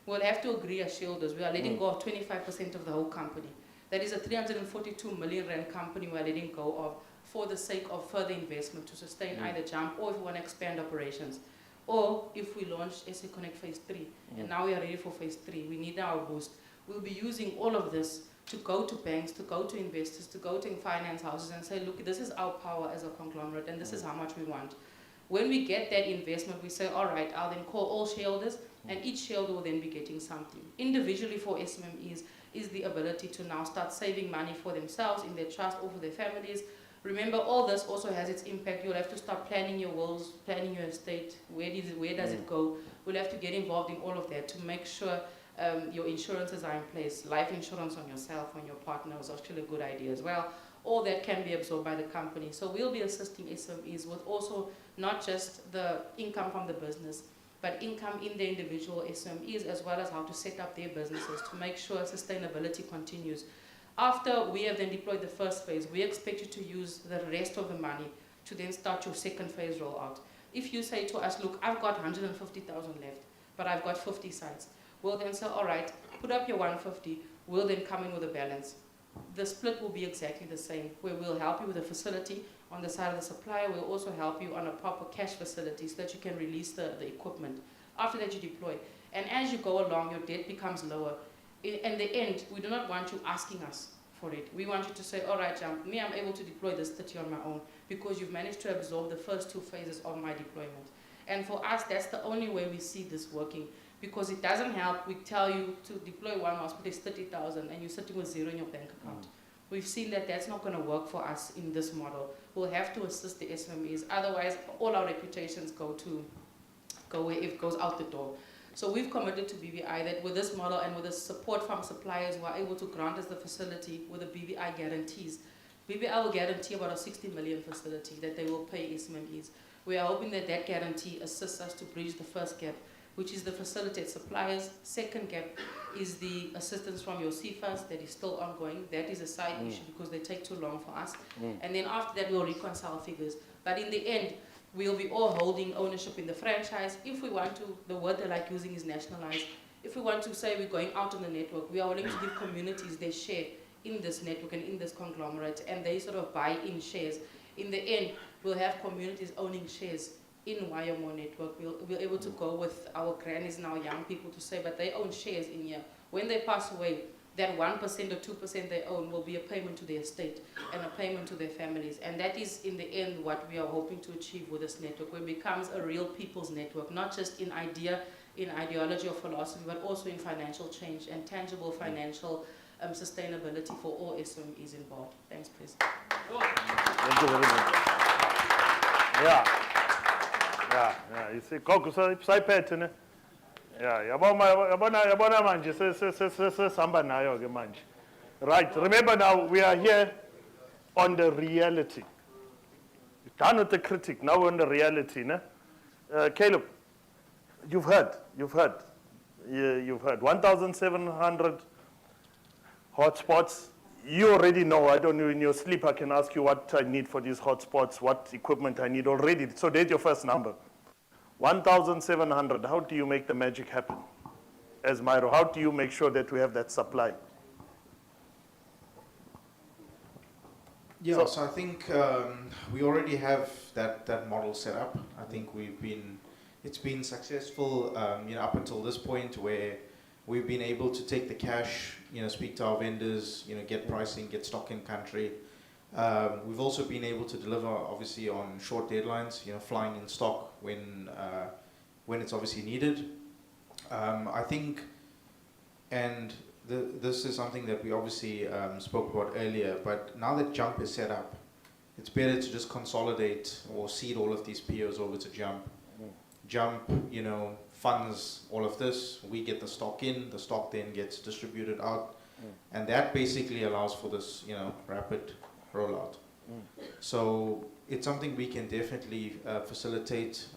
Speaker 17: We'll have to agree as shareholders. We are letting go of 25% of the whole company. That is a 342 million rand company we're letting go of for the sake of further investment to sustain either Jump, or if we want to expand operations. Or if we launch SA Connect Phase 3, and now we are ready for Phase 3, we need our boost. We'll be using all of this to go to banks, to go to investors, to go to finance houses and say, look, this is our power as a conglomerate and this is how much we want. When we get that investment, we say, all right, I'll then call all shareholders and each shareholder will then be getting something. Individually for SMMEs is the ability to now start saving money for themselves, in their trust, or for their families. Remember, all this also has its impact. You'll have to start planning your wills, planning your estate, where does it go? We'll have to get involved in all of that to make sure your insurances are in place. Life insurance on yourself, on your partner is actually a good idea as well. All that can be absorbed by the company. So we'll be assisting SMEs with also not just the income from the business, but income in the individual SMEs, as well as how to set up their businesses to make sure sustainability continues. After we have then deployed the first phase, we expect you to use the rest of the money to then start your second phase rollout. If you say to us, look, I've got 150,000 left, but I've got 50 sites, we'll then say, all right, put up your 150, we'll then come in with a balance. The split will be exactly the same, where we'll help you with a facility on the side of the supplier. We'll also help you on a proper cash facility so that you can release the equipment. After that, you deploy. And as you go along, your debt becomes lower. In the end, we do not want you asking us for it. We want you to say, all right, Jump, me, I'm able to deploy this 30 on my own because you've managed to absorb the first 2 phases of my deployment. And for us, that's the only way we see this working, because it doesn't help. We tell you to deploy one hospital, it's 30,000, and you're sitting with 0 in your bank account. We've seen that that's not going to work for us in this model. We'll have to assist the SMEs. Otherwise, all our reputations go where it goes out the door. So we've committed to BVI that with this model and with the support from suppliers who are able to grant us the facility with the BVI guarantees, BVI will guarantee about a 60 million facility that they will pay SMEs. We are hoping that that guarantee assists us to bridge the first gap, which is the facilitate suppliers. Second gap is the assistance from your CFAs that is still ongoing. That is a side issue because they take too long for us. And then after that, we'll reconcile figures. But in the end, we'll be all holding ownership in the franchise. If we want to, the word they like using is nationalize. If we want to say we're going out on the network, we are willing to give communities their share in this network and in this conglomerate, and they sort of buy in shares. In the end, we'll have communities owning shares in WayaMore network. We'll be able to go with our grannies and our young people to say, but they own shares in here. When they pass away, that 1% or 2% they own will be a payment to their estate and a payment to their families. And that is, in the end, what we are hoping to achieve with this network, where it becomes a real people's network, not just in idea, in ideology or philosophy, but also in financial change and tangible financial sustainability for all SMEs involved. Thanks, please.
Speaker 11: Thank you very much. Yeah, you see, Goku, sayiphethe ne. Yeah, yabona manje sesihamba nayo ke manje. Right, remember now we are here on the reality. Done with the critic, now on the reality, ne? Caleb, you've heard. 1,700 hotspots. You already know, I don't know, in your sleep I can ask you what I need for these hotspots, what equipment I need already. So there's your first number. 1,700, how do you make the magic happen? As Myro, how do you make sure that we have that supply?
Speaker 4: Yeah, so I think we already have that model set up. I think it's been successful, up until this point where we've been able to take the cash, speak to our vendors, get pricing, get stock in country. We've also been able to deliver, obviously, on short deadlines, flying in stock when it's obviously needed. I think, and this is something that we obviously spoke about earlier, but now that Jump is set up, it's better to just consolidate or seed all of these POs over to Jump. Jump, funds all of this, we get the stock in, the stock then gets distributed out, and that basically allows for this, rapid rollout. So it's something we can definitely facilitate,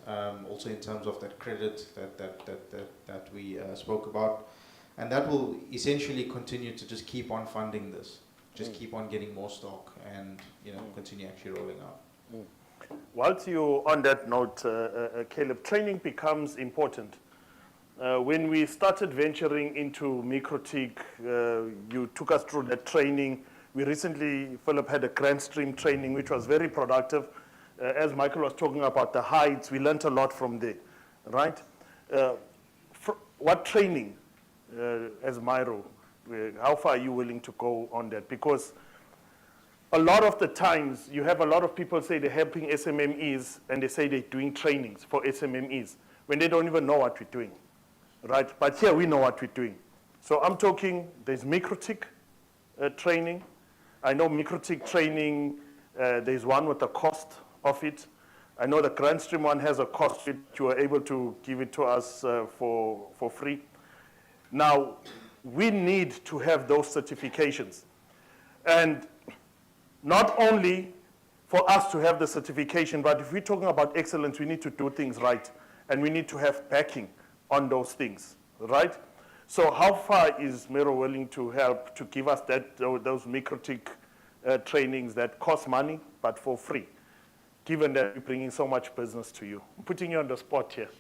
Speaker 4: also in terms of that credit that we spoke about, and that will essentially continue to just keep on funding this, just keep on getting more stock, and continue actually rolling out.
Speaker 11: Whilst you're on that note, Caleb, training becomes important. When we started venturing into MikroTik, you took us through that training. We recently, Philip, had a Grand Stream training, which was very productive. As Michael was talking about the heights, we learned a lot from there, right? What training, as Myro, how far are you willing to go on that? Because a lot of the times, you have a lot of people say they're helping SMMEs, and they say they're doing trainings for SMMEs, when they don't even know what we're doing, right? But here, we know what we're doing. So I'm talking, there's MikroTik training. I know MikroTik training, there's one with the cost of it. I know the Grand Stream one has a cost, which you are able to give it to us for free. Now, we need to have those certifications. And not only for us to have the certification, but if we're talking about excellence, we need to do things right. And we need to have backing on those things, right? So how far is Mero willing to help to give us those MikroTik trainings that cost money, but for free, given that we're bringing so much business to you? I'm putting you on the spot here.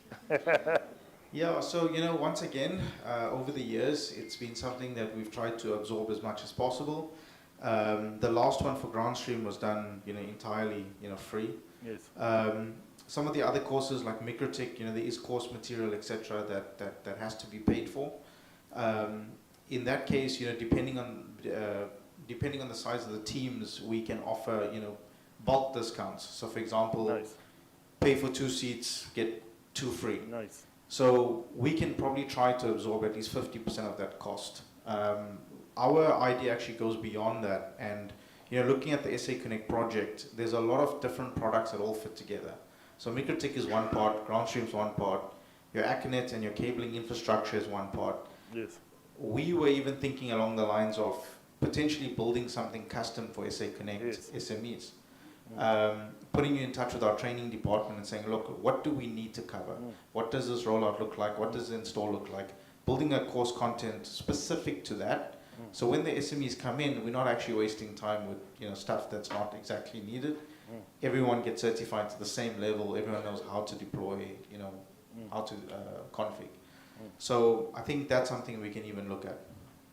Speaker 18: Yeah, so, once again, over the years, it's been something that we've tried to absorb as much as possible. The last one for Grand Stream was done, entirely, free.
Speaker 11: Yes.
Speaker 18: Some of the other courses like MikroTik, there is course material, etc., that has to be paid for. In that case, depending on the size of the teams, we can offer, bulk discounts. So, for example,
Speaker 11: Nice.
Speaker 18: pay for 2 seats, get 2 free.
Speaker 11: Nice.
Speaker 18: So we can probably try to absorb at least 50% of that cost. Our idea actually goes beyond that, and looking at the SA Connect project, there's a lot of different products that all fit together. So MikroTik is one part, Grand Stream's one part, your Akinet and your cabling infrastructure is one part.
Speaker 11: Yes.
Speaker 18: We were even thinking along the lines of potentially building something custom for SA Connect SMEs. Putting you in touch with our training department and saying, look, what do we need to cover? What does this rollout look like? What does the install look like? Building a course content specific to that. So when the SMEs come in, we're not actually wasting time with stuff that's not exactly needed. Everyone gets certified to the same level. Everyone knows how to deploy, how to config. So I think that's something we can even look at.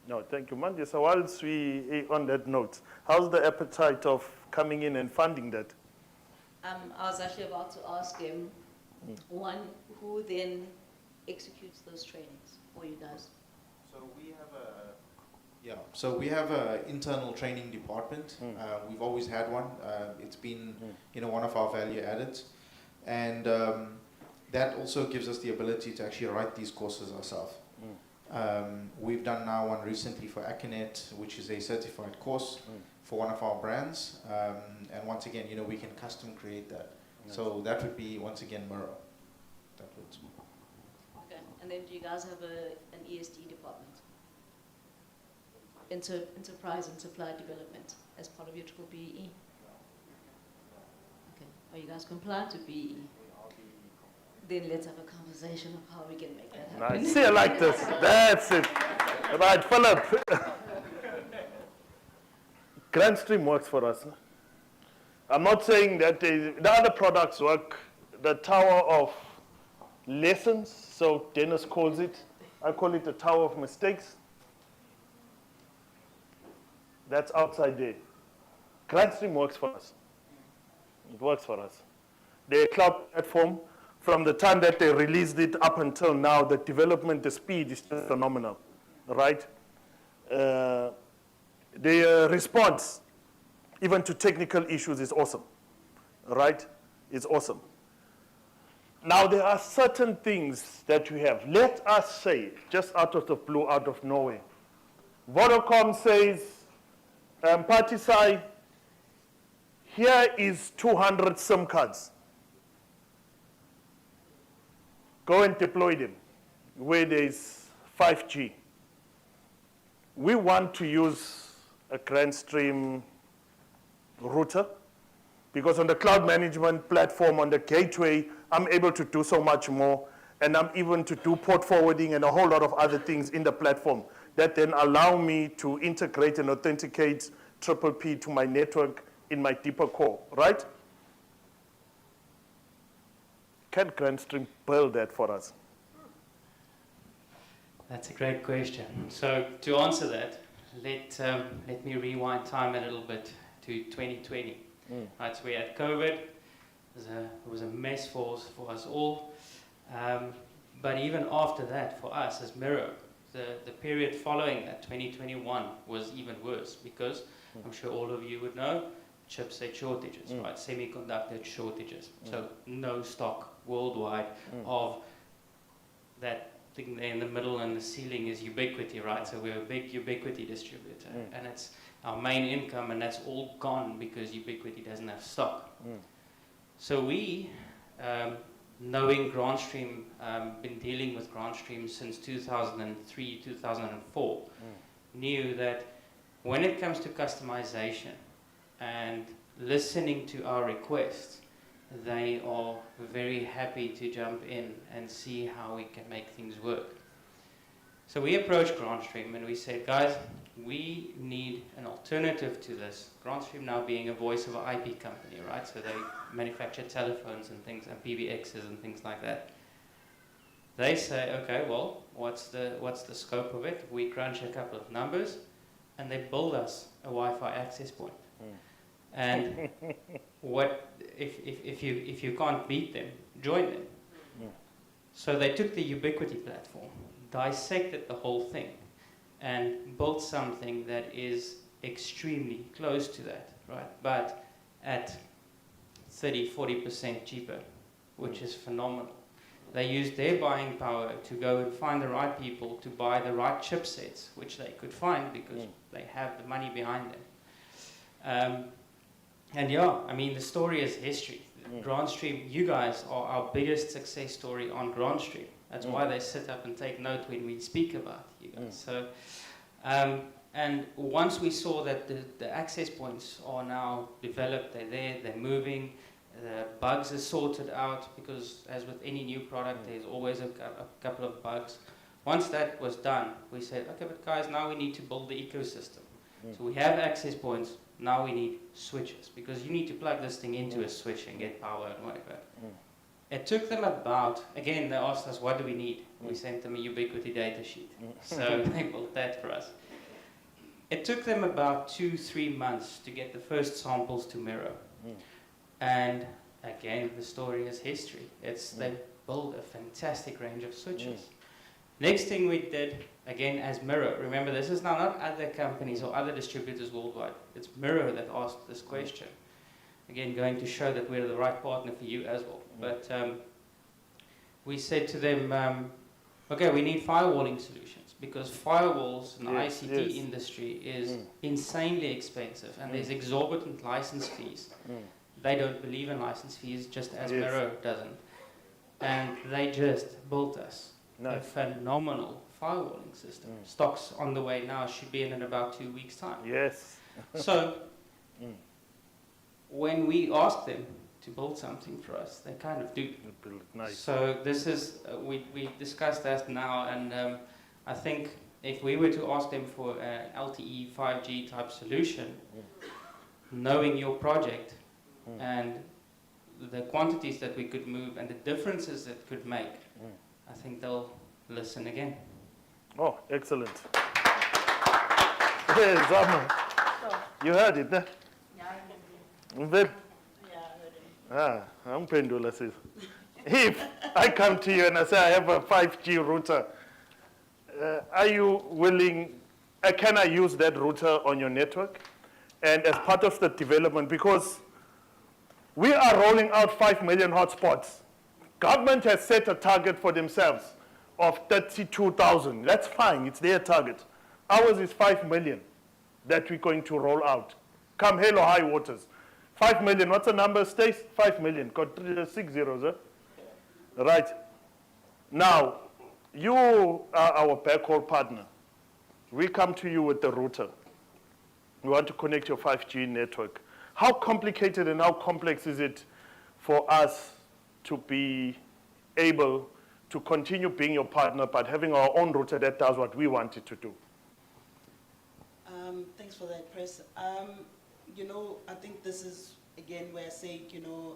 Speaker 11: No, thank you, Mandy. So whilst we on that note, how's the appetite of coming in and funding that?
Speaker 15: I was actually about to ask him, one, who then executes those trainings for you guys?
Speaker 18: So we have an internal training department. We've always had one. It's been one of our value addeds, and that also gives us the ability to actually write these courses ourselves. We've done now one recently for Akinet, which is a certified course for one of our brands, and once again, we can custom create that.
Speaker 11: Nice.
Speaker 18: So that would be once again Miro. That would.
Speaker 15: Okay, and then do you guys have an ESD department? Enterprise and Supply Development as part of your triple BEE? Okay, are you guys compliant with BEE? Then let's have a conversation of how we can make that happen.
Speaker 11: Nice. See, I like this. That's it. Right, Philip. Grand Stream works for us. I'm not saying that the other products work. The Tower of Lessons, so Dennis calls it. I call it the Tower of Mistakes. That's outside there. Grand Stream works for us. It works for us. The cloud platform, from the time that they released it up until now, the development, the speed is just phenomenal, right? The response, even to technical issues, is awesome, right? It's awesome. Now, there are certain things that we have. Let us say, just out of the blue, out of nowhere, Vodacom says, Partisai, here is 200 SIM cards. Go and deploy them where there's 5G. We want to use a Grand Stream router because on the cloud management platform, on the gateway, I'm able to do so much more, and I'm even to do port forwarding and a whole lot of other things in the platform that then allow me to integrate and authenticate Triple P to my network in my deeper core, right? Can Grand Stream build that for us?
Speaker 12: That's a great question. So to answer that, let me rewind time a little bit to 2020. Right, so we had COVID. It was a mess for us all. But even after that, for us as Miro, the period following that, 2021, was even worse because I'm sure all of you would know, chipset shortages, right? Semiconductor shortages. So no stock worldwide of that thing there in the middle, and the ceiling is ubiquity, right? So we're a big ubiquity distributor, and it's our main income, and that's all gone because ubiquity doesn't have stock. So we, knowing GrantStream, been dealing with GrantStream since 2003, 2004, knew that when it comes to customization and listening to our requests, they are very happy to jump in and see how we can make things work. So we approached GrantStream and we said, guys, we need an alternative to this. GrantStream now being a voice over IP company, right? So they manufacture telephones and things, and PBXs and things like that. They say, okay, well, what's the scope of it? We crunch a couple of numbers, and they build us a Wi-Fi access point. And if you can't beat them, join them. So they took the Ubiquity platform, dissected the whole thing, and built something that is extremely close to that, right? But at 30-40% cheaper, which is phenomenal. They used their buying power to go and find the right people to buy the right chipsets, which they could find because they have the money behind them. And yeah, I mean, the story is history. GrantStream, you guys are our biggest success story on GrantStream. That's why they sit up and take note when we speak about you guys. So, and once we saw that the access points are now developed, they're there, they're moving, the bugs are sorted out, because as with any new product, there's always a couple of bugs. Once that was done, we said, okay, but guys, now we need to build the ecosystem. So we have access points, now we need switches, because you need to plug this thing into a switch and get power and whatever. It took them about, again, they asked us, what do we need? We sent them a Ubiquity data sheet. So they built that for us. It took them about 2-3 months to get the first samples to Miro. And again, the story is history. They built a fantastic range of switches. Next thing we did, again, as Miro, remember this is now not other companies or other distributors worldwide. It's Miro that asked this question. Again, going to show that we're the right partner for you as well. But we said to them, okay, we need firewalling solutions, because firewalls in the ICT industry is insanely expensive, and there's exorbitant license fees. They don't believe in license fees, just as Miro doesn't. And they just built us a phenomenal firewalling system. Stock's on the way now, should be in about 2 weeks' time. So, when we ask them to build something for us, they kind of do. So this is, we discussed that now, and I think if we were to ask them for an LTE 5G type solution, knowing your project and the quantities that we could move and the differences that could make, I think they'll listen again.
Speaker 11: Oh, excellent. Hey, Zama, you heard it, eh? I'm pendula says. If I come to you and I say I have a 5G router, are you willing, can I use that router on your network? And as part of the development, because we are rolling out 5 million hotspots. Government has set a target for themselves of 32,000. That's fine, it's their target. Ours is 5 million that we're going to roll out. Come hell or high waters. 5 million, what's the number, Stace? 5 million, got 6 zeros, eh? Right. Now, you are our backhaul partner. We come to you with the router. We want to connect your 5G network. How complicated and how complex is it for us to be able to continue being your partner, but having our own router that does what we want it to do?
Speaker 5: Thanks for that, Chris. You know, I think this is, again, where I say, you know,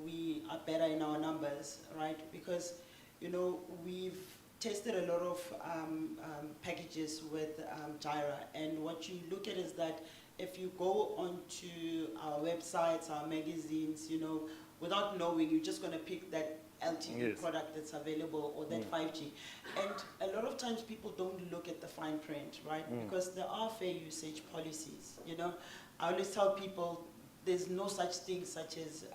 Speaker 5: we are better in our numbers, right? Because, you know, we've tested a lot of packages with Jira, and what you look at is that if you go onto our websites, our magazines, you know, without knowing, you're just going to pick that LTE
Speaker 11: Yes.
Speaker 5: product that's available or that 5G. And a lot of times people don't look at the fine print, right? Because there are fair usage policies, you know. I always tell people there's no such thing such as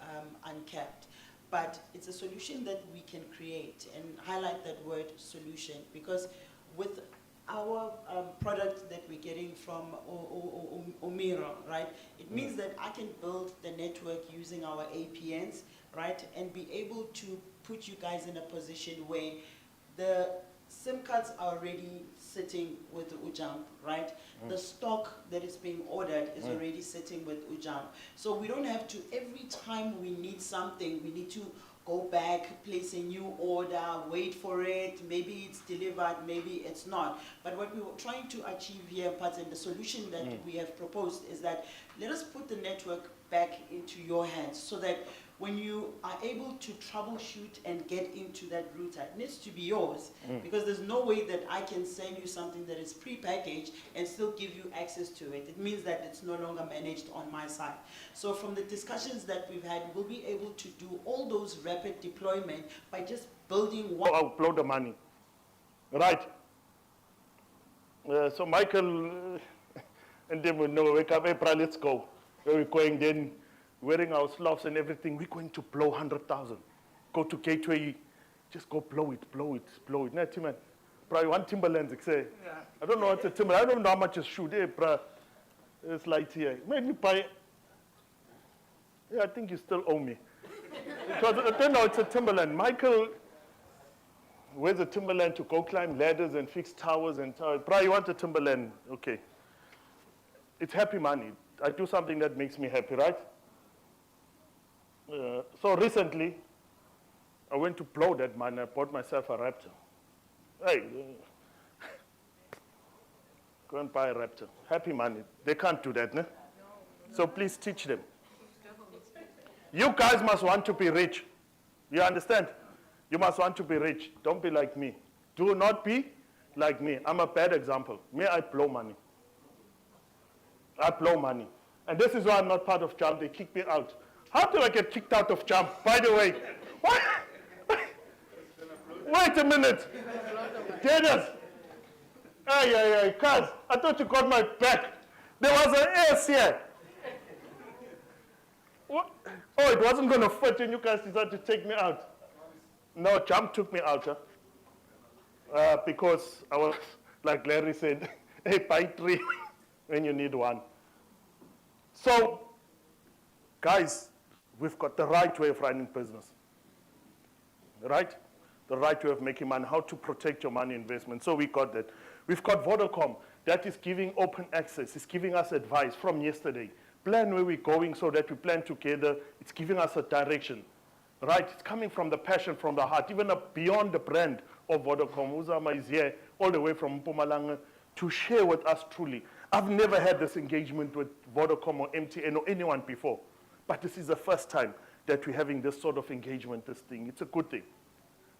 Speaker 5: uncapped, but it's a solution that we can create, and highlight that word solution, because with our product that we're getting from Omiro, right? It means that I can build the network using our APNs, right? And be able to put you guys in a position where the SIM cards are already sitting with Ujamp, right? The stock that is being ordered is already sitting with Ujamp. So we don't have to, every time we need something, we need to go back, place a new order, wait for it, maybe it's delivered, maybe it's not. But what we were trying to achieve here, Pat, and the solution that we have proposed is that let us put the network back into your hands, so that when you are able to troubleshoot and get into that router, it needs to be yours, because there's no way that I can send you something that is pre-packaged and still give you access to it. It means that it's no longer managed on my side. So from the discussions that we've had, we'll be able to do all those rapid deployment by just building one.
Speaker 11: Upload the money. Right. So Michael and them will know, wake up, April, let's go. Where we're going then, wearing our sloves and everything, we're going to blow 100,000. Go to Gateway, just go blow it, blow it, blow it. Nah, man. Probably one Timberlands, say. Yeah. I don't know what's a Timberland. I don't know how much is shoot. Hey, it's light here. Made me buy. Yeah, I think you still owe me. Because I don't know, it's a Timberland. Michael wears a Timberland to go climb ladders and fix towers and towers. Probably you want a Timberland, okay. It's happy money. I do something that makes me happy, right? So recently, I went to blow that money. I bought myself a Raptor. Hey, go and buy a Raptor. Happy money. They can't do that, no? So please teach them. You guys must want to be rich. You understand? You must want to be rich. Don't be like me. Do not be like me. I'm a bad example. Me, I blow money. I blow money. And this is why I'm not part of Jump. They kick me out. How did I get kicked out of Jump, by the way? What? Wait a minute. Dennis. Hey, cuz, I thought you got my back. There was an S here. What? Oh, it wasn't going to fit and you guys decided to take me out. No, Jump took me out. Because I was, like Larry said, hey, buy 3 when you need 1. So, guys, we've got the right way of running business, right? The right way of making money, how to protect your money investment. So we got that. We've got Vodacom that is giving open access. It's giving us advice from yesterday. Plan where we're going so that we plan together. It's giving us a direction, right? It's coming from the passion, from the heart, even beyond the brand of Vodacom. Uzama is here all the way from Mpumalanga to share with us truly. I've never had this engagement with Vodacom or MTN or anyone before, but this is the first time that we're having this sort of engagement, this thing. It's a good thing,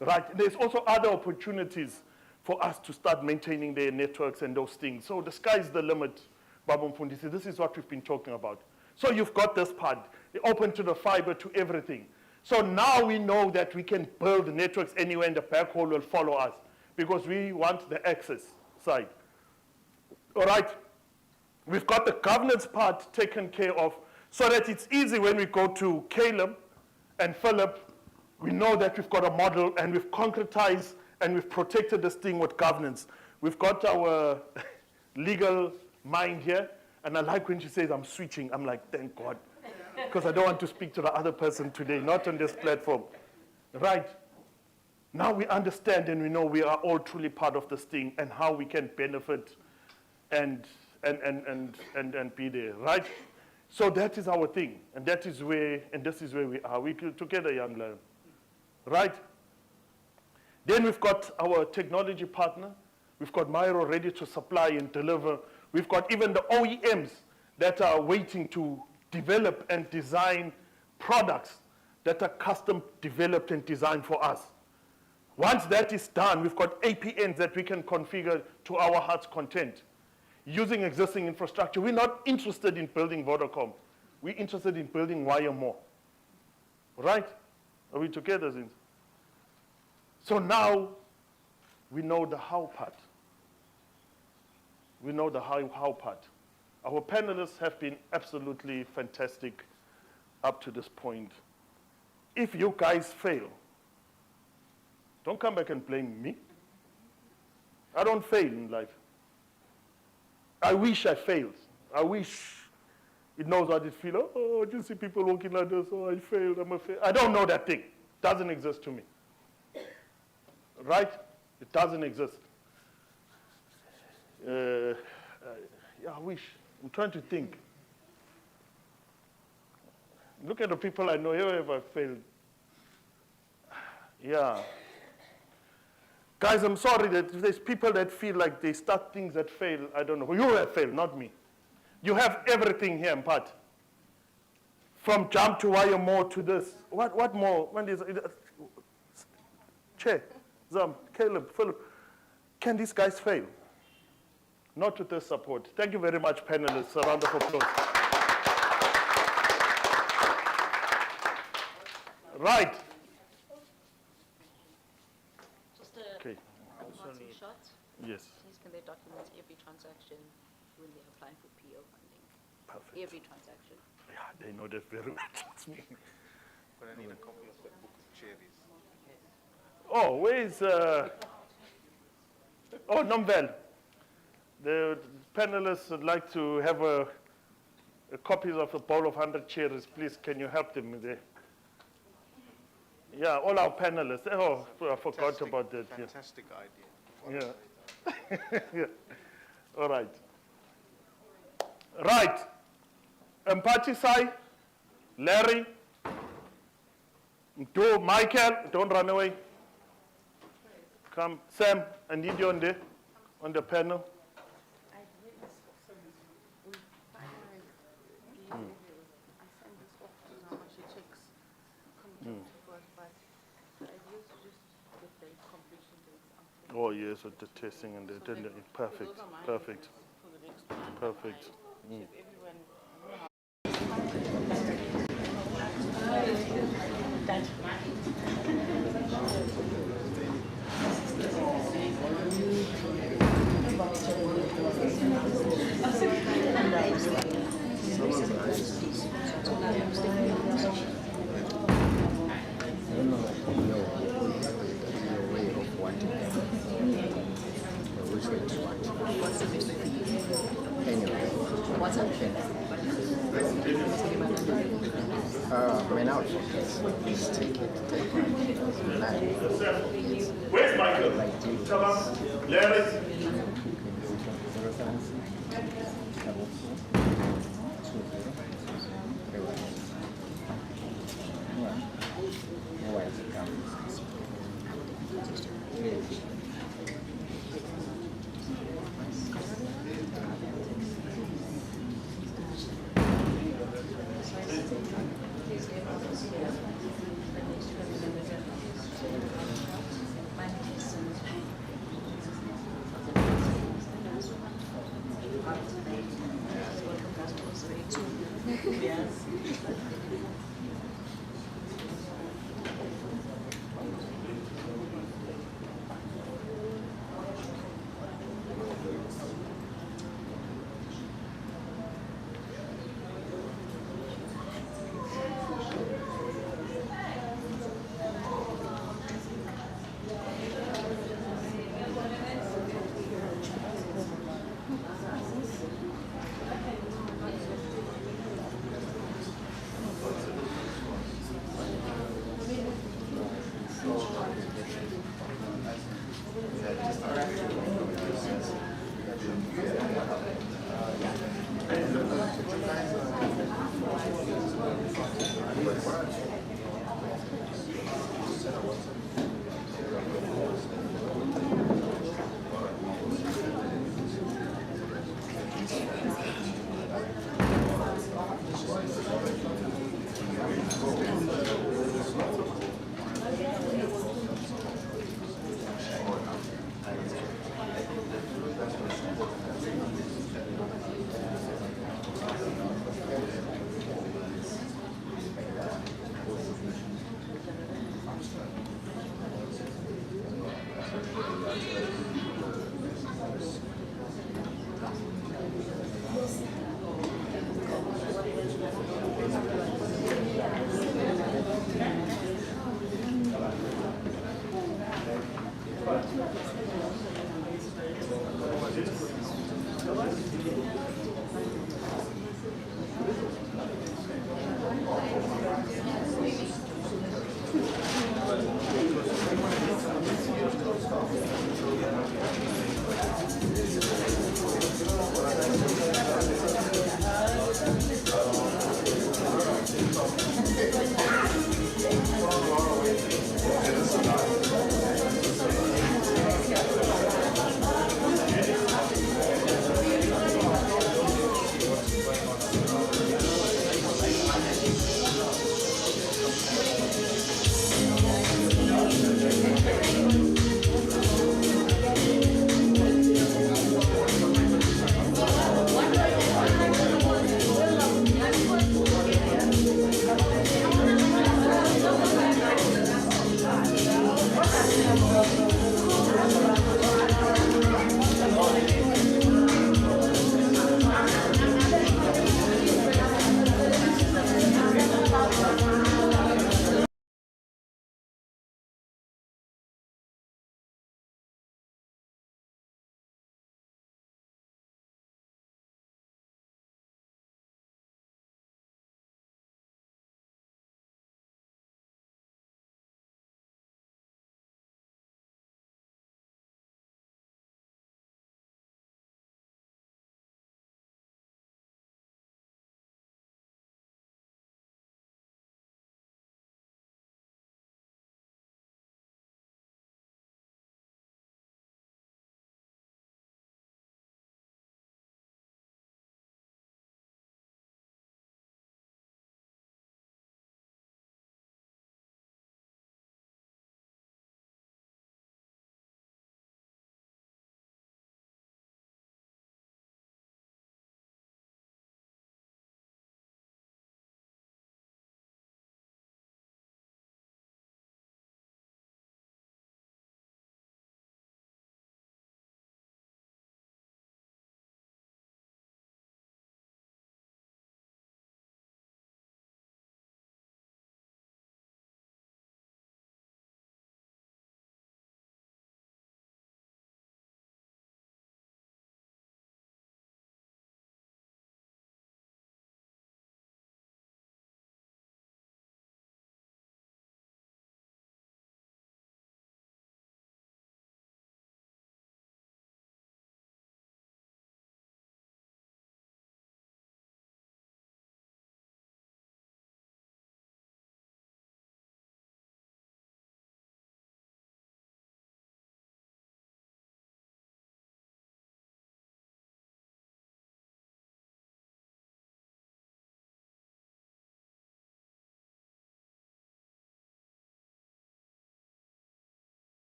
Speaker 11: right? There's also other opportunities for us to start maintaining their networks and those things. So the sky's the limit, Babu Mfundisi. This is what we've been talking about. So you've got this part, open to the fiber, to everything. So now we know that we can build networks anywhere and the backhaul will follow us because we want the access side. All right, we've got the governance part taken care of so that it's easy when we go to Caleb and Philip, we know that we've got a model and we've concretized and we've protected this thing with governance. We've got our legal mind here, and I like when she says, I'm switching. I'm like, thank God, because I don't want to speak to the other person today, not on this platform. Right? Now we understand and we know we are all truly part of this thing and how we can benefit and be there, right? So that is our thing, and that is where, and this is where we are. We together, young lion, right? Then we've got our technology partner. We've got Myro ready to supply and deliver. We've got even the OEMs that are waiting to develop and design products that are custom developed and designed for us. Once that is done, we've got APNs that we can configure to our heart's content using existing infrastructure. We're not interested in building Vodacom. We're interested in building WayaMore. Right? Are we together, Zins? So now we know the how part. We know the how part. Our panelists have been absolutely fantastic up to this point. If you guys fail, don't come back and blame me. I don't fail in life. I wish I failed. I wish it knows what it feels. Oh, I just see people walking like this. Oh, I failed. I'm a fail. I don't know that thing. It doesn't exist to me. Right? It doesn't exist. Yeah, I wish. I'm trying to think. Look at the people I know. Have I failed? Yeah. Guys, I'm sorry that if there's people that feel like they start things that fail. I don't know. You have failed, not me. You have everything here, Mpat. From jump to WayaMore to this. What more? When is Che, Zam, Caleb, Philip. Can these guys fail? Not with this support. Thank you very much, panelists. A round of applause. Right.
Speaker 19: Just a
Speaker 11: Okay.
Speaker 19: marketing shot.
Speaker 11: Yes.
Speaker 19: Please can they document every transaction when they're applying for PO funding?
Speaker 11: Perfect.
Speaker 19: Every transaction.
Speaker 11: Yeah, they know that very well. Trust me.
Speaker 18: But I need a copy of that book, Cherries.
Speaker 11: Oh, where is... Oh, Nomvel. The panelists would like to have a copy of the Bowl of 100 Cherries. Please, can you help them with there? Yeah, all our panelists. Oh, I forgot about that.
Speaker 18: Fantastic idea.
Speaker 11: Yeah. Yeah. All right. Right. Mpatisai, Larry, Mtu, Michael, don't run away. Come, Sam, I need you on the panel. Oh yes, with the testing and the perfect, perfect, perfect.
Speaker 19: What's up?
Speaker 22: When out for case, please take it.
Speaker 11: Where's Michael? Come on, Larry.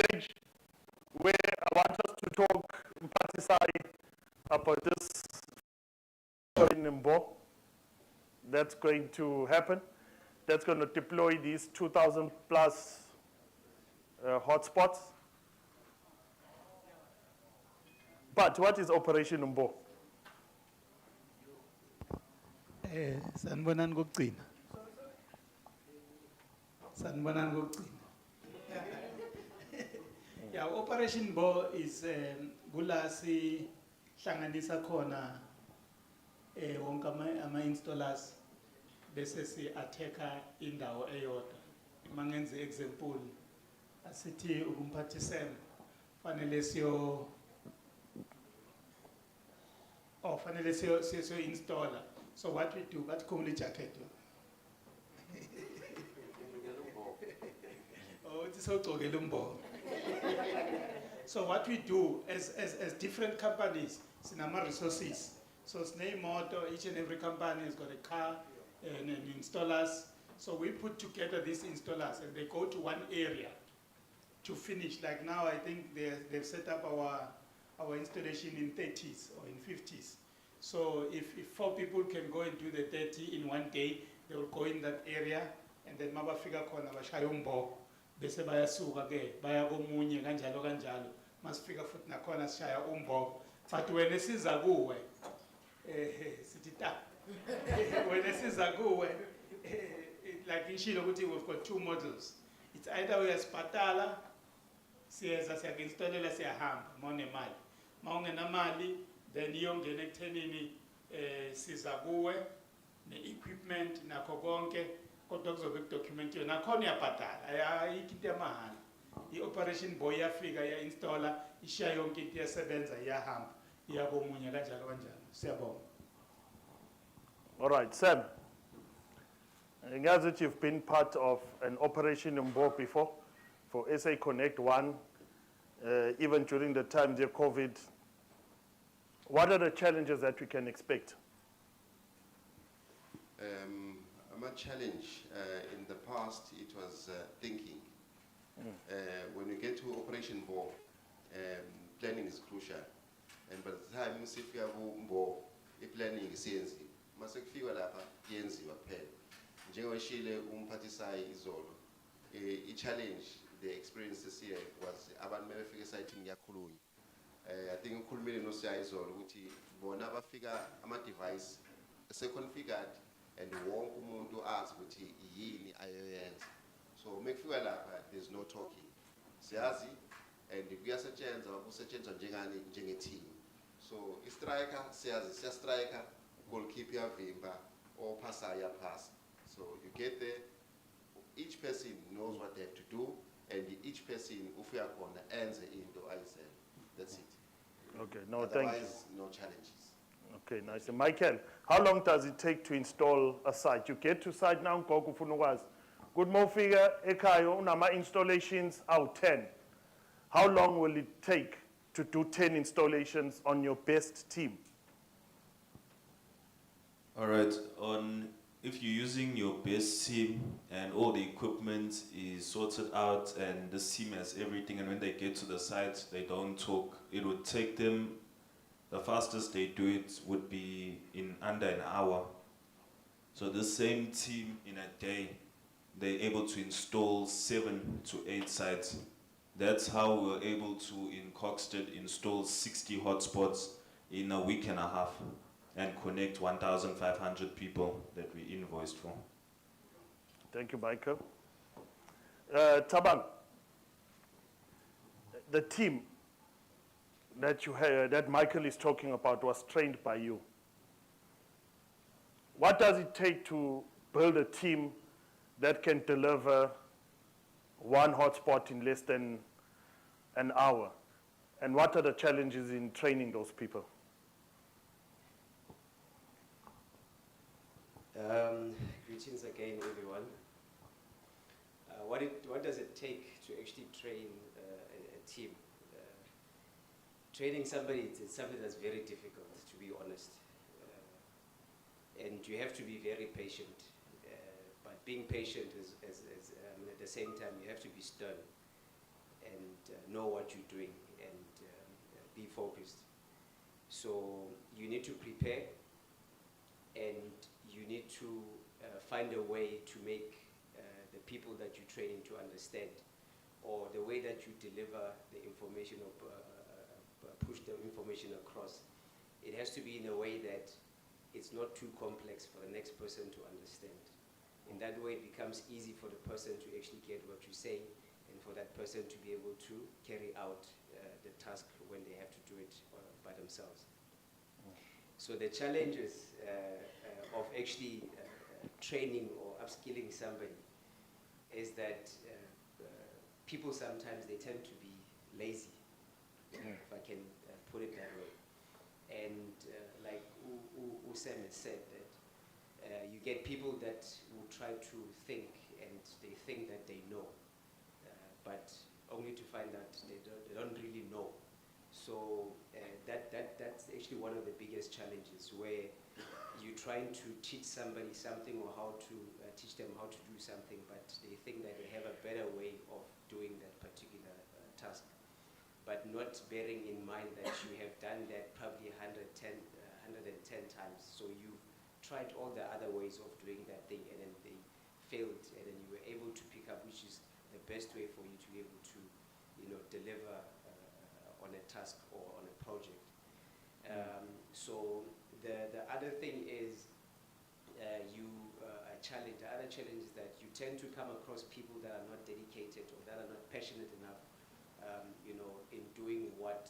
Speaker 11: stage where I want us to talk, emphasize about this in Mbo. That's going to happen. That's going to deploy these 2,000 plus hotspots. But what is Operation Mbo?
Speaker 20: Sanibonani kokugcina. Sanibonani kokugcina. Yeah, Operation Bo is kula sihlanganisa khona wonke ama installers bese si attacka indawo eyodwa. Mangenze example asithi ukumphathisema fanele siyo installer. So what we do, but kumli jacket. Oh, it's so So what we do as different companies, sinama resources. So Snay Motor, each and every company has got a car and installers. So we put together these installers and they go to one area to finish. Like now, I think they've set up our installation in 30s or in 50s. So if 4 people can go and do the 30 in one day, they will go in that area and then mabafika khona bashaya umbo bese bayasuka ke baya komunye kanjalo kanjalo masifika futhi nakhona sishaya umbo but wena siza kuwe sithi ta wena siza kuwe like ishilo ukuthi we've got 2 models. It's either uyasipatala siyeza siyakinstolela siyahamba mawunemali mawungenamali then iyongena ekuthenini siza kuwe ne-equipment nakho konke kodwa kuzobe kudocumentwe nakhona uyabhadala ayikho into yamahhala. I-Operation Boy iyafika iya-installa ishiya yonke into iyasebenza iyahamba iyakomunye kanjalo kanjalo. Siyabonga.
Speaker 11: All right, Sam. Ngiyazi that you've been part of an Operation Mbo before for SA Connect 1, even during the time of COVID. What are the challenges that we can expect?
Speaker 1: My challenge in the past, it was thinking. When you get to Operation Mbo, planning is crucial. And by the time you fika Mbo, planning is easy. Masekufika lapha yenziwa kuphela. Njengoshile umphathisayi izolo. I-challenge, the experience this year was abantu mebefika esayithini kuyakhulunywa. I think ukhulumile noSiya izolo ukuthi bona bafika ama-device ese-configured and wonke umuntu azi ukuthi yini ayoyenza. So mekufika lapha there's no talking. Siyazi and kuyasetshenzwa kusetshenzwa njenge-team. So i-striker siyazi siya-striker, goalkeeper iyavimba, ophasayo iyapasa. So you get there, each person knows what they have to do and each person ufika khona enze into ayisele. That's it.
Speaker 11: Okay, no,
Speaker 1: Otherwise,
Speaker 11: thank you.
Speaker 1: no challenges.
Speaker 11: Okay, nice. And Michael, how long does it take to install a site? You get to site now, Goku Funukwazi. Good mofika ekayo unama installations out 10. How long will it take to do 10 installations on your best team?
Speaker 3: All right, if you're using your best team and all the equipment is sorted out and this team has everything, and when they get to the site, they don't talk, it would take them, the fastest they do it would be in under an hour. So the same team in a day, they're able to install 7 to 8 sites. That's how we were able to, in Coxted, install 60 hotspots in a week and a half and connect 1,500 people that we invoiced for.
Speaker 11: Thank you, Michael. Tabang, the team that you had, that Michael is talking about was trained by you. What does it take to build a team that can deliver one hotspot in less than an hour? And what are the challenges in training those people?
Speaker 6: Greetings again, everyone. What does it take to actually train a team? Training somebody is something that's very difficult, to be honest. And you have to be very patient. But being patient at the same time, you have to be stern and know what you're doing and be focused. So you need to prepare, and you need to find a way to make the people that you're training to understand, or the way that you deliver the information or push the information across. It has to be in a way that it's not too complex for the next person to understand. In that way, it becomes easy for the person to actually get what you're saying, and for that person to be able to carry out the task when they have to do it by themselves. So the challenges of actually training or upskilling somebody is that people sometimes, they tend to be lazy, if I can put it that way. And like Usam has said, that you get people that will try to think, and they think that they know, but only to find out they don't really know. So that's actually one of the biggest challenges, where you're trying to teach somebody something, or how to teach them how to do something, but they think that they have a better way of doing that particular task, but not bearing in mind that you have done that probably 110 times. So you tried all the other ways of doing that thing, and then they failed, and then you were able to pick up which is the best way for you to be able to, deliver on a task or on a project. So the other thing is the other challenge is that you tend to come across people that are not dedicated, or that are not passionate enough, in doing what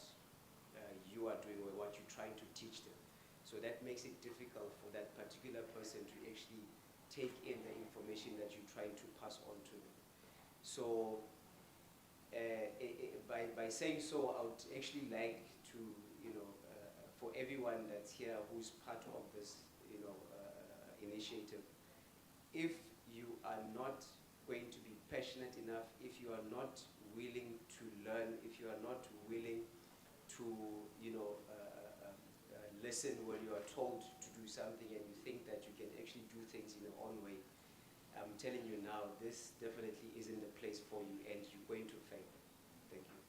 Speaker 6: you are doing, or what you're trying to teach them. So that makes it difficult for that particular person to actually take in the information that you're trying to pass on to them. So by saying so, I would actually like to, for everyone that's here who's part of this, initiative, if you are not going to be passionate enough, if you are not willing to learn, if you are not willing to, listen when you are told to do something, and you think that you can actually do things in your own way, I'm telling you now, this definitely isn't the place for you, and you're going to fail. Thank you.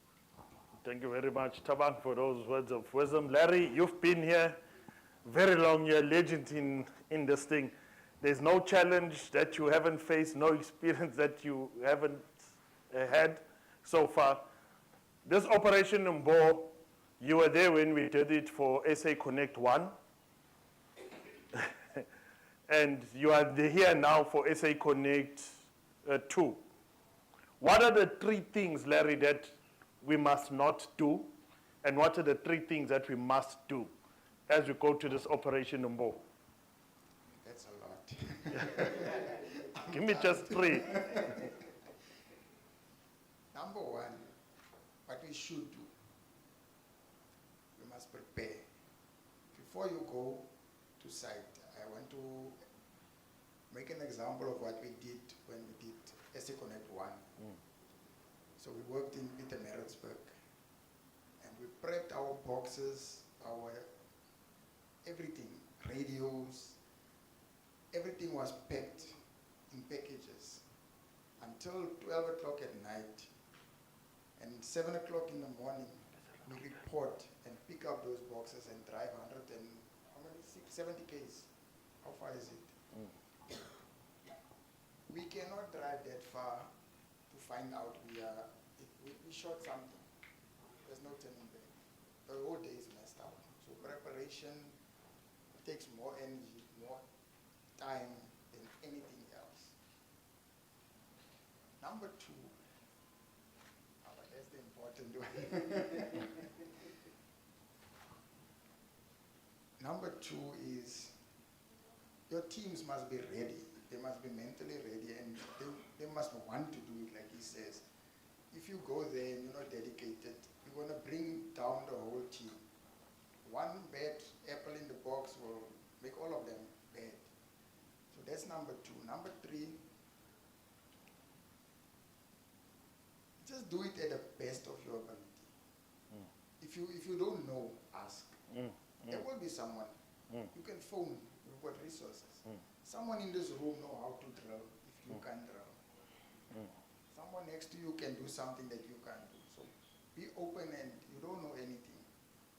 Speaker 11: Thank you very much, Tabang, for those words of wisdom. Larry, you've been here very long. You're a legend in this thing. There's no challenge that you haven't faced, no experience that you haven't had so far. This Operation Mbo, you were there when we did it for SA Connect 1. And you are here now for SA Connect 2. What are the 3 things, Larry, that we must not do? And what are the 3 things that we must do as we go to this Operation Mbo?
Speaker 16: That's a lot.
Speaker 11: Give me just 3.
Speaker 16: Number 1, what we should do, we must prepare. Before you go to site, I want to make an example of what we did when we did SA Connect 1. So we worked in Pietermaritzburg, and we prepped our boxes, our everything, radios, everything was packed in packages until 12 o'clock at night. And 7 o'clock in the morning, we report and pick up those boxes and drive 70 Ks. How far is it? We cannot drive that far to find out we shot something. There's no turning back. The whole day is messed up. So preparation takes more energy, more time than anything else. Number 2, that's the important one. Number 2 is your teams must be ready. They must be mentally ready, and they must want to do it, like he says. If you go there and you're not dedicated, you're going to bring down the whole team. One bad apple in the box will make all of them bad. So that's number 2. Number 3, just do it at the best of your ability. If you don't know, ask. There will be someone. You can phone. We've got resources. Someone in this room know how to drill. If you can't drown. Someone next to you can do something that you can't do. So be open, and you don't know anything.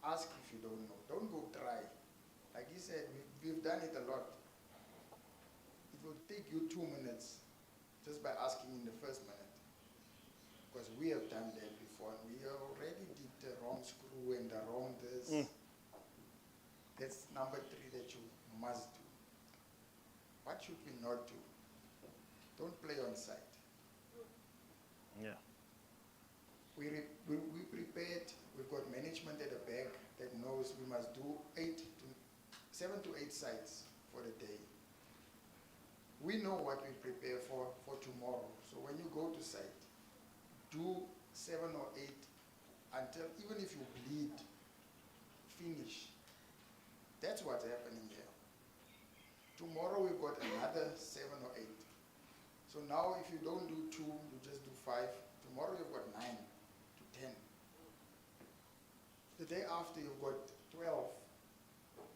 Speaker 16: Ask if you don't know. Don't go try. Like he said, we've done it a lot. It will take you 2 minutes just by asking in the first minute. Because we have done that before, and we already did the wrong screw and the wrong this. That's number 3 that you must do. What should we not do? Don't play on site.
Speaker 11: Yeah.
Speaker 16: We prepared, we've got management at the back that knows we must do 7 to 8 sites for the day. We know what we prepare for tomorrow. So when you go to site, do 7 or 8 until, even if you bleed, finish. That's what's happening here. Tomorrow we've got another 7 or 8. So now if you don't do 2, you just do 5. Tomorrow you've got 9 to 10. The day after you've got 12.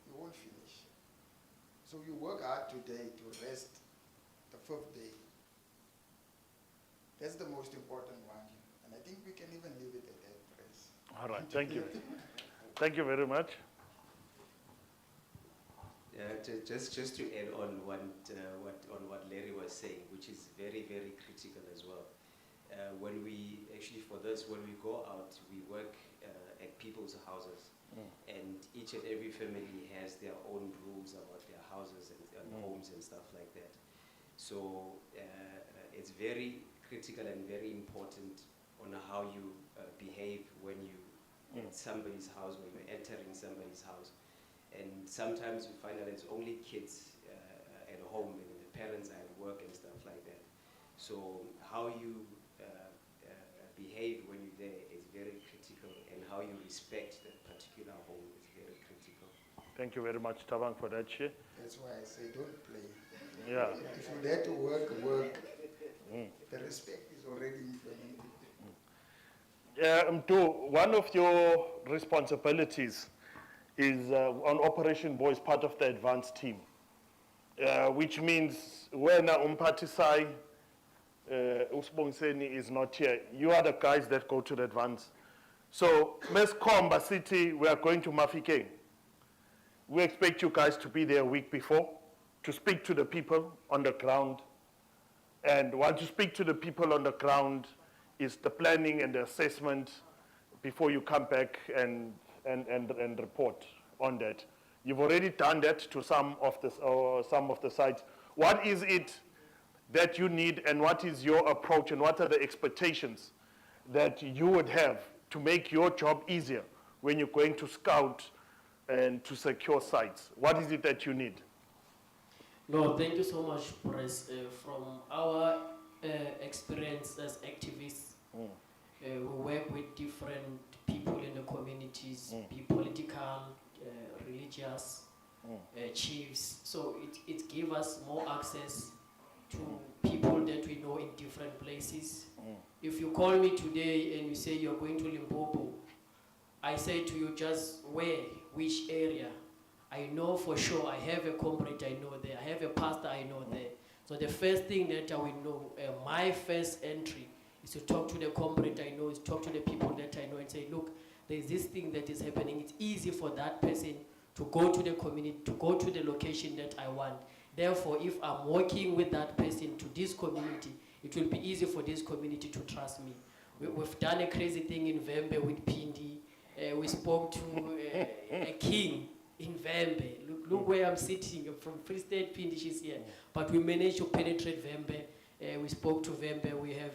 Speaker 16: You won't finish. So you work hard today to rest the 5th day. That's the most important one. And I think we can even leave it at that, Chris.
Speaker 11: All right, thank you. Thank you very much.
Speaker 6: Just to add on what Larry was saying, which is very, very critical as well. When we go out, we work at people's houses, and each and every family has their own rules about their houses and homes and stuff like that. So it's very critical and very important on how you behave when you at somebody's house, when you're entering somebody's house. And sometimes you find that it's only kids at home and the parents are at work and stuff like that. So how you behave when you're there is very critical, and how you respect that particular home is very critical.
Speaker 11: Thank you very much, Tabang, for that share.
Speaker 16: That's why I say don't play.
Speaker 11: Yeah.
Speaker 16: If you're there to work. The respect is already implemented.
Speaker 11: One of your responsibilities is on Operation Boy is part of the advanced team, which means when Umpatisai Usbonseni is not here, you are the guys that go to the advance. So, Meskomba City, we are going to Mafikeng. We expect you guys to be there a week before to speak to the people on the ground. And once you speak to the people on the ground, is the planning and the assessment before you come back and report on that. You've already done that to some of the sites. What is it that you need, and what is your approach, and what are the expectations that you would have to make your job easier when you're going to scout and to secure sites? What is it that you need?
Speaker 2: No, thank you so much, Press. From our experience as activists, we work with different people in the communities, be political, religious, chiefs. So it gives us more access to people that we know in different places. If you call me today and you say you're going to Limpopo, I say to you just where, which area. I know for sure I have a comrade I know there, I have a pastor I know there. So the first thing that I will know, my first entry is to talk to the comrade I know, is talk to the people that I know and say, look, there's this thing that is happening. It's easy for that person to go to the community, to go to the location that I want. Therefore, if I'm working with that person to this community, it will be easy for this community to trust me. We've done a crazy thing in Vembe with Pindi. We spoke to a king in Vembe. Look where I'm sitting. I'm from Free State, Pindi, she's here. But we managed to penetrate Vembe. We spoke to Vembe. We have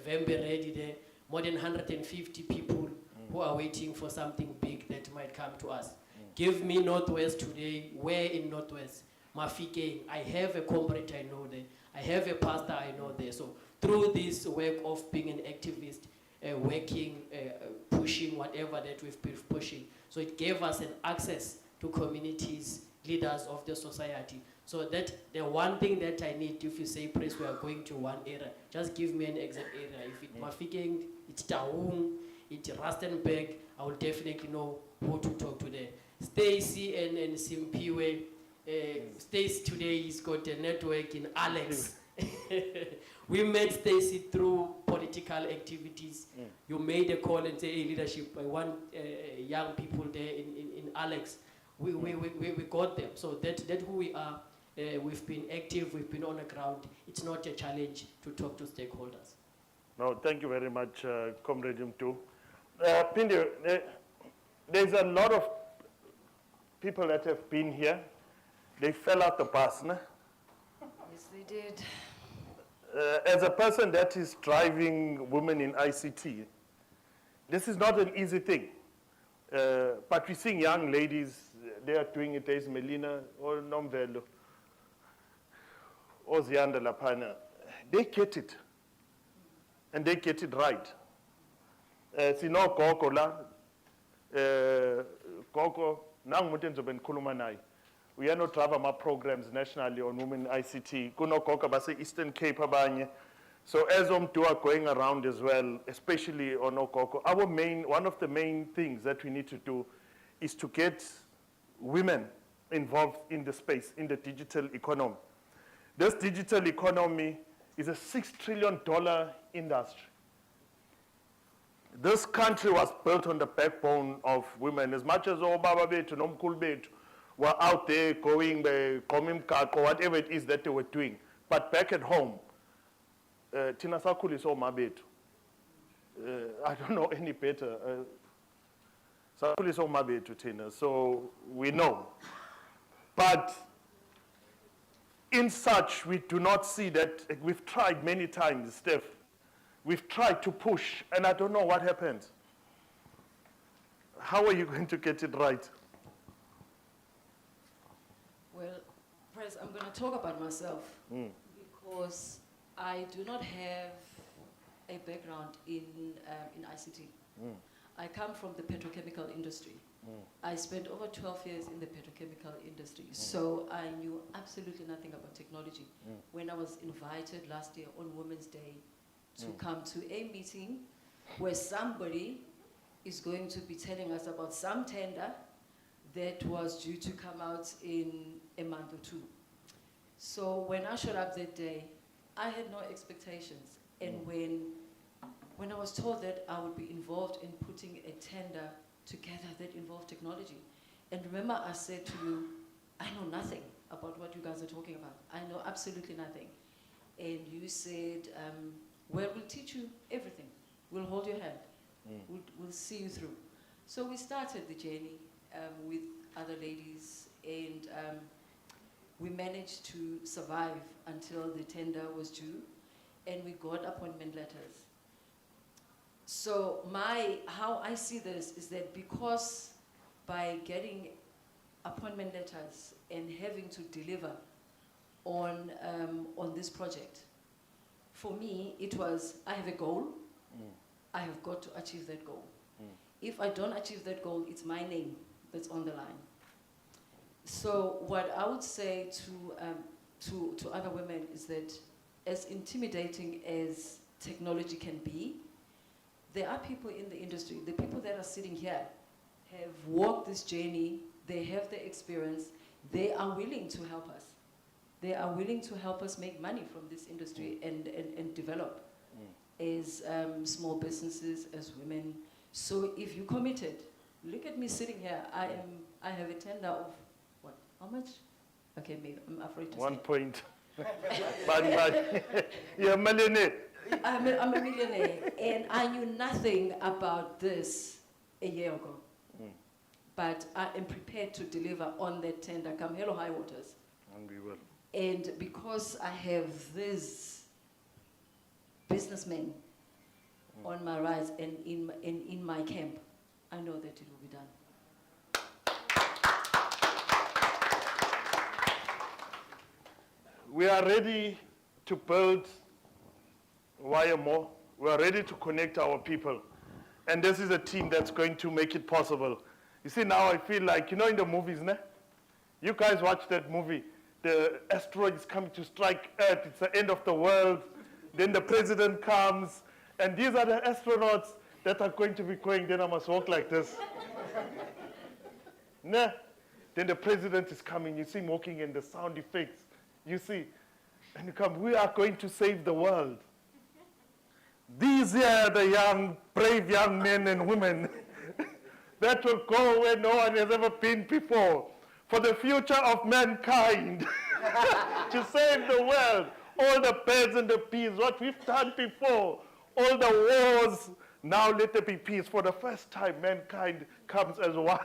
Speaker 2: Vembe ready there. More than 150 people who are waiting for something big that might come to us. Give me Northwest today. Where in Northwest? Mafike. I have a comrade I know there. I have a pastor I know there. So through this work of being an activist, working, pushing whatever that we've been pushing, so it gave us an access to communities, leaders of the society. So that the one thing that I need, if you say, Press, we are going to one area, just give me an exact area. If it's Mafike, it's Taung, it's Rustenburg, I will definitely know who to talk to there. Stacy and Simpiwe, Stacy today has got a network in Alex We met Stacy through political activities. You made a call and say, hey, leadership, I want young people there in Alex. We got them. So that's who we are. We've been active, we've been on the ground. It's not a challenge to talk to stakeholders.
Speaker 11: No, thank you very much, Comrade Mtu. Pindi, there's a lot of people that have been here. They fell out the bus, no?
Speaker 7: Yes, they did.
Speaker 11: As a person that is driving women in ICT, this is not an easy thing. But we're seeing young ladies, they are doing it. There's Melina or Nomvelo or Zianda Lapana. They get it. And they get it right. Sino Koko la, Koko, nang mutenzo ben kulumanai. We are not driving our programs nationally on women ICT. Kuno Koko base Eastern Cape abanye. So as we are going around as well, especially on Okoko, one of the main things that we need to do is to get women involved in the space, in the digital economy. This digital economy is a $6 trillion industry. This country was built on the backbone of women. As much as Obaba Betu, Nomkul Betu were out there going, Komim Kako, whatever it is that they were doing. But back at home, Tina Sakuli is Oma Betu. I don't know any better. Sakuli is Oma Betu, Tina, so we know. But in such, we do not see that. We've tried many times, Steph. We've tried to push, and I don't know what happened. How are you going to get it right?
Speaker 7: Well, Press, I'm going to talk about myself because I do not have a background in ICT. I come from the petrochemical industry. I spent over 12 years in the petrochemical industry, so I knew absolutely nothing about technology. When I was invited last year on Women's Day to come to a meeting where somebody is going to be telling us about some tender that was due to come out in a month or two. So when I showed up that day, I had no expectations. And when I was told that I would be involved in putting a tender together that involved technology, and remember I said to you, I know nothing about what you guys are talking about. I know absolutely nothing. And you said, well, we'll teach you everything. We'll hold your hand. We'll see you through. So we started the journey with other ladies, and we managed to survive until the tender was due, and we got appointment letters. So how I see this is that because by getting appointment letters and having to deliver on this project, for me, it was, I have a goal, I have got to achieve that goal. If I don't achieve that goal, it's my name that's on the line. So what I would say to other women is that as intimidating as technology can be, there are people in the industry, the people that are sitting here have walked this journey, they have the experience, they are willing to help us. They are willing to help us make money from this industry and develop as small businesses, as women. So if you committed, look at me sitting here. I have a tender of what? How much? Okay, maybe I'm afraid to say.
Speaker 11: 1 point. You're a millionaire.
Speaker 7: I'm a millionaire, and I knew nothing about this a year ago. But I am prepared to deliver on that tender, come hell or high waters.
Speaker 11: And we will.
Speaker 7: And because I have these businessmen on my rise and in my camp, I know that it will be done.
Speaker 11: We are ready to build WayaMore. We are ready to connect our people. And this is a team that's going to make it possible. You see, now I feel like, you know, in the movies, né? You guys watch that movie. The asteroid is coming to strike Earth. It's the end of the world. Then the president comes. And these are the astronauts that are going to be going. Then I must walk like this. Nah. Then the president is coming. You see him walking in the sound effects. You see. And you come, we are going to save the world. These are the young, brave young men and women that will go where no one has ever been before for the future of mankind, to save the world. All the birds and the bees, what we've done before, all the wars, now let there be peace. For the first time, mankind comes as one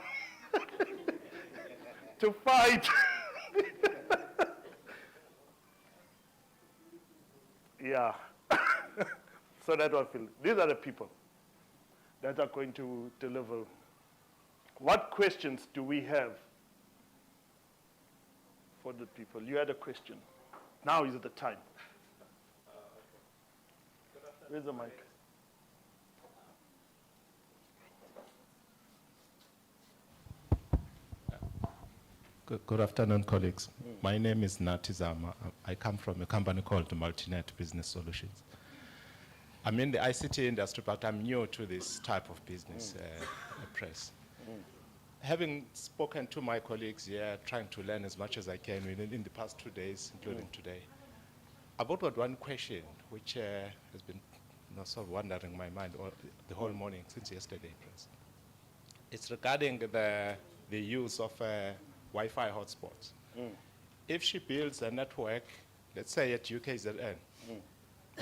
Speaker 11: to fight. Yeah. So that's what I feel. These are the people that are going to deliver. What questions do we have for the people? You had a question. Now is the time. Where's the mic?
Speaker 14: Good afternoon, colleagues. My name is Nati Zama. I come from a company called Multinet Business Solutions. I'm in the ICT industry, but I'm new to this type of business, press. Having spoken to my colleagues here, trying to learn as much as I can in the past 2 days, including today, I've got one question which has been sort of wandering my mind the whole morning since yesterday, press. It's regarding the use of Wi-Fi hotspots. If she builds a network, let's say at UKZN,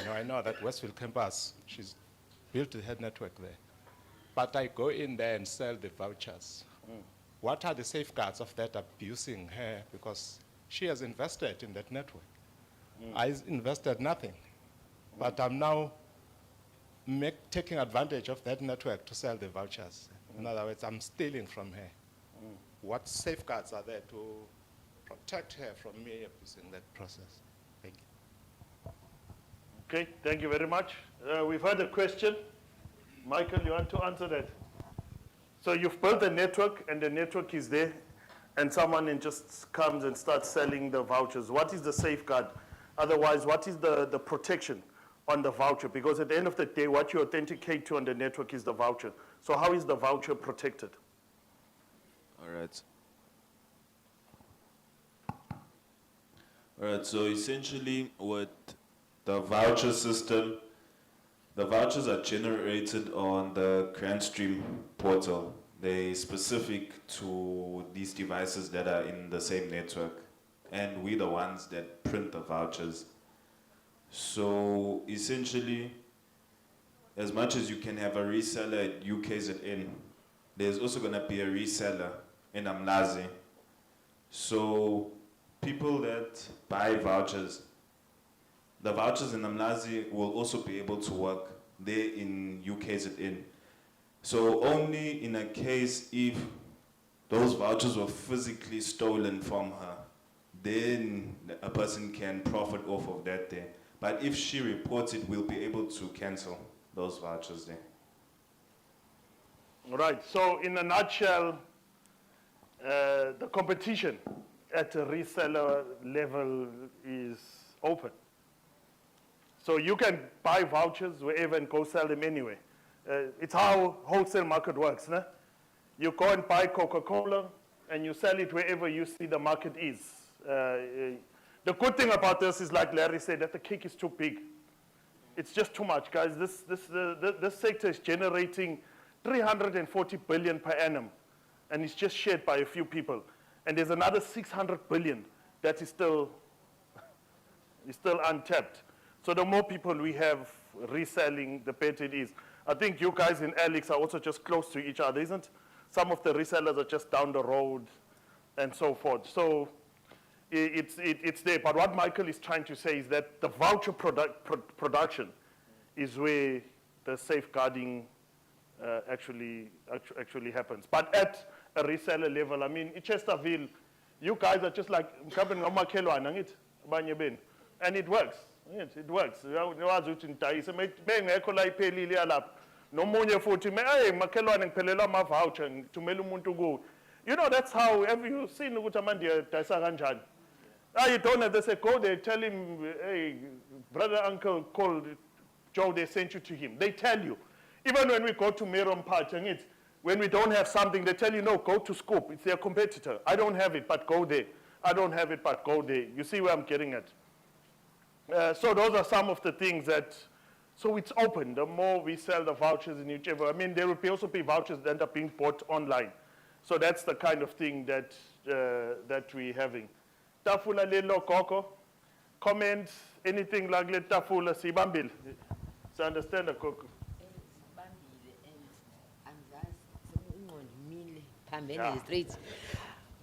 Speaker 14: I know that Westville campus, she's built her network there. But I go in there and sell the vouchers. What are the safeguards of that abusing her? Because she has invested in that network. I invested nothing. But I'm now taking advantage of that network to sell the vouchers. In other words, I'm stealing from her. What safeguards are there to protect her from me abusing that process? Thank you.
Speaker 11: Okay, thank you very much. We've heard a question. Michael, you want to answer that? So you've built a network, and the network is there, and someone just comes and starts selling the vouchers. What is the safeguard? Otherwise, what is the protection on the voucher? Because at the end of the day, what you authenticate to on the network is the voucher. So how is the voucher protected?
Speaker 3: All right, so essentially with the voucher system, the vouchers are generated on the GrandStream portal. They're specific to these devices that are in the same network, and we're the ones that print the vouchers. So essentially, as much as you can have a reseller at UKZN, there's also going to be a reseller in Amlazi. So people that buy vouchers, the vouchers in Amlazi will also be able to work there in UKZN. So only in a case if those vouchers were physically stolen from her, then a person can profit off of that there. But if she reports it, we'll be able to cancel those vouchers there.
Speaker 11: All right, so in a nutshell, the competition at a reseller level is open. So you can buy vouchers wherever and go sell them anyway. It's how wholesale market works. Né? You go and buy Coca-Cola and you sell it wherever you see the market is. The good thing about this is, like Larry said, that the cake is too big. It's just too much, guys. This sector is generating 340 billion per annum, and it's just shared by a few people. And there's another 600 billion that is still untapped. So the more people we have reselling, the better it is. I think you guys in Alex are also just close to each other, isn't it? Some of the resellers are just down the road and so forth. So it's there. But what Michael is trying to say is that the voucher production is where the safeguarding actually happens. But at a reseller level, I mean, in Chesterville, you guys are just like, and it works. It works. Uyawazi ukuthi ngidayise bengekho la iphelile yalapha. Nomunye futhi makhelwane ngiphelelwa ama-voucher ngithumela umuntu kuwo. You know, that's how, have you seen ukuthi amanje adayisa kanjani? You don't have to say, go there, tell him, hey, brother, uncle called Joe, they sent you to him. They tell you. Even when we go to Meron Park, when we don't have something, they tell you, no, go to Scoop. It's their competitor. I don't have it, but go there. I don't have it, but go there. You see where I'm getting at? So those are some of the things that, so it's open. The more we sell the vouchers in whichever, I mean, there will also be vouchers that end up being bought online. So that's the kind of thing that, that we're having. Tafula lelo koko, comments, anything like le tafula sibambil. So understand the koko.
Speaker 9: Yeah. Streets.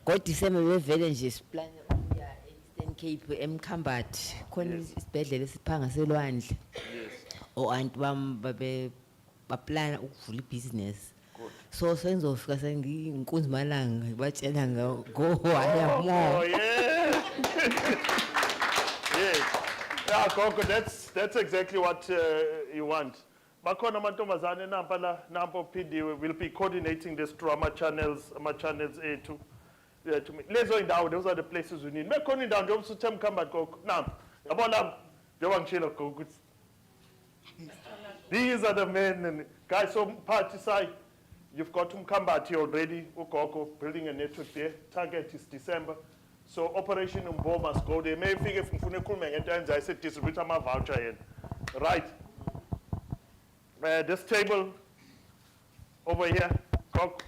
Speaker 9: God December we vele nje siplan ukuya Eastern Cape eMkhambat khona isibhedlela esiphanga selwandle.
Speaker 11: Yes.
Speaker 9: O antu bam baplan ukuvula ibusiness.
Speaker 11: Good.
Speaker 9: So sengizofika senginkunzi malanga batshela go WayaMore.
Speaker 11: Oh yeah. Yes. Yeah, Koko, that's exactly what you want. Bakhona amantombazane nampa la nampo PD will be coordinating this through our channels to me. Lezo indawo, those are the places we need. Mekhona indawo nje ubusuthe Mkhambat Koko. Nam, yabona njengoba ngishilo Koko. These are the men and guys, so party side, you've got Mkhambat here already, Ukoko, building a network there. Target is December. So Operation Umbo must go there. Maybe if ngifuna ukukhuluma ngento enza I said distribute ama voucher yen. Right. This table over here, Koko.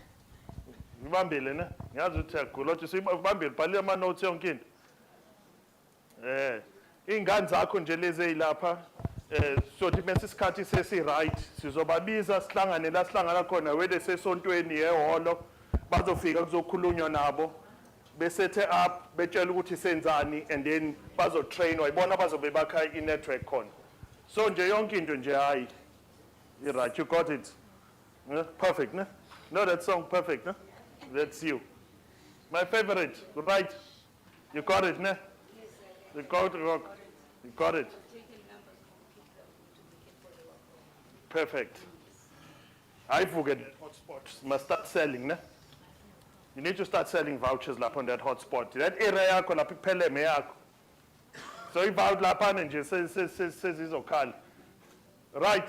Speaker 11: Ngibambile ne. Ngiyazi ukuthi uyagula uthi sibambile bhalile ama notes yonke into. Ingane zakho nje lezi ezilapha so dimesi isikhathi sesi right sizobabiza sihlangane la sihlangana khona wede sesontweni ehholo bazofika kuzokhulunywa nabo besethe up betshela ukuthi senzani and then bazo train wayibona bazobe bakha I network khona so nje yonke into nje hayi right you got it perfect ne no that song perfect ne that's you my favorite right you got it ne you got it perfect. I forget hotspots. Must start selling, ne? You need to start selling vouchers lap on that hotspot. That area yakho lapha ipheleme yakho. So if out lapha nje says izokhala. Right.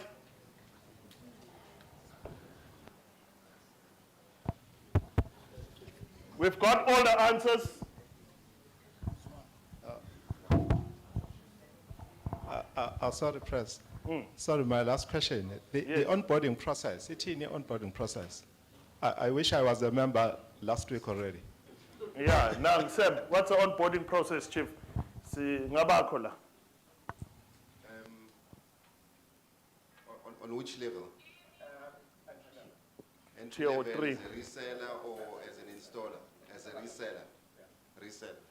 Speaker 11: We've got all the answers.
Speaker 14: Sorry, Press. Sorry, my last question. The onboarding process, it's in the onboarding process. I wish I was a member last week already.
Speaker 11: Yeah, now, Sam, what's the onboarding process, Chief? Si ngabakho la.
Speaker 1: On which level?
Speaker 11: Entry level 3.
Speaker 1: As a reseller or as an installer? As a reseller. Reseller.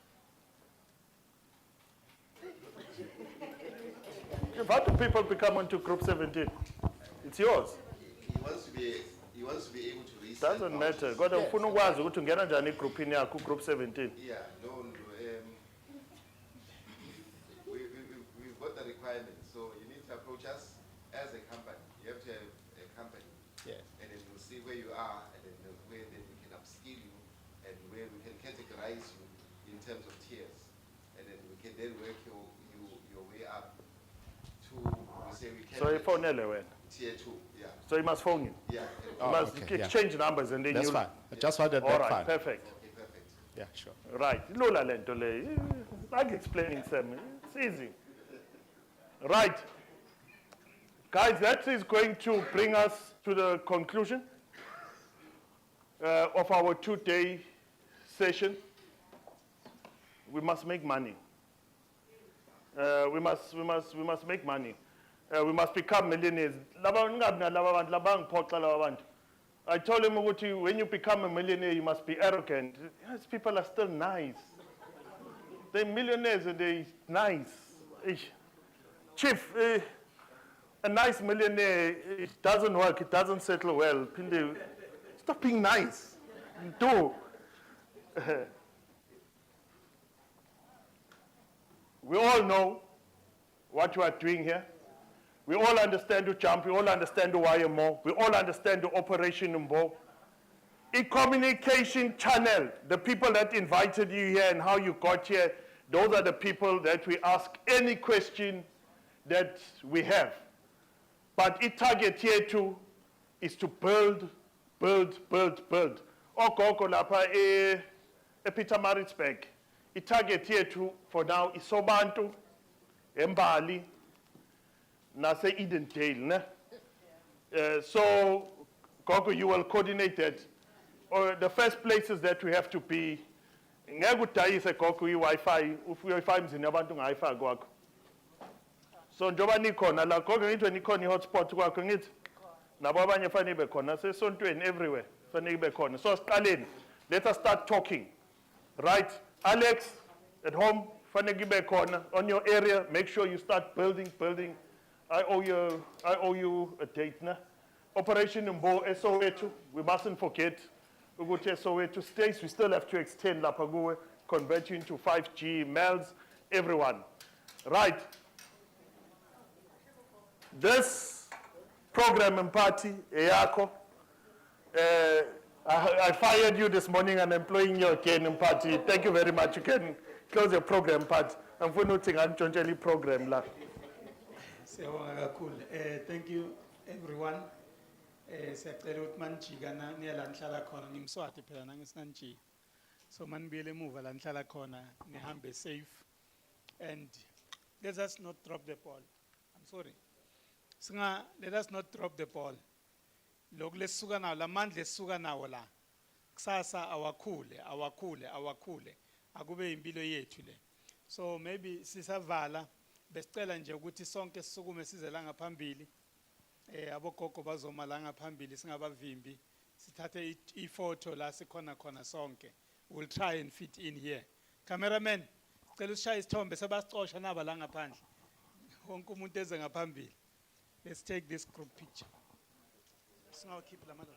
Speaker 11: How do people become onto Group 17? It's yours.
Speaker 1: He wants to be able to resell.
Speaker 11: Doesn't matter. Kodwa ufuna ukwazi ukuthi ungena njani egroupini yakho Group 17.
Speaker 1: Yeah, no, we've got the requirements. So you need to approach us as a company. You have to have a company.
Speaker 14: Yes.
Speaker 1: And then we'll see where you are and then where then we can upskill you and where we can categorize you in terms of tiers. And then we can then work your way up.
Speaker 11: So you phone when?
Speaker 1: Tier 2, yeah.
Speaker 11: So you must phone you?
Speaker 1: Yeah.
Speaker 11: You must exchange numbers and then
Speaker 14: That's
Speaker 11: you...
Speaker 14: fine. I just wanted that
Speaker 11: all right,
Speaker 14: fine.
Speaker 11: perfect.
Speaker 1: Okay, perfect.
Speaker 14: Yeah, sure.
Speaker 11: Right. Lula lento le. Like explaining Sam. It's easy. Right. Guys, that is going to bring us to the conclusion of our 2-day session. We must make money. We must make money. We must become millionaires. I told him when you become a millionaire, you must be arrogant. Yes, people are still nice. They're millionaires and they're nice. Chief, a nice millionaire, it doesn't work, it doesn't settle well. Stop being nice. Do. We all know what you are doing here. We all understand the jump. We all understand the WayaMore. We all understand the Operation Umbo. A communication channel, the people that invited you here and how you got here, those are the people that we ask any question that we have. But its target here too is to build. Okoko lapha Pietermaritzburg. Its target here too for now is Sobantu, eMbali, nase Edendale, ne? So, Gogo, you will coordinate that. Or the first places that we have to be, ngekudayise Gogo i-Wi-Fi, Wi-Fi mzini abantu nge-Wi-Fi kwakho. So njoba nikhona la Gogo ngithiwe nikhona i-hotspot kwakho ngithi nabo abanye fanele ibe khona sesontweni everywhere fanele ibe khona. So siqaleni, let us start talking. Right? Alex at home fanele ibe khona on your area, make sure you start building. I owe you a date na. Operation Mbo Soweto, we mustn't forget. Ukuthi Soweto states, we still have to extend lapha kuwe, convert you into 5G, MELS, everyone. Right. This program and party, Eyako, I fired you this morning and employing you again in party. Thank you very much. You can close your program part. I'm for noting and Jonjeli program la.
Speaker 20: Thank you everyone. Siyacela ukuthi manijika niya la nihlala khona ngimswati phela nangisinanjika. So manibuyele emuva la nihlala khona nihambe safe and let us not drop the ball. I'm sorry. Let us not drop the ball. Lokhu lesisuka nawo lamandla esisuka nawo la. Kusasa awakhule. Akube impilo yethu le. So maybe sisavala besicela nje ukuthi sonke sisukume size la ngaphambili. Abogogo bazoma la ngaphambili singabavimbi. Sithathe iPhoto la sikhona sonke. We'll try and fit in here. Cameraman, cela usishaya isithombe sebasicosha naba la ngaphandle. Wonke umuntu eze ngaphambili. Let's take this group picture. Keep la mano.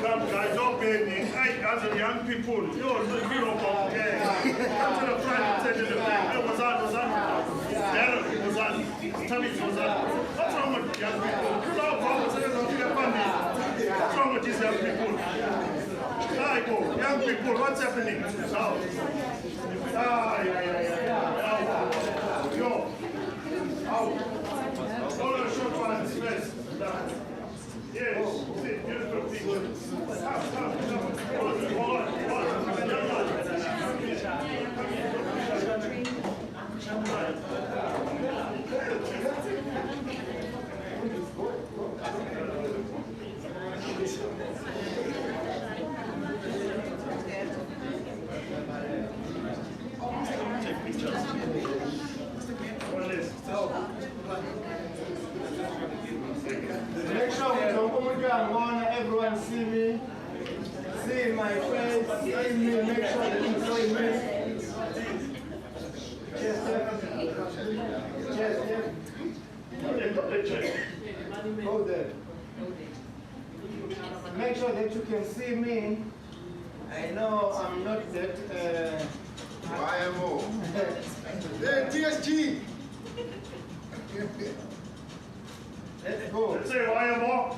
Speaker 11: Come guys, don't beg me. Hey, as a young people, you're the hero of come to the front and say to them, hey, what's on? Darren, what's on? Tommy, what's on? What's wrong with young people? What's wrong with these young people? Young people, what's happening? Yo. All the short ones first. Yes, beautiful picture.
Speaker 13: Make sure we don't come and everyone see me, see my face, see me, make sure that you see me. Hold there. Make sure that you can see me. I know I'm not that
Speaker 1: WayaMore.
Speaker 13: TSG. Let's go.
Speaker 11: Let's say WayaMore.